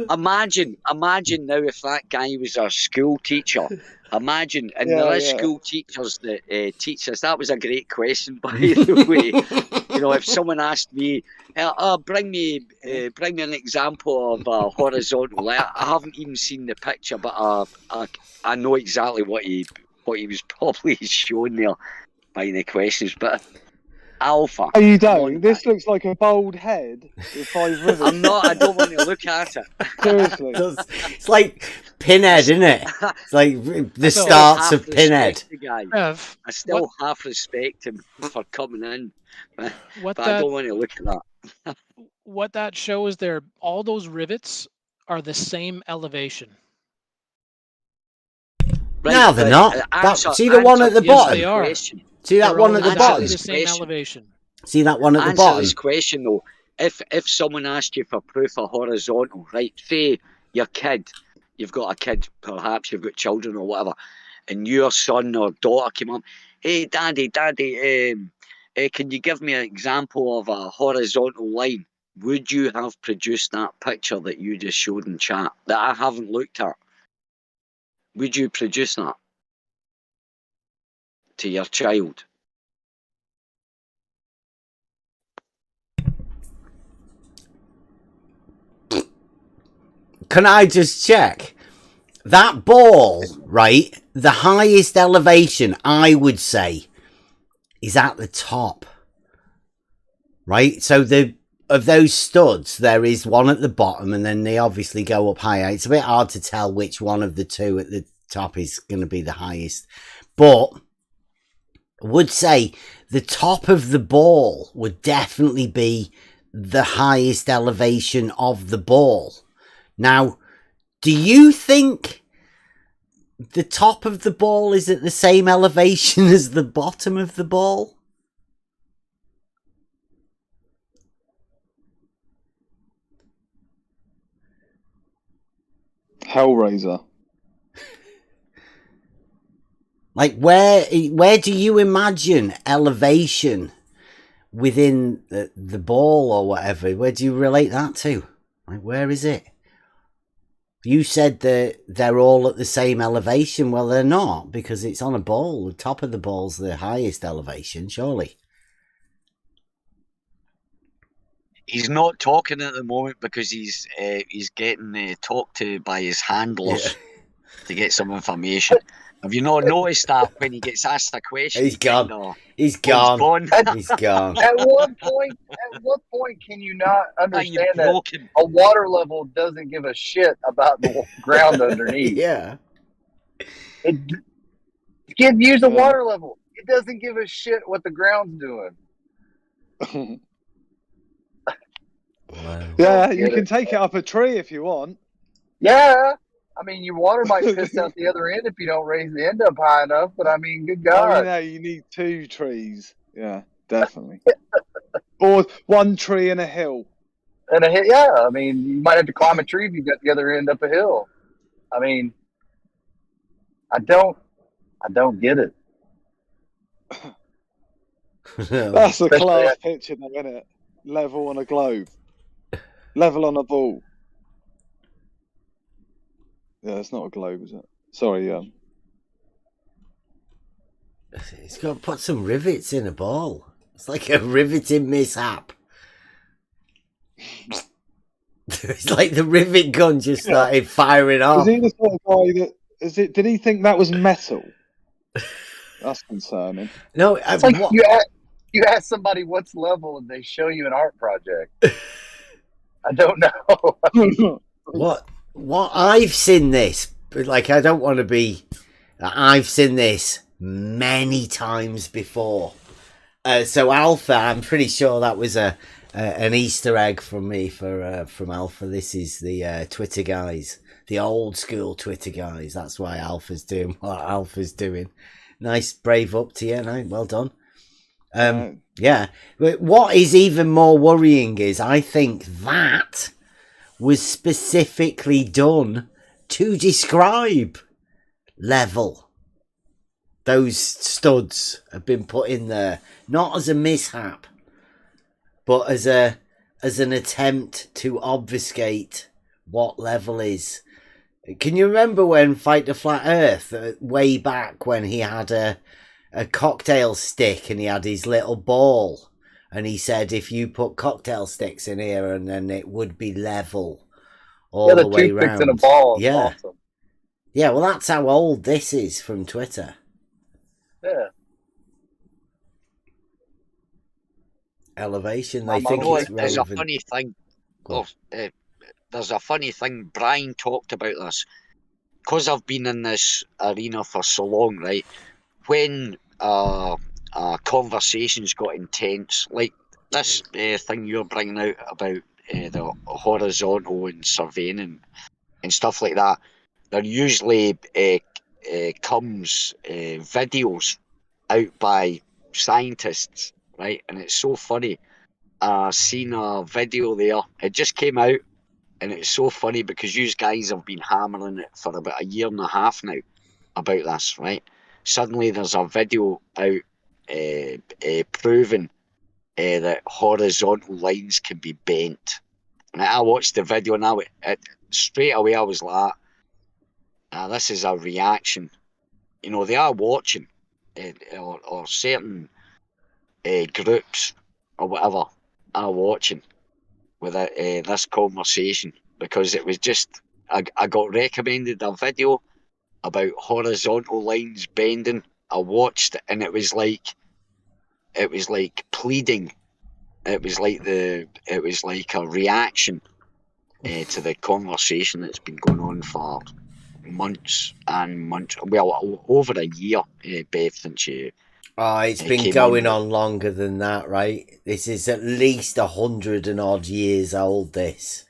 Imagine now if that guy was our school teacher. Imagine, and there is school teachers that teach us. That was a great question, by the way. You know, if someone asked me, bring me an example of a horizontal. I haven't even seen the picture, but I know exactly what he was probably showing there by the questions. But Alpha. Oh, you don't? This looks like a bald head with 5 rivets. I'm not. I don't want to look at it. Seriously. It's like Pinhead, isn't it? It's like the starts of Pinhead. I still half respect him for coming in, but I don't want to look at that. What that shows there, all those rivets are the same elevation. Right, no, they're not. See the one at the bottom? They are. See that one at the bottom? The same elevation. See that one at the bottom? Answer this question though. If someone asked you for proof of horizontal, right? Say your kid, you've got a kid, perhaps you've got children or whatever, and your son or daughter came up, hey, daddy, can you give me an example of a horizontal line? Would you have produced that picture that you just showed in chat that I haven't looked at? Would you produce that to your child? Can I just check? That ball, right? The highest elevation, I would say, is at the top. Right? So of those studs, there is one at the bottom, and then they obviously go up higher. It's a bit hard to tell which one of the two at the top is going to be the highest. But I would say the top of the ball would definitely be the highest elevation of the ball. Now, do you think the top of the ball is at the same elevation as the bottom of the ball? Hellraiser. Like, where do you imagine elevation within the ball or whatever? Where do you relate that to? Like, where is it? You said that they're all at the same elevation. Well, they're not, because it's on a ball. The top of the ball's the highest elevation, surely. He's not talking at the moment because he's getting talked to by his handlers to get some information. Have you not noticed that when he gets asked a question, He's gone. kinda He's goes gone. He's gone. At what point can you not understand that broken. a water level doesn't give a shit about the ground underneath? Yeah. It can use a water level. It doesn't give a shit what the ground's doing. Yeah, you can take it up a tree if you want. Yeah. I mean, your water might piss out the other end if you don't raise the end up high enough, but I mean, good God. You need 2 trees. Yeah, definitely. Or 1 tree and a hill. And a hill, yeah. I mean, you might have to climb a tree if you got the other end up a hill. I mean, I don't get it. That's a class picture, though, isn't it? Level on a globe. Level on a ball. Yeah, it's not a globe, is it? Sorry, He's got to put some rivets in a ball. It's like a riveting mishap. It's like the rivet gun just started firing off. Is he the sort of guy that... Did he think that was metal? That's concerning. No, it's like you ask somebody what's level and they show you an art project. I don't know. What I've seen this, but like I don't want to be. I've seen this many times before. So Alpha, I'm pretty sure that was an Easter egg from me from Alpha. This is the Twitter guys, the old school Twitter guys. That's why Alpha's doing what Alpha's doing. Nice, brave up to you, no? Well done. Yeah, but what is even more worrying is I think that was specifically done to describe level. Those studs have been put in there not as a mishap, but as an attempt to obfuscate what level is. Can you remember when Fight the Flat Earth, way back when he had a cocktail stick and he had his little ball, and he said if you put cocktail sticks in here and then it would be level all the way round. In a ball is yeah. awesome. Yeah, well that's how old this is from Twitter. Yeah. Elevation, they think it's relevant. There's a funny thing. There's a funny thing. Brian talked about this. Because I've been in this arena for so long, right? When conversations got intense, like this thing you're bringing out about the horizontal and surveying and stuff like that, there usually comes videos out by scientists, right? And it's so funny. I seen a video there. It just came out, and it's so funny because you guys have been hammering it for about 1.5 years now about this, right? Suddenly there's a video out proving that horizontal lines can be bent. And I watched the video now. Straight away I was like, this is a reaction. You know, they are watching, or certain groups or whatever are watching with this conversation, because it was just, I got recommended a video about horizontal lines bending. I watched it and it was like pleading. It was like a reaction to the conversation that's been going on for months and months. Well, over a year, Beth, since you. Oh, it's been going on longer than that, right? This is at least 100 and odd years old, this.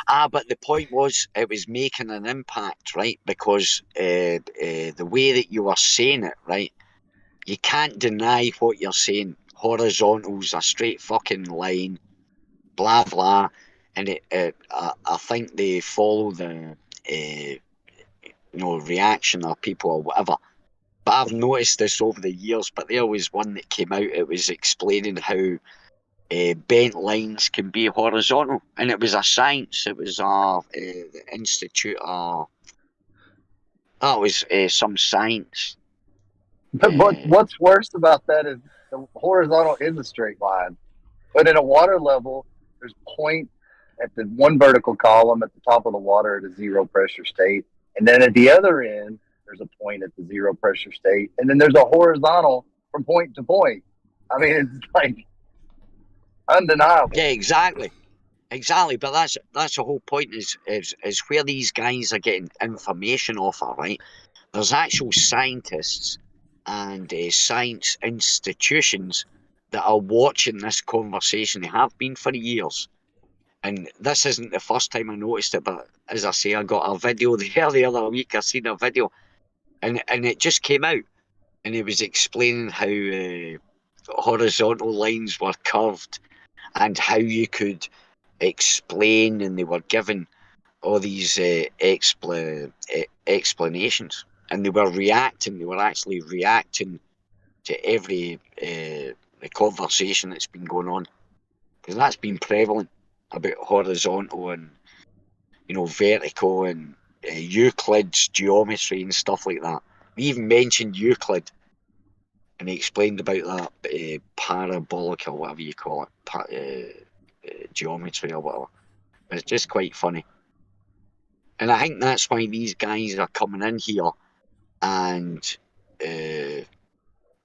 But the point was, it was making an impact, right? Because the way that you were saying it, right? You can't deny what you're saying. Horizontal's a straight fucking line, blah blah, and I think they follow the reaction of people or whatever. But I've noticed this over the years. But there was one that came out. It was explaining how bent lines can be horizontal, and it was a science. It was the institute. That was some science. But what's worse about that is the horizontal is a straight line, but in a water level, there's point at the one vertical column at the top of the water at a zero pressure state, and then at the other end, there's a point at the zero pressure state, and then there's a horizontal from point to point. I mean, it's like undeniable. Yeah, exactly. But that's the whole point is where these guys are getting information off of, right? There's actual scientists and science institutions that are watching this conversation. They have been for years. And this isn't the first time I noticed it, but as I say, I got a video there the other week. I seen a video, and it just came out, and it was explaining how horizontal lines were curved, and how you could explain, and they were given all these explanations, and they were reacting. They were actually reacting to every the conversation that's been going on, because that's been prevalent about horizontal and vertical and Euclid's geometry and stuff like that. We even mentioned Euclid, and he explained about that parabolic or whatever you call it, geometry or whatever. It's just quite funny, and I think that's why these guys are coming in here and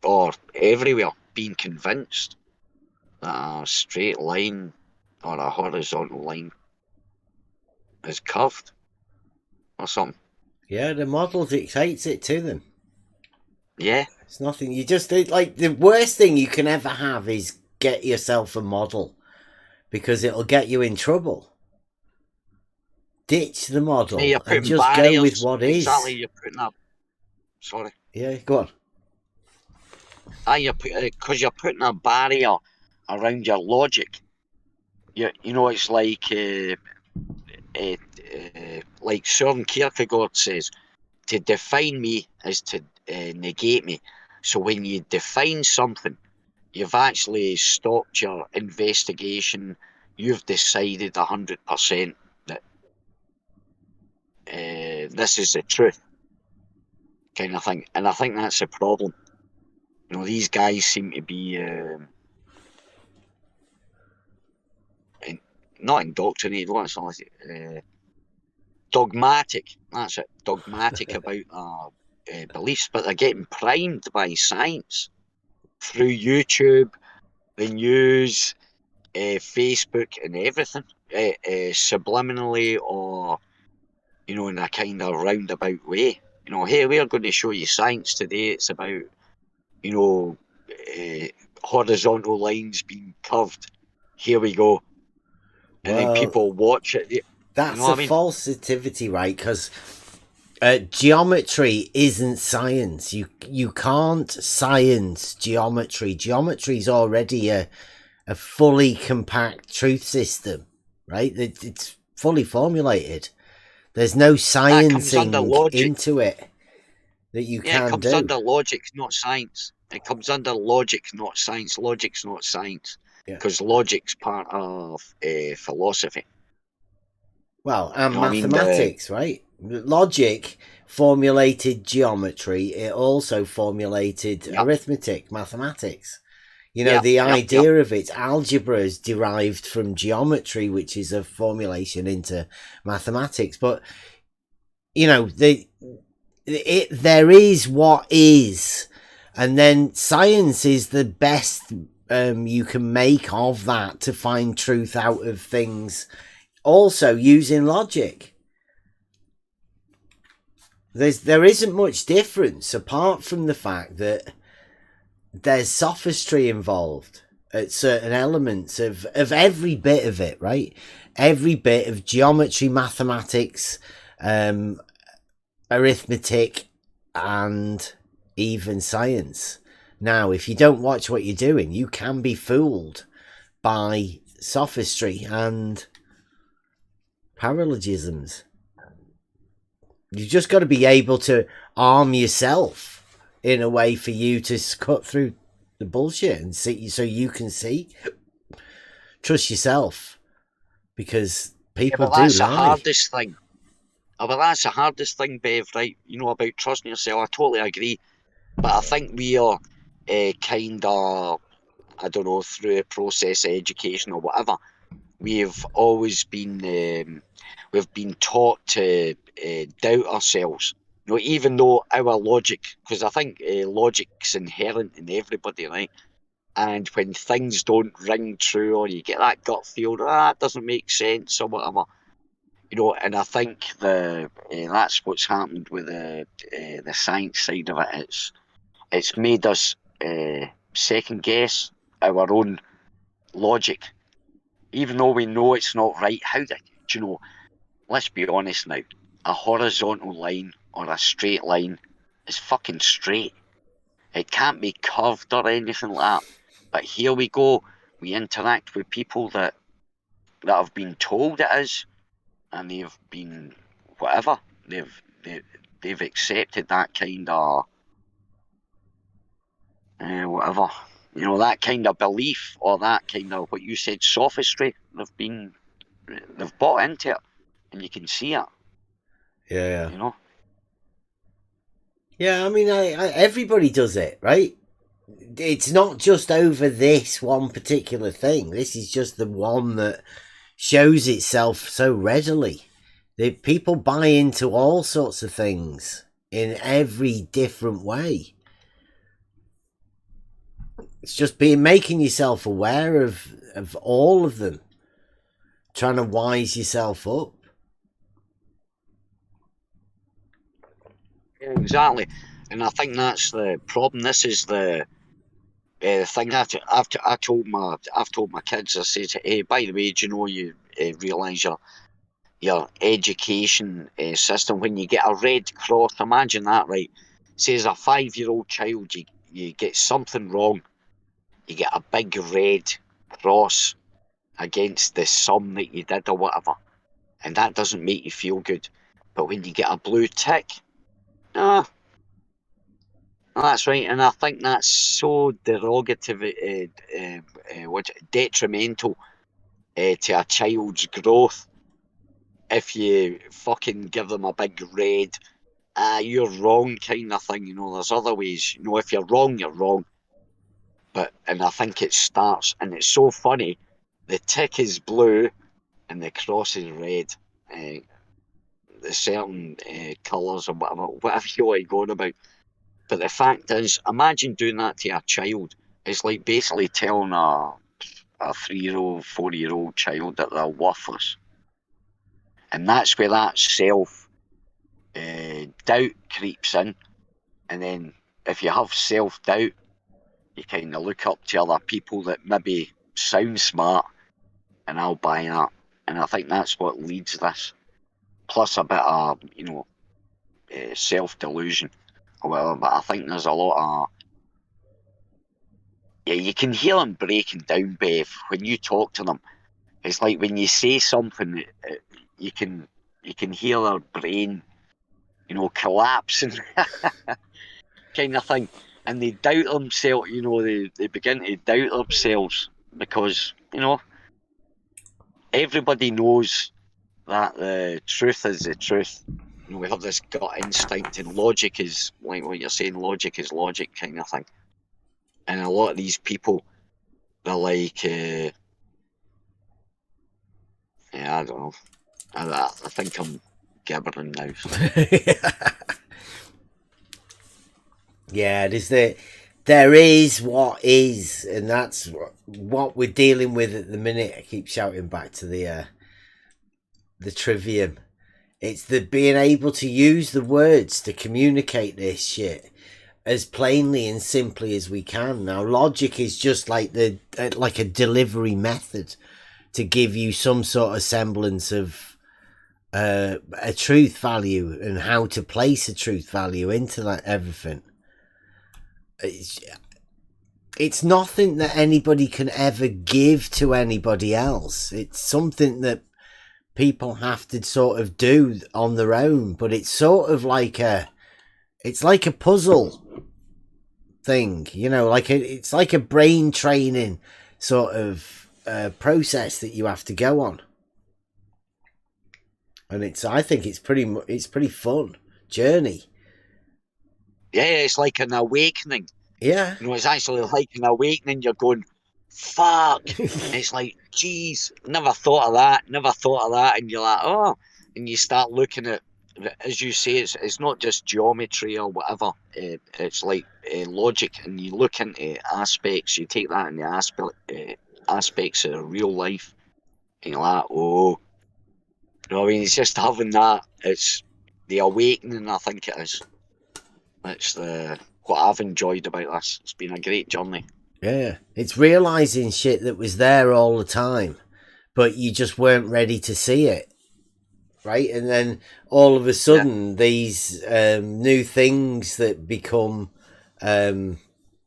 or everywhere being convinced that a straight line or a horizontal line is curved or something. Yeah, the model dictates it to them. Yeah. It's nothing. You just, like, the worst thing you can ever have is get yourself a model, because it'll get you in trouble. Ditch the model and just barriers. go with what is. Exactly, you're putting up. Sorry. Yeah, go on. Because you're putting a barrier around your logic. It's like Søren Kierkegaard says, to define me is to negate me. So when you define something, you've actually stopped your investigation. You've decided 100% that this is the truth, kind of thing. And I think that's a problem. These guys seem to be not indoctrinated, dogmatic. That's it. Dogmatic about beliefs, but they're getting primed by science through YouTube, the news, Facebook, and everything, subliminally or in a kind of roundabout way. Hey, we're going to show you science today. It's about horizontal lines being curved. Here we go. And then people watch it. That's a falsity, right? Because geometry isn't science. You can't science geometry. Geometry is already a fully compact truth system, right? It's fully formulated. There's no sciencing into it that you can do. It comes under logic, not science. It comes under logic, not science. Logic's not science. Because logic's part of philosophy. Well, and mathematics, right? Logic formulated geometry. It also formulated arithmetic, mathematics. The idea of it, algebra is derived from geometry, which is a formulation into mathematics. But, there is what is. And then science is the best you can make of that to find truth out of things, also using logic. There isn't much difference apart from the fact that there's sophistry involved at certain elements of every bit of it, right? Every bit of geometry, mathematics, arithmetic, and even science. Now, if you don't watch what you're doing, you can be fooled by sophistry and paralogisms. You've just got to be able to arm yourself in a way for you to cut through the bullshit and see, so you can see trust yourself, because Yeah, people but do that's the lie. hardest thing. But that's the hardest thing, Bev, right? You know, about trusting yourself. I totally agree. But I think we are kind of, I don't know, through a process of education or whatever, we've always been we've been taught to doubt ourselves. You know, even though our logic, because I think logic's inherent in everybody, right? And when things don't ring true, or you get that gut feel, that doesn't make sense or whatever, you know. And I think that's what's happened with the science side of it. It's made us second guess our own logic, even though we know it's not right. Do you know? Let's be honest now. A horizontal line or a straight line is fucking straight. It can't be curved or anything like that. But here we go. We interact with people that have been told it is, and they've been whatever. They've accepted that kind of whatever, you know, that kind of belief, or that kind of what you said, sophistry. They've bought into it, and you can see it. Yeah. You know. Yeah, I mean, everybody does it, right? It's not just over this one particular thing. This is just the one that shows itself so readily. People buy into all sorts of things in every different way. It's just making yourself aware of all of them, trying to wise yourself up. Yeah, exactly, and I think that's the problem. This is the thing. I've told my kids. I said, hey, by the way, do you know, you realise your education system, when you get a red cross, imagine that, right? Say as a 5-year-old child, you get something wrong, you get a big red cross against the sum that you did or whatever, and that doesn't make you feel good. But when you get a blue tick, that's right. And I think that's so derogative, detrimental to a child's growth. If you fucking give them a big red, you're wrong kind of thing. You know, there's other ways. You know, if you're wrong, you're wrong. And I think it starts, and it's so funny. The tick is blue, and the cross is red. The certain colours or whatever you like going about. But the fact is, imagine doing that to a child. It's like basically telling a 3-year-old, 4-year-old child that they're worthless. And that's where that self doubt creeps in. And then if you have self doubt, you kind of look up to other people that maybe sound smart, and I'll buy that. And I think that's what leads this. Plus a bit of, you know, self delusion or whatever. But I think there's a lot of, yeah, you can hear them breaking down, Bev, when you talk to them. It's like when you say something, you can hear their brain, you know, collapsing, kind of thing. And they doubt themselves, you know, they begin to doubt themselves because, you know, everybody knows that the truth is the truth. You know, we have this gut instinct, and logic is, like what you're saying, logic is logic kind of thing. And a lot of these people, they're like, yeah, I don't know. I think I'm gibbering now. Yeah, there is what is, and that's what we're dealing with at the minute. I keep shouting back to the Trivium. It's the being able to use the words to communicate this shit as plainly and simply as we can. Now, logic is just like like a delivery method to give you some sort of semblance of a truth value and how to place a truth value into that everything. It's nothing that anybody can ever give to anybody else. It's something that people have to sort of do on their own, but it's sort of like it's like a puzzle thing, you know, it's like a brain training sort of process that you have to go on, and I think it's pretty fun journey. Yeah, it's like an awakening. Yeah. You know, it's actually like an awakening. You're going, fuck. It's like, geez, never thought of that. And you're like, oh. And you start looking at, as you say, it's not just geometry or whatever. It's like logic. And you look into aspects. You take that in the aspects of real life. And you're like, oh. You know what I mean? It's just having that. It's the awakening, I think it is. That's what I've enjoyed about this. It's been a great journey. Yeah, it's realizing shit that was there all the time, but you just weren't ready to see it, right? And then all of a sudden, these new things that become that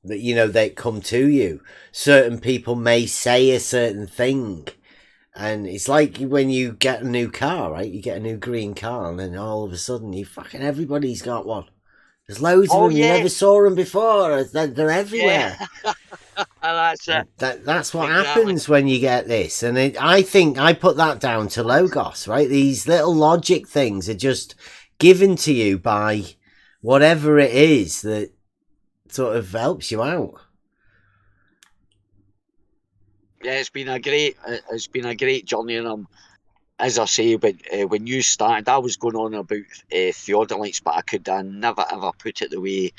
they come to you. Certain people may say a certain thing, and it's like when you get a new car, right? You get a new green car, and then all of a sudden, everybody's got one. There's loads of them. You never saw them before. They're everywhere. Yeah. That's it. That's what happens when you get this. And I think I put that down to Logos, right? These little logic things are just given to you by whatever it is that sort of helps you out. Yeah, it's been a great journey, and as I say, when you started, I was going on about theodolites, but I could never ever put it the way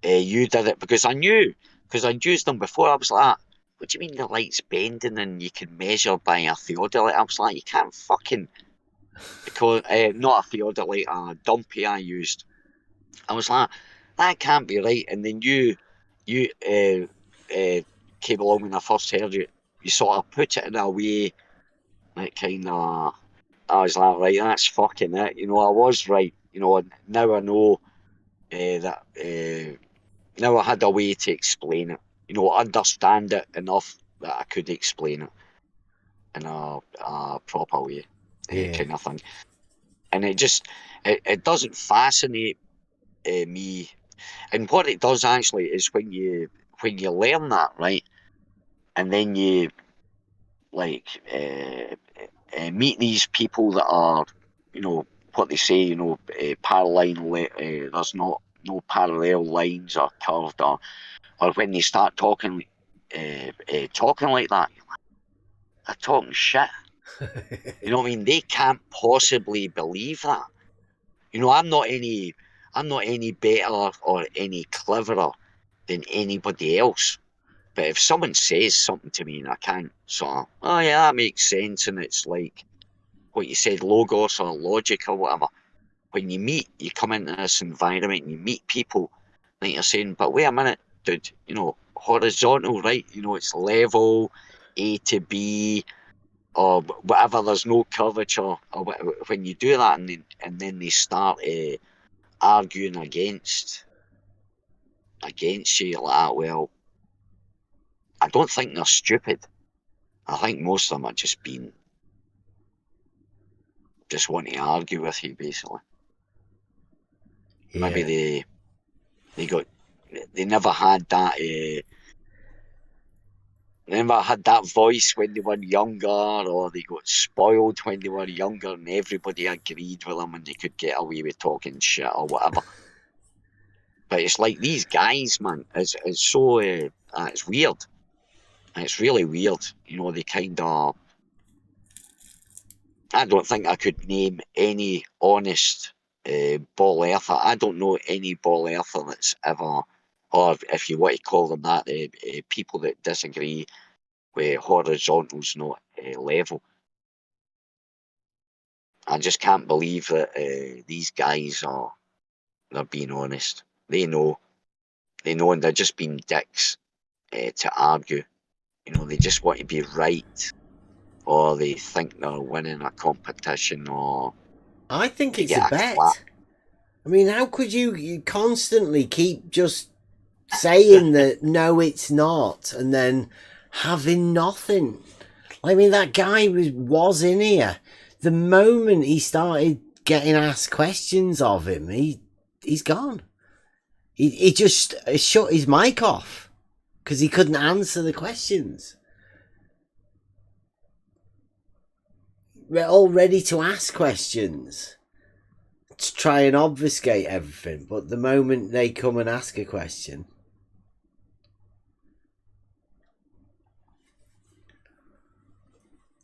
you did it, because I'd used them before. I was like, what do you mean the light's bending and you can measure by a theodolite? I was like, you can't fucking, because not a theodolite, a dumpy I used. I was like, that can't be right. And then you came along when I first heard you. You sort of put it in a way that kind of, I was like, right, that's fucking it. You know, I was right. You know, now I know that now I had a way to explain it. You know, understand it enough that I could explain it in a proper way, kind of thing. And it doesn't fascinate me. And what it does actually is when you learn that, right, and then you like meet these people that are, you know, what they say, you know, there's no parallel lines or curved, or when they start talking like that, they're talking shit. You know what I mean? They can't possibly believe that. You know, I'm not any better or any cleverer than anybody else. But if someone says something to me and I can't sort of, oh yeah, that makes sense, and it's like what you said, logos or logic or whatever. When you come into this environment and you meet people, like you're saying, but wait a minute, dude, you know, horizontal, right? You know, it's level, A to B, or whatever, there's no curvature, or when you do that, and then they start arguing against you, like, well, I don't think they're stupid. I think most of them are just want to argue with you, basically. Yeah. Maybe they never had that voice when they were younger, or they got spoiled when they were younger and everybody agreed with them and they could get away with talking shit or whatever. But it's like these guys, man, it's so it's weird. It's really weird. You know, they kind of, I don't think I could name any honest ball earther. I don't know any ball earther that's ever, or if you want to call them that, people that disagree with horizontal's not level. I just can't believe that these guys they're being honest. They know, and they're just being dicks to argue. You know, they just want to be right, or they think they're winning a competition, or I think it's a bet. I mean, how could you constantly keep just saying that no, it's not, and then having nothing? I mean, that guy was in here. The moment he started getting asked questions of him, he's gone. He just shut his mic off because he couldn't answer the questions. all ready to ask questions to try and obfuscate everything, but the moment they come and ask a question,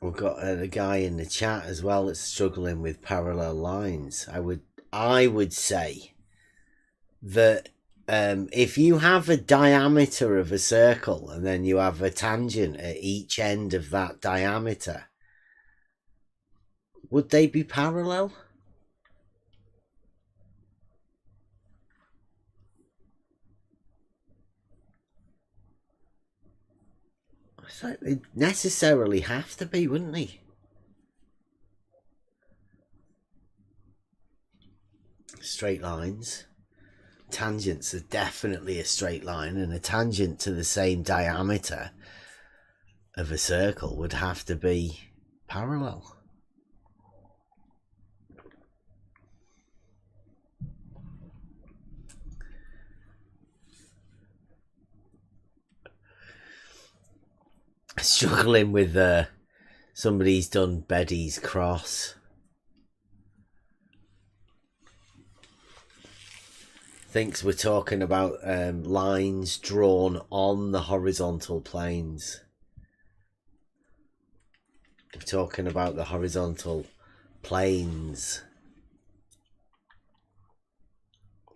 we've got a guy in the chat as well that's struggling with parallel lines. I would say that if you have a diameter of a circle and then you have a tangent at each end of that diameter, would they be parallel? I thought they'd necessarily have to be, wouldn't they? Straight lines. Tangents are definitely a straight line, and a tangent to the same diameter of a circle would have to be parallel. Struggling with somebody's done Betty's cross. Thinks we're talking about lines drawn on the horizontal planes. We're talking about the horizontal planes.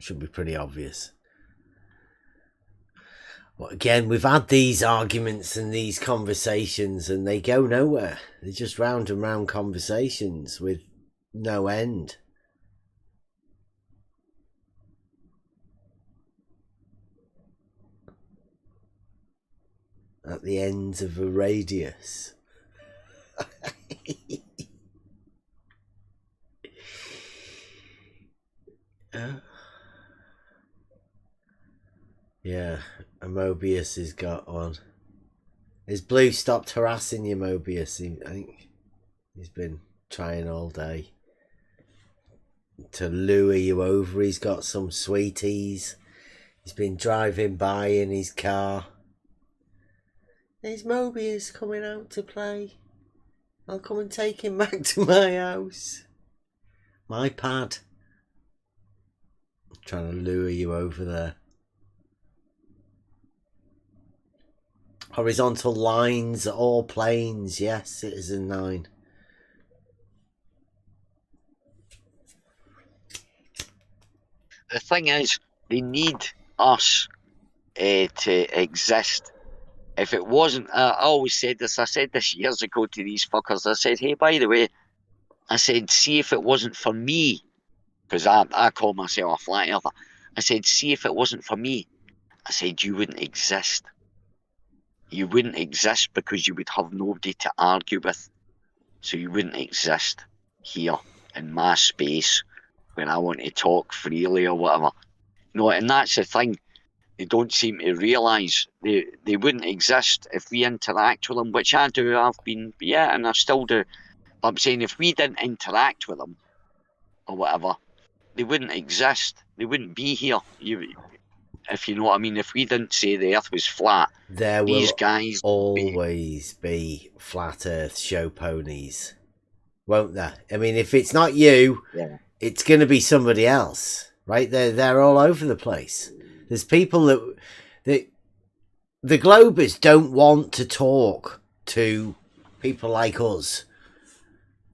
Should be pretty obvious. Well, again, we've had these arguments and these conversations and they go nowhere. They're just round and round conversations with no end. At the ends of a radius. Yeah, a Mobius has got one. Has Blue stopped harassing you, Mobius? I think he's been trying all day to lure you over. He's got some sweeties. He's been driving by in his car. There's Mobius coming out to play. I'll come and take him back to my house. My pad. I'm trying to lure you over there. Horizontal lines or planes. Yes, Citizen 9. The thing is, they need us to exist. If it wasn't, I always said this, I said this years ago to these fuckers, I said, hey, by the way, I said, see if it wasn't for me, because I call myself a flat earther, I said, see if it wasn't for me, I said, you wouldn't exist. You wouldn't exist because you would have nobody to argue with. So you wouldn't exist here in my space when I want to talk freely or whatever. No, and that's the thing. They don't seem to realise they wouldn't exist if we interact with them, which I do. I've been, yeah, and I still do. But I'm saying if we didn't interact with them or whatever, they wouldn't exist. They wouldn't be here. If you know what I mean. If we didn't say the Earth was flat, there these will guys always be flat Earth show ponies, won't there? I mean, if it's not you, yeah, it's going to be somebody else, right? They're all over the place. There's people that the Globers don't want to talk to people like us,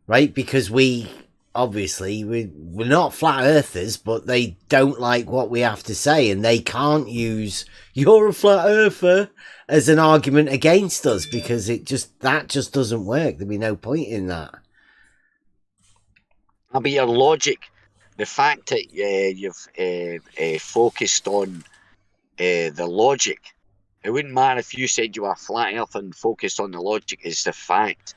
right? Because we're not flat earthers, but they don't like what we have to say, and they can't use "you're a flat earther" as an argument against us because that just doesn't work. There'd be no point in that. I mean, your logic, the fact that you've focused on the logic, it wouldn't matter if you said you were flat earth and focused on the logic. Is the fact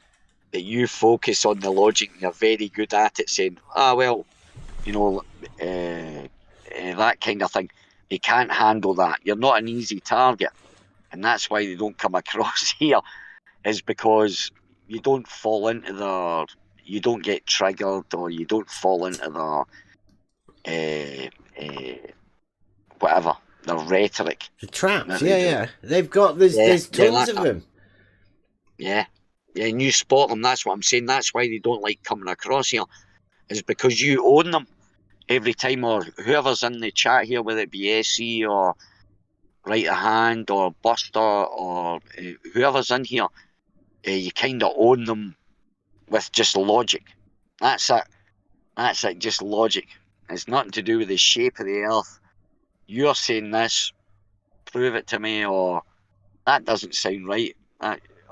that you focus on the logic and you're very good at it, saying, well, you know, that kind of thing. They can't handle that. You're not an easy target. And that's why they don't come across here, is because you don't fall into you don't get triggered, or you don't fall into whatever, the rhetoric. The traps, yeah. They've got, there's tons of them. Yeah. Yeah, and you spot them. That's what I'm saying. That's why they don't like coming across here, is because you own them every time, or whoever's in the chat here, whether it be SE or Right a Hand or Buster or whoever's in here, you kind of own them with just logic. That's it. That's it, just logic. It's nothing to do with the shape of the earth. You're saying this, prove it to me, or that doesn't sound right,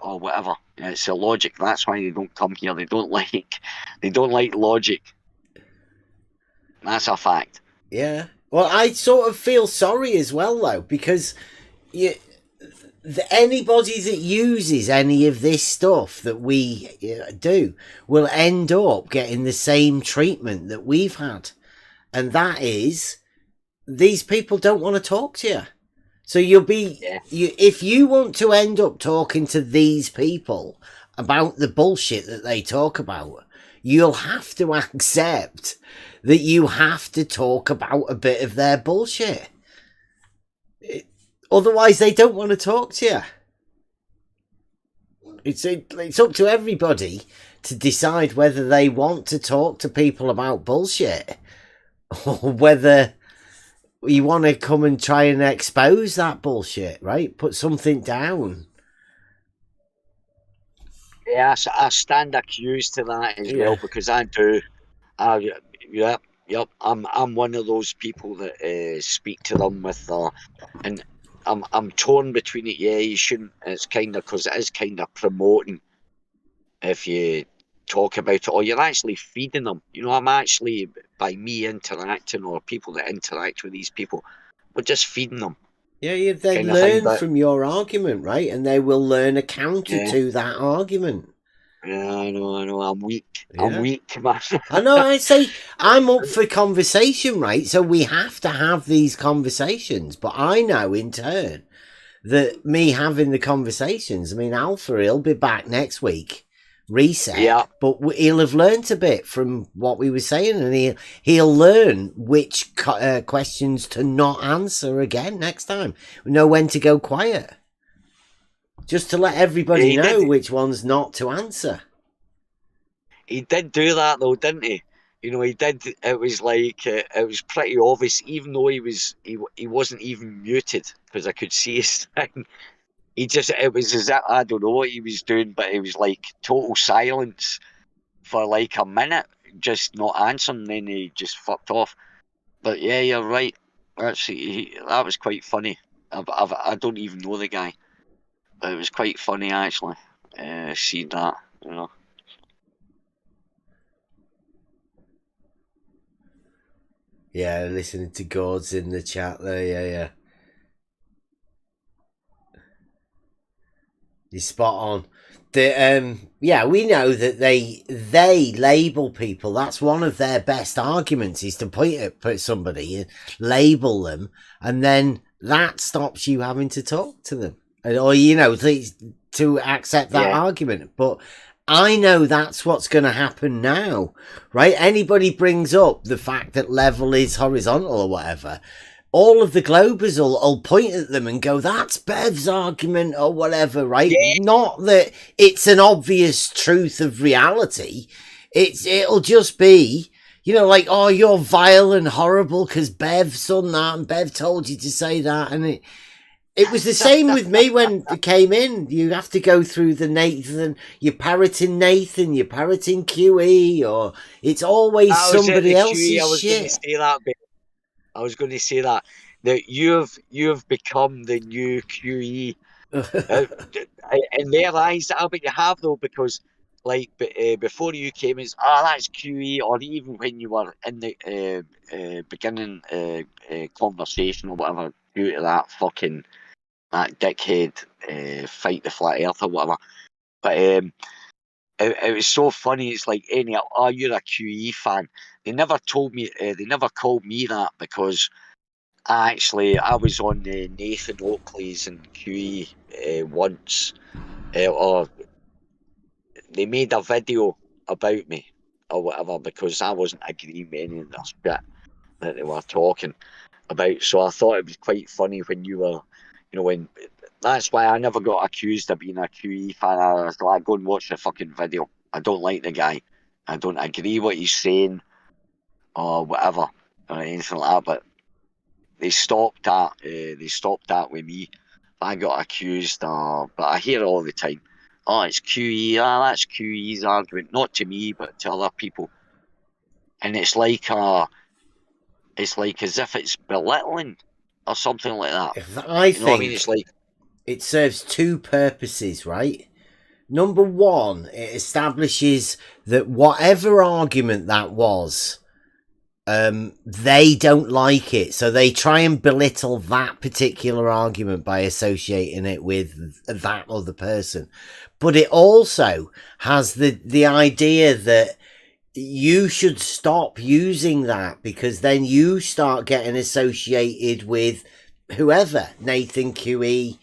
or whatever. It's a logic. That's why they don't come here. They don't like logic. That's a fact. Yeah. Well, I sort of feel sorry as well, though, because anybody that uses any of this stuff that we do will end up getting the same treatment that we've had. And that is, these people don't want to talk to you. So you'll be, if you want to end up talking to these people about the bullshit that they talk about, you'll have to accept that you have to talk about a bit of their bullshit. Otherwise, they don't want to talk to you. It's up to everybody to decide whether they want to talk to people about bullshit, or whether you want to come and try and expose that bullshit, right? Put something down. Yeah, I stand accused to that as well, because I do. Yep. I'm one of those people that speak to them with, and I'm torn between it. Yeah, you shouldn't. It's kind of, because it is kind of promoting if you talk about it, or you're actually feeding them. You know, I'm actually, by me interacting, or people that interact with these people, we're just feeding them. Yeah, they learn from your argument, right? And they will learn a counter to that argument. Yeah, I know. I'm weak. Yeah. I'm weak, man. I know. I say I'm up for conversation, right? So we have to have these conversations. But I know in turn that me having the conversations, I mean, Alpha, he'll be back next week, reset, but he'll have learnt a bit from what we were saying, and he'll learn which questions to not answer again next time. We know when to go quiet. Just to let everybody know which ones not to answer. He did do that though, didn't he? You know, he did. It was like it was pretty obvious, even though he wasn't even muted, because I could see his thing. It was as if, I don't know what he was doing, but it was like total silence for like a minute, just not answering. Then he just fucked off. But yeah, you're right. That was quite funny. I don't even know the guy. But it was quite funny, actually, seeing that, you know. Yeah, listening to Gord's in the chat there, yeah. You're spot on. We know that they label people. That's one of their best arguments, is to point at somebody and label them, and then that stops you having to talk to them. Or, you know, to accept that argument. But I know that's what's going to happen now, right? Anybody brings up the fact that level is horizontal or whatever, all of the globers will point at them and go, that's Bev's argument or whatever, right? Yeah. Not that it's an obvious truth of reality. It'll just be, you know, like, oh, you're vile and horrible because Bev's done that and Bev told you to say that, and it was the same with me when it came in. You have to go through the Nathan, you're parroting Nathan, you're parroting QE, or it's always somebody else's shit. I was going to say that you've become the new QE. In their eyes, I bet you have, though, because like before you came, it's that's QE, or even when you were in the beginning conversation or whatever, due to that dickhead fight the flat earth or whatever. But it was so funny. It's like, you're a QE fan. They never told me, they never called me that, because I was on Nathan Oakley's and QE once, or they made a video about me or whatever, because I wasn't agreeing with any of the shit that they were talking about. So I thought it was quite funny when you were, you know, when That's why I never got accused of being a QE fan. I was like, go and watch the fucking video. I don't like the guy. I don't agree what he's saying or whatever or anything like that. But they stopped that. They stopped that with me. I got accused. But I hear it all the time. Oh, it's QE. That's QE's argument. Not to me, but to other people. And it's like as if it's belittling or something like that. I think what I mean? It's like it serves two purposes, right? Number one, it establishes that whatever argument that was, they don't like it. So they try and belittle that particular argument by associating it with that other person. But it also has the idea that you should stop using that, because then you start getting associated with whoever, Nathan, QE,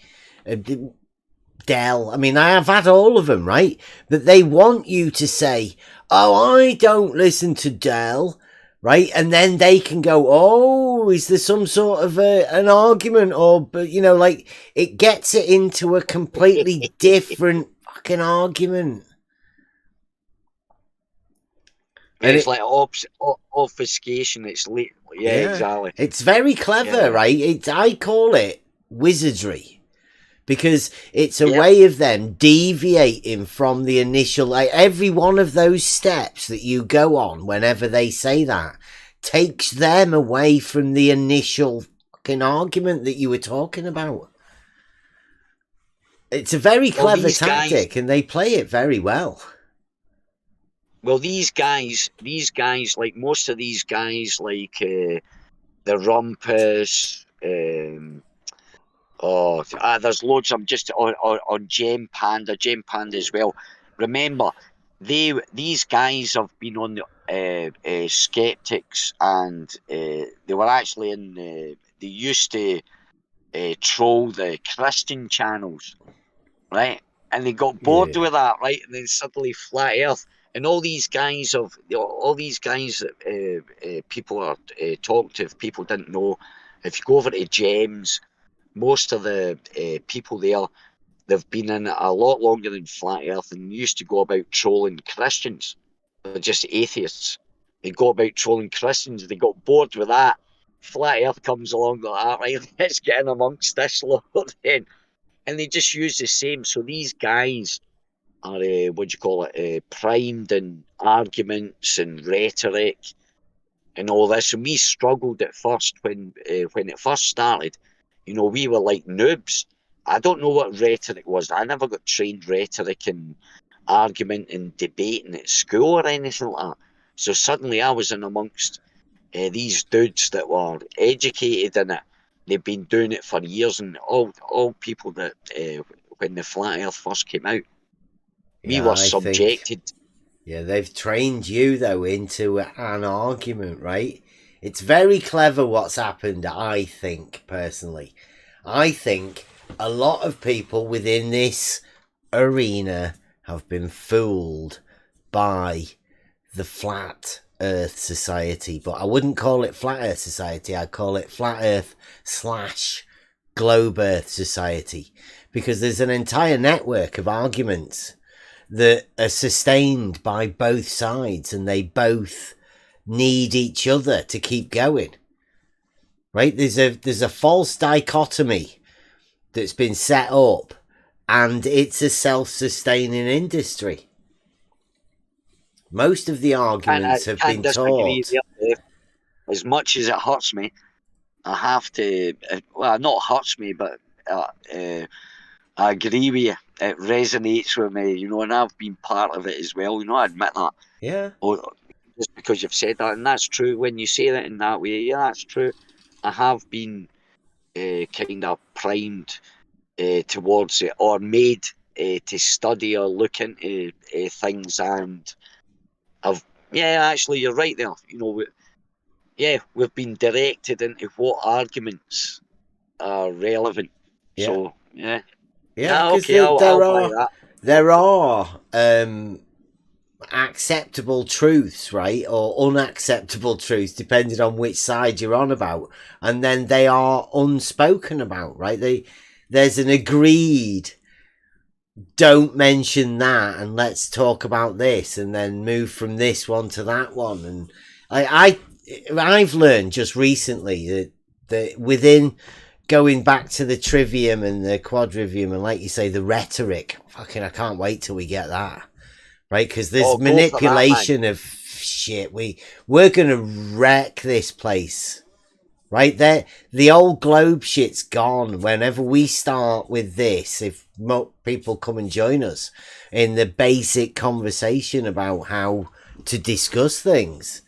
Dell. I mean, I have had all of them, right? But they want you to say, oh, I don't listen to Dell, right? And then they can go, oh, is there some sort of an argument? Or, but you know, like, it gets it into a completely different fucking argument. And it's like obfuscation. It's late. Yeah, exactly. It's very clever, right? I call it wizardry, because it's a way of them deviating from the initial. Like, every one of those steps that you go on whenever they say that takes them away from the initial fucking argument that you were talking about. It's a very clever tactic, and they play it very well. Well, these guys, like most of these guys, like the Rumpus, there's loads of them just on Gem Panda as well. Remember, these guys have been on the Skeptics, and they were actually they used to troll the Christian channels, right? And they got bored with that, right? And then suddenly Flat Earth. And all these guys that people are talking to, if people didn't know, if you go over to Gems, most of the people there, they've been in it a lot longer than Flat Earth, and used to go about trolling Christians. They're just atheists. They go about trolling Christians. They got bored with that. Flat Earth comes along like that, right? Let's get in amongst this lot then. And they just use the same. So these guys are primed in arguments and rhetoric and all this. And we struggled at first when it first started. You know, we were like noobs. I don't know what rhetoric was. I never got trained rhetoric and argument and debating at school or anything like that. So suddenly I was in amongst these dudes that were educated in it. They've been doing it for years, and all people that when the Flat Earth first came out, we were subjected. They've trained you, though, into an argument, right? It's very clever what's happened, I think, personally. I think a lot of people within this arena have been fooled by the Flat Earth Society. But I wouldn't call it Flat Earth Society. I'd call it Flat Earth / Globe Earth Society. Because there's an entire network of arguments that are sustained by both sides, and they both need each other to keep going, right? There's a false dichotomy that's been set up, and it's a self-sustaining industry. Most of the arguments have been taught. As much as it hurts me, I have to, well, not hurts me, but I agree with you. It resonates with me, you know, and I've been part of it as well, you know, I admit that. Yeah. Just because you've said that, and that's true. When you say that in that way, yeah, that's true. I have been kind of primed towards it, or made to study or look into things, and actually, you're right there. You know, we've been directed into what arguments are relevant. Yeah. So, yeah. Yeah, okay, there are acceptable truths, right, or unacceptable truths, depending on which side you're on about, and then they are unspoken about, right? there's an agreed, don't mention that, and let's talk about this, and then move from this one to that one. And I've learned just recently that within going back to the trivium and the quadrivium, and like you say, the rhetoric, fucking, I can't wait till we get that, right? Because there's manipulation of shit. We're gonna wreck this place, right? There, the old globe shit's gone. Whenever we start with this, if people come and join us in the basic conversation about how to discuss things,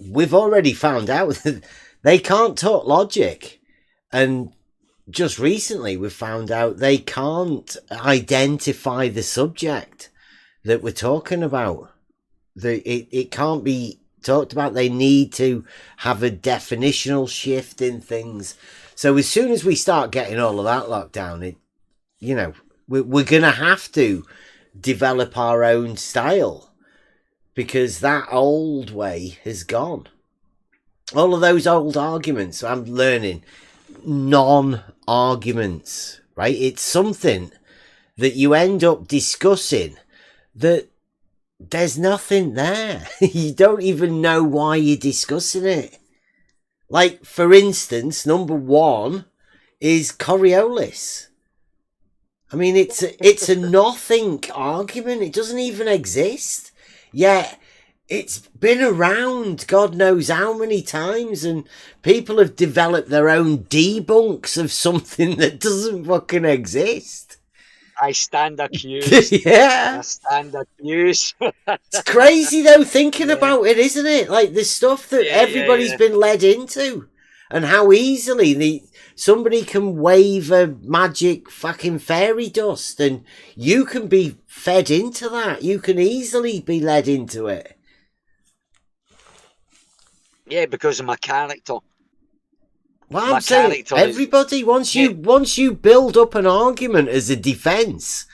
we've already found out that they can't talk logic. And just recently, we found out they can't identify the subject that we're talking about. It can't be talked about. They need to have a definitional shift in things. So as soon as we start getting all of that locked down, we're going to have to develop our own style, because that old way has gone. All of those old arguments, I'm learning non-arguments, right? It's something that you end up discussing that there's nothing there. You don't even know why you're discussing it. Like, for instance, number one is Coriolis. I mean, it's a nothing argument. It doesn't even exist. Yet it's been around God knows how many times, and people have developed their own debunks of something that doesn't fucking exist. I stand accused. Yeah. I stand accused. It's crazy though, thinking about it, isn't it? Like the stuff that everybody's been led into, and how easily somebody can wave a magic fucking fairy dust, and you can be fed into that. You can easily be led into it. Yeah, because of my character. Well, I'm saying everybody, once you build up an argument as a defense,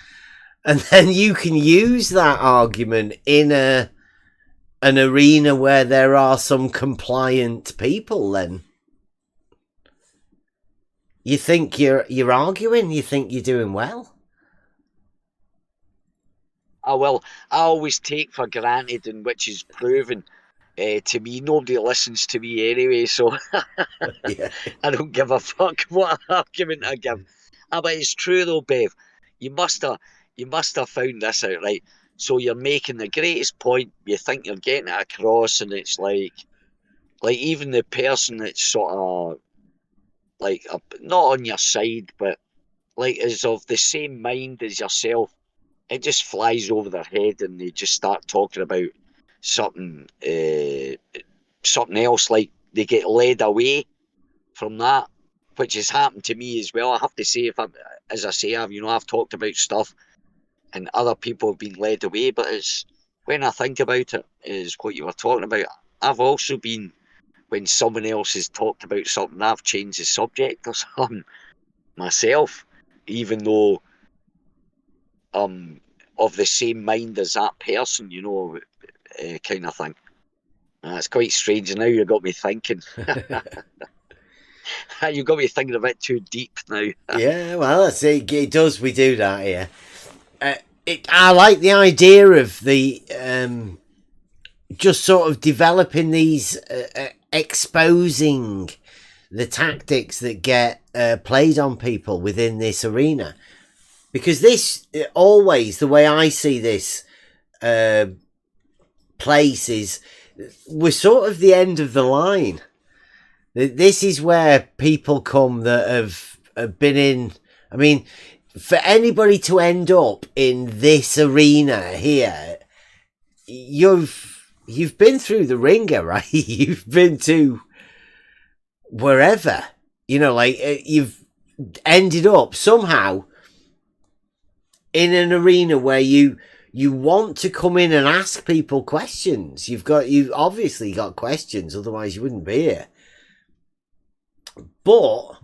and then you can use that argument in an arena where there are some compliant people, then you think you're arguing, you think you're doing well. I always take for granted, and which is proven. To me, nobody listens to me anyway, so I don't give a fuck what argument I give. But it's true though, Bev. You must have found this out, right? So you're making the greatest point. You think you're getting it across, and it's like even the person that's sort of like not on your side, but like is of the same mind as yourself. It just flies over their head, and they just start talking about something else, like they get led away from that, which has happened to me as well. I have to say, I've talked about stuff and other people have been led away, but it's when I think about it, is what you were talking about. I've also been, when someone else has talked about something, I've changed the subject or something myself, even though of the same mind as that person, kind of thing. It's quite strange, and now you've got me thinking. You've got me thinking a bit too deep now. Yeah, well, that's it. It does. We do that here. I like the idea of the just sort of developing these, exposing the tactics that get played on people within this arena, because this always, the way I see this place is, we're sort of the end of the line. This is where people come that have been in. I mean, for anybody to end up in this arena here, you've been through the ringer, right? You've been to wherever, you've ended up somehow in an arena where you want to come in and ask people questions. You've obviously got questions, otherwise you wouldn't be here. But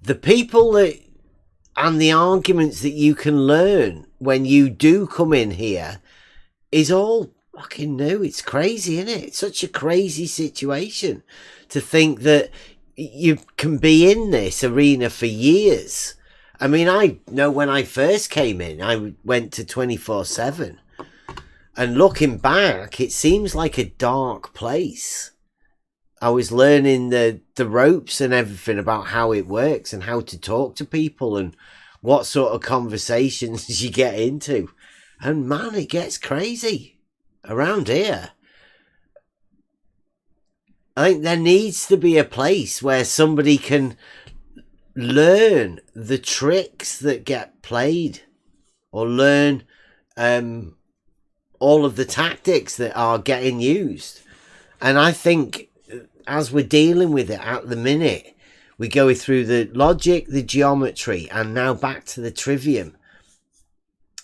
the people and the arguments that you can learn when you do come in here is all fucking new. It's crazy, isn't it? It's such a crazy situation to think that you can be in this arena for years I mean, I know when I first came in, I went to 24/7. And looking back, it seems like a dark place. I was learning the ropes and everything about how it works and how to talk to people and what sort of conversations you get into. And man, it gets crazy around here. I think there needs to be a place where somebody can learn the tricks that get played, or learn all of the tactics that are getting used. And I think as we're dealing with it at the minute, we go through the logic, the geometry, and now back to the trivium.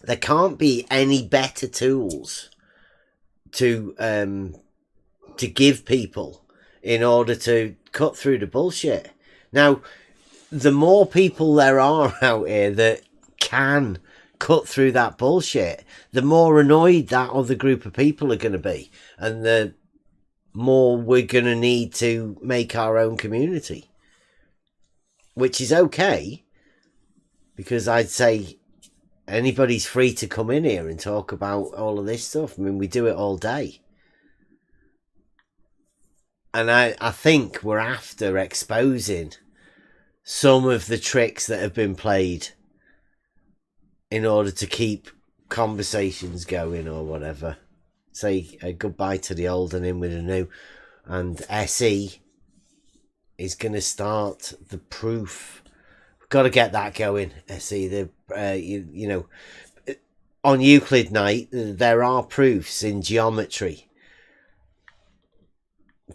There can't be any better tools to give people in order to cut through the bullshit. Now, the more people there are out here that can cut through that bullshit, the more annoyed that other group of people are going to be, and the more we're going to need to make our own community, which is okay, because I'd say anybody's free to come in here and talk about all of this stuff. I mean, we do it all day. And I think we're after exposing some of the tricks that have been played in order to keep conversations going or whatever. Say goodbye to the old and in with the new. And SE is going to start the proof. We've got to get that going, SE. You know, on Euclid night, there are proofs in geometry.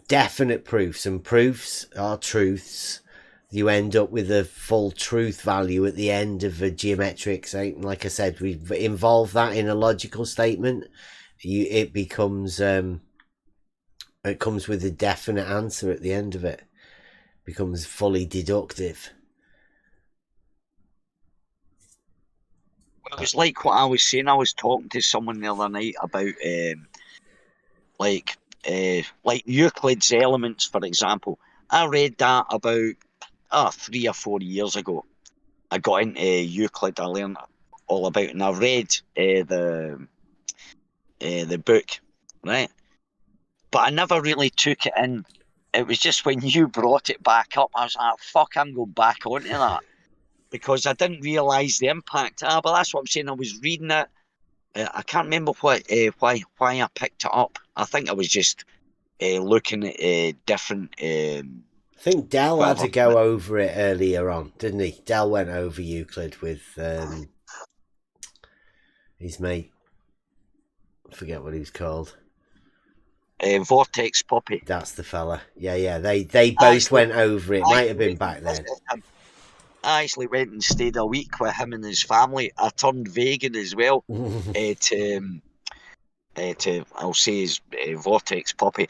Definite proofs, and proofs are truths. You end up with a full truth value at the end of a geometric statement. Like I said, we involve that in a logical statement. It becomes it comes with a definite answer at the end of it. Becomes fully deductive. Well, it was like what I was saying. I was talking to someone the other night about like Euclid's elements, for example. I read that about 3 or 4 years ago. I got into Euclid. I learned all about it, and I read the book, right? But I never really took it in. It was just when you brought it back up, I was like, fuck, I'm going back onto that. Because I didn't realise the impact. But that's what I'm saying. I was reading it. I can't remember why I picked it up. I think I was just looking at different... I think Del had to go over it earlier on, didn't he? Del went over Euclid with his mate. I forget what he was called. Vortex Puppy. That's the fella. Yeah. They both went over it. Might have been back then. I actually went and stayed a week with him and his family. I turned vegan as well to I'll say his Vortex Puppy.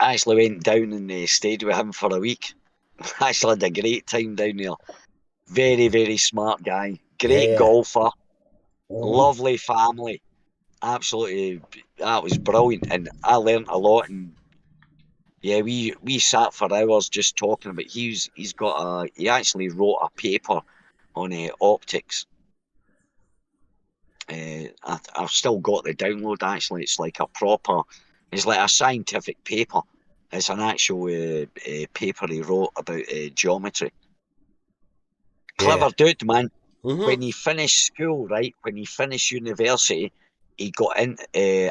I actually went down and stayed with him for a week. I actually had a great time down there. Very, very smart guy. Great golfer. Lovely family. Absolutely, that was brilliant, and I learnt a lot. And yeah, we sat for hours just talking about. He actually wrote a paper on optics. I've still got the download. Actually, it's like a scientific paper. It's an actual paper he wrote about geometry. Clever dude, man. Mm-hmm. When he finished school, right? When he finished university, he got he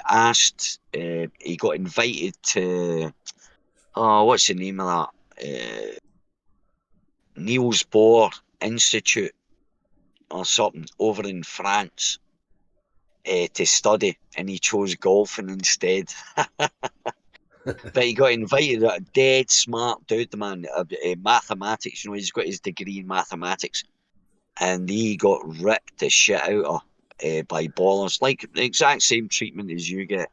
got invited to, what's the name of that? Niels Bohr Institute or something over in France to study, and he chose golfing instead. But he got invited. A dead smart dude, man. Mathematics, he's got his degree in mathematics, and he got ripped the shit out of by ballers, like the exact same treatment as you get.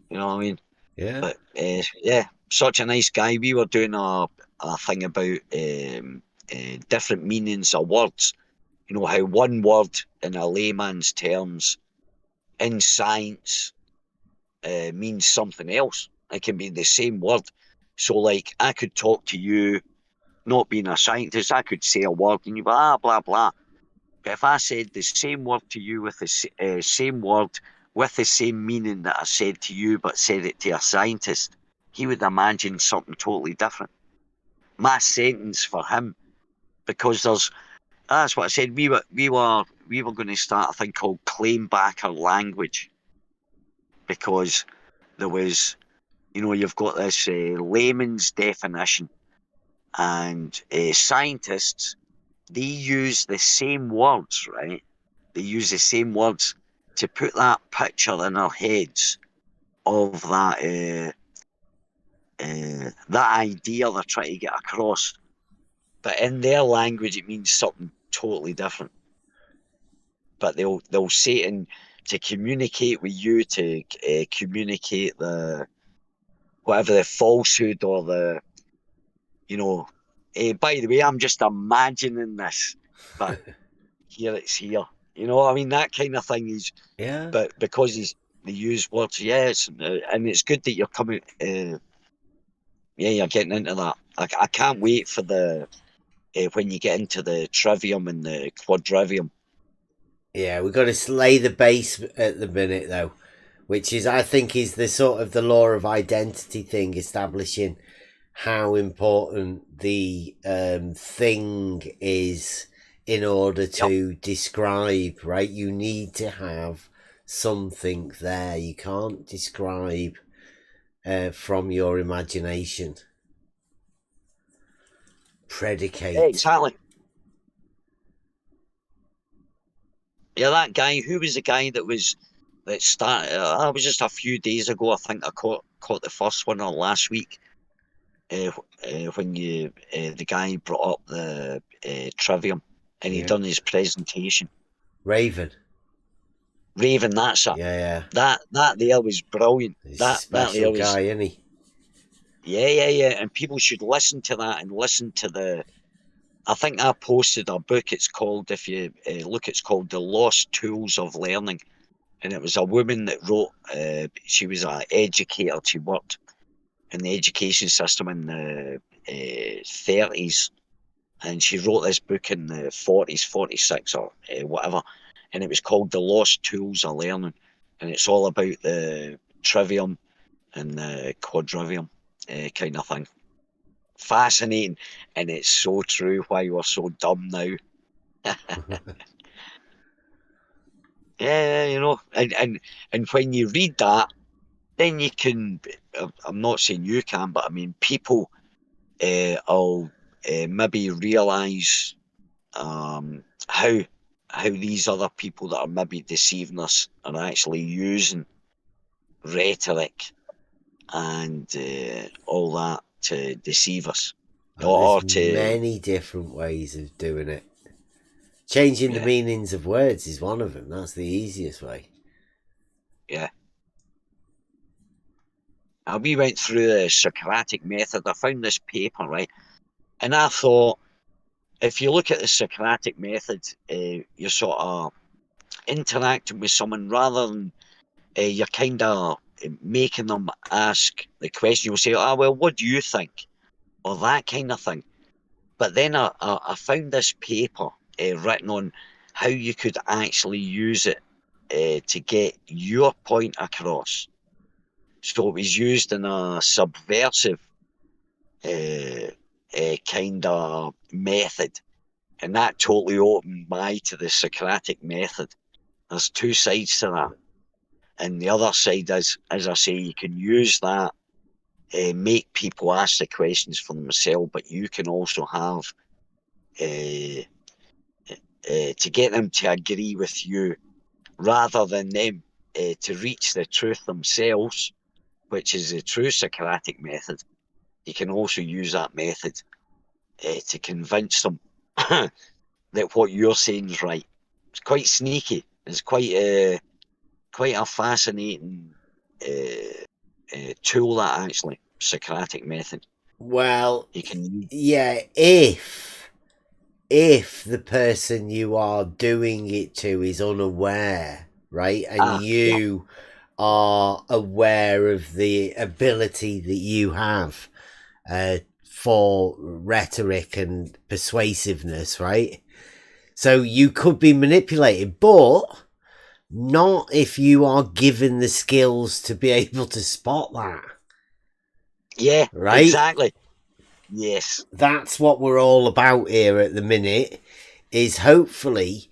You know what I mean? Yeah. But yeah, such a nice guy. We were doing a thing about different meanings of words. You know how one word in a layman's terms in science means something else. It can be the same word. So like I could talk to you not being a scientist, I could say a word and you blah blah blah. But if I said the same word to you with the same word with the same meaning that I said to you, but said it to a scientist, he would imagine something totally different. My sentence for him, because that's what I said. We were going to start a thing called claim back our language, because there was, you've got this layman's definition, and scientists, they use the same words, right? They use the same words to put that picture in our heads of that idea they're trying to get across. But in their language, it means something totally different. But they'll say it to communicate with you, to communicate whatever the falsehood or the, by the way, I'm just imagining this, but here it's here. I mean, that kind of thing is, yeah. But because they use words, yes, and it's good that you're coming, you're getting into that. I can't wait for when you get into the trivium and the quadrivium. Yeah, we've got to lay the base at the minute, though, which is, I think, is the sort of the law of identity thing, establishing how important the thing is in order to describe, right? You need to have something there. You can't describe from your imagination. Predicate. Exactly. Yeah, that guy, who was the guy that started, it was just a few days ago, I think I caught the first one on last week, when the guy brought up the Trivium, and he'd done his presentation. Raven, that's it. Yeah. That there was brilliant. He's that a special guy, isn't he? Yeah. And people should listen to that and listen to I think I posted a book. It's called, if you look, it's called The Lost Tools of Learning. And it was a woman that wrote, she was an educator. She worked in the education system in the 30s. And she wrote this book in the 40s, 46 or whatever. And it was called The Lost Tools of Learning. And it's all about the trivium and the quadrivium kind of thing. Fascinating, and it's so true why we're so dumb now. Yeah, and when you read that, then you can, I'm not saying you can, but I mean people will maybe realise how these other people that are maybe deceiving us are actually using rhetoric and all that to deceive us. There's many different ways of doing it. Changing the meanings of words is one of them. That's the easiest way. Yeah. We went through the Socratic method. I found this paper, right? And I thought, if you look at the Socratic method, you're sort of interacting with someone rather than you're kind of making them ask the question. You'll say, well, what do you think? Or that kind of thing. But then I found this paper written on how you could actually use it to get your point across. So it was used in a subversive kind of method. And that totally opened my eye to the Socratic method. There's two sides to that. And the other side is, as I say, you can use that, make people ask the questions for themselves, but you can also have to get them to agree with you rather than them to reach the truth themselves, which is the true Socratic method. You can also use that method to convince them that what you're saying is right. It's quite sneaky. It's quite a fascinating tool, that actually, Socratic method. Well, you can, if the person you are doing it to is unaware, right, and you are aware of the ability that you have for rhetoric and persuasiveness, right? So you could be manipulated, but not if you are given the skills to be able to spot that. Yeah, right? exactly. Yes. That's what we're all about here at the minute, is hopefully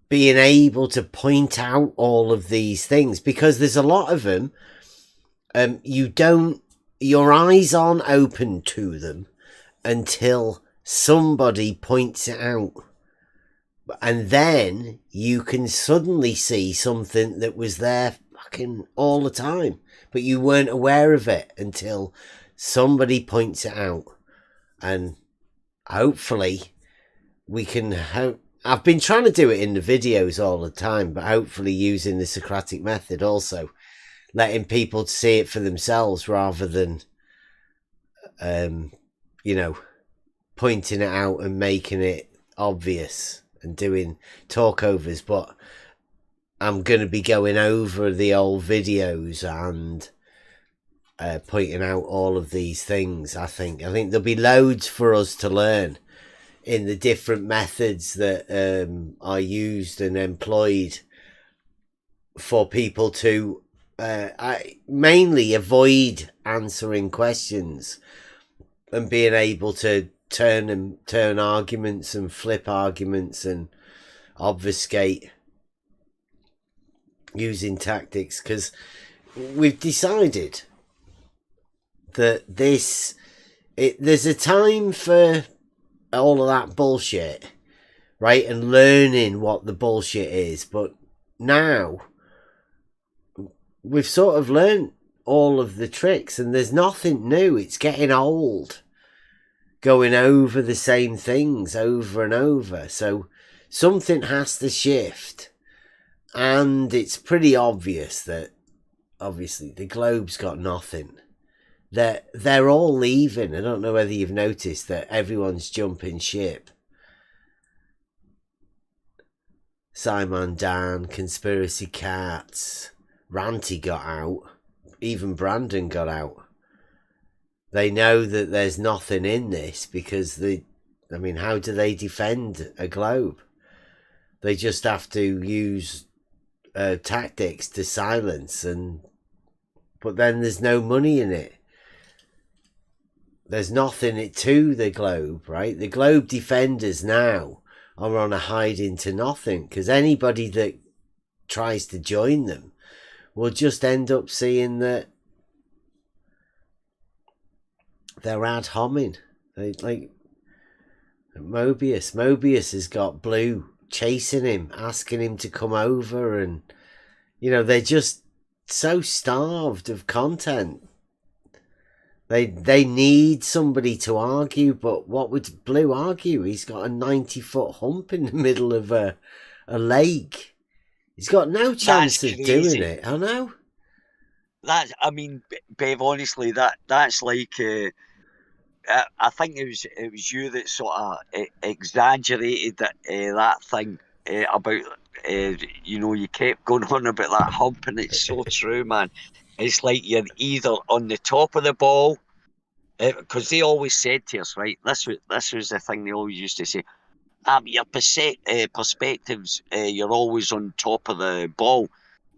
being able to point out all of these things, because there's a lot of them. Your eyes aren't open to them until somebody points it out. And then you can suddenly see something that was there fucking all the time, but you weren't aware of it until somebody points it out. And hopefully we can I've been trying to do it in the videos all the time, but hopefully using the Socratic method also, letting people see it for themselves rather than pointing it out and making it obvious and doing talkovers. But I'm going to be going over the old videos and pointing out all of these things. I think there'll be loads for us to learn in the different methods that are used and employed for people to mainly avoid answering questions and being able to turn arguments and flip arguments and obfuscate using tactics, because we've decided that there's a time for all of that bullshit, right, and learning what the bullshit is, but now we've sort of learned all of the tricks and there's nothing new. It's getting old going over the same things over and over, so something has to shift. And it's pretty obvious that obviously the globe's got nothing. They're all leaving. I don't know whether you've noticed that everyone's jumping ship. Simon Dan, Conspiracy Cats, Ranty got out. Even Brandon got out. They know that there's nothing in this because how do they defend a globe? They just have to use tactics to silence, but then there's no money in it. There's nothing to the globe, right? The globe defenders now are on a hide into nothing, because anybody that tries to join them will just end up seeing that they're ad hominem. Like Mobius has got Blue chasing him, asking him to come over, and they're just so starved of content. They need somebody to argue, but what would Blue argue? He's got a 90-foot hump in the middle of a lake. He's got no chance of doing it. I know. Bev, honestly, that's like I think it was you that sort of exaggerated that thing about you kept going on about that hump, and it's so true, man. It's like you're either on the top of the ball, because they always said to us, right? This was the thing they always used to say. Your perspectives, you're always on top of the ball.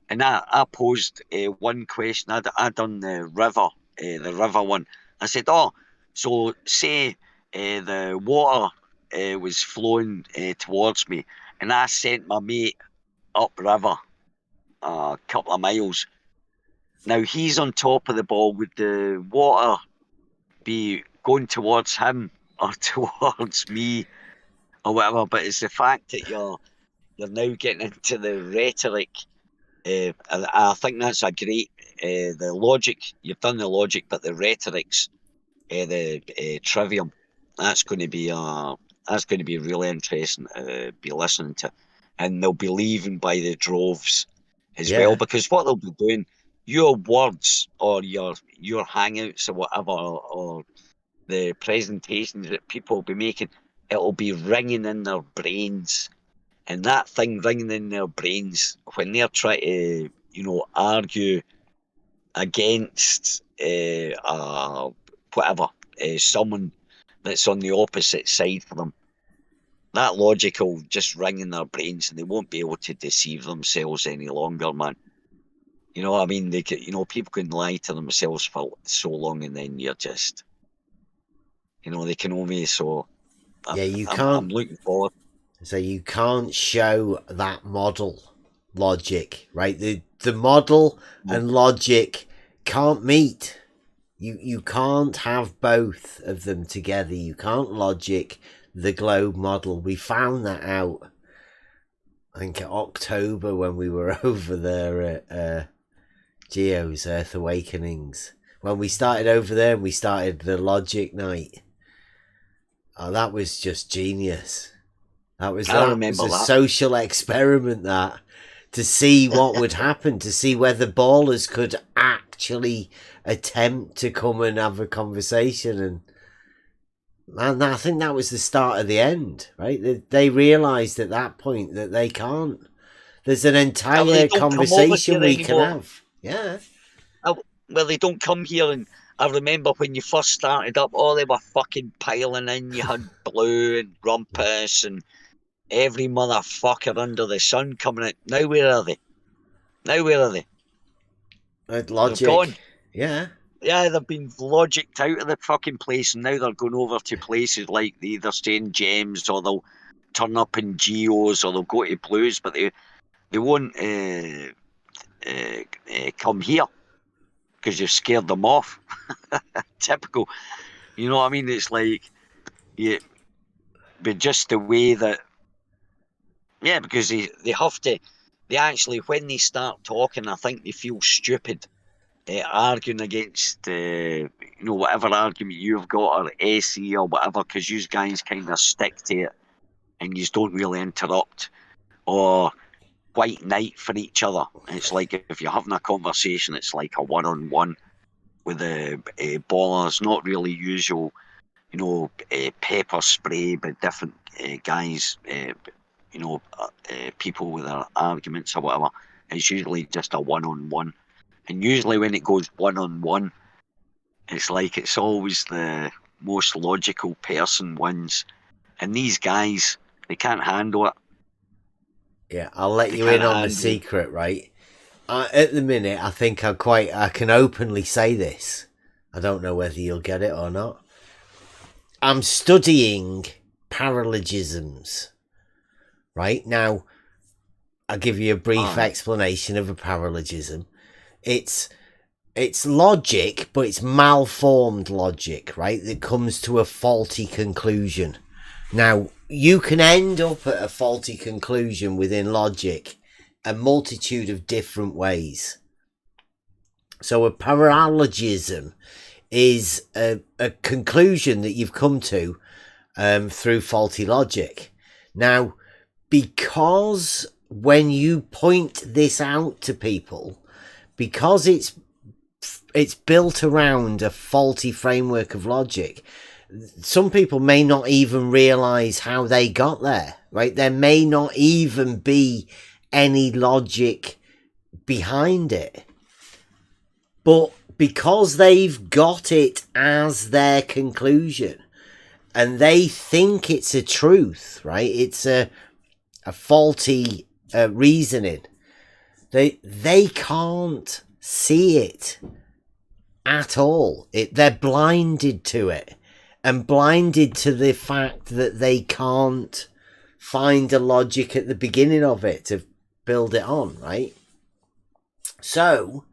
And I posed one question. I done the river one. I said, so say the water was flowing towards me, and I sent my mate upriver a couple of miles. Now he's on top of the ball. Would the water be going towards him or towards me or whatever? But it's the fact that you're now getting into the rhetoric. I think that's a great the logic. You've done the logic, but the rhetoric's the Trivium. That's going to be really interesting to be listening to, and they'll be leaving by the droves as well, because what they'll be doing, your words or your hangouts or whatever, or the presentations that people will be making, it'll be ringing in their brains. And that thing ringing in their brains when they're trying to, argue against someone that's on the opposite side for them. That logic will just ring in their brains, and they won't be able to deceive themselves any longer, man. You know what I mean? They can, people can lie to themselves for so long, and then you're just, they can only so. Yeah, you I'm can't. looking forward. So you can't show that model logic, right? The model and logic can't meet. You can't have both of them together. You can't logic the globe model. We found that out, I think, in October when we were over there at Geo's Earth Awakenings. When we started over there and we started the logic night. Oh, that was just genius. That was a social experiment, that, to see what would happen, to see whether ballers could actually attempt to come and have a conversation. And man, I think that was the start of the end, right? They realised at that point that they can't. There's an entire conversation we can have. Yeah. Well, they don't come here, and I remember when you first started up, they were fucking piling in. You had Blue and Rumpus and every motherfucker under the sun coming out. Now where are they? Logic. They've gone. Yeah. Yeah, they've been logicked out of the fucking place, and now they're going over to places like they either stay in Gems, or they'll turn up in Geos, or they'll go to Blues, but they won't come here because you've scared them off. Typical. You know what I mean? It's like, yeah, but just the way that, yeah, because they have to, they actually, when they start talking, I think they feel stupid arguing against, whatever argument you've got, or SE or whatever, because you guys kind of stick to it and you don't really interrupt or white knight for each other. It's like if you're having a conversation, it's like a one-on-one with a ballers, not really usual, pepper spray, but different guys, people with their arguments or whatever. It's usually just a one-on-one. And usually when it goes one-on-one, it's like it's always the most logical person wins. And these guys, they can't handle it. Yeah, I'll let you in on the secret, right? At the minute, I think I can openly say this. I don't know whether you'll get it or not. I'm studying paralogisms. Right? Now, I'll give you a brief explanation of a paralogism. It's logic, but it's malformed logic, right? That comes to a faulty conclusion. Now, you can end up at a faulty conclusion within logic a multitude of different ways. So a paralogism is a conclusion that you've come to through faulty logic. Now, because when you point this out to people, because it's built around a faulty framework of logic, some people may not even realize how they got there, right? There may not even be any logic behind it. But because they've got it as their conclusion and they think it's a truth, right? It's a faulty reasoning. They can't see it at all. They're blinded to it. And blinded to the fact that they can't find a logic at the beginning of it to build it on, right? So,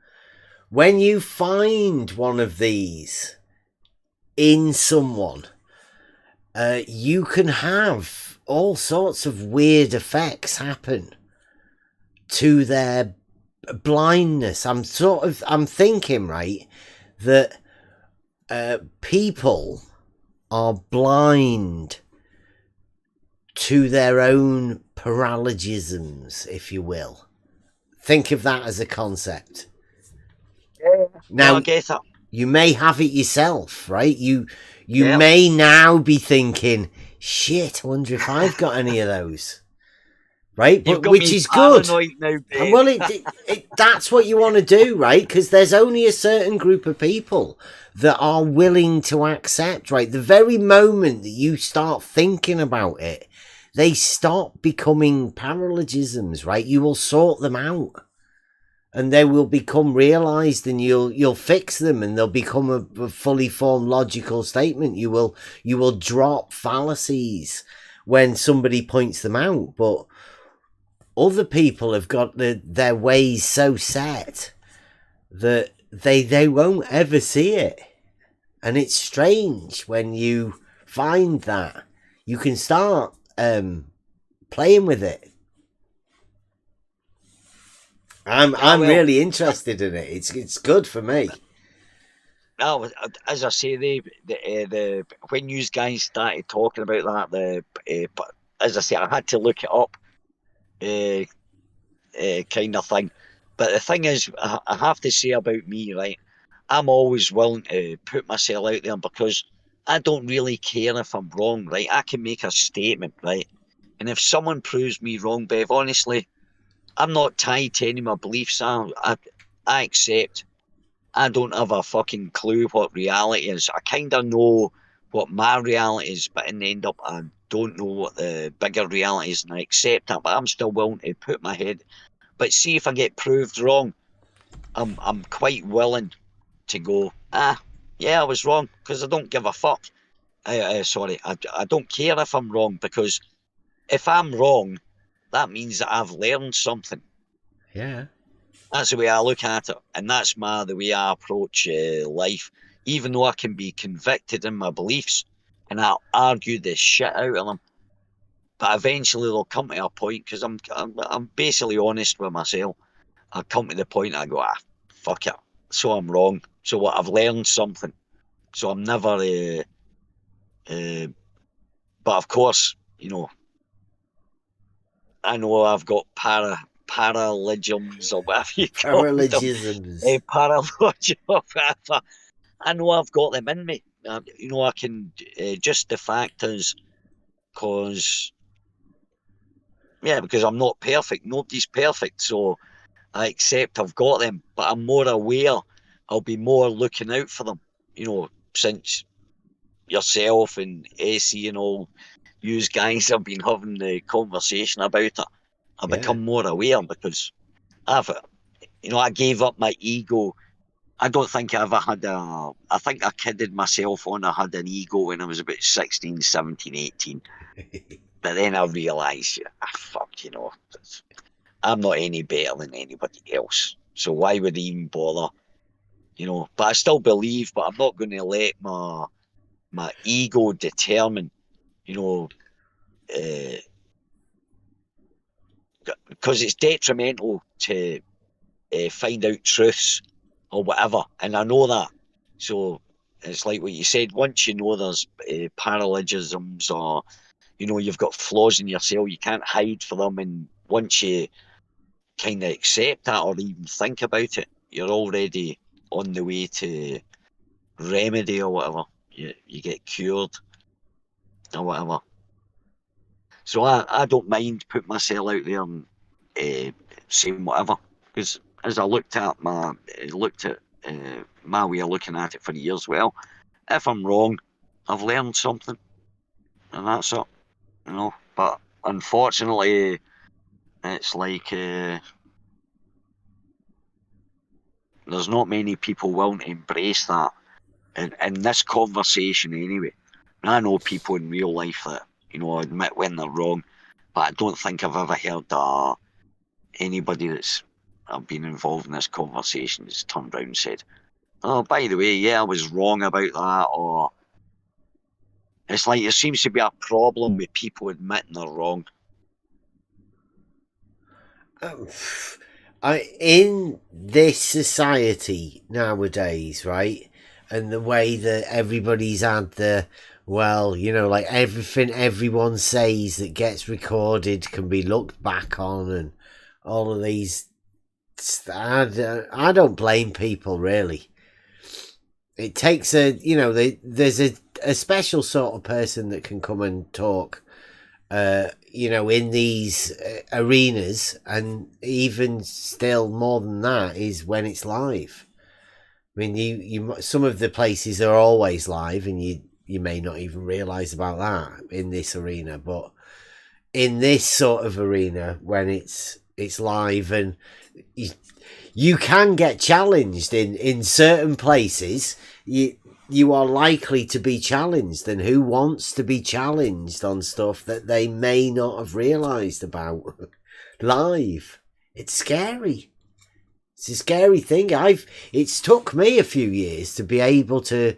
when you find one of these in someone, you can have all sorts of weird effects happen to their blindness. I'm thinking, right, that people are blind to their own paralogisms, if you will. Think of that as a concept. Yeah. Now, you may have it yourself, right? You may now be thinking, shit, I wonder if I've got any of those. right? You've But got which me is good. paranoid now, Ben. Well, that's what you want to do, right? Because there's only a certain group of people that are willing to accept, right? The very moment that you start thinking about it, they stop becoming paralogisms, right? You will sort them out, and they will become realized, and you'll fix them, and they'll become a fully formed logical statement. You will drop fallacies when somebody points them out, but other people have got their ways so set that they won't ever see it. And it's strange when you find that you can start playing with it. I'm really interested in it. It's good for me. Now, as I say, the when you guys started talking about that, but as I say, I had to look it up, kind of thing. But the thing is, I have to say about me, right? I'm always willing to put myself out there because I don't really care if I'm wrong, right? I can make a statement, right? And if someone proves me wrong, Bev, honestly, I'm not tied to any of my beliefs. I accept. I don't have a fucking clue what reality is. I kind of know what my reality is, but in the end up, I don't know what the bigger reality is, and I accept that. But I'm still willing to put my head. But see, if I get proved wrong, I'm quite willing to go, yeah, I was wrong, because I don't give a fuck. Sorry, I don't care if I'm wrong, because if I'm wrong, that means that I've learned something. Yeah. That's the way I look at it, and that's the way I approach life. Even though I can be convicted in my beliefs, and I'll argue the shit out of them, but eventually they'll come to a point, because I'm basically honest with myself. I come to the point I go, fuck it, so I'm wrong. So what? I've learned something. So I'm never. But of course, I know I've got paralogisms or whatever you call them. Paralogisms. Paralogism, whatever. I know I've got them in me. I can just the fact is, because I'm not perfect. Nobody's perfect, so I accept I've got them. But I'm more aware. I'll be more looking out for them. Since yourself and AC and all you guys have been having the conversation about it, I've become more aware, because I gave up my ego. I don't think I ever had I think I kidded myself on I had an ego when I was about 16, 17, 18. But then I realised, fuck, I'm not any better than anybody else. So why would I even bother? But I still believe, but I'm not going to let my ego determine, because it's detrimental to find out truths or whatever, and I know that. So it's like what you said, once you know there's paralogisms, or you've got flaws in yourself, you can't hide for them, and once you kind of accept that or even think about it, you're already on the way to remedy or whatever. You get cured or whatever. So I don't mind putting myself out there and saying whatever, because as I looked at my way of looking at it for years, well, if I'm wrong, I've learned something, and that's it, But unfortunately, it's like there's not many people willing to embrace that in this conversation anyway. And I know people in real life that admit when they're wrong, but I don't think I've ever heard anybody that's been involved in this conversation has turned around and said, "Oh, by the way, I was wrong about that," or it's like there seems to be a problem with people admitting they're wrong. In this society nowadays, right, and the way that everybody's had like everything everyone says that gets recorded can be looked back on, and all of these, I don't blame people, really. It takes there's a special sort of person that can come and talk in these arenas, and even still more than that is when it's live. I mean, you some of the places are always live, and you may not even realize about that in this arena, but in this sort of arena, when it's live, and you can get challenged in certain places. You are likely to be challenged, and who wants to be challenged on stuff that they may not have realized about live? It's scary. It's a scary thing. It's took me a few years to be able to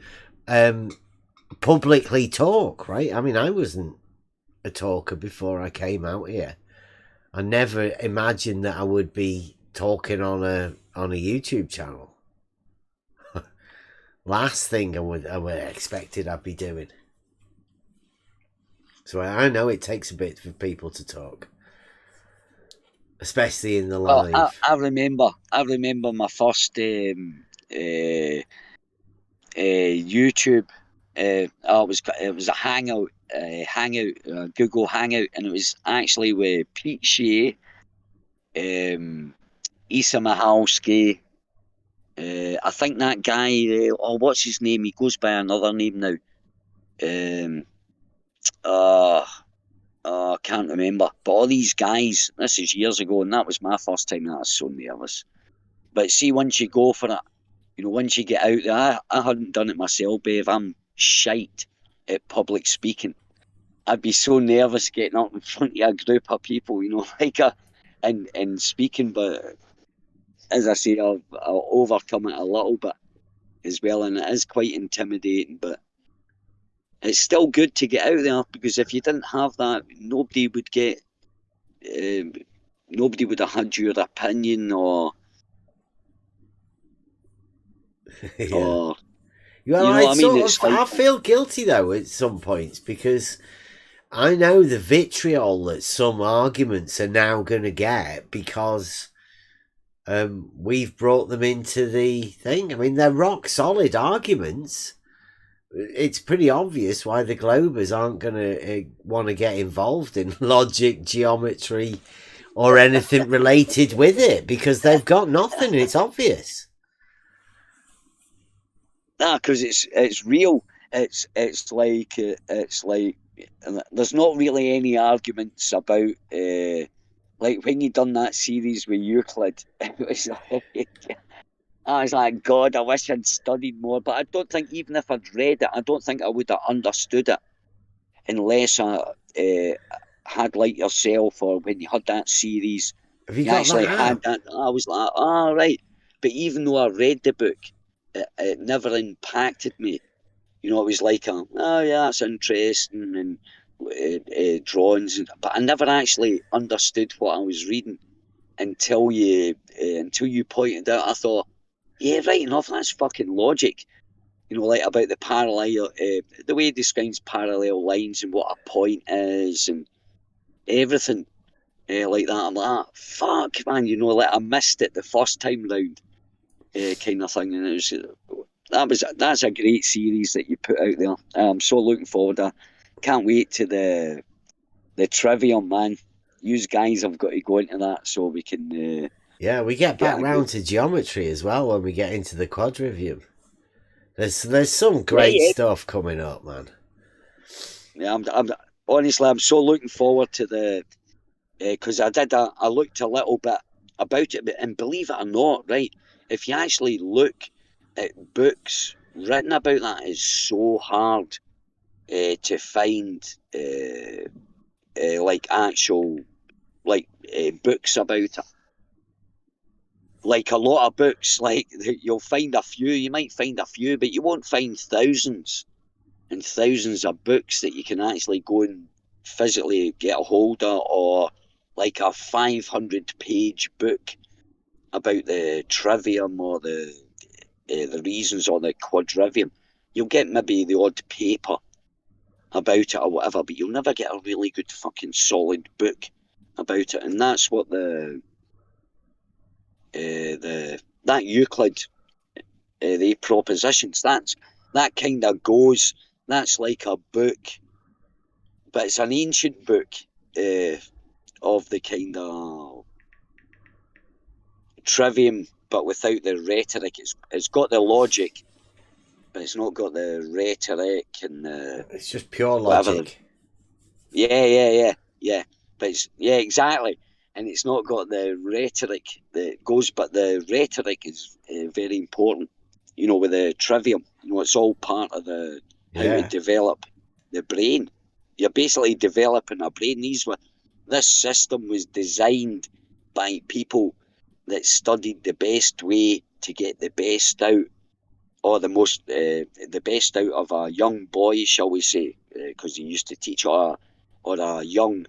publicly talk, right? I mean, I wasn't a talker before I came out here. I never imagined that I would be talking on a YouTube channel. Last thing I would expected I'd be doing. So I know it takes a bit for people to talk, especially in the live. Well, I remember my first YouTube. It was a Hangout, Google Hangout, and it was actually with Pete Shea, Issa Mihalski. I think that guy. What's his name? He goes by another name now. I can't remember. But all these guys. This is years ago, and that was my first time. That was so nervous. But see, once you go for it, once you get out there, I hadn't done it myself, Bev. I'm shite at public speaking. I'd be so nervous getting up in front of a group of people, and speaking. But as I say, I'll overcome it a little bit as well, and it is quite intimidating. But it's still good to get out there, because if you didn't have that, nobody would have had your opinion or. Yeah. I feel guilty though at some points, because I know the vitriol that some arguments are now going to get because we've brought them into the thing. I mean, they're rock solid arguments. It's pretty obvious why the Globers aren't going to want to get involved in logic, geometry, or anything related with it, because they've got nothing. It's obvious. Nah, because it's real. It's like there's not really any arguments about like when you done that series with Euclid. It was like, I was like, God, I wish I'd studied more. But I don't think, even if I'd read it, I don't think I would have understood it unless I had like yourself, or when you had that series. Have you got actually that had that? I was like, right. But even though I read the book, it never impacted me. It was like, that's interesting, and drawings, but I never actually understood what I was reading until you pointed out. I thought, yeah, right enough, that's fucking logic. Like about the parallel, the way it describes parallel lines and what a point is and everything like that. I'm like, fuck, man, like I missed it the first time round. Kind of thing, and it was that's a great series that you put out there. I'm so looking forward. I can't wait to the Trivium, man. You guys have got to go into that so we can. We get back round to geometry as well when we get into the quadrivium. There's some great stuff coming up, man. Yeah, I'm honestly, I'm so looking forward to the because I looked a little bit about it, and believe it or not, right. If you actually look at books written about that, is so hard to find like actual books about it. Like a lot of books, like you'll find a few, you might find a few, but you won't find thousands and thousands of books that you can actually go and physically get a hold of, or like a 500-page book about the Trivium or the reasons, or the quadrivium. You'll get maybe the odd paper about it or whatever, but you'll never get a really good fucking solid book about it. And that's what that Euclid, the propositions, that kind of goes. That's like a book, but it's an ancient book of the kind of Trivium, but without the rhetoric. It's got the logic, but it's not got the rhetoric and the. It's just pure whatever. logic. Yeah. But it's exactly, and it's not got the rhetoric that goes. But the rhetoric is very important. You know, with the Trivium, you know, it's all part of the how to develop the brain. You're basically developing a brain. This system was designed by people that studied the best way to get the best out, or the best out of a young boy, shall we say, because he used to teach or a young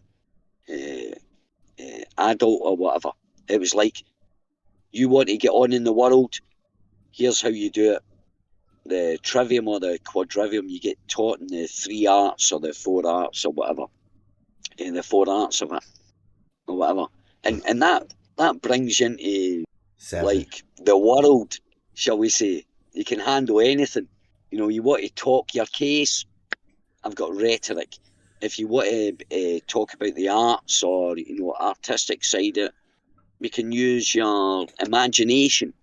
adult or whatever. It was like, you want to get on in the world, here's how you do it. The Trivium or the quadrivium, you get taught in the 3 arts or the 4 arts or whatever, in the 4 arts of it or whatever, and that brings you into 7. like the world, shall we say. You can handle anything. You know, you want to talk your case, I've got rhetoric. If you want to talk about the arts or, you know, artistic side of it, you can use your imagination.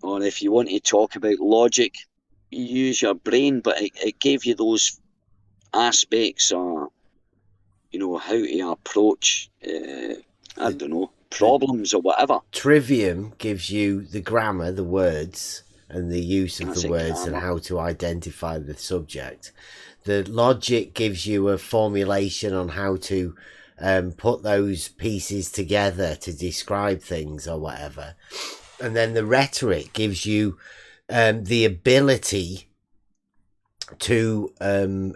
Or if you want to talk about logic, you use your brain. But it gave you those aspects, or, you know, how to approach, I don't know, problems or whatever. Trivium gives you the grammar, the words, and the use of That's the it, words and grammar. how to identify the subject. The logic gives you a formulation on how to put those pieces together to describe things or whatever. And then the rhetoric gives you the ability to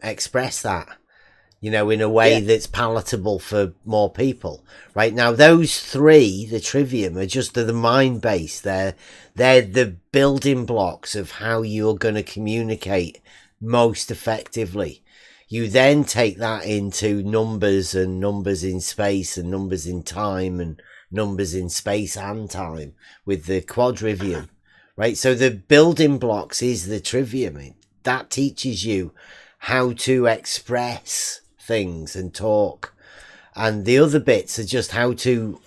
express that, you know, in a way that's palatable for more people. Right now, those 3, the Trivium, are just the mind base. They're the building blocks of how you're going to communicate most effectively. You then take that into numbers, and numbers in space, and numbers in time, and numbers in space and time with the quadrivium, right? So the building blocks is the Trivium. That teaches you how to express things and talk, and the other bits are just how to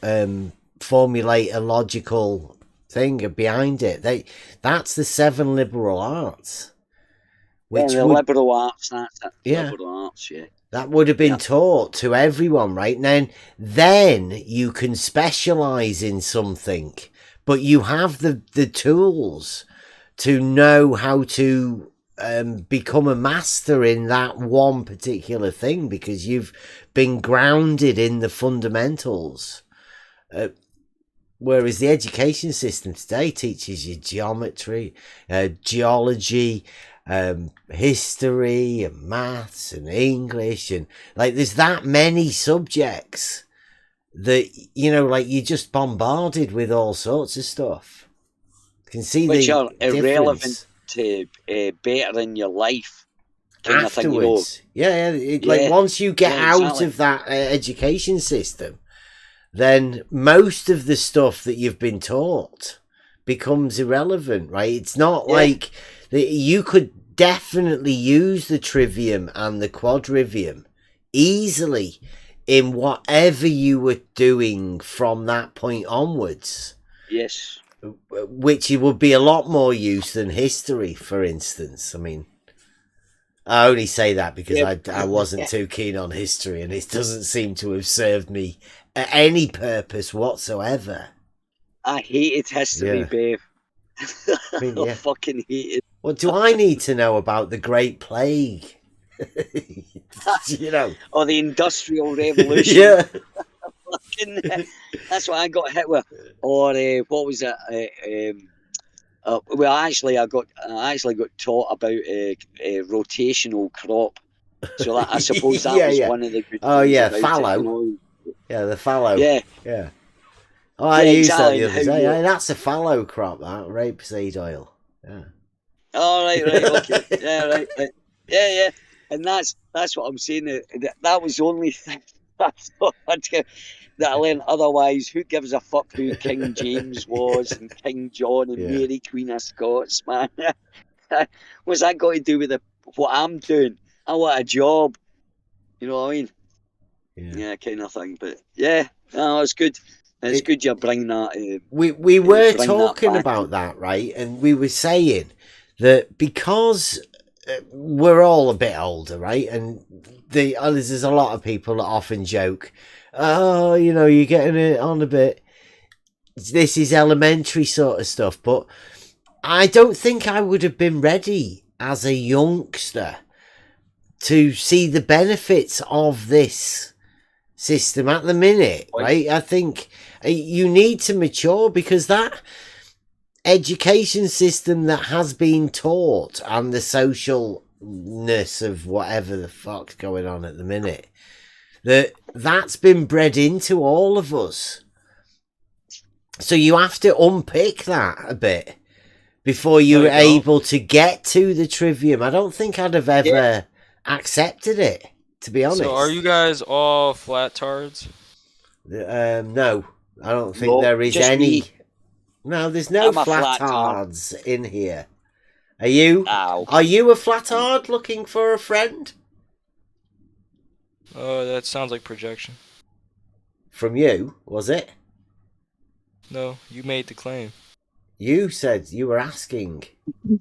formulate a logical thing behind it. That's the 7 liberal arts. Which the liberal arts, that's it. Yeah. Liberal arts, yeah. That would have been taught to everyone, right? Then you can specialize in something, but you have the tools to know how to become a master in that one particular thing, because you've been grounded in the fundamentals. Whereas the education system today teaches you geometry, geology, history and maths and English, and like there's that many subjects that, you know, like you're just bombarded with all sorts of stuff. You can see which are difference. Irrelevant to bettering your life kind Afterwards. of thing, you know. Like once you get out of that education system, then most of the stuff that you've been taught becomes irrelevant, right? It's not like you could definitely use the Trivium and the quadrivium easily in whatever you were doing from that point onwards. Yes. Which it would be a lot more use than history, for instance. I mean, I only say that because I wasn't too keen on history, and it doesn't seem to have served me any purpose whatsoever. I hated history, babe. I mean, I fucking hated. What do I need to know about the Great Plague? You know, or the Industrial Revolution. Yeah. Fucking, that's what I got hit with. Or what was it? Well, actually, I got taught about rotational crop. So that, I suppose that was one of the good things about fallow. it, you know? Yeah, the fallow. Yeah. Oh, I used that the other How day. you- Hey, that's a fallow crop, that rapeseed oil. Yeah. Oh, right, okay. Yeah, right. Yeah. And that's what I'm saying. That was the only thing I thought that I learned. Otherwise, who gives a fuck who King James was and King John and Mary Queen of Scots, man? What's that got to do with what I'm doing? I want a job. You know what I mean? Yeah, kind of thing. But yeah, no, it's good. It's good you bring that. We were bring talking that back. about that, right? And we were saying that because we're all a bit older, right? And there's a lot of people that often joke, "Oh, you know, you're getting it on a bit. This is elementary sort of stuff." But I don't think I would have been ready as a youngster to see the benefits of this system at the minute, right? I think you need to mature, because that education system that has been taught and the socialness of whatever the fuck's going on at the minute, that's been bred into all of us. So you have to unpick that a bit before you're able to get to the trivium. I don't think I'd have ever accepted it, to be honest. So are you guys all flat tards? No, I don't think there is any. Me. No, there's no flatards in here. Are you? Are you a flatard looking for a friend? Oh, that sounds like projection. From you, was it? No, you made the claim. You said you were asking.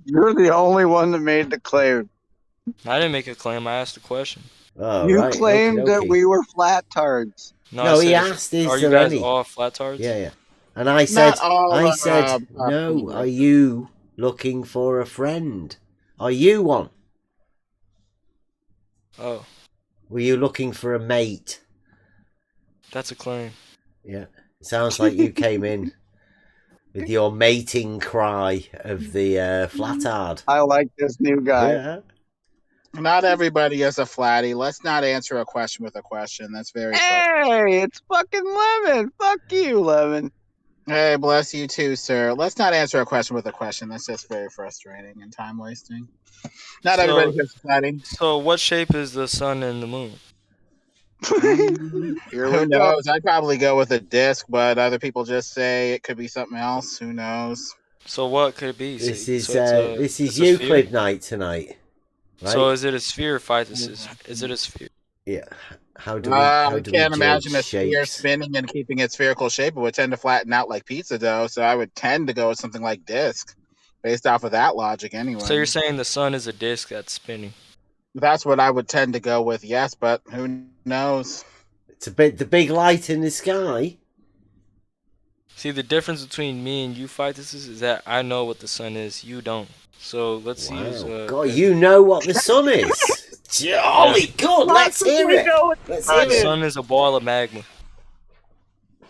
You're the only one that made the claim. I didn't make a claim. I asked a question. Oh, you right. claimed that we were flatards. No, he asked, "Is are there you guys any?" all flatards? Yeah. And I said, no. Are you looking for a friend? Are you one? Oh. Were you looking for a mate? That's a claim. Yeah. It sounds like you came in with your mating cry of the flatard. I like this new guy. Yeah. Not everybody is a flatty. Let's not answer a question with a question. That's very Hey, it's fucking Lemon. Fuck you, Lemon. Hey, bless you too, sir. Let's not answer a question with a question. That's just very frustrating and time wasting. Not everybody is flatty. So what shape is the sun and the moon? Who knows? I'd probably go with a disc, but other people just say it could be something else. Who knows? So what could it be? This is Euclid night tonight. Right? So is it a sphere, Physis? Is it a sphere? Yeah. How do we can't imagine a sphere spinning and keeping its spherical shape. It would tend to flatten out like pizza dough. So I would tend to go with something like disc, based off of that logic anyway. So you're saying the sun is a disc that's spinning? That's what I would tend to go with, yes, but who knows? It's a bit the big light in the sky. See, the difference between me and you, Physis, is that I know what the sun is. You don't. So let's use. God, you know what the sun is. Jolly good. Let's hear it. The sun is a ball of magma.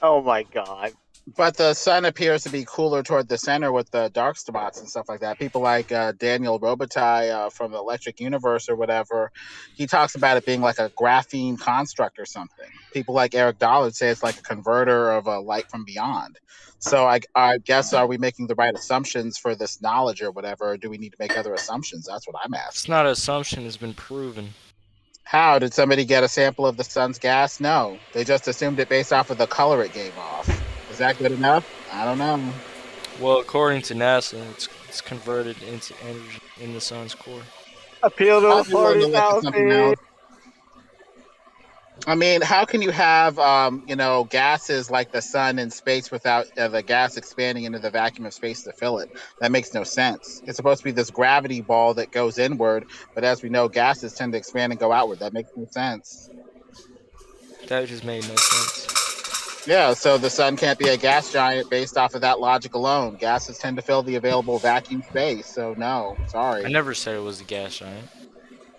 Oh my god. But the sun appears to be cooler toward the center with the dark spots and stuff like that. People like Daniel Robitaille from the Electric Universe or whatever, he talks about it being like a graphene construct or something. People like Eric Dollard say it's like a converter of a light from beyond. So I guess, are we making the right assumptions for this knowledge or whatever, or do we need to make other assumptions? That's what I'm asking. It's not an assumption. It's been proven. How? Did somebody get a sample of the sun's gas? No. They just assumed it based off of the color it gave off. Is that good enough? I don't know. Well, according to NASA, it's converted into energy in the sun's core. Appeal to the party now, I mean, how can you have, gases like the sun in space without the gas expanding into the vacuum of space to fill it? That makes no sense. It's supposed to be this gravity ball that goes inward, but as we know, gases tend to expand and go outward. That makes no sense. That just made no sense. Yeah, so the sun can't be a gas giant based off of that logic alone. Gases tend to fill the available vacuum space, so no, sorry. I never said it was a gas giant.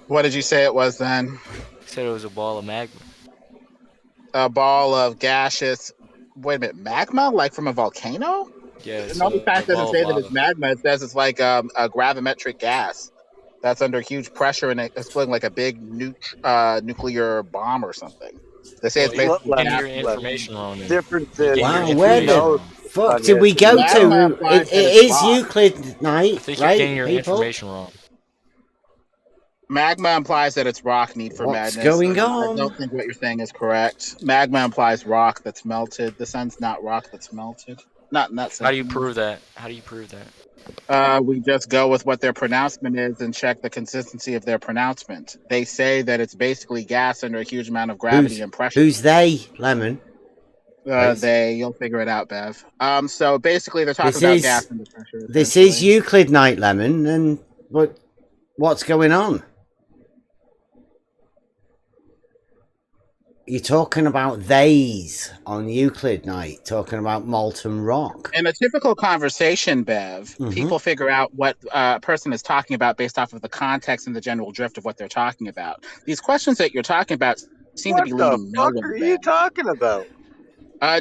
What did you say it was then? I said it was a ball of magma. A ball of gaseous, wait a minute, magma? Like from a volcano? Yeah. The only fact doesn't say that it's magma. It says it's like a gravimetric gas that's under huge pressure and exploding like a big nuclear bomb or something. They say it's basically getting your information wrong. Wow, where the fuck did we go to? It is Euclid night, I think right? You're getting your information wrong. Magma implies that it's rock need for madness. What's going on? I don't think what you're saying is correct. Magma implies rock that's melted. The sun's not rock that's melted. Not in that sense. How do you prove that? How do you prove that? We just go with what their pronouncement is and check the consistency of their pronouncement. They say that it's basically gas under a huge amount of gravity and pressure. Who's they, Lemon? You'll figure it out, Bev. So basically, they're talking about gas under pressure. This is Euclid night, Lemon, and what's going on? You're talking about theys on Euclid night, talking about molten rock. In a typical conversation, Bev, people figure out what a person is talking about based off of the context and the general drift of what they're talking about. These questions that you're talking about seem to be leading nowhere. What are you talking about?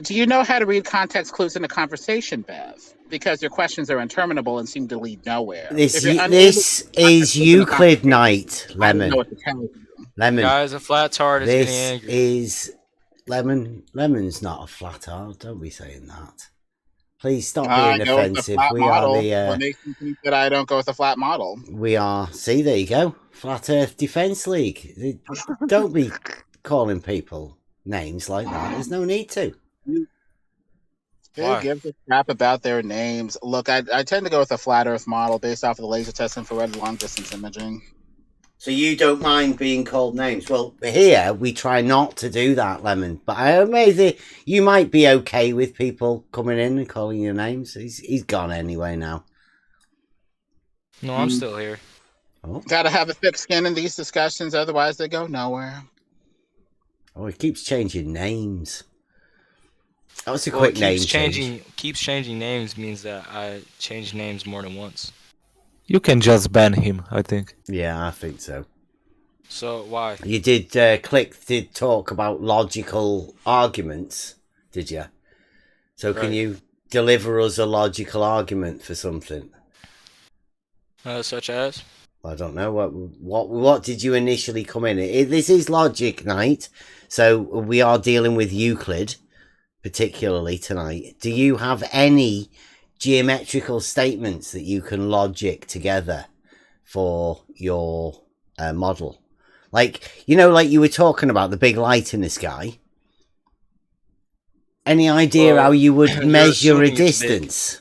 Do you know how to read context clues in a conversation, Bev? Because your questions are interminable and seem to lead nowhere. This is Euclid night, Lemon. I don't know what to tell you. Lemon. Guys, a flat tart is getting angry. This is Lemon. Lemon's not a flat tart. Don't be saying that. Please stop being offensive. We are the. What makes you think that I don't go with a flat model? We are. See, there you go. Flat Earth Defense League. Don't be calling people names like that. There's no need to. Who gives a crap about their names? Look, I tend to go with a flat Earth model based off of the laser test infrared long distance imaging. So you don't mind being called names? Well, here we try not to do that, Lemon. But I maybe you might be okay with people coming in and calling you names. He's gone anyway now. No, I'm still here. Oh. Gotta have a thick skin in these discussions, otherwise they go nowhere. Oh, he keeps changing names. That was a quick name change. Keeps changing names means that I change names more than once. You can just ban him, I think. Yeah, I think so. So why? You did did talk about logical arguments, did you? So can you deliver us a logical argument for something? Such as? I don't know. What did you initially come in? This is logic night, so we are dealing with Euclid, particularly tonight. Do you have any geometrical statements that you can logic together for your model? Like, like you were talking about the big light in the sky. Any idea how you would measure a distance?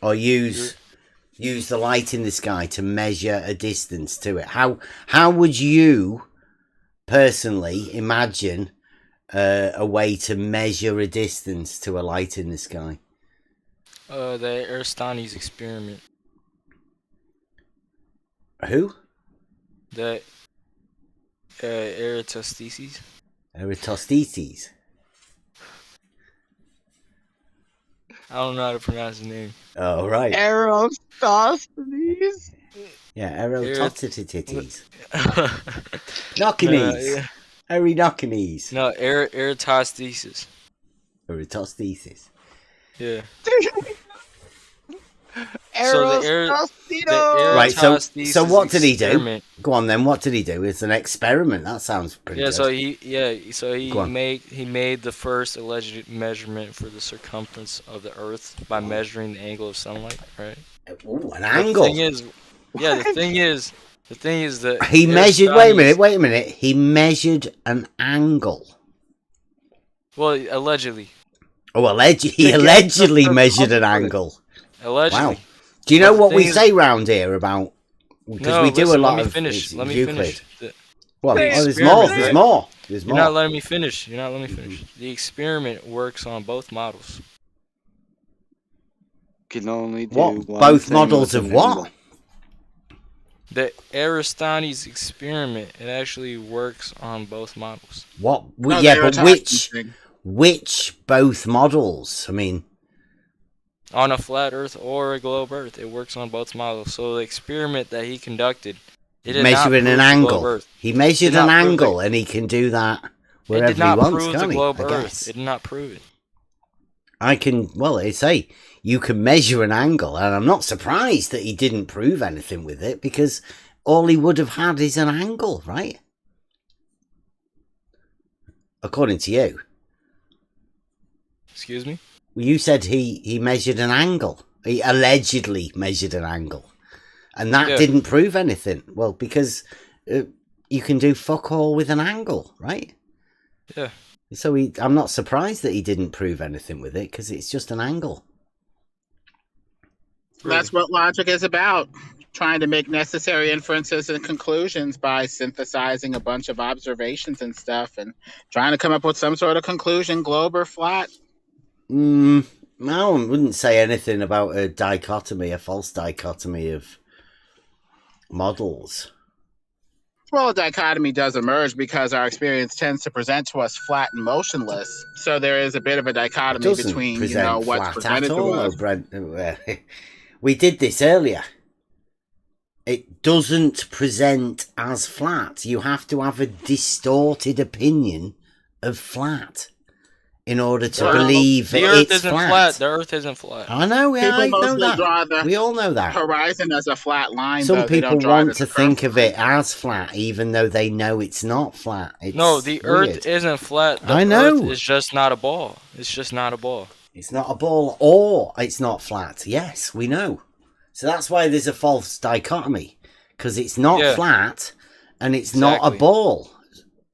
Or use the light in the sky to measure a distance to it? How would you personally imagine a way to measure a distance to a light in the sky? The Aristotle's experiment. Who? The Eratosthenes. Eratosthenes. I don't know how to pronounce his name. Oh, right. Eratosthenes? Yeah, Eratosthenes. Knockinese. Knockinese. No, Eratosthenes. Eratosthenes. Yeah. Right, so what did he do? Go on then, what did he do? It's an experiment. That sounds pretty good. So he made the first alleged measurement for the circumference of the Earth by measuring the angle of sunlight, right? Ooh, an angle. The thing is that he measured wait a minute. He measured an angle. Well, allegedly. Oh, he allegedly measured an angle. Allegedly. Wow. Do you know what we say round here about? Because we do a lot of Let me Euclid. finish. Well, there's more. You're not letting me finish. The experiment works on both models. Can only do what? Both models of what? The Aristotle's experiment. It actually works on both models. What? But which both models? I mean, on a flat Earth or a globe Earth, it works on both models. So the experiment that he conducted, measuring an angle. He measured an angle, and he can do that wherever he wants, can't he? I guess. It did not prove it. They say you can measure an angle, and I'm not surprised that he didn't prove anything with it, because all he would have had is an angle, right? According to you. Excuse me? You said he measured an angle. He allegedly measured an angle. And that didn't prove anything. Well, because you can do fuck all with an angle, right? Yeah. So I'm not surprised that he didn't prove anything with it, because it's just an angle. That's what logic is about. Trying to make necessary inferences and conclusions by synthesizing a bunch of observations and stuff and trying to come up with some sort of conclusion, globe or flat. I wouldn't say anything about a dichotomy, a false dichotomy of models. Well, a dichotomy does emerge because our experience tends to present to us flat and motionless. So there is a bit of a dichotomy between, what's presented to us. We did this earlier. It doesn't present as flat. You have to have a distorted opinion of flat in order to believe the Earth it's isn't flat. The Earth isn't flat. I know. I know Draw that. We all know that. Horizon as a flat line. Some though. They people don't draw want it to think of it as flat, even though they know it's not flat. No, the weird. Earth isn't flat. The I know. Earth is just not a ball. It's just not a ball. It's not a ball, or it's not flat. Yes, we know. So that's why there's a false dichotomy, because it's not flat and it's not a ball.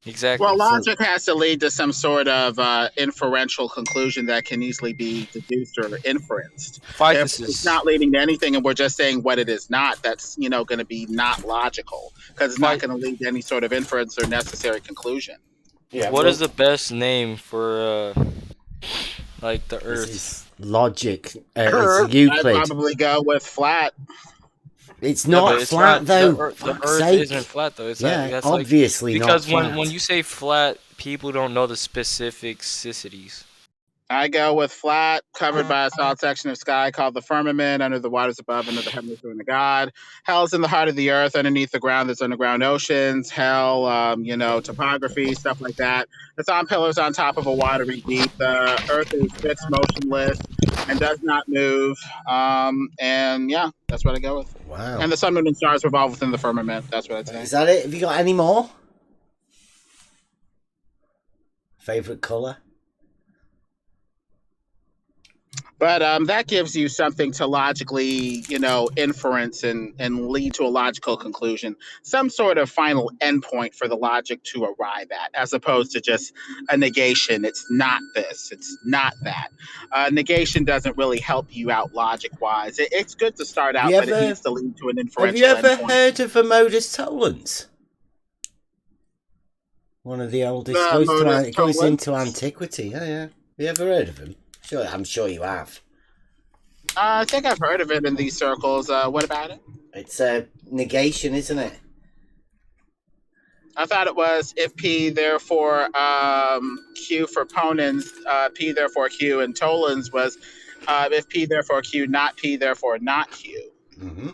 Exactly. Well, logic has to lead to some sort of inferential conclusion that can easily be deduced or inferenced. If it's not leading to anything and we're just saying what it is not, that's going to be not logical, because it's not going to lead to any sort of inference or necessary conclusion. Yeah. What is the best name for like the Earth? Logic. It's Euclid. I'd probably go with flat. It's not flat though. The Earth isn't flat though. That's obviously not flat. Because when you say flat, people don't know the specificities. I go with flat, covered by a solid section of sky called the firmament, under the waters above, under the heavens doing the God. Hell's in the heart of the earth, underneath the ground there's underground oceans. Hell, topography, stuff like that. It's on pillars on top of a watery deep. The earth is fixed, motionless, and does not move. That's what I go with. Wow. And the sun, moon, and stars revolve within the firmament. That's what I'd say. Is that it? Have you got any more? Favorite color? But that gives you something to logically, inference and lead to a logical conclusion, some sort of final endpoint for the logic to arrive at, as opposed to just a negation. It's not this, it's not that. Negation doesn't really help you out logic-wise. It's good to start out, but it needs to lead to an inferential Have you ever endpoint. heard of a modus tollens? One of the oldest. Goes into antiquity. Yeah. Have you ever heard of him? Sure, I'm sure you have. I think I've heard of it in these circles. What about it? It's a negation, isn't it? I thought it was if P, therefore Q for ponens, P, therefore Q, and tollens was if P, therefore Q, not P, therefore not Q. Mm-hmm.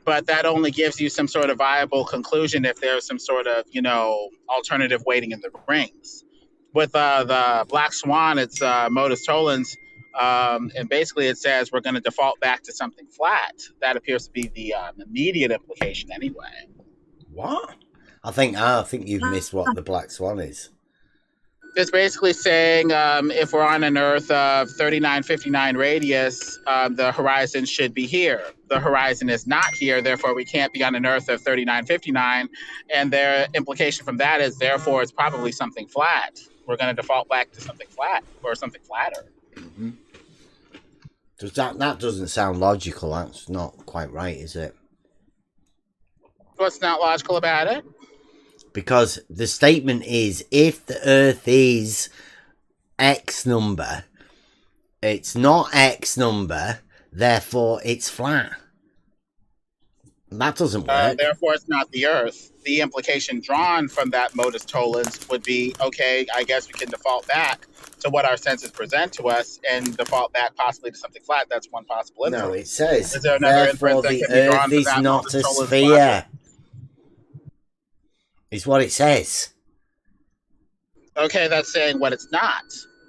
But that only gives you some sort of viable conclusion if there's some sort of, alternative weighting in the rings. With the Black Swan, it's modus tollens, and basically it says we're going to default back to something flat. That appears to be the immediate implication anyway. What? I think you've missed what the Black Swan is. It's basically saying if we're on an Earth of 3959 radius, the horizon should be here. The horizon is not here, therefore we can't be on an Earth of 3959. And their implication from that is, therefore, it's probably something flat. We're going to default back to something flat or something flatter. Mm-hmm. That doesn't sound logical. That's not quite right, is it? What's not logical about it? Because the statement is, if the Earth is X number, it's not X number, therefore it's flat. That doesn't work. Therefore, it's not the Earth. The implication drawn from that modus tollens would be, okay, I guess we can default back to what our senses present to us and default back possibly to something flat. That's one possible inference. No, it says, is there another therefore inference the that can be drawn Earth from is that not modus a tollens sphere. logic? Is what it says. Okay, that's saying what it's not.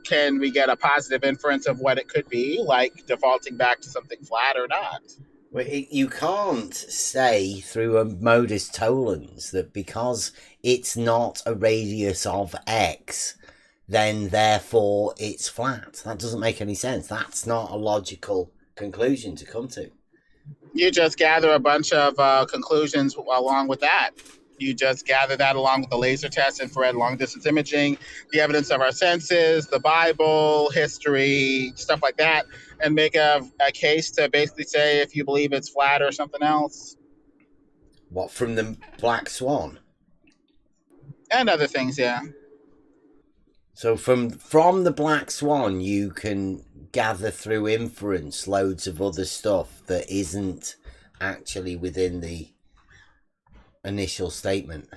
Can we get a positive inference of what it could be, like defaulting back to something flat or not? Well, you can't say through a modus tollens that because it's not a radius of X, then therefore it's flat. That doesn't make any sense. That's not a logical conclusion to come to. You just gather a bunch of conclusions along with that. You just gather that along with the laser test, infrared long distance imaging, the evidence of our senses, the Bible, history, stuff like that, and make a case to basically say if you believe it's flat or something else. What, from the Black Swan? And other things, yeah. So from the Black Swan, you can gather through inference loads of other stuff that isn't actually within the initial statement.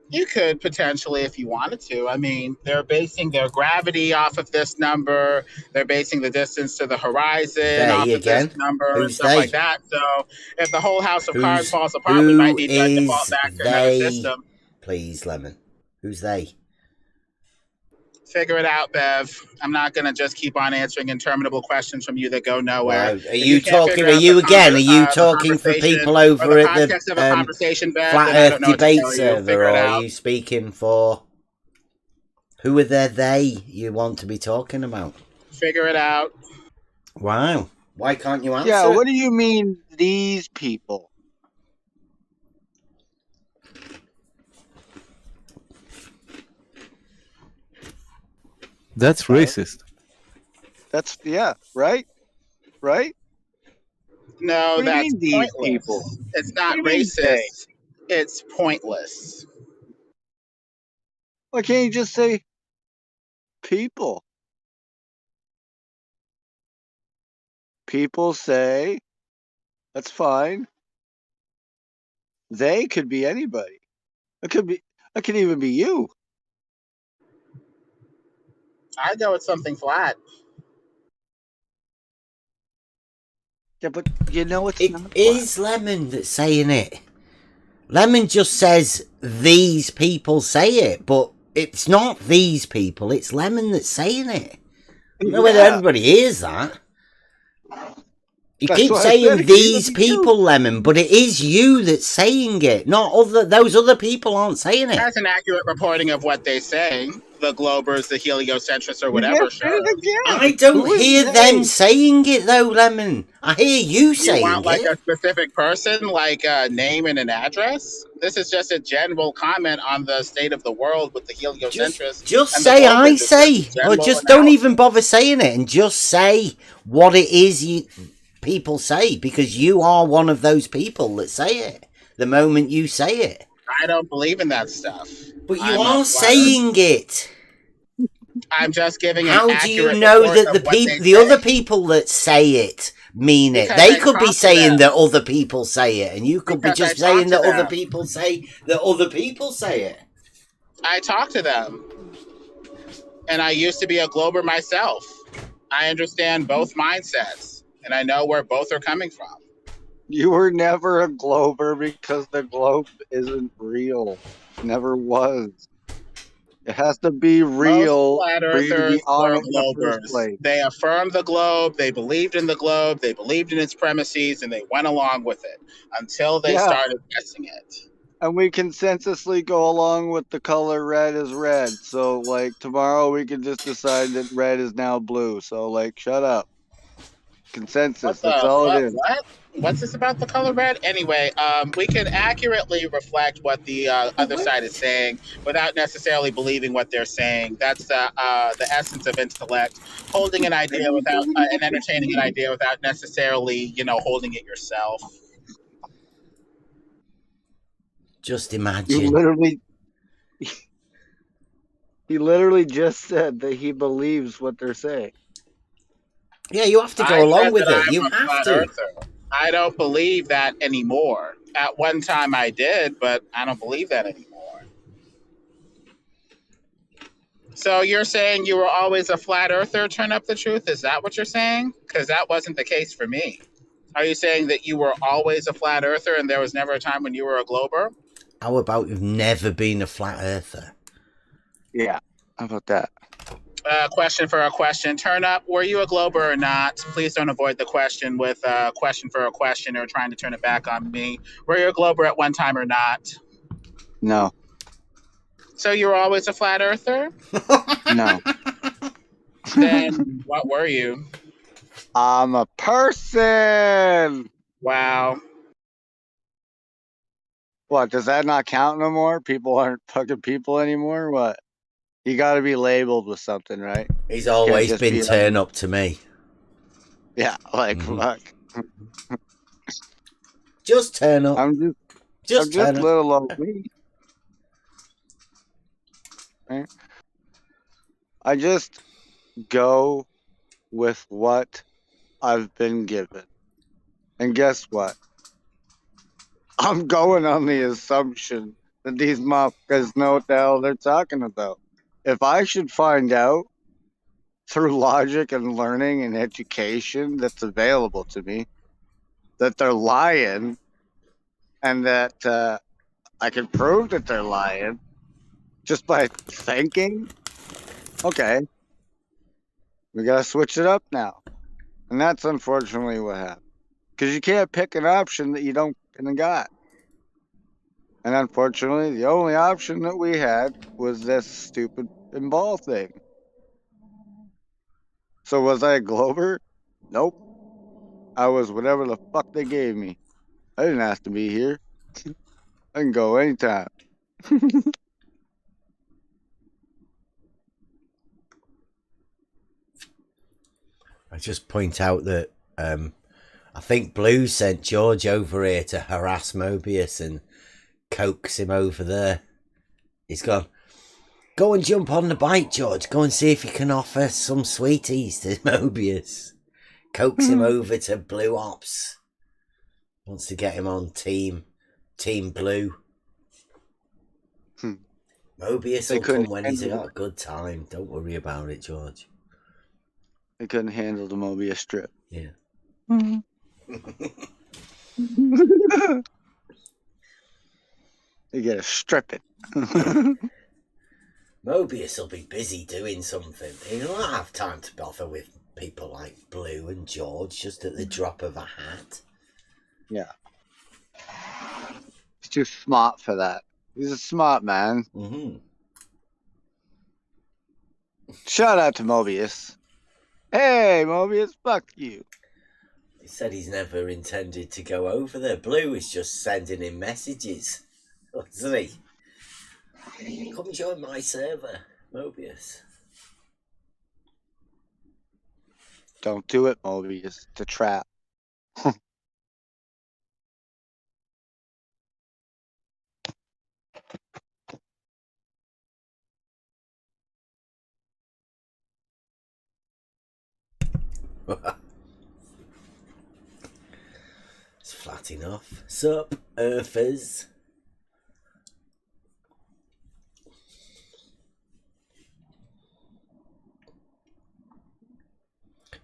You could potentially, if you wanted to. I mean, they're basing their gravity off of this number. They're basing the distance to the horizon off of this number and Who's stuff they? like that. So if the whole house of cards falls apart, we Who might need to default is back to another they? system. Please, Lemon. Who's they? Figure it out, Bev. I'm not going to just keep on answering interminable questions from you that go nowhere. Well, are you talking? Are you talking for people over at the Flat Earth debate server, or are you speaking for? Who are they you want to be talking about? Figure it out. Wow. Why can't you answer? Yeah, what do you mean, these people? That's racist. That's, yeah, right? Right? No, What do you that's mean, these pointless. people? It's not What do you mean, they? racist. It's pointless. Why can't you just say people? People say, that's fine. They could be anybody. It could even be you. I'd go with something flat. Yeah, but you know it's not It is Lemon that's saying it. Lemon just says these people say it, but it's not these people. It's Lemon that's saying it. I don't know whether everybody hears that. You That's keep what I said, saying it these could be you. people, Lemon, but it is you that's saying it. Not those other people aren't saying it. That's an accurate reporting of what they say. The Globers, the heliocentrists, or You whatever. just said it again. I don't Who is hear they? them saying it though, Lemon. I hear you saying You want like it. a specific person, like a name and an address? This is just a general comment on the state of the world with the heliocentrists. Just and say the I Globers. It's say, just a or general just don't analysis. even bother saying it, and just say what it is people say, because you are one of those people that say it the moment you say it. I don't believe in that stuff. But you are saying it. I'm just giving How an do you accurate know report that the of what people, they the say. other people that say it mean it? Because They I could be talked to saying them. that other people say it, and you could Because be I just saying talked that to other them. people say that other people say it. I talk to them. And I used to be a Glober myself. I understand both mindsets, and I know where both are coming from. You were never a Glober because the globe isn't real. Never was. It has to be real Most flat for you to be earthers on were it in the first Globers. place. They affirmed the globe, they believed in the globe, they believed in its premises, and they went along with it until they Yeah. started testing it. And we consensusly go along with the color red is red. So, like, tomorrow we can just decide that red is now blue. So, like, shut up. Consensus. That's all it is. What? What's this about the color red? Anyway, we can accurately reflect what the other side is saying without necessarily believing what they're saying. That's the essence of intellect, holding an idea without and entertaining an idea without necessarily, holding it yourself. Just You imagine. literally. He literally just said that he believes what they're saying. Yeah, you have to go I along said with that it. I'm You a have flat to. earther. I don't believe that anymore. At one time I did, but I don't believe that anymore. So you're saying you were always a flat earther, turn up the truth? Is that what you're saying? Because that wasn't the case for me. Are you saying that you were always a flat earther and there was never a time when you were a glober? How about you've never been a flat earther? Yeah. How about that? Question for a question. Turn up. Were you a glober or not? Please don't avoid the question with a question for a question or trying to turn it back on me. Were you a glober at one time or not? No. So you were always a flat earther? No. Then what were you? I'm a person. Wow. What, does that not count no more? People aren't fucking people anymore? What? You gotta be labeled with something, right? He's Can't always just been be turn up to me. Yeah, like fuck. Just turn up. I'm Just turn up. little old me. Right? I just go with what I've been given. And guess what? I'm going on the assumption that these motherfuckers know what the hell they're talking about. If I should find out through logic and learning and education that's available to me that they're lying and that I can prove that they're lying just by thinking, okay, we gotta switch it up now. And that's unfortunately what happened. Because you can't pick an option that you don't got. And unfortunately, the only option that we had was this stupid ball thing. So was I a Glober? Nope. I was whatever the fuck they gave me. I didn't ask to be here. I can go anytime. I just point out that I think Blue sent George over here to harass Mobius and coax him over there. He's gone, go and jump on the bike, George. Go and see if you can offer some sweeties to Mobius. Coax him over to Blue Ops. Wants to get him on Team Blue. Mobius will come when he's got a good time. Don't worry about it, George. They couldn't handle the Mobius strip. Yeah. You gotta strip it. Mobius will be busy doing something. He'll not have time to bother with people like Blue and George just at the drop of a hat. Yeah. He's too smart for that. He's a smart man. Shout out to Mobius. Hey, Mobius, fuck you. He said he's never intended to go over there. Blue is just sending him messages, isn't he? Come join my server, Mobius. Don't do it, Mobius. It's a trap. It's flat enough. Sup, Earthers?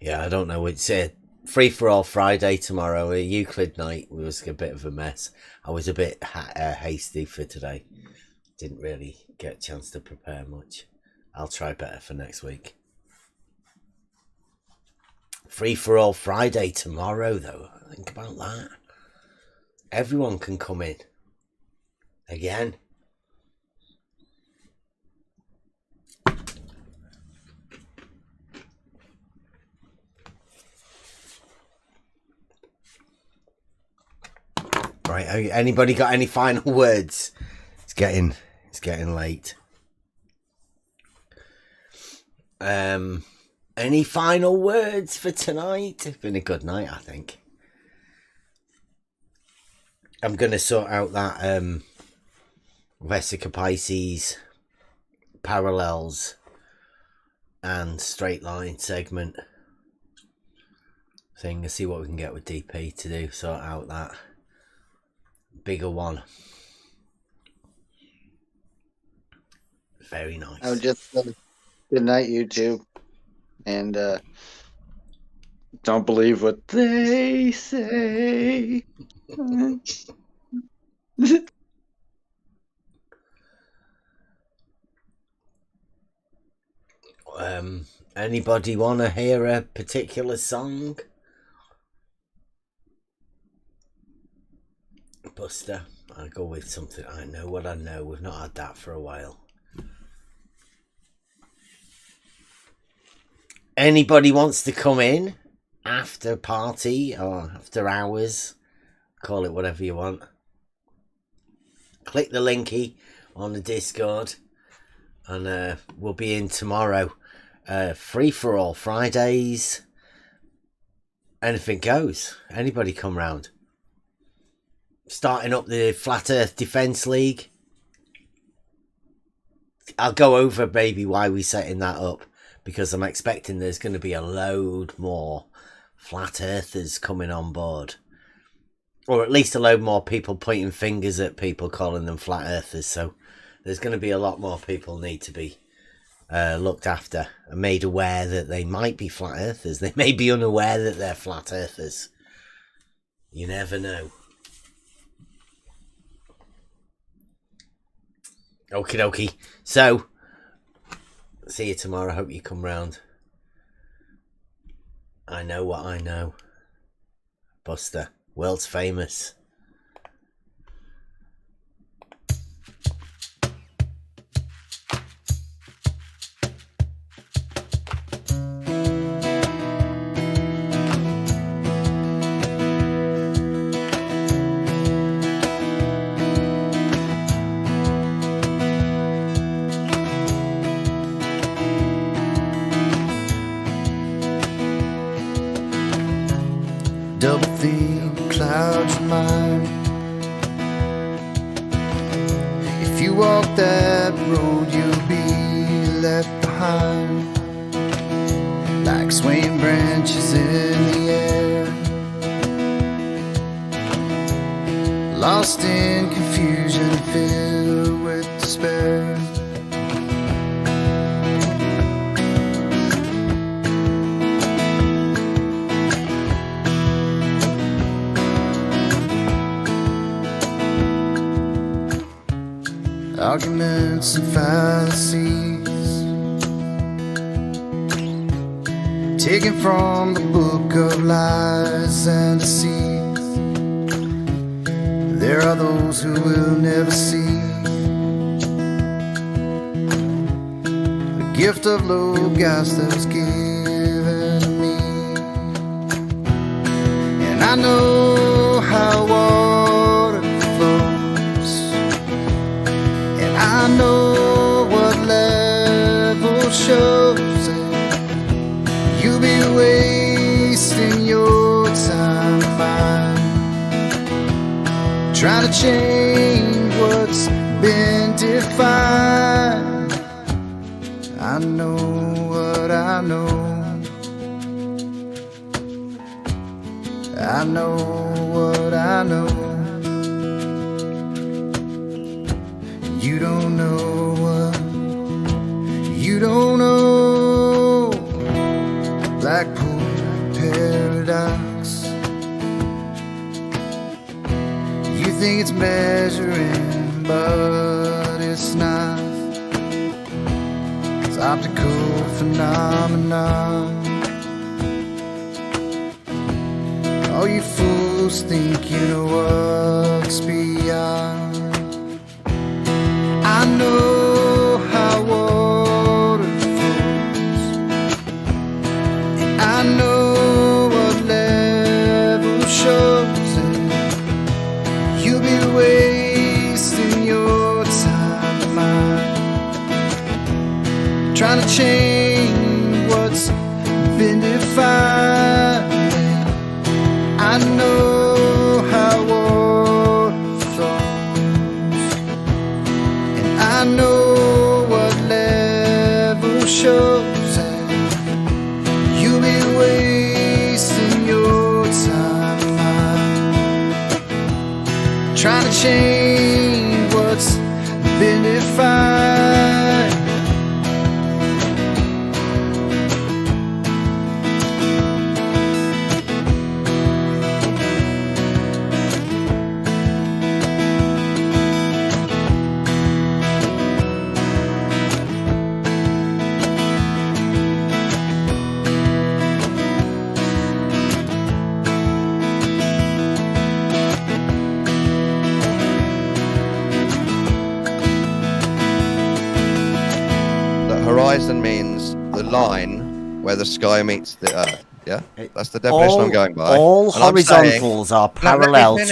Yeah, I don't know. It's free for all Friday tomorrow. A Euclid night was a bit of a mess. I was a bit hasty for today. Didn't really get a chance to prepare much. I'll try better for next week. Free for all Friday tomorrow, though. Think about that. Everyone can come in. Again. Right, anybody got any final words? It's getting late. Any final words for tonight? It's been a good night, I think. I'm gonna sort out that Vesica Pisces parallels and straight line segment thing and see what we can get with DP to do. Sort out that bigger one. Very nice. Oh, just good night, YouTube. And don't believe what they say. Anybody want to hear a particular song? Buster, I'll go with something. I know what I know. We've not had that for a while. Anybody wants to come in after party or after hours? Call it whatever you want. click the linky on the Discord, and we'll be in tomorrow. Free for all Fridays. Anything goes. Anybody come round. Starting up the Flat Earth Defence League. I'll go over maybe why we're setting that up, because I'm expecting there's going to be a load more flat earthers coming on board, or at least a load more people pointing fingers at people calling them flat earthers. So there's going to be a lot more people need to be looked after and made aware that they might be flat earthers. They may be unaware that they're flat earthers. You never know. Okie dokie. So, see you tomorrow. Hope you come round. I know what I know. Buster. World's famous. Double think, clouds your mind. If you walk that road, you'll be left behind, like swaying branches in the air, lost in confusion, filled with despair. Arguments and fallacies taken from the book of lies and deceit. There are those who will never see the gift of Logos that was given to me. And I know how water flows, I know what level shows it. You'll be wasting your time trying to change what's been defined. I know what I know. I know what I know. You don't know what you don't know. Blackpool paradox. You think it's measuring, but it's not. It's optical phenomenon. All you fools think you know what's beyond. I know how water flows, and I know what level shows it. You'll be wasting your time trying to change what's been defined. I know how water flows, and I know what level shows it. You'll be wasting your time trying to change what's been defined. Horizon means the line where the sky meets the earth. Yeah, that's the definition I'm going by. All And I'm saying- horizontals are No, let me parallel finish. to